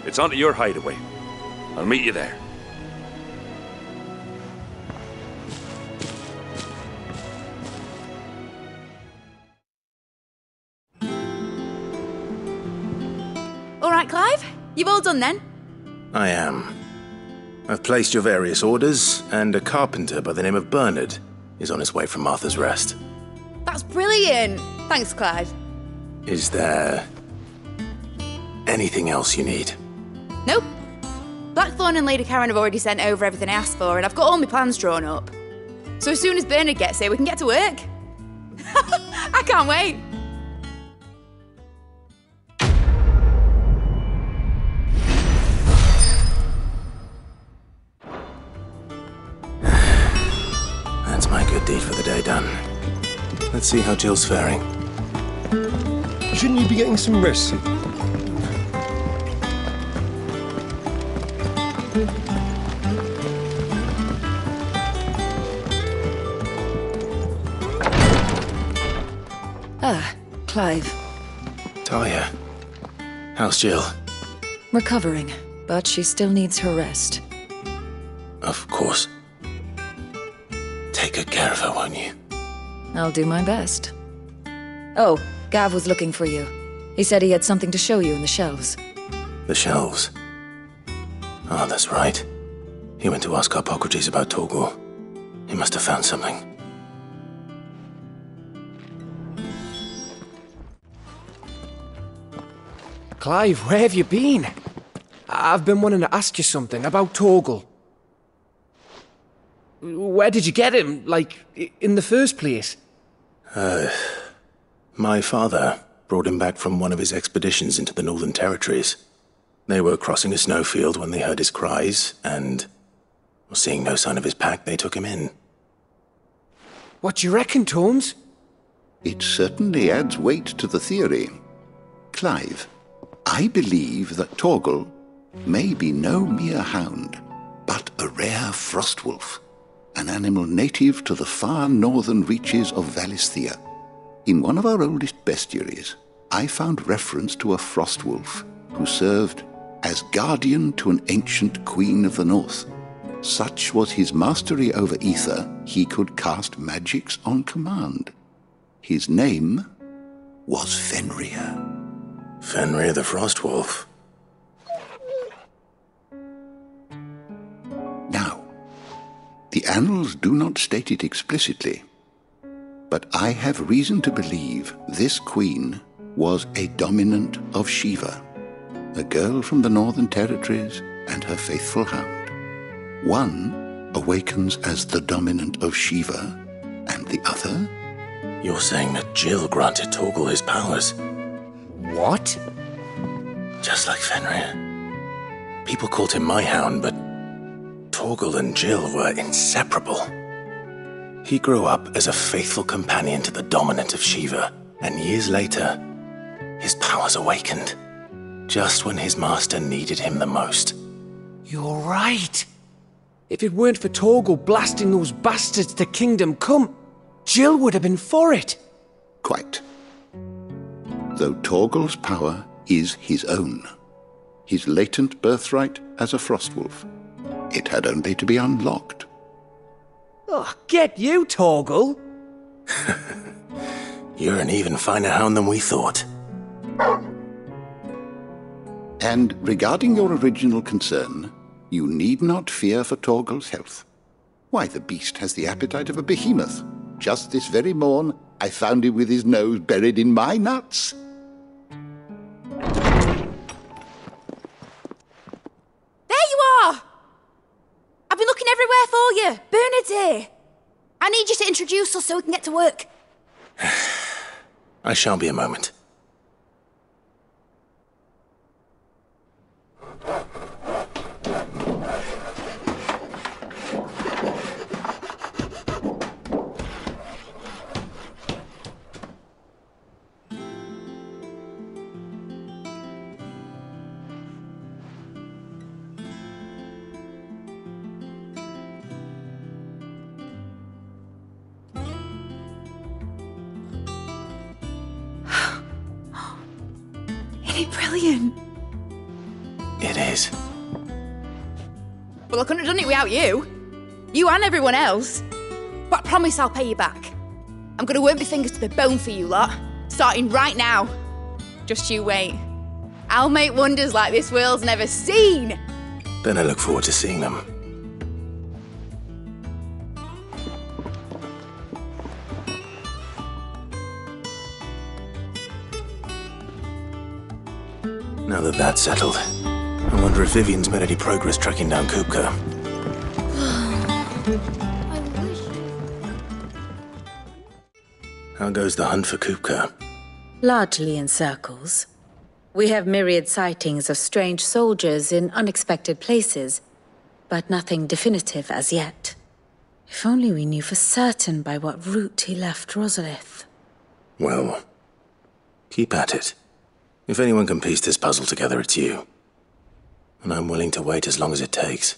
it's on to your hideaway. I'll meet you there. All right, Clive. You've all done then? I am. I've placed your various orders, and a carpenter by the name of Bernard is on his way from Martha's Rest. That's brilliant. Thanks, Clive. Is there anything else you need? Nope. Blackthorn and Lady Karen have already sent over everything I asked for, and I've got all my plans drawn up. So as soon as Bernard gets here, we can get to work. I can't wait. That's my good deed for the day done. Let's see how Jill's faring. Shouldn't you be getting some rest? Ah, Clive. Talia. How's Jill? Recovering, but she still needs her rest. Of course. Take good care of her, won't you? I'll do my best. Oh, Gav was looking for you. He said he had something to show you in the shelves. The shelves? Ah, that's right. He went to ask Harpocrates about Torgor. He must have found something. Clive, where have you been? I've been wanting to ask you something about Torgal. Where did you get him, like, in the first place? My father brought him back from one of his expeditions into the Northern Territories. They were crossing a snowfield when they heard his cries, and, seeing no sign of his pack, they took him in. What do you reckon, Tomes? It certainly adds weight to the theory. Clive, I believe that Torgal may be no mere hound, but a rare frostwolf, an animal native to the far northern reaches of Valisthea. In one of our oldest bestiaries, I found reference to a frostwolf who served as guardian to an ancient queen of the north. Such was his mastery over ether, he could cast magics on command. His name was Fenrir. Fenrir the Frostwolf. Now, the annals do not state it explicitly, but I have reason to believe this queen was a dominant of Shiva, a girl from the Northern Territories and her faithful hound. One awakens as the dominant of Shiva, and the other? You're saying that Jill granted Torgal his powers? What? Just like Fenrir. People called him my hound, but Torgal and Jill were inseparable. He grew up as a faithful companion to the dominant of Shiva, and years later, his powers awakened, just when his master needed him the most. You're right. If it weren't for Torgal blasting those bastards to Kingdom Come, Jill would have been for it. Quite. Though Torgal's power is his own, his latent birthright as a Frostwolf, it had only to be unlocked. Oh, get you, Torgal! You're an even finer hound than we thought. And regarding your original concern, you need not fear for Torgal's health. Why, the beast has the appetite of a behemoth. Just this very morn, I found him with his nose buried in my nuts. There you are! I've been looking everywhere for you. Bernard's here. I need you to introduce us so we can get to work. I shan't be a moment. Brilliant. It is. Well, I couldn't have done it without you. You and everyone else. But I promise I'll pay you back. I'm going to work my fingers to the bone for you lot, starting right now. Just you wait. I'll make wonders like this world's never seen. Then I look forward to seeing them. Now that that's settled, I wonder if Vivian's made any progress tracking down Kupka. How goes the hunt for Kupka? Largely in circles. We have myriad sightings of strange soldiers in unexpected places, but nothing definitive as yet. If only we knew for certain by what route he left Rosalith. Well, keep at it. If anyone can piece this puzzle together, it's you. And I'm willing to wait as long as it takes.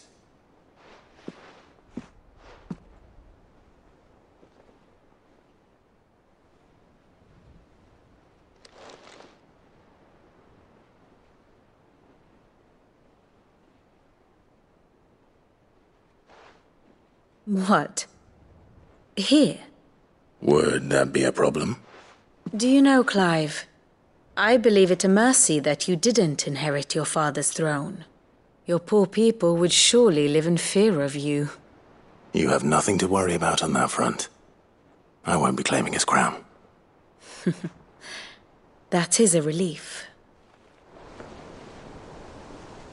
What? Here? Would that be a problem? Do you know, Clive, I believe it a mercy that you didn't inherit your father's throne. Your poor people would surely live in fear of you. You have nothing to worry about on that front. I won't be claiming his crown. That is a relief.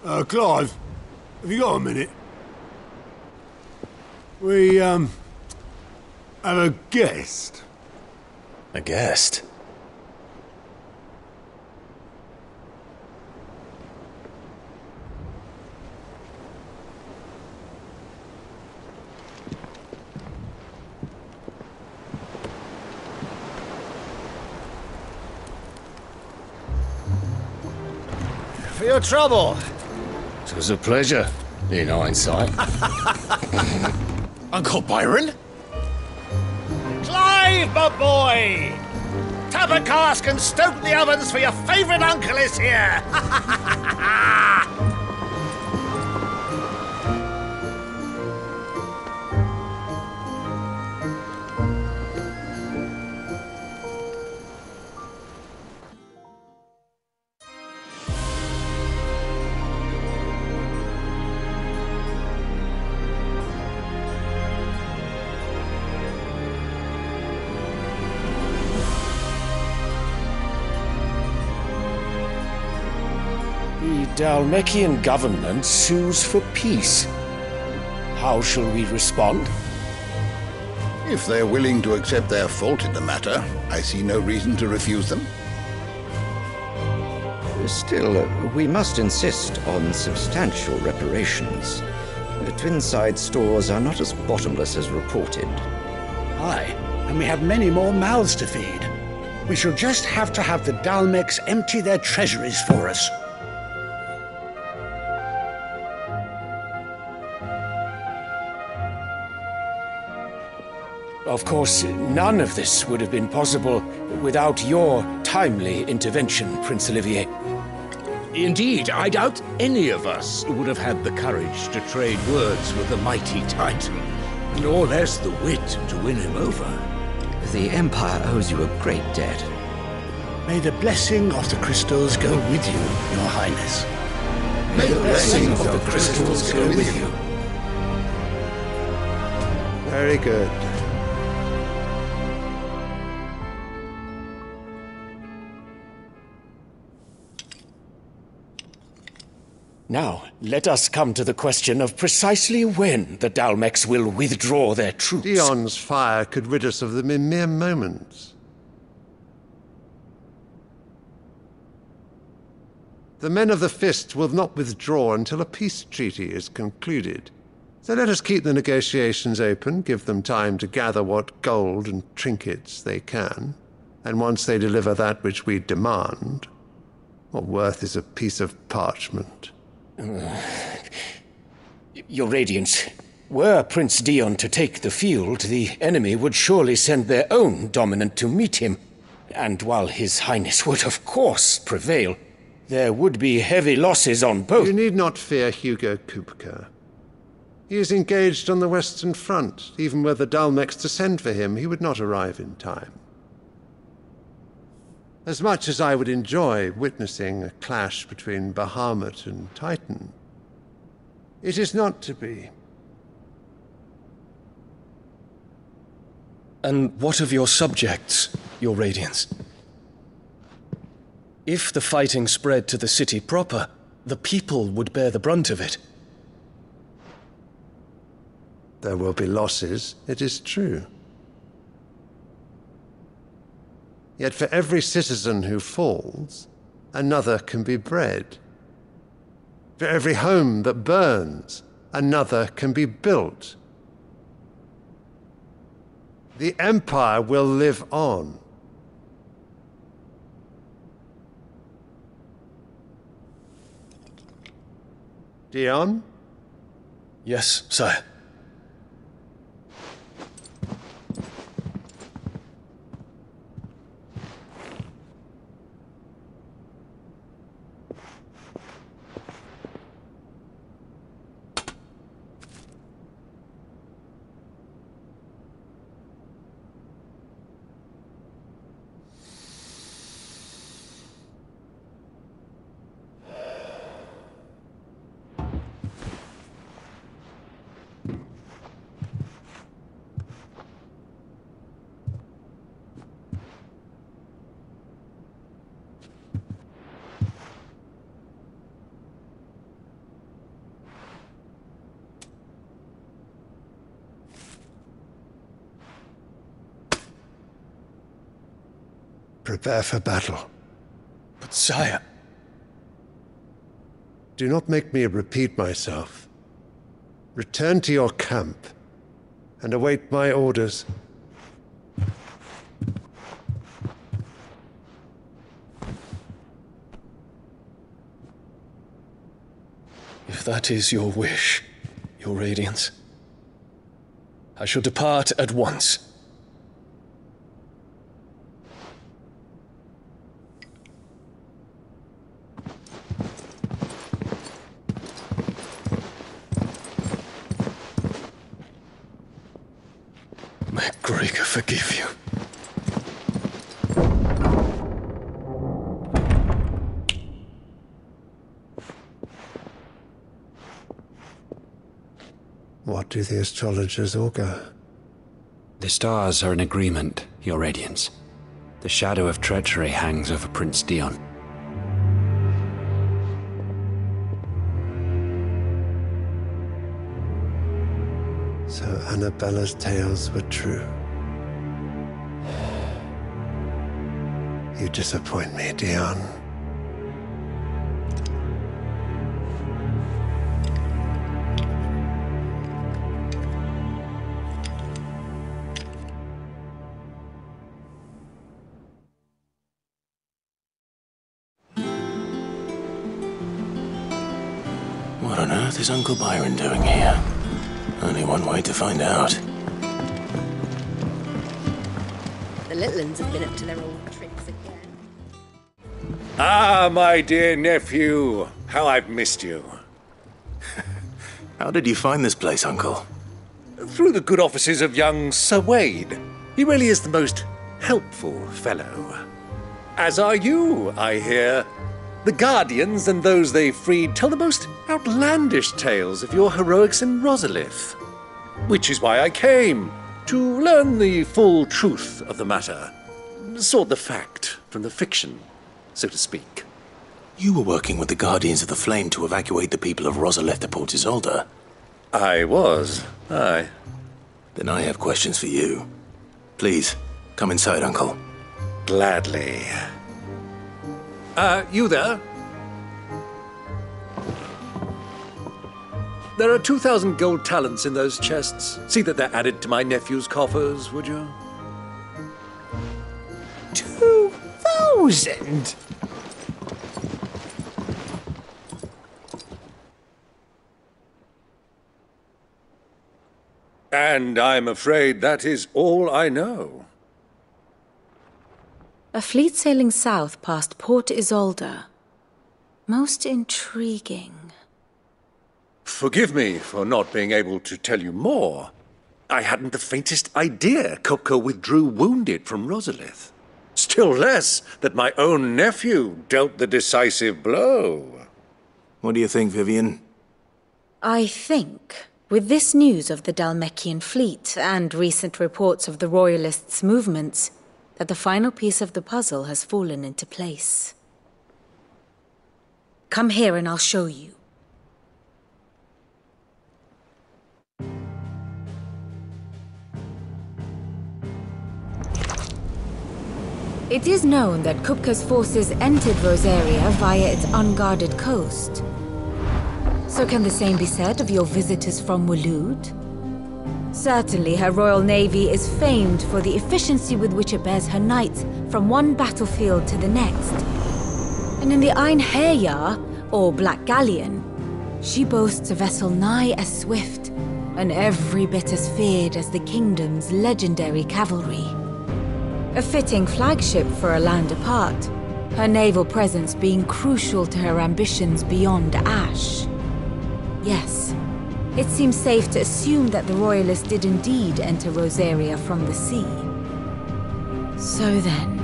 Clive, have you got a minute? We, have a guest. A guest? For your trouble. It was a pleasure, in hindsight. Uncle Byron? Clive, my boy! Tap a cask and stoke the ovens, for your favourite uncle is here! The Dalmekian government sues for peace. How shall we respond? If they're willing to accept their fault in the matter, I see no reason to refuse them. Still, we must insist on substantial reparations. Twinside stores are not as bottomless as reported. Aye, and we have many more mouths to feed. We shall just have to have the Dalmeks empty their treasuries for us. Of course, none of this would have been possible without your timely intervention, Prince Olivier. Indeed, I doubt any of us would have had the courage to trade words with the mighty Titan, nor less the wit to win him over. The Empire owes you a great debt. May the blessing of the crystals go with you, Your Highness. May the blessing of the crystals go with you. Very good. Now, let us come to the question of precisely when the Dalmeks will withdraw their troops. Dion's fire could rid us of them in mere moments. The men of the Fist will not withdraw until a peace treaty is concluded. So let us keep the negotiations open, give them time to gather what gold and trinkets they can, and once they deliver that which we demand, what worth is a piece of parchment? Your Radiance, were Prince Dion to take the field, the enemy would surely send their own dominant to meet him. And while His Highness would of course prevail, there would be heavy losses on both. You need not fear Hugo Kupka. He is engaged on the Western Front. Even were the Dalmeks to send for him, he would not arrive in time. As much as I would enjoy witnessing a clash between Bahamut and Titan, it is not to be. And what of your subjects, Your Radiance? If the fighting spread to the city proper, the people would bear the brunt of it. There will be losses, it is true. Yet for every citizen who falls, another can be bred. For every home that burns, another can be built. The Empire will live on. Dion? Yes, sire. Prepare for battle. But sire... Do not make me repeat myself. Return to your camp and await my orders. If that is your wish, Your Radiance, I shall depart at once. May Gregor forgive you. What do the astrologers augur? The stars are in agreement, Your Radiance. The shadow of treachery hangs over Prince Dion. So Annabella's tales were true. You disappoint me, Dion. What on earth is Uncle Byron doing here? Only one way to find out. The little uns have been up to their old tricks again. Ah, my dear nephew. How I've missed you. How did you find this place, Uncle? Through the good offices of young Sir Wade. He really is the most helpful fellow. As are you, I hear. The Guardians and those they freed tell the most outlandish tales of your heroics in Rosalith. Which is why I came, to learn the full truth of the matter. Sort the fact from the fiction, so to speak. You were working with the Guardians of the Flame to evacuate the people of Rosalith to Port Isolde. I was, aye. Then I have questions for you. Please, come inside, Uncle. Gladly. You there? There are 2,000 gold talents in those chests. See that they're added to my nephew's coffers, would you? 2,000? And I'm afraid that is all I know. A fleet sailing south past Port Isolde. Most intriguing. Forgive me for not being able to tell you more. I hadn't the faintest idea Kupka withdrew wounded from Rosalith. Still less that my own nephew dealt the decisive blow. What do you think, Vivian? I think, with this news of the Dhalmekian fleet and recent reports of the Royalists' movements, that the final piece of the puzzle has fallen into place. Come here and I'll show you. It is known that Kupka's forces entered Rosaria via its unguarded coast. So can the same be said of your visitors from Waloed? Certainly, her royal navy is famed for the efficiency with which it bears her knights from one battlefield to the next. And in the Einherjar, or Black Galleon, she boasts a vessel nigh as swift and every bit as feared as the kingdom's legendary cavalry. A fitting flagship for a land apart, her naval presence being crucial to her ambitions beyond Ash. Yes. It seems safe to assume that the Royalists did indeed enter Rosaria from the sea. So then,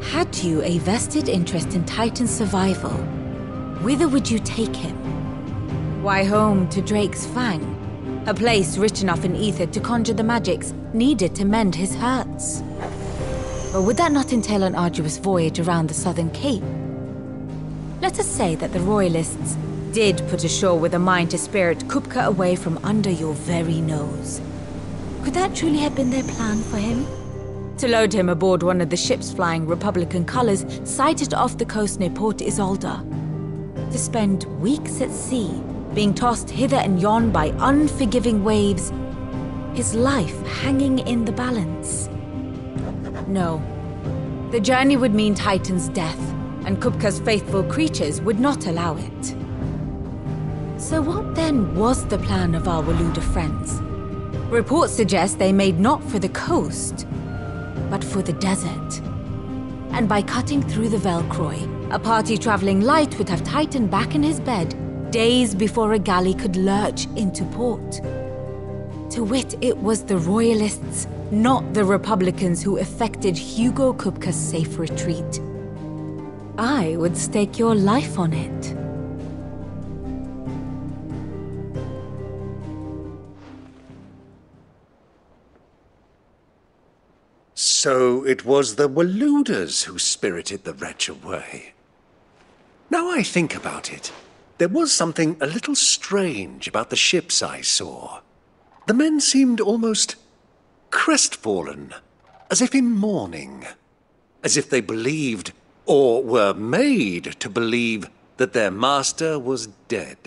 had you a vested interest in Titan's survival, whither would you take him? Why, home to Drake's Fang, a place rich enough in ether to conjure the magics needed to mend his hurts. But would that not entail an arduous voyage around the southern cape? Let us say that the Royalists did put ashore with a mind to spirit Kupka away from under your very nose. Could that truly have been their plan for him? to load him aboard one of the ships flying Republican colors sighted off the coast near Port Isolde. To spend weeks at sea, being tossed hither and yon by unforgiving waves, his life hanging in the balance. No. The journey would mean Titan's death, and Kupka's faithful creatures would not allow it. So what then was the plan of our Waluda friends? Reports suggest they made not for the coast, but for the desert. And by cutting through the Velcroy, a party traveling light would have Titan back in his bed days before a galley could lurch into port. To wit, it was the Royalists, not the Republicans, who effected Hugo Kupka's safe retreat. I would stake your life on it. So it was the Waludas who spirited the wretch away. Now I think about it, there was something a little strange about the ships I saw. The men seemed almost crestfallen, as if in mourning, as if they believed, or were made to believe, that their master was dead.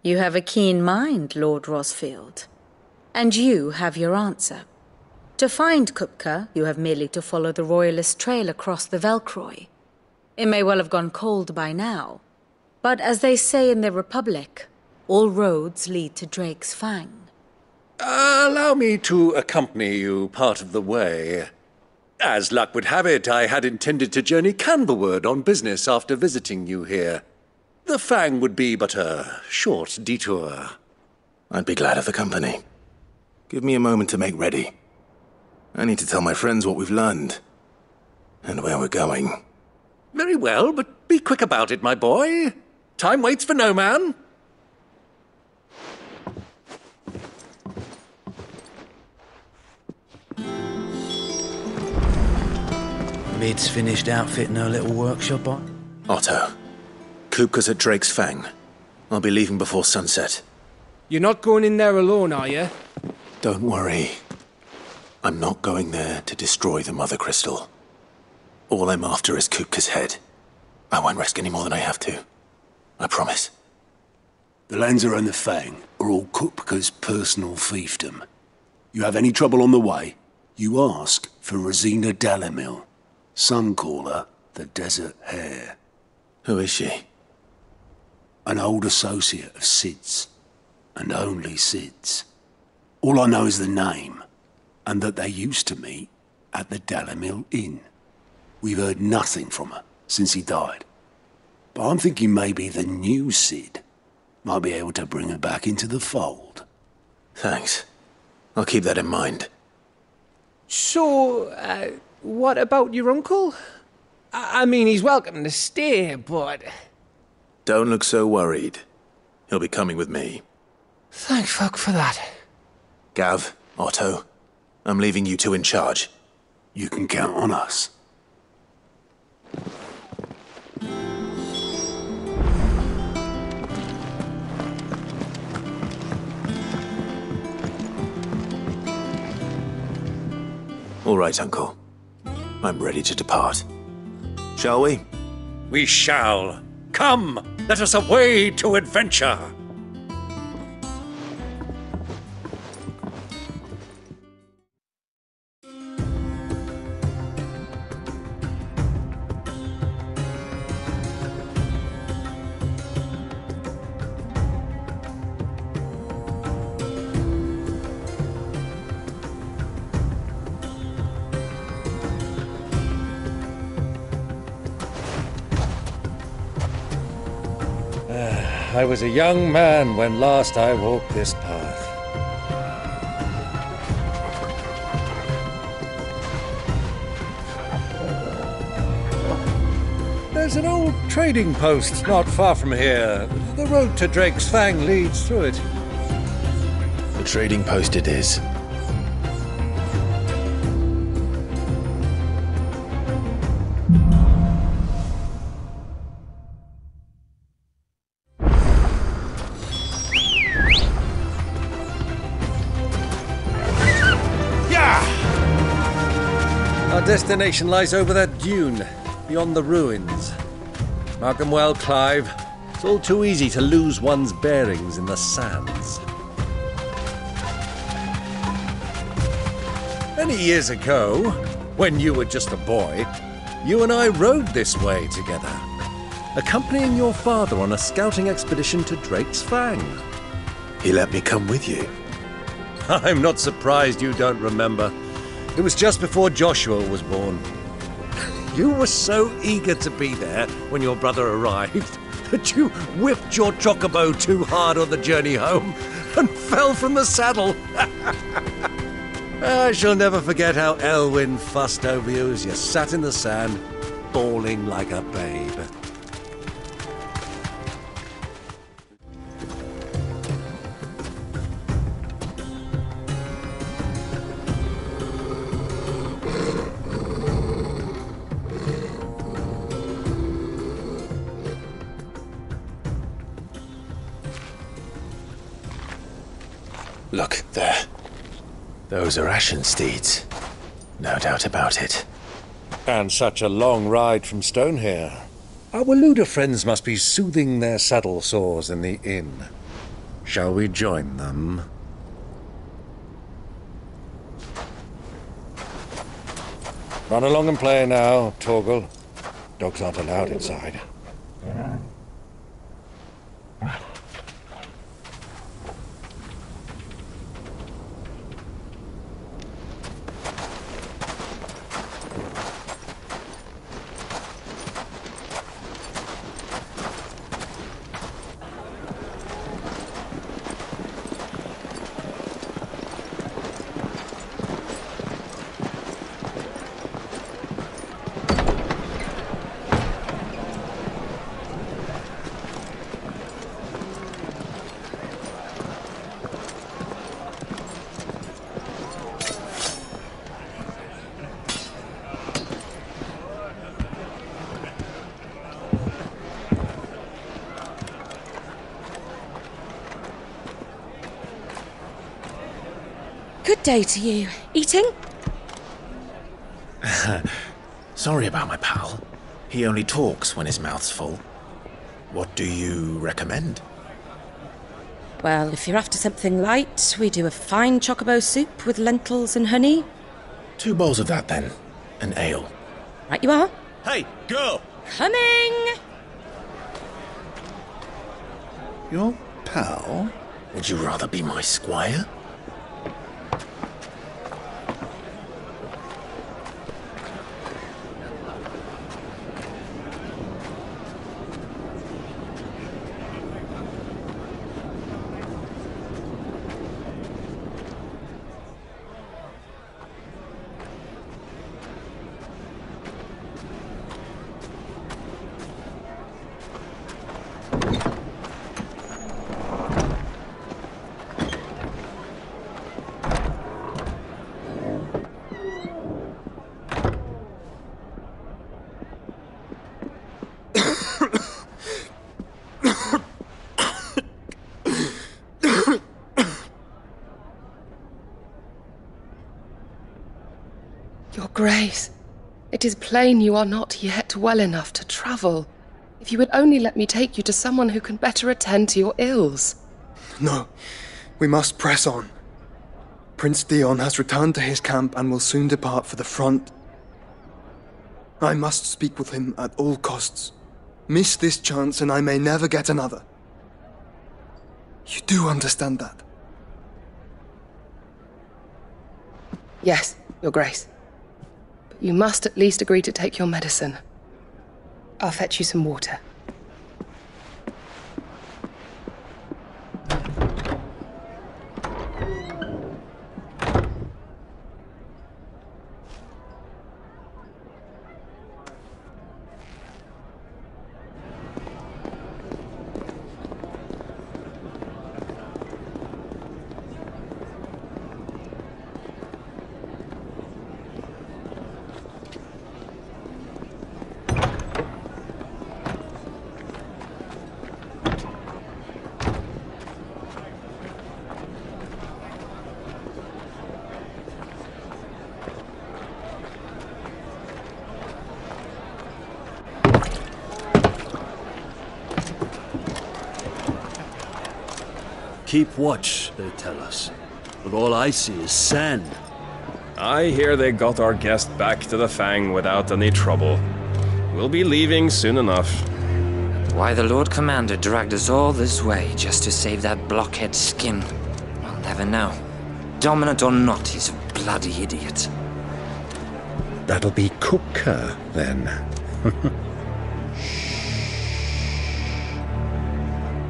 You have a keen mind, Lord Rosfield. And you have your answer. To find Kupka, you have merely to follow the Royalist trail across the Velcroy. It may well have gone cold by now, but as they say in the Republic, all roads lead to Drake's Fang. Allow me to accompany you part of the way. As luck would have it, I had intended to journey Canberward on business after visiting you here. The Fang would be but a short detour. I'd be glad of the company. Give me a moment to make ready. I need to tell my friends what we've learned, and where we're going. Very well, but be quick about it, my boy. Time waits for no man. Mid's finished outfitting her little workshop on? Otto, Kupka's at Drake's Fang. I'll be leaving before sunset. You're not going in there alone, are you? Don't worry. I'm not going there to destroy the Mother Crystal. All I'm after is Kupka's head. I won't risk any more than I have to. I promise. The Lanza and the Fang are all Kupka's personal fiefdom. You have any trouble on the way, you ask for Rosina Dalamil. Some call her the Desert Hare. Who is she? An old associate of Sid's. And only Sid's. All I know is the name, and that they used to meet at the Dalamil Inn. We've heard nothing from her since he died. But I'm thinking maybe the new Sid might be able to bring her back into the fold. Thanks. I'll keep that in mind. So, what about your uncle? I mean, he's welcome to stay, but... Don't look so worried. He'll be coming with me. Thank fuck for that. Gav, Otto, I'm leaving you two in charge. You can count on us. All right, Uncle. I'm ready to depart. Shall we? We shall. Come, let us away to adventure. I was a young man when last I walked this path. There's an old trading post not far from here. The road to Drake's Fang leads through it. The trading post it is. destination lies over that dune, beyond the ruins. Mark 'em well, Clive. It's all too easy to lose one's bearings in the sands. Many years ago, when you were just a boy, you and I rode this way together, accompanying your father on a scouting expedition to Drake's Fang. He let me come with you. I'm not surprised you don't remember. It was just before Joshua was born. You were so eager to be there when your brother arrived that you whipped your chocobo too hard on the journey home and fell from the saddle. I shall never forget how Elwyn fussed over you as you sat in the sand, bawling like a babe. Look, there. Those are Ashen steeds. No doubt about it. And such a long ride from Stonehere. Our Waluda friends must be soothing their saddle sores in the inn. Shall we join them? Run along and play now, Torgal. Dogs aren't allowed inside. Good day to you. Eating? Sorry about my pal. He only talks when his mouth's full. What do you recommend? Well, if you're after something light, we do a fine chocobo soup with lentils and honey. 2 bowls of that, then. An ale. Right you are. Hey, girl! Coming! Your pal? Would you rather be my squire? Your Grace, it is plain you are not yet well enough to travel. If you would only let me take you to someone who can better attend to your ills. No, we must press on. Prince Dion has returned to his camp and will soon depart for the front. I must speak with him at all costs. Miss this chance and I may never get another. You do understand that? Yes, Your Grace. But you must at least agree to take your medicine. I'll fetch you some water. Keep watch, they tell us. But all I see is sand. I hear they got our guest back to the Fang without any trouble. We'll be leaving soon enough. Why the Lord Commander dragged us all this way just to save that blockhead skin, I'll never know. Dominant or not, he's a bloody idiot. That'll be Cooker, then.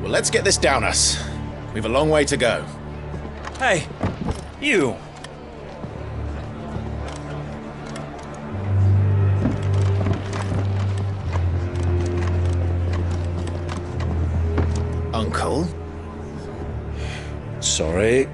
Well, let's get this down us. We've a long way to go. Hey, you! Uncle? Sorry.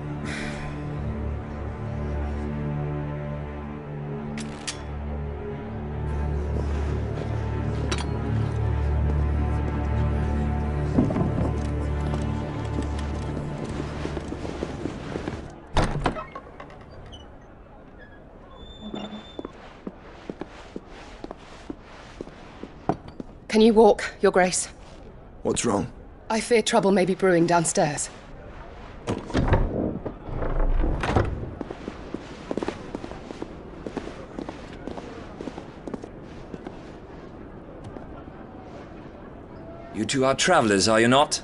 Can you walk, Your Grace? What's wrong? I fear trouble may be brewing downstairs. You two are travelers, are you not?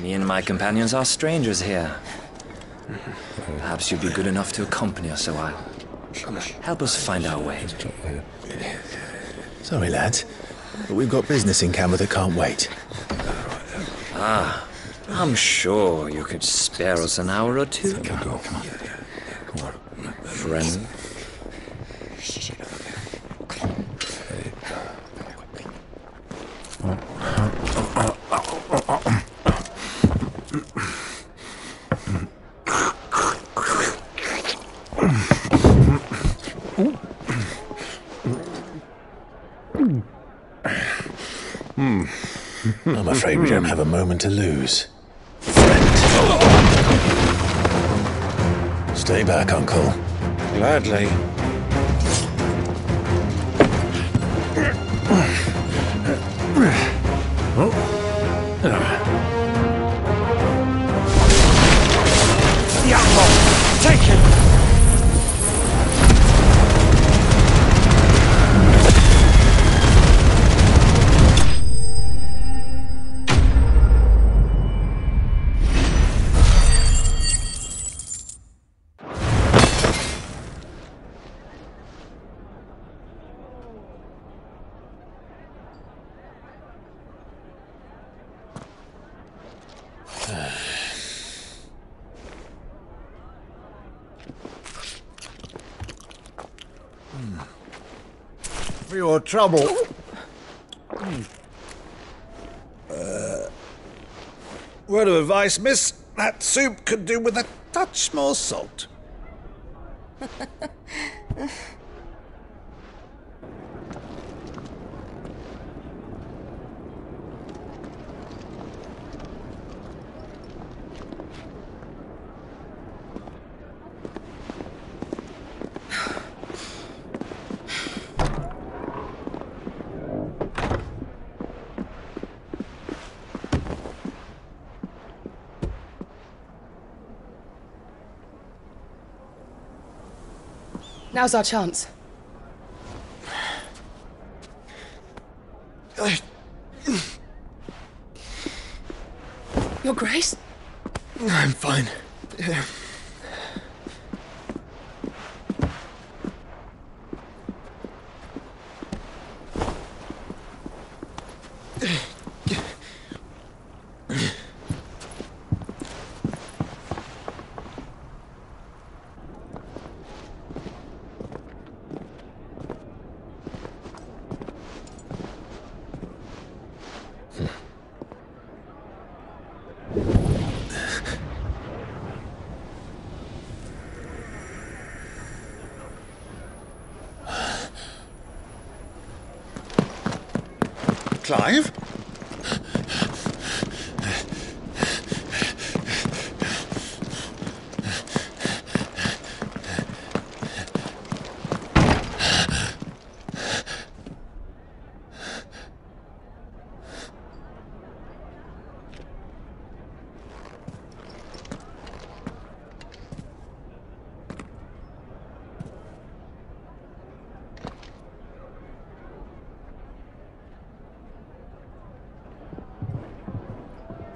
Me and my companions are strangers here. Perhaps you'd be good enough to accompany us a while. Help us find our way. Sorry, lads, but we've got business in camera that can't wait. Ah, I'm sure you could spare us an hour or two. Come on. Friend. I'm afraid we don't have a moment to lose. Stay back, Uncle. Gladly. The apple! Take it! For your trouble. Word of advice, miss. That soup could do with a touch more salt. Now's our chance. Your Grace? I'm fine. Clive?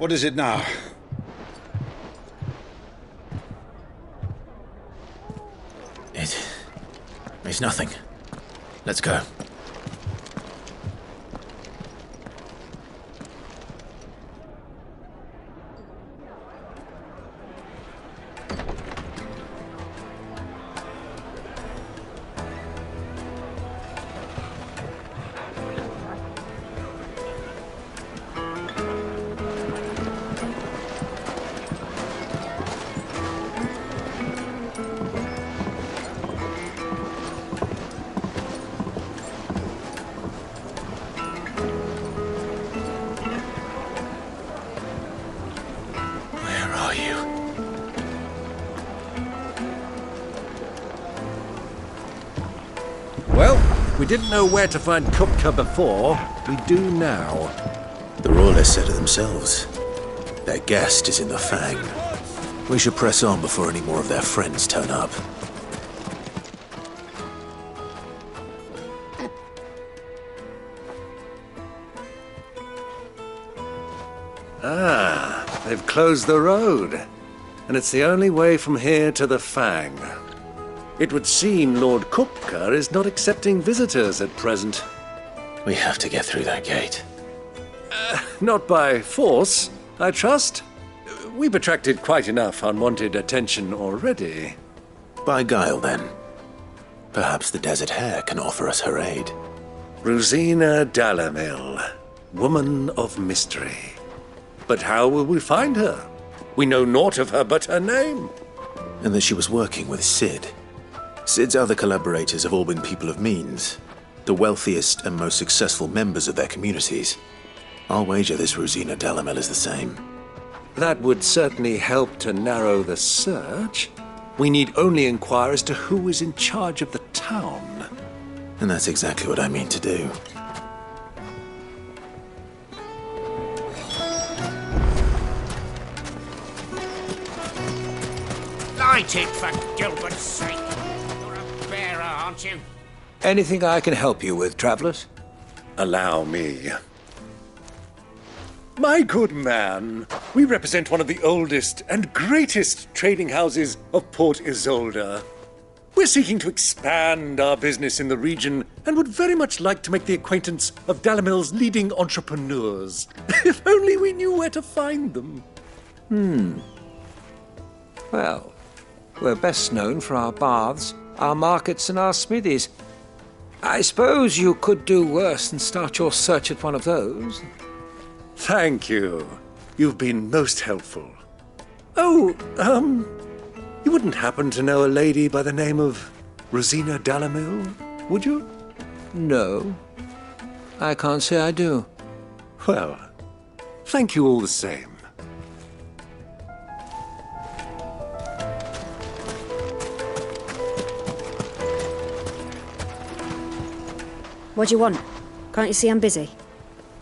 What is it now? It's nothing. Let's go. We didn't know where to find Kupka before. We do now. The Royalists said it themselves. Their guest is in the Fang. We should press on before any more of their friends turn up. Ah, they've closed the road. And it's the only way from here to the Fang. It would seem Lord Kupka is not accepting visitors at present. We have to get through that gate. Not by force, I trust. We've attracted quite enough unwanted attention already. By guile, then. Perhaps the Desert Hare can offer us her aid. Rosina Dalamil, woman of mystery. But how will we find her? We know naught of her but her name. And that she was working with Cid. Cid's other collaborators have all been people of means, the wealthiest and most successful members of their communities. I'll wager this Rosina Dalamil is the same. That would certainly help to narrow the search. We need only inquire as to who is in charge of the town. And that's exactly what I mean to do. Light it, for Gilbert's sake! You're a bearer, aren't you? Anything I can help you with, travelers? Allow me. My good man, we represent one of the oldest and greatest trading houses of Port Isolde. We're seeking to expand our business in the region and would very much like to make the acquaintance of Dalamil's leading entrepreneurs. If only we knew where to find them. Well, we're best known for our baths, our markets, and our smithies. I suppose you could do worse than start your search at one of those. Thank you. You've been most helpful. Oh, you wouldn't happen to know a lady by the name of Rosina Dalamil, would you? No. I can't say I do. Well, thank you all the same. What do you want? Can't you see I'm busy?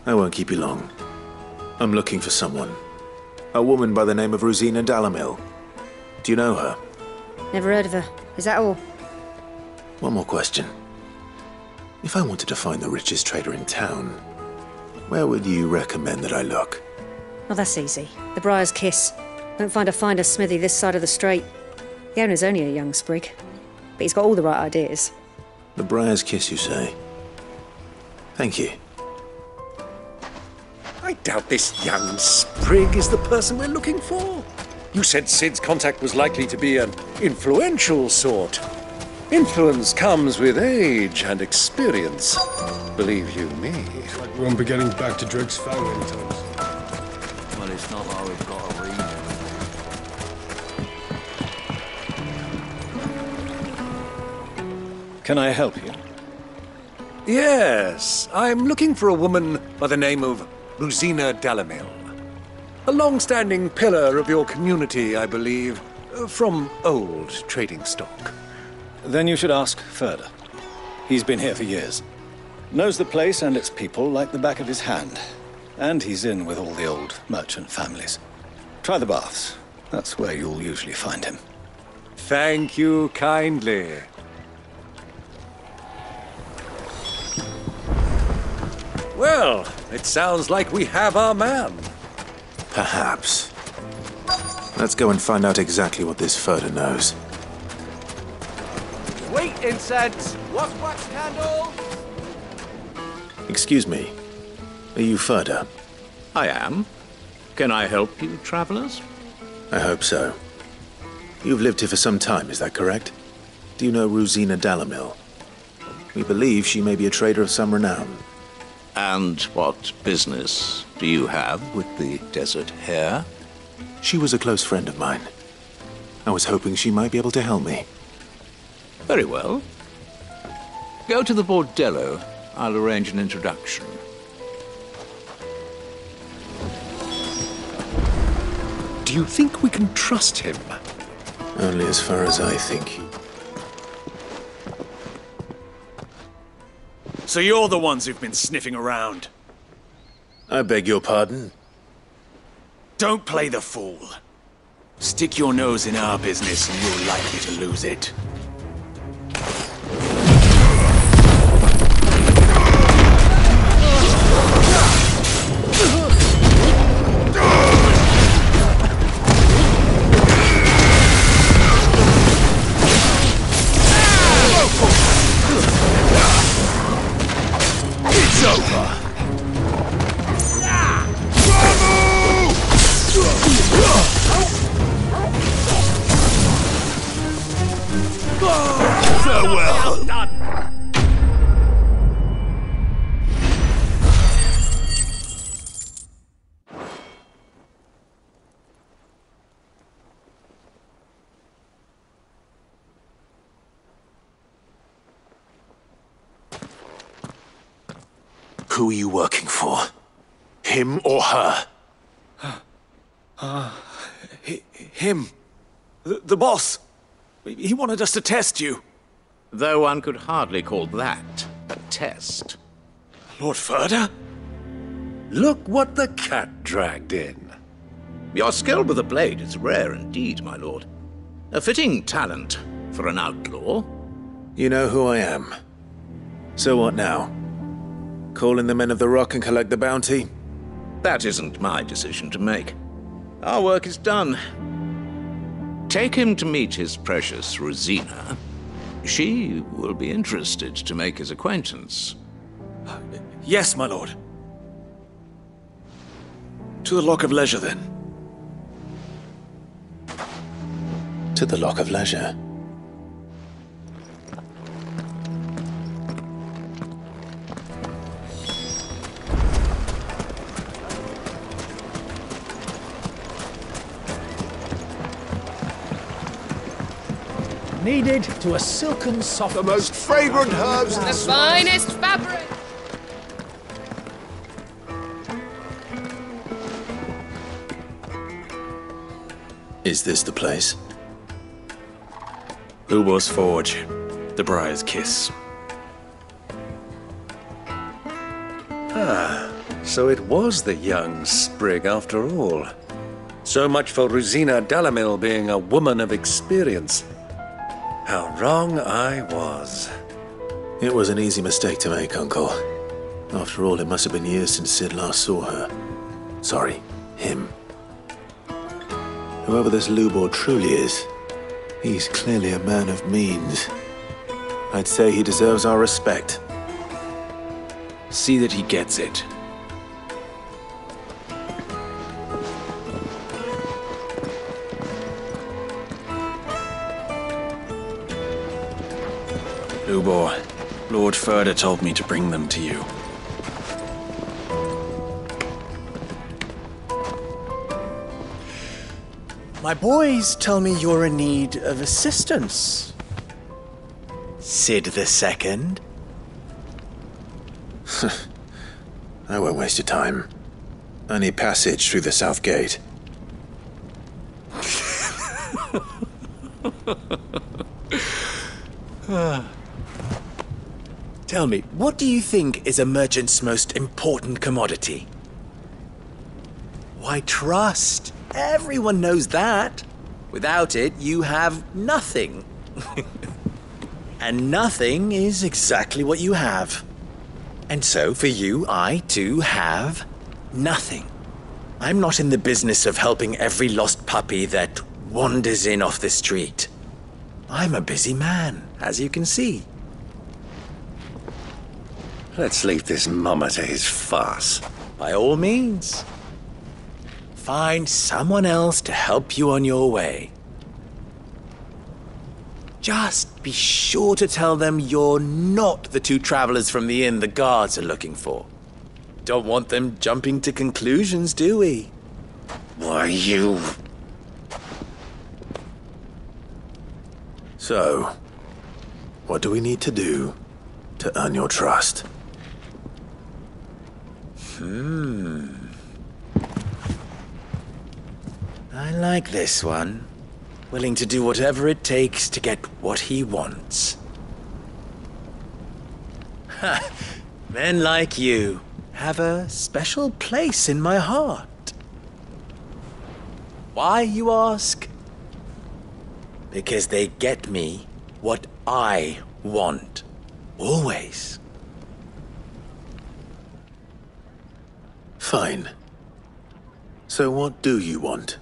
I won't keep you long. I'm looking for someone. A woman by the name of Rosina Dalamil. Do you know her? Never heard of her. Is that all? One more question. If I wanted to find the richest trader in town, where would you recommend that I look? Oh, that's easy. The Briar's Kiss. Won't find a finer smithy this side of the strait. The owner's only a young sprig, but he's got all the right ideas. The Briar's Kiss, you say? Thank you. I doubt this young sprig is the person we're looking for. You said Cid's contact was likely to be an influential sort. Influence comes with age and experience, believe you me. Like we won't be getting back to Drake's Fang anytime. Well, it's not like we've got a reason. Can I help you? Yes, I'm looking for a woman by the name of Rosina Dalamil. A long-standing pillar of your community, I believe, from old trading stock. Then you should ask further. He's been here for years. Knows the place and its people like the back of his hand. And he's in with all the old merchant families. Try the baths. That's where you'll usually find him. Thank you kindly. Well, it sounds like we have our man. Perhaps. Let's go and find out exactly what this Ferda knows. Sweet incense! What's wax candle? Excuse me. Are you Ferda? I am. Can I help you, travelers? I hope so. You've lived here for some time, is that correct? Do you know Rosina Dalamil? We believe she may be a trader of some renown. And what business do you have with the desert hare? She was a close friend of mine. I was hoping she might be able to help me. Very well. Go to the bordello. I'll arrange an introduction. Do you think we can trust him? Only as far as I think. So you're the ones who've been sniffing around? I beg your pardon? Don't play the fool. Stick your nose in our business and you're likely to lose it. It's over. Farewell. Who are you working for? Him or her? Him. The boss. He wanted us to test you. Though one could hardly call that a test. Lord Ferda? Look what the cat dragged in. Your skill with a blade is rare indeed, my lord. A fitting talent for an outlaw. You know who I am. So what now? Call in the men of the Rock and collect the bounty? That isn't my decision to make. Our work is done. Take him to meet his precious Rosina. She will be interested to make his acquaintance. Yes, my lord. To the Lock of Leisure, then. To the Lock of Leisure. Kneaded to a silken soft... The most fragrant herbs in the finest fabric! Is this the place? Lubo's Forge. The Briar's Kiss. Ah, so it was the young sprig after all. So much for Rosina Dalamil being a woman of experience. How wrong I was. It was an easy mistake to make, Uncle. After all, it must have been years since Sid last saw her. Sorry, him. Whoever this Lubor truly is, he's clearly a man of means. I'd say he deserves our respect. See that he gets it. Lubor, Lord Ferda told me to bring them to you. My boys tell me you're in need of assistance. Sid the Second? I won't waste your time. I need passage through the south gate. Tell me, what do you think is a merchant's most important commodity? Why, trust. Everyone knows that. Without it, you have nothing. And nothing is exactly what you have. And so, for you, I, too, have nothing. I'm not in the business of helping every lost puppy that wanders in off the street. I'm a busy man, as you can see. Let's leave this mummer to his farce. By all means. Find someone else to help you on your way. Just be sure to tell them you're not the two travelers from the inn the guards are looking for. Don't want them jumping to conclusions, do we? Why, you... So, what do we need to do to earn your trust? I like this one. Willing to do whatever it takes to get what he wants. Ha! Men like you have a special place in my heart. Why, you ask? Because they get me what I want. Always. Fine. So what do you want?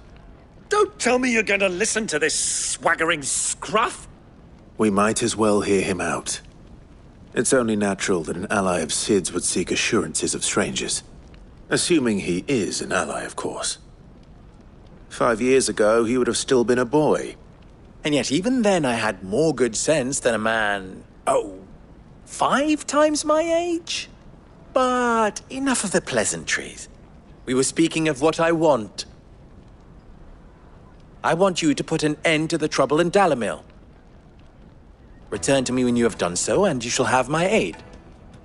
Don't tell me you're going to listen to this swaggering scruff! We might as well hear him out. It's only natural that an ally of Sid's would seek assurances of strangers. Assuming he is an ally, of course. 5 years ago, he would have still been a boy. And yet even then I had more good sense than a man, 5 times my age? But enough of the pleasantries. We were speaking of what I want. I want you to put an end to the trouble in Dalimil. Return to me when you have done so, and you shall have my aid.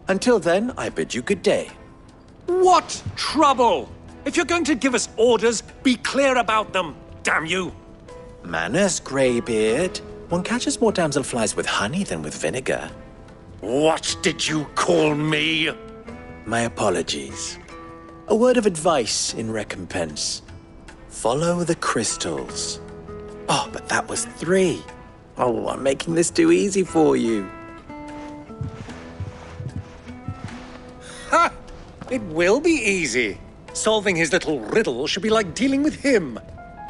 Until then, I bid you good day. What trouble? If you're going to give us orders, be clear about them, damn you! Manners, Greybeard. One catches more damselflies with honey than with vinegar. What did you call me? My apologies. A word of advice in recompense. Follow the crystals. Oh, but that was 3. Oh, I'm making this too easy for you. Ha! It will be easy. Solving his little riddle should be like dealing with him.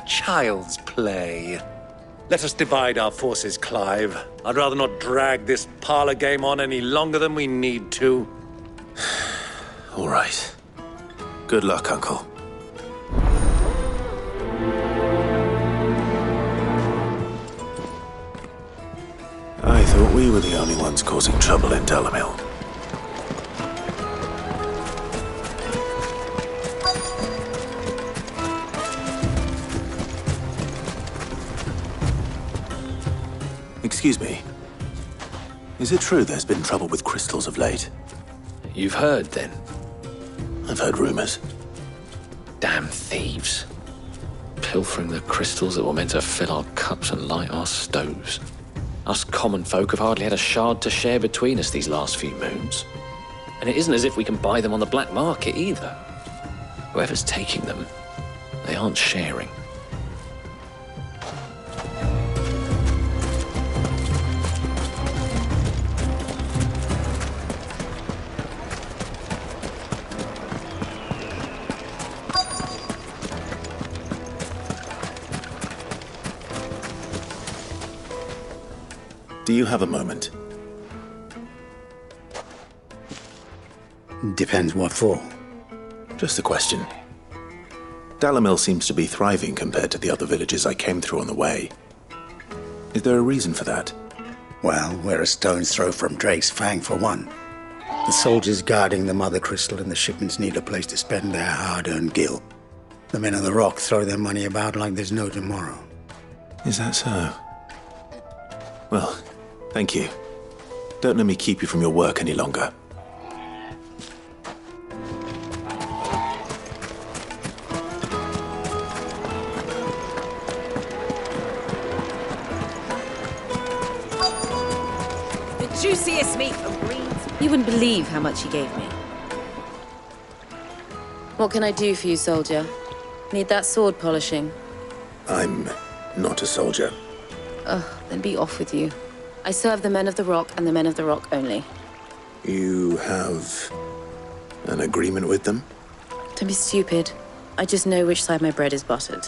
Child's play. Let us divide our forces, Clive. I'd rather not drag this parlor game on any longer than we need to. All right. Good luck, Uncle. I thought we were the only ones causing trouble in Dalimil. Excuse me. Is it true there's been trouble with crystals of late? You've heard, then? I've heard rumors. Damn thieves. Pilfering the crystals that were meant to fill our cups and light our stoves. Us common folk have hardly had a shard to share between us these last few moons. And it isn't as if we can buy them on the black market either. Whoever's taking them, they aren't sharing. Do you have a moment? Depends what for. Just a question. Dalimil seems to be thriving compared to the other villages I came through on the way. Is there a reason for that? Well, we're a stone's throw from Drake's Fang, for one. The soldiers guarding the Mother Crystal and the shipments need a place to spend their hard-earned gil. The men of the Rock throw their money about like there's no tomorrow. Is that so? Well, thank you. Don't let me keep you from your work any longer. The juiciest meat from Greens. You wouldn't believe how much he gave me. What can I do for you, soldier? Need that sword polishing? I'm not a soldier. Ugh, then be off with you. I serve the men of the Rock and the men of the Rock only. You have an agreement with them? Don't be stupid. I just know which side my bread is buttered.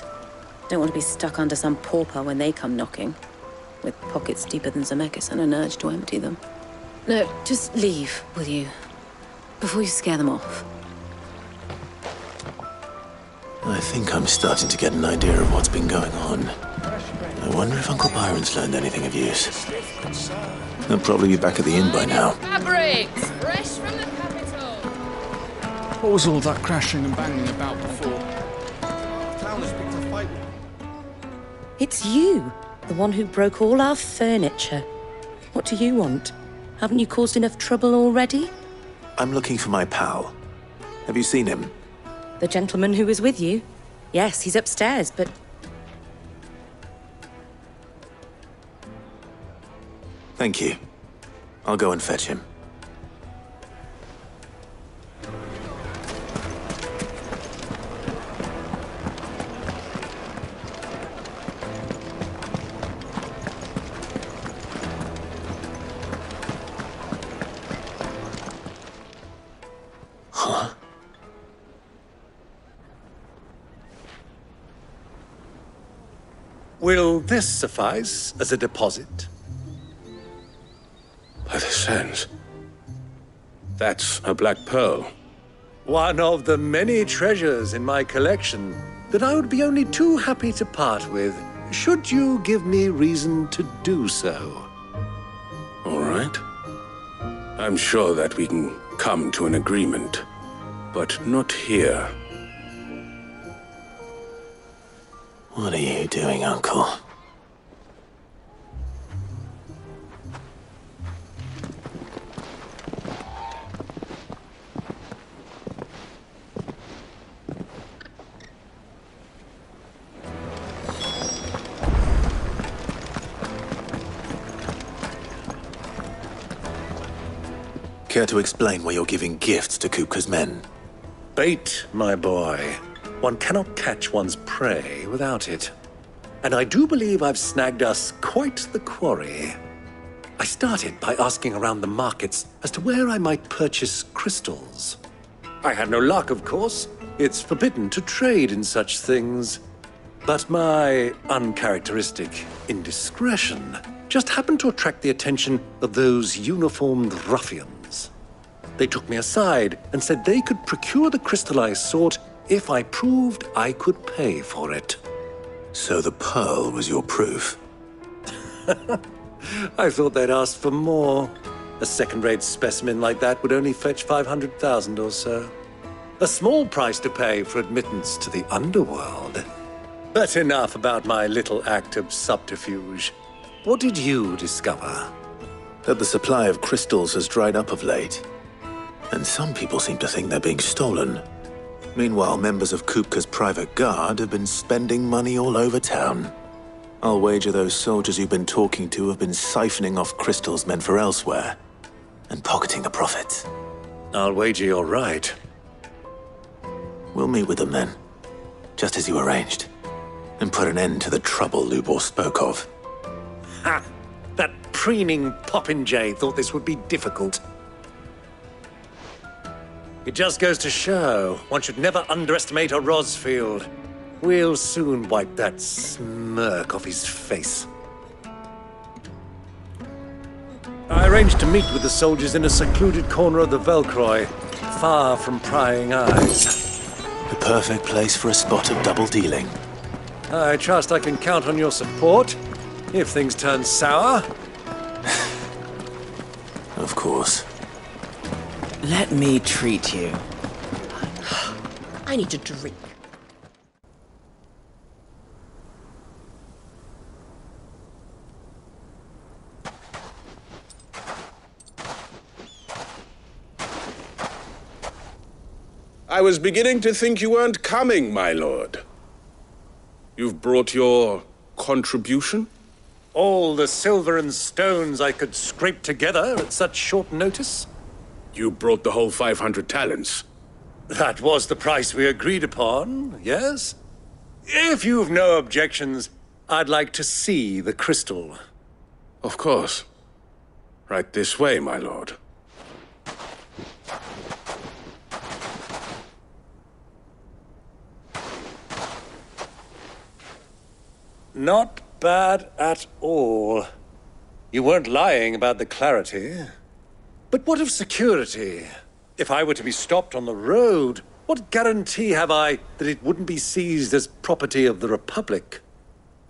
Don't want to be stuck under some pauper when they come knocking, with pockets deeper than Zemeckis and an urge to empty them. No, just leave, will you? Before you scare them off. I think I'm starting to get an idea of what's been going on. I wonder if Uncle Byron's learned anything of use. He'll probably be back at the inn by now. Fabrics! Fresh from the capital! What was all that crashing and banging about before? It's you, the one who broke all our furniture. What do you want? Haven't you caused enough trouble already? I'm looking for my pal. Have you seen him? The gentleman who was with you? Yes, he's upstairs, but... Thank you. I'll go and fetch him. Huh? Will this suffice as a deposit? By the sands. That's a black pearl. One of the many treasures in my collection that I would be only too happy to part with, should you give me reason to do so. All right. I'm sure that we can come to an agreement, but not here. What are you doing, Uncle? Care to explain why you're giving gifts to Kupka's men? Bait, my boy. One cannot catch one's prey without it. And I do believe I've snagged us quite the quarry. I started by asking around the markets as to where I might purchase crystals. I had no luck, of course. It's forbidden to trade in such things. But my uncharacteristic indiscretion just happened to attract the attention of those uniformed ruffians. They took me aside and said they could procure the crystal I sought if I proved I could pay for it. So the pearl was your proof? I thought they'd ask for more. A second-rate specimen like that would only fetch 500,000 or so. A small price to pay for admittance to the underworld. But enough about my little act of subterfuge. What did you discover? That the supply of crystals has dried up of late. And some people seem to think they're being stolen. Meanwhile, members of Kupka's private guard have been spending money all over town. I'll wager those soldiers you've been talking to have been siphoning off crystals meant for elsewhere, and pocketing the profits. I'll wager you're right. We'll meet with them then, just as you arranged, and put an end to the trouble Lubor spoke of. Ha! That preening popinjay thought this would be difficult. It just goes to show one should never underestimate a Rosfield. We'll soon wipe that smirk off his face. I arranged to meet with the soldiers in a secluded corner of the Velcroy, far from prying eyes. The perfect place for a spot of double dealing. I trust I can count on your support, if things turn sour. Of course. Let me treat you. I need a drink. I was beginning to think you weren't coming, my lord. You've brought your contribution? All the silver and stones I could scrape together at such short notice? You brought the whole 500 talents. That was the price we agreed upon, yes? If you've no objections, I'd like to see the crystal. Of course. Right this way, my lord. Not bad at all. You weren't lying about the clarity. But what of security? If I were to be stopped on the road, what guarantee have I that it wouldn't be seized as property of the Republic?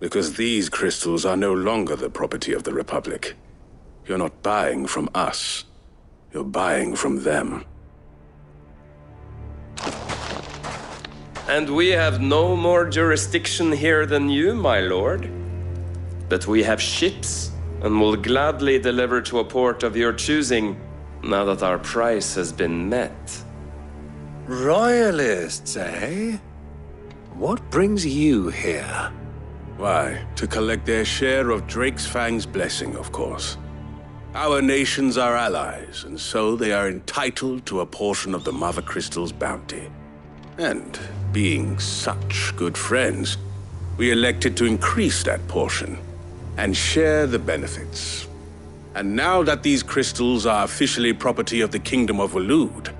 Because these crystals are no longer the property of the Republic. You're not buying from us. You're buying from them. And we have no more jurisdiction here than you, my lord. But we have ships, and will gladly deliver to a port of your choosing, now that our price has been met. Royalists, eh? What brings you here? Why, to collect their share of Drake's Fang's blessing, of course. Our nations are allies, and so they are entitled to a portion of the Mother Crystal's bounty. And, being such good friends, we elected to increase that portion and share the benefits. And now that these crystals are officially property of the Kingdom of Waloed,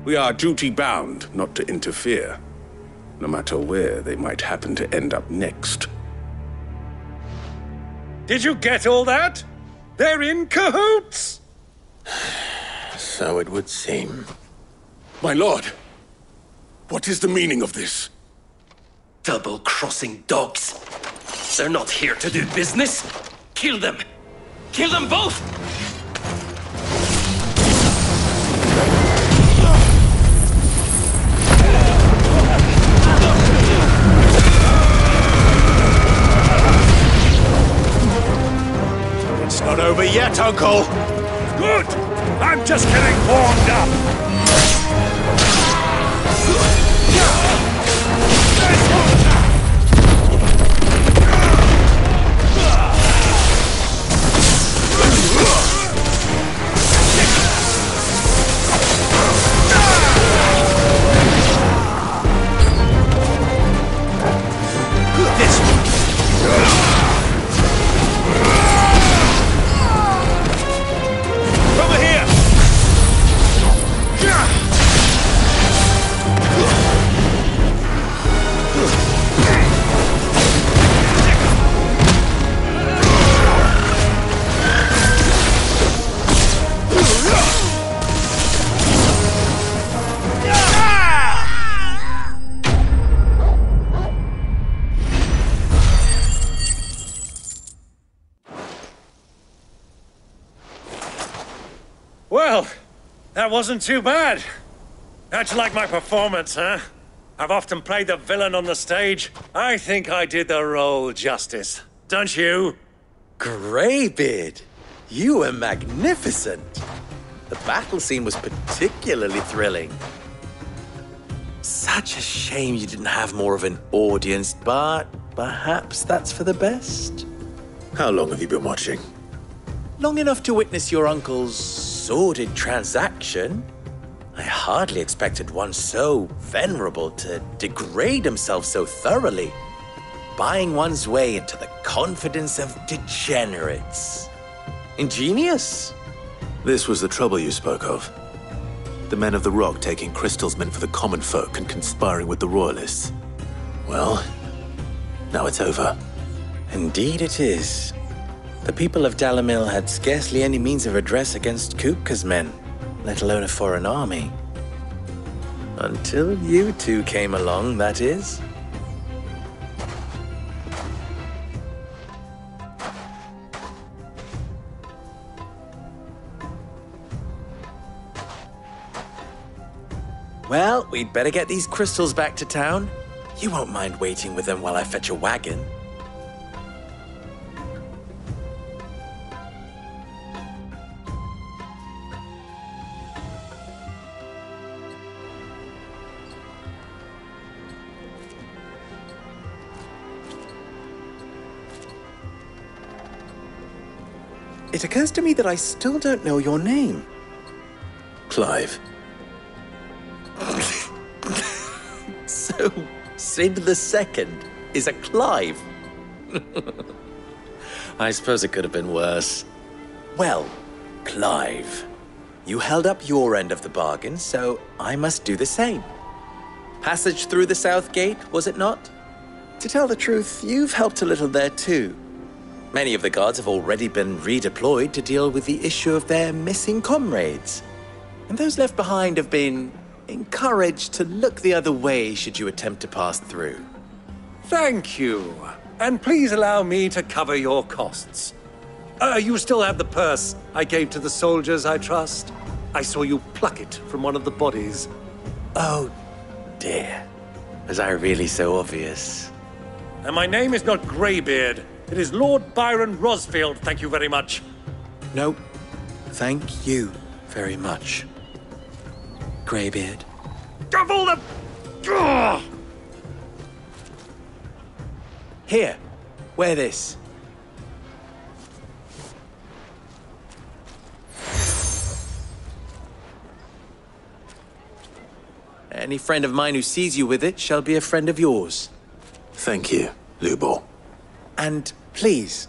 we are duty-bound not to interfere, no matter where they might happen to end up next. Did you get all that? They're in cahoots! So it would seem. My lord, what is the meaning of this? Double-crossing dogs. They're not here to do business. Kill them! Kill them both! It's not over yet, Uncle! Good! I'm just getting warmed up! Well, that wasn't too bad. How'd you like my performance, huh? I've often played the villain on the stage. I think I did the role justice. Don't you? Greybeard, you were magnificent. The battle scene was particularly thrilling. Such a shame you didn't have more of an audience, but perhaps that's for the best. How long have you been watching? Long enough to witness your uncle's sordid transaction. I hardly expected one so venerable to degrade himself so thoroughly, buying one's way into the confidence of degenerates. Ingenious. This was the trouble you spoke of. The men of the Rock taking crystals meant for the common folk and conspiring with the Royalists. Well, now it's over. Indeed it is. The people of Dalamil had scarcely any means of redress against Kupka's men, let alone a foreign army. Until you two came along, that is. Well, we'd better get these crystals back to town. You won't mind waiting with them while I fetch a wagon. It occurs to me that I still don't know your name. Clive. So, Sid the Second is a Clive. I suppose it could have been worse. Well, Clive, you held up your end of the bargain, so I must do the same. Passage through the South Gate, was it not? To tell the truth, you've helped a little there too. Many of the guards have already been redeployed to deal with the issue of their missing comrades. And those left behind have been encouraged to look the other way should you attempt to pass through. Thank you. And please allow me to cover your costs. You still have the purse I gave to the soldiers, I trust? I saw you pluck it from one of the bodies. Oh, dear. Was I really so obvious? And my name is not Greybeard. It is Lord Byron Rosfield, thank you very much. No, thank you very much, Greybeard. Of all the... Ugh! Here, wear this. Any friend of mine who sees you with it shall be a friend of yours. Thank you, Lubor. And please,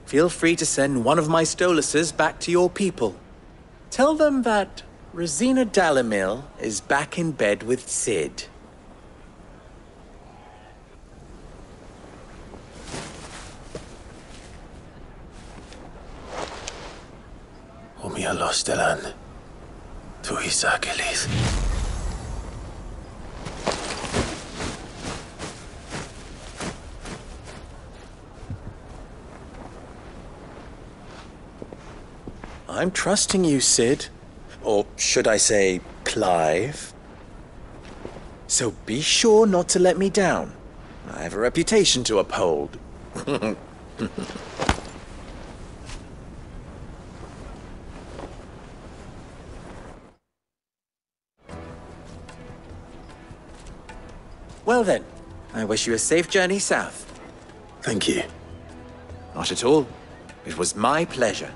feel free to send one of my Stoluses back to your people. Tell them that Rosina Dalamil is back in bed with Sid. Omia Lostelan. Tu Isakelis. I'm trusting you, Sid. Or should I say, Clive? So be sure not to let me down. I have a reputation to uphold. Well then, I wish you a safe journey south. Thank you. Not at all. It was my pleasure.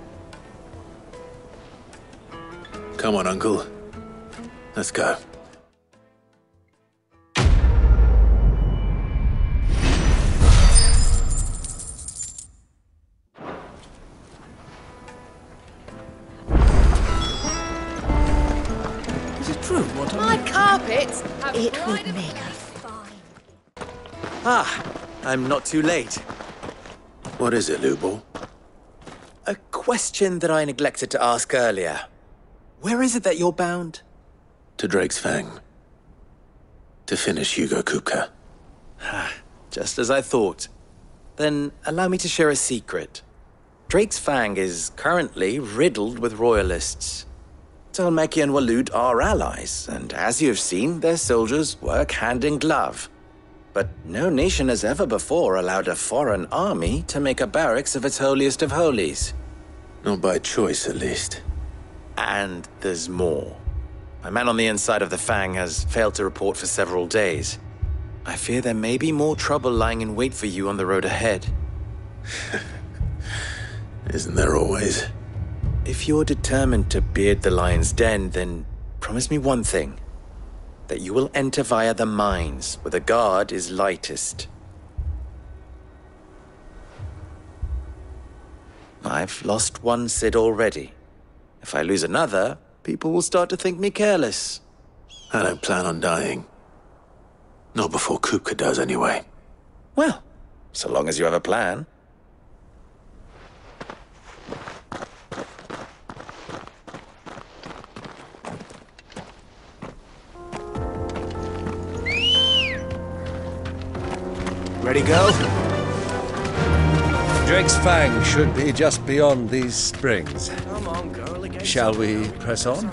Come on, Uncle. Let's go. Is it true what my carpets have It would pride of make place. Ah, I'm not too late. What is it, Lubor? A question that I neglected to ask earlier. Where is it that you're bound? To Drake's Fang. To finish Hugo Kupka. Just as I thought. Then allow me to share a secret. Drake's Fang is currently riddled with royalists. Talmeki and Waloed are allies, and as you've seen, their soldiers work hand in glove. But no nation has ever before allowed a foreign army to make a barracks of its holiest of holies. Not by choice, at least. And there's more. A man on the inside of the Fang has failed to report for several days. I fear there may be more trouble lying in wait for you on the road ahead. Isn't there always? If you're determined to beard the lion's den, then promise me one thing. That you will enter via the mines, where the guard is lightest. I've lost one Sid already. If I lose another, people will start to think me careless. I don't plan on dying. Not before Kupka does, anyway. Well, so long as you have a plan. Ready, go? Drake's Fang should be just beyond these springs. Come on, girl, against Shall we press on?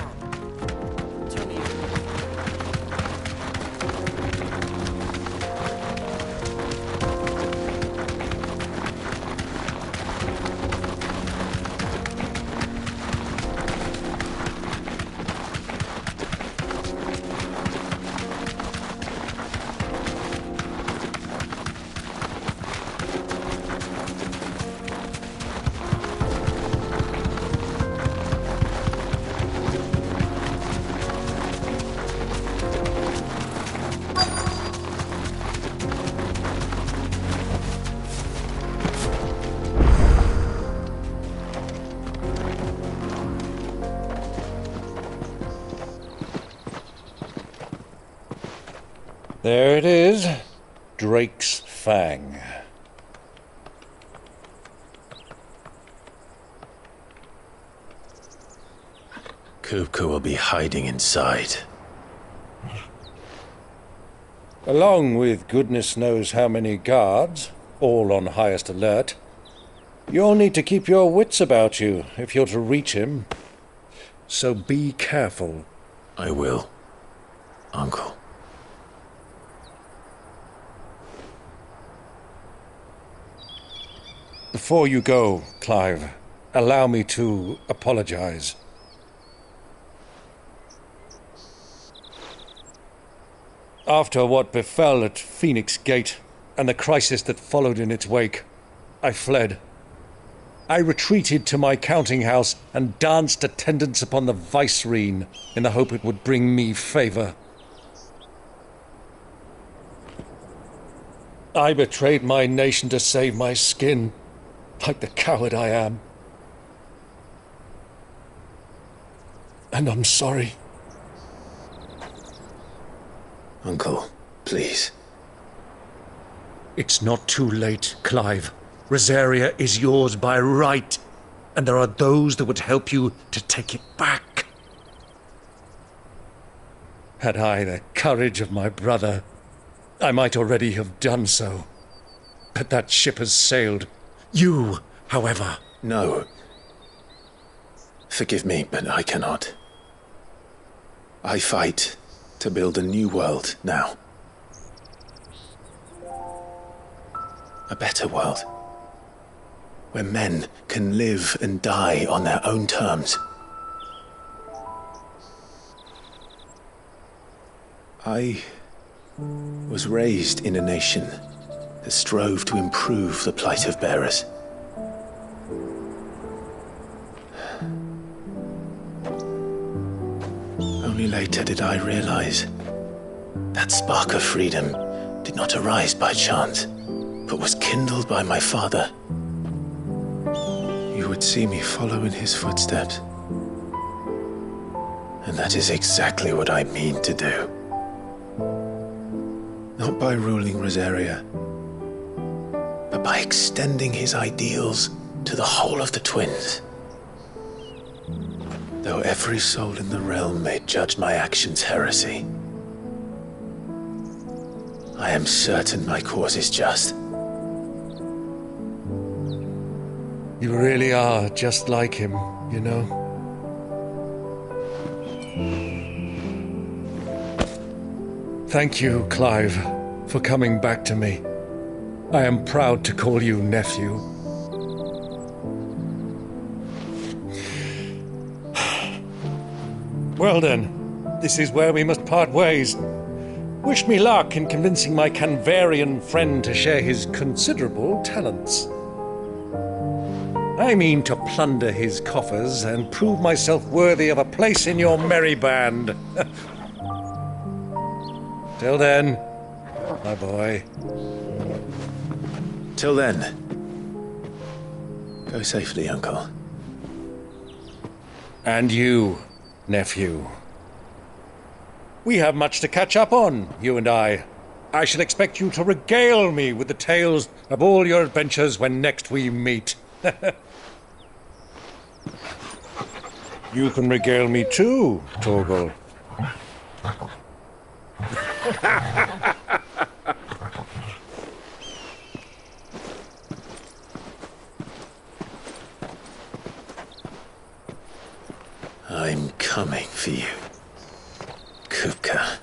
There it is. Drake's Fang. Kupka will be hiding inside. Along with goodness knows how many guards, all on highest alert. You'll need to keep your wits about you if you're to reach him. So be careful. I will, Uncle. Before you go, Clive, allow me to apologize. After what befell at Phoenix Gate and the crisis that followed in its wake, I fled. I retreated to my counting house and danced attendance upon the vicereine in the hope it would bring me favor. I betrayed my nation to save my skin, like the coward I am. And I'm sorry. Uncle, please. It's not too late, Clive. Rosaria is yours by right, and there are those that would help you to take it back. Had I the courage of my brother, I might already have done so. But that ship has sailed. You, however... No. Forgive me, but I cannot. I fight to build a new world now. A better world. Where men can live and die on their own terms. I was raised in a nation that strove to improve the plight of bearers. Only later did I realize that spark of freedom did not arise by chance, but was kindled by my father. You would see me follow in his footsteps. And that is exactly what I mean to do. Not by ruling Rosaria, but by extending his ideals to the whole of the twins. Though every soul in the realm may judge my actions heresy, I am certain my cause is just. You really are just like him, you know? Thank you, Clive, for coming back to me. I am proud to call you nephew. Well then, this is where we must part ways. Wish me luck in convincing my Canvarian friend to share his considerable talents. I mean to plunder his coffers and prove myself worthy of a place in your merry band. Till then, my boy. Till then, go safely, Uncle. And you, nephew. We have much to catch up on, you and I. I shall expect you to regale me with the tales of all your adventures when next we meet. You can regale me too, Torgal. I'm coming for you, Kupka.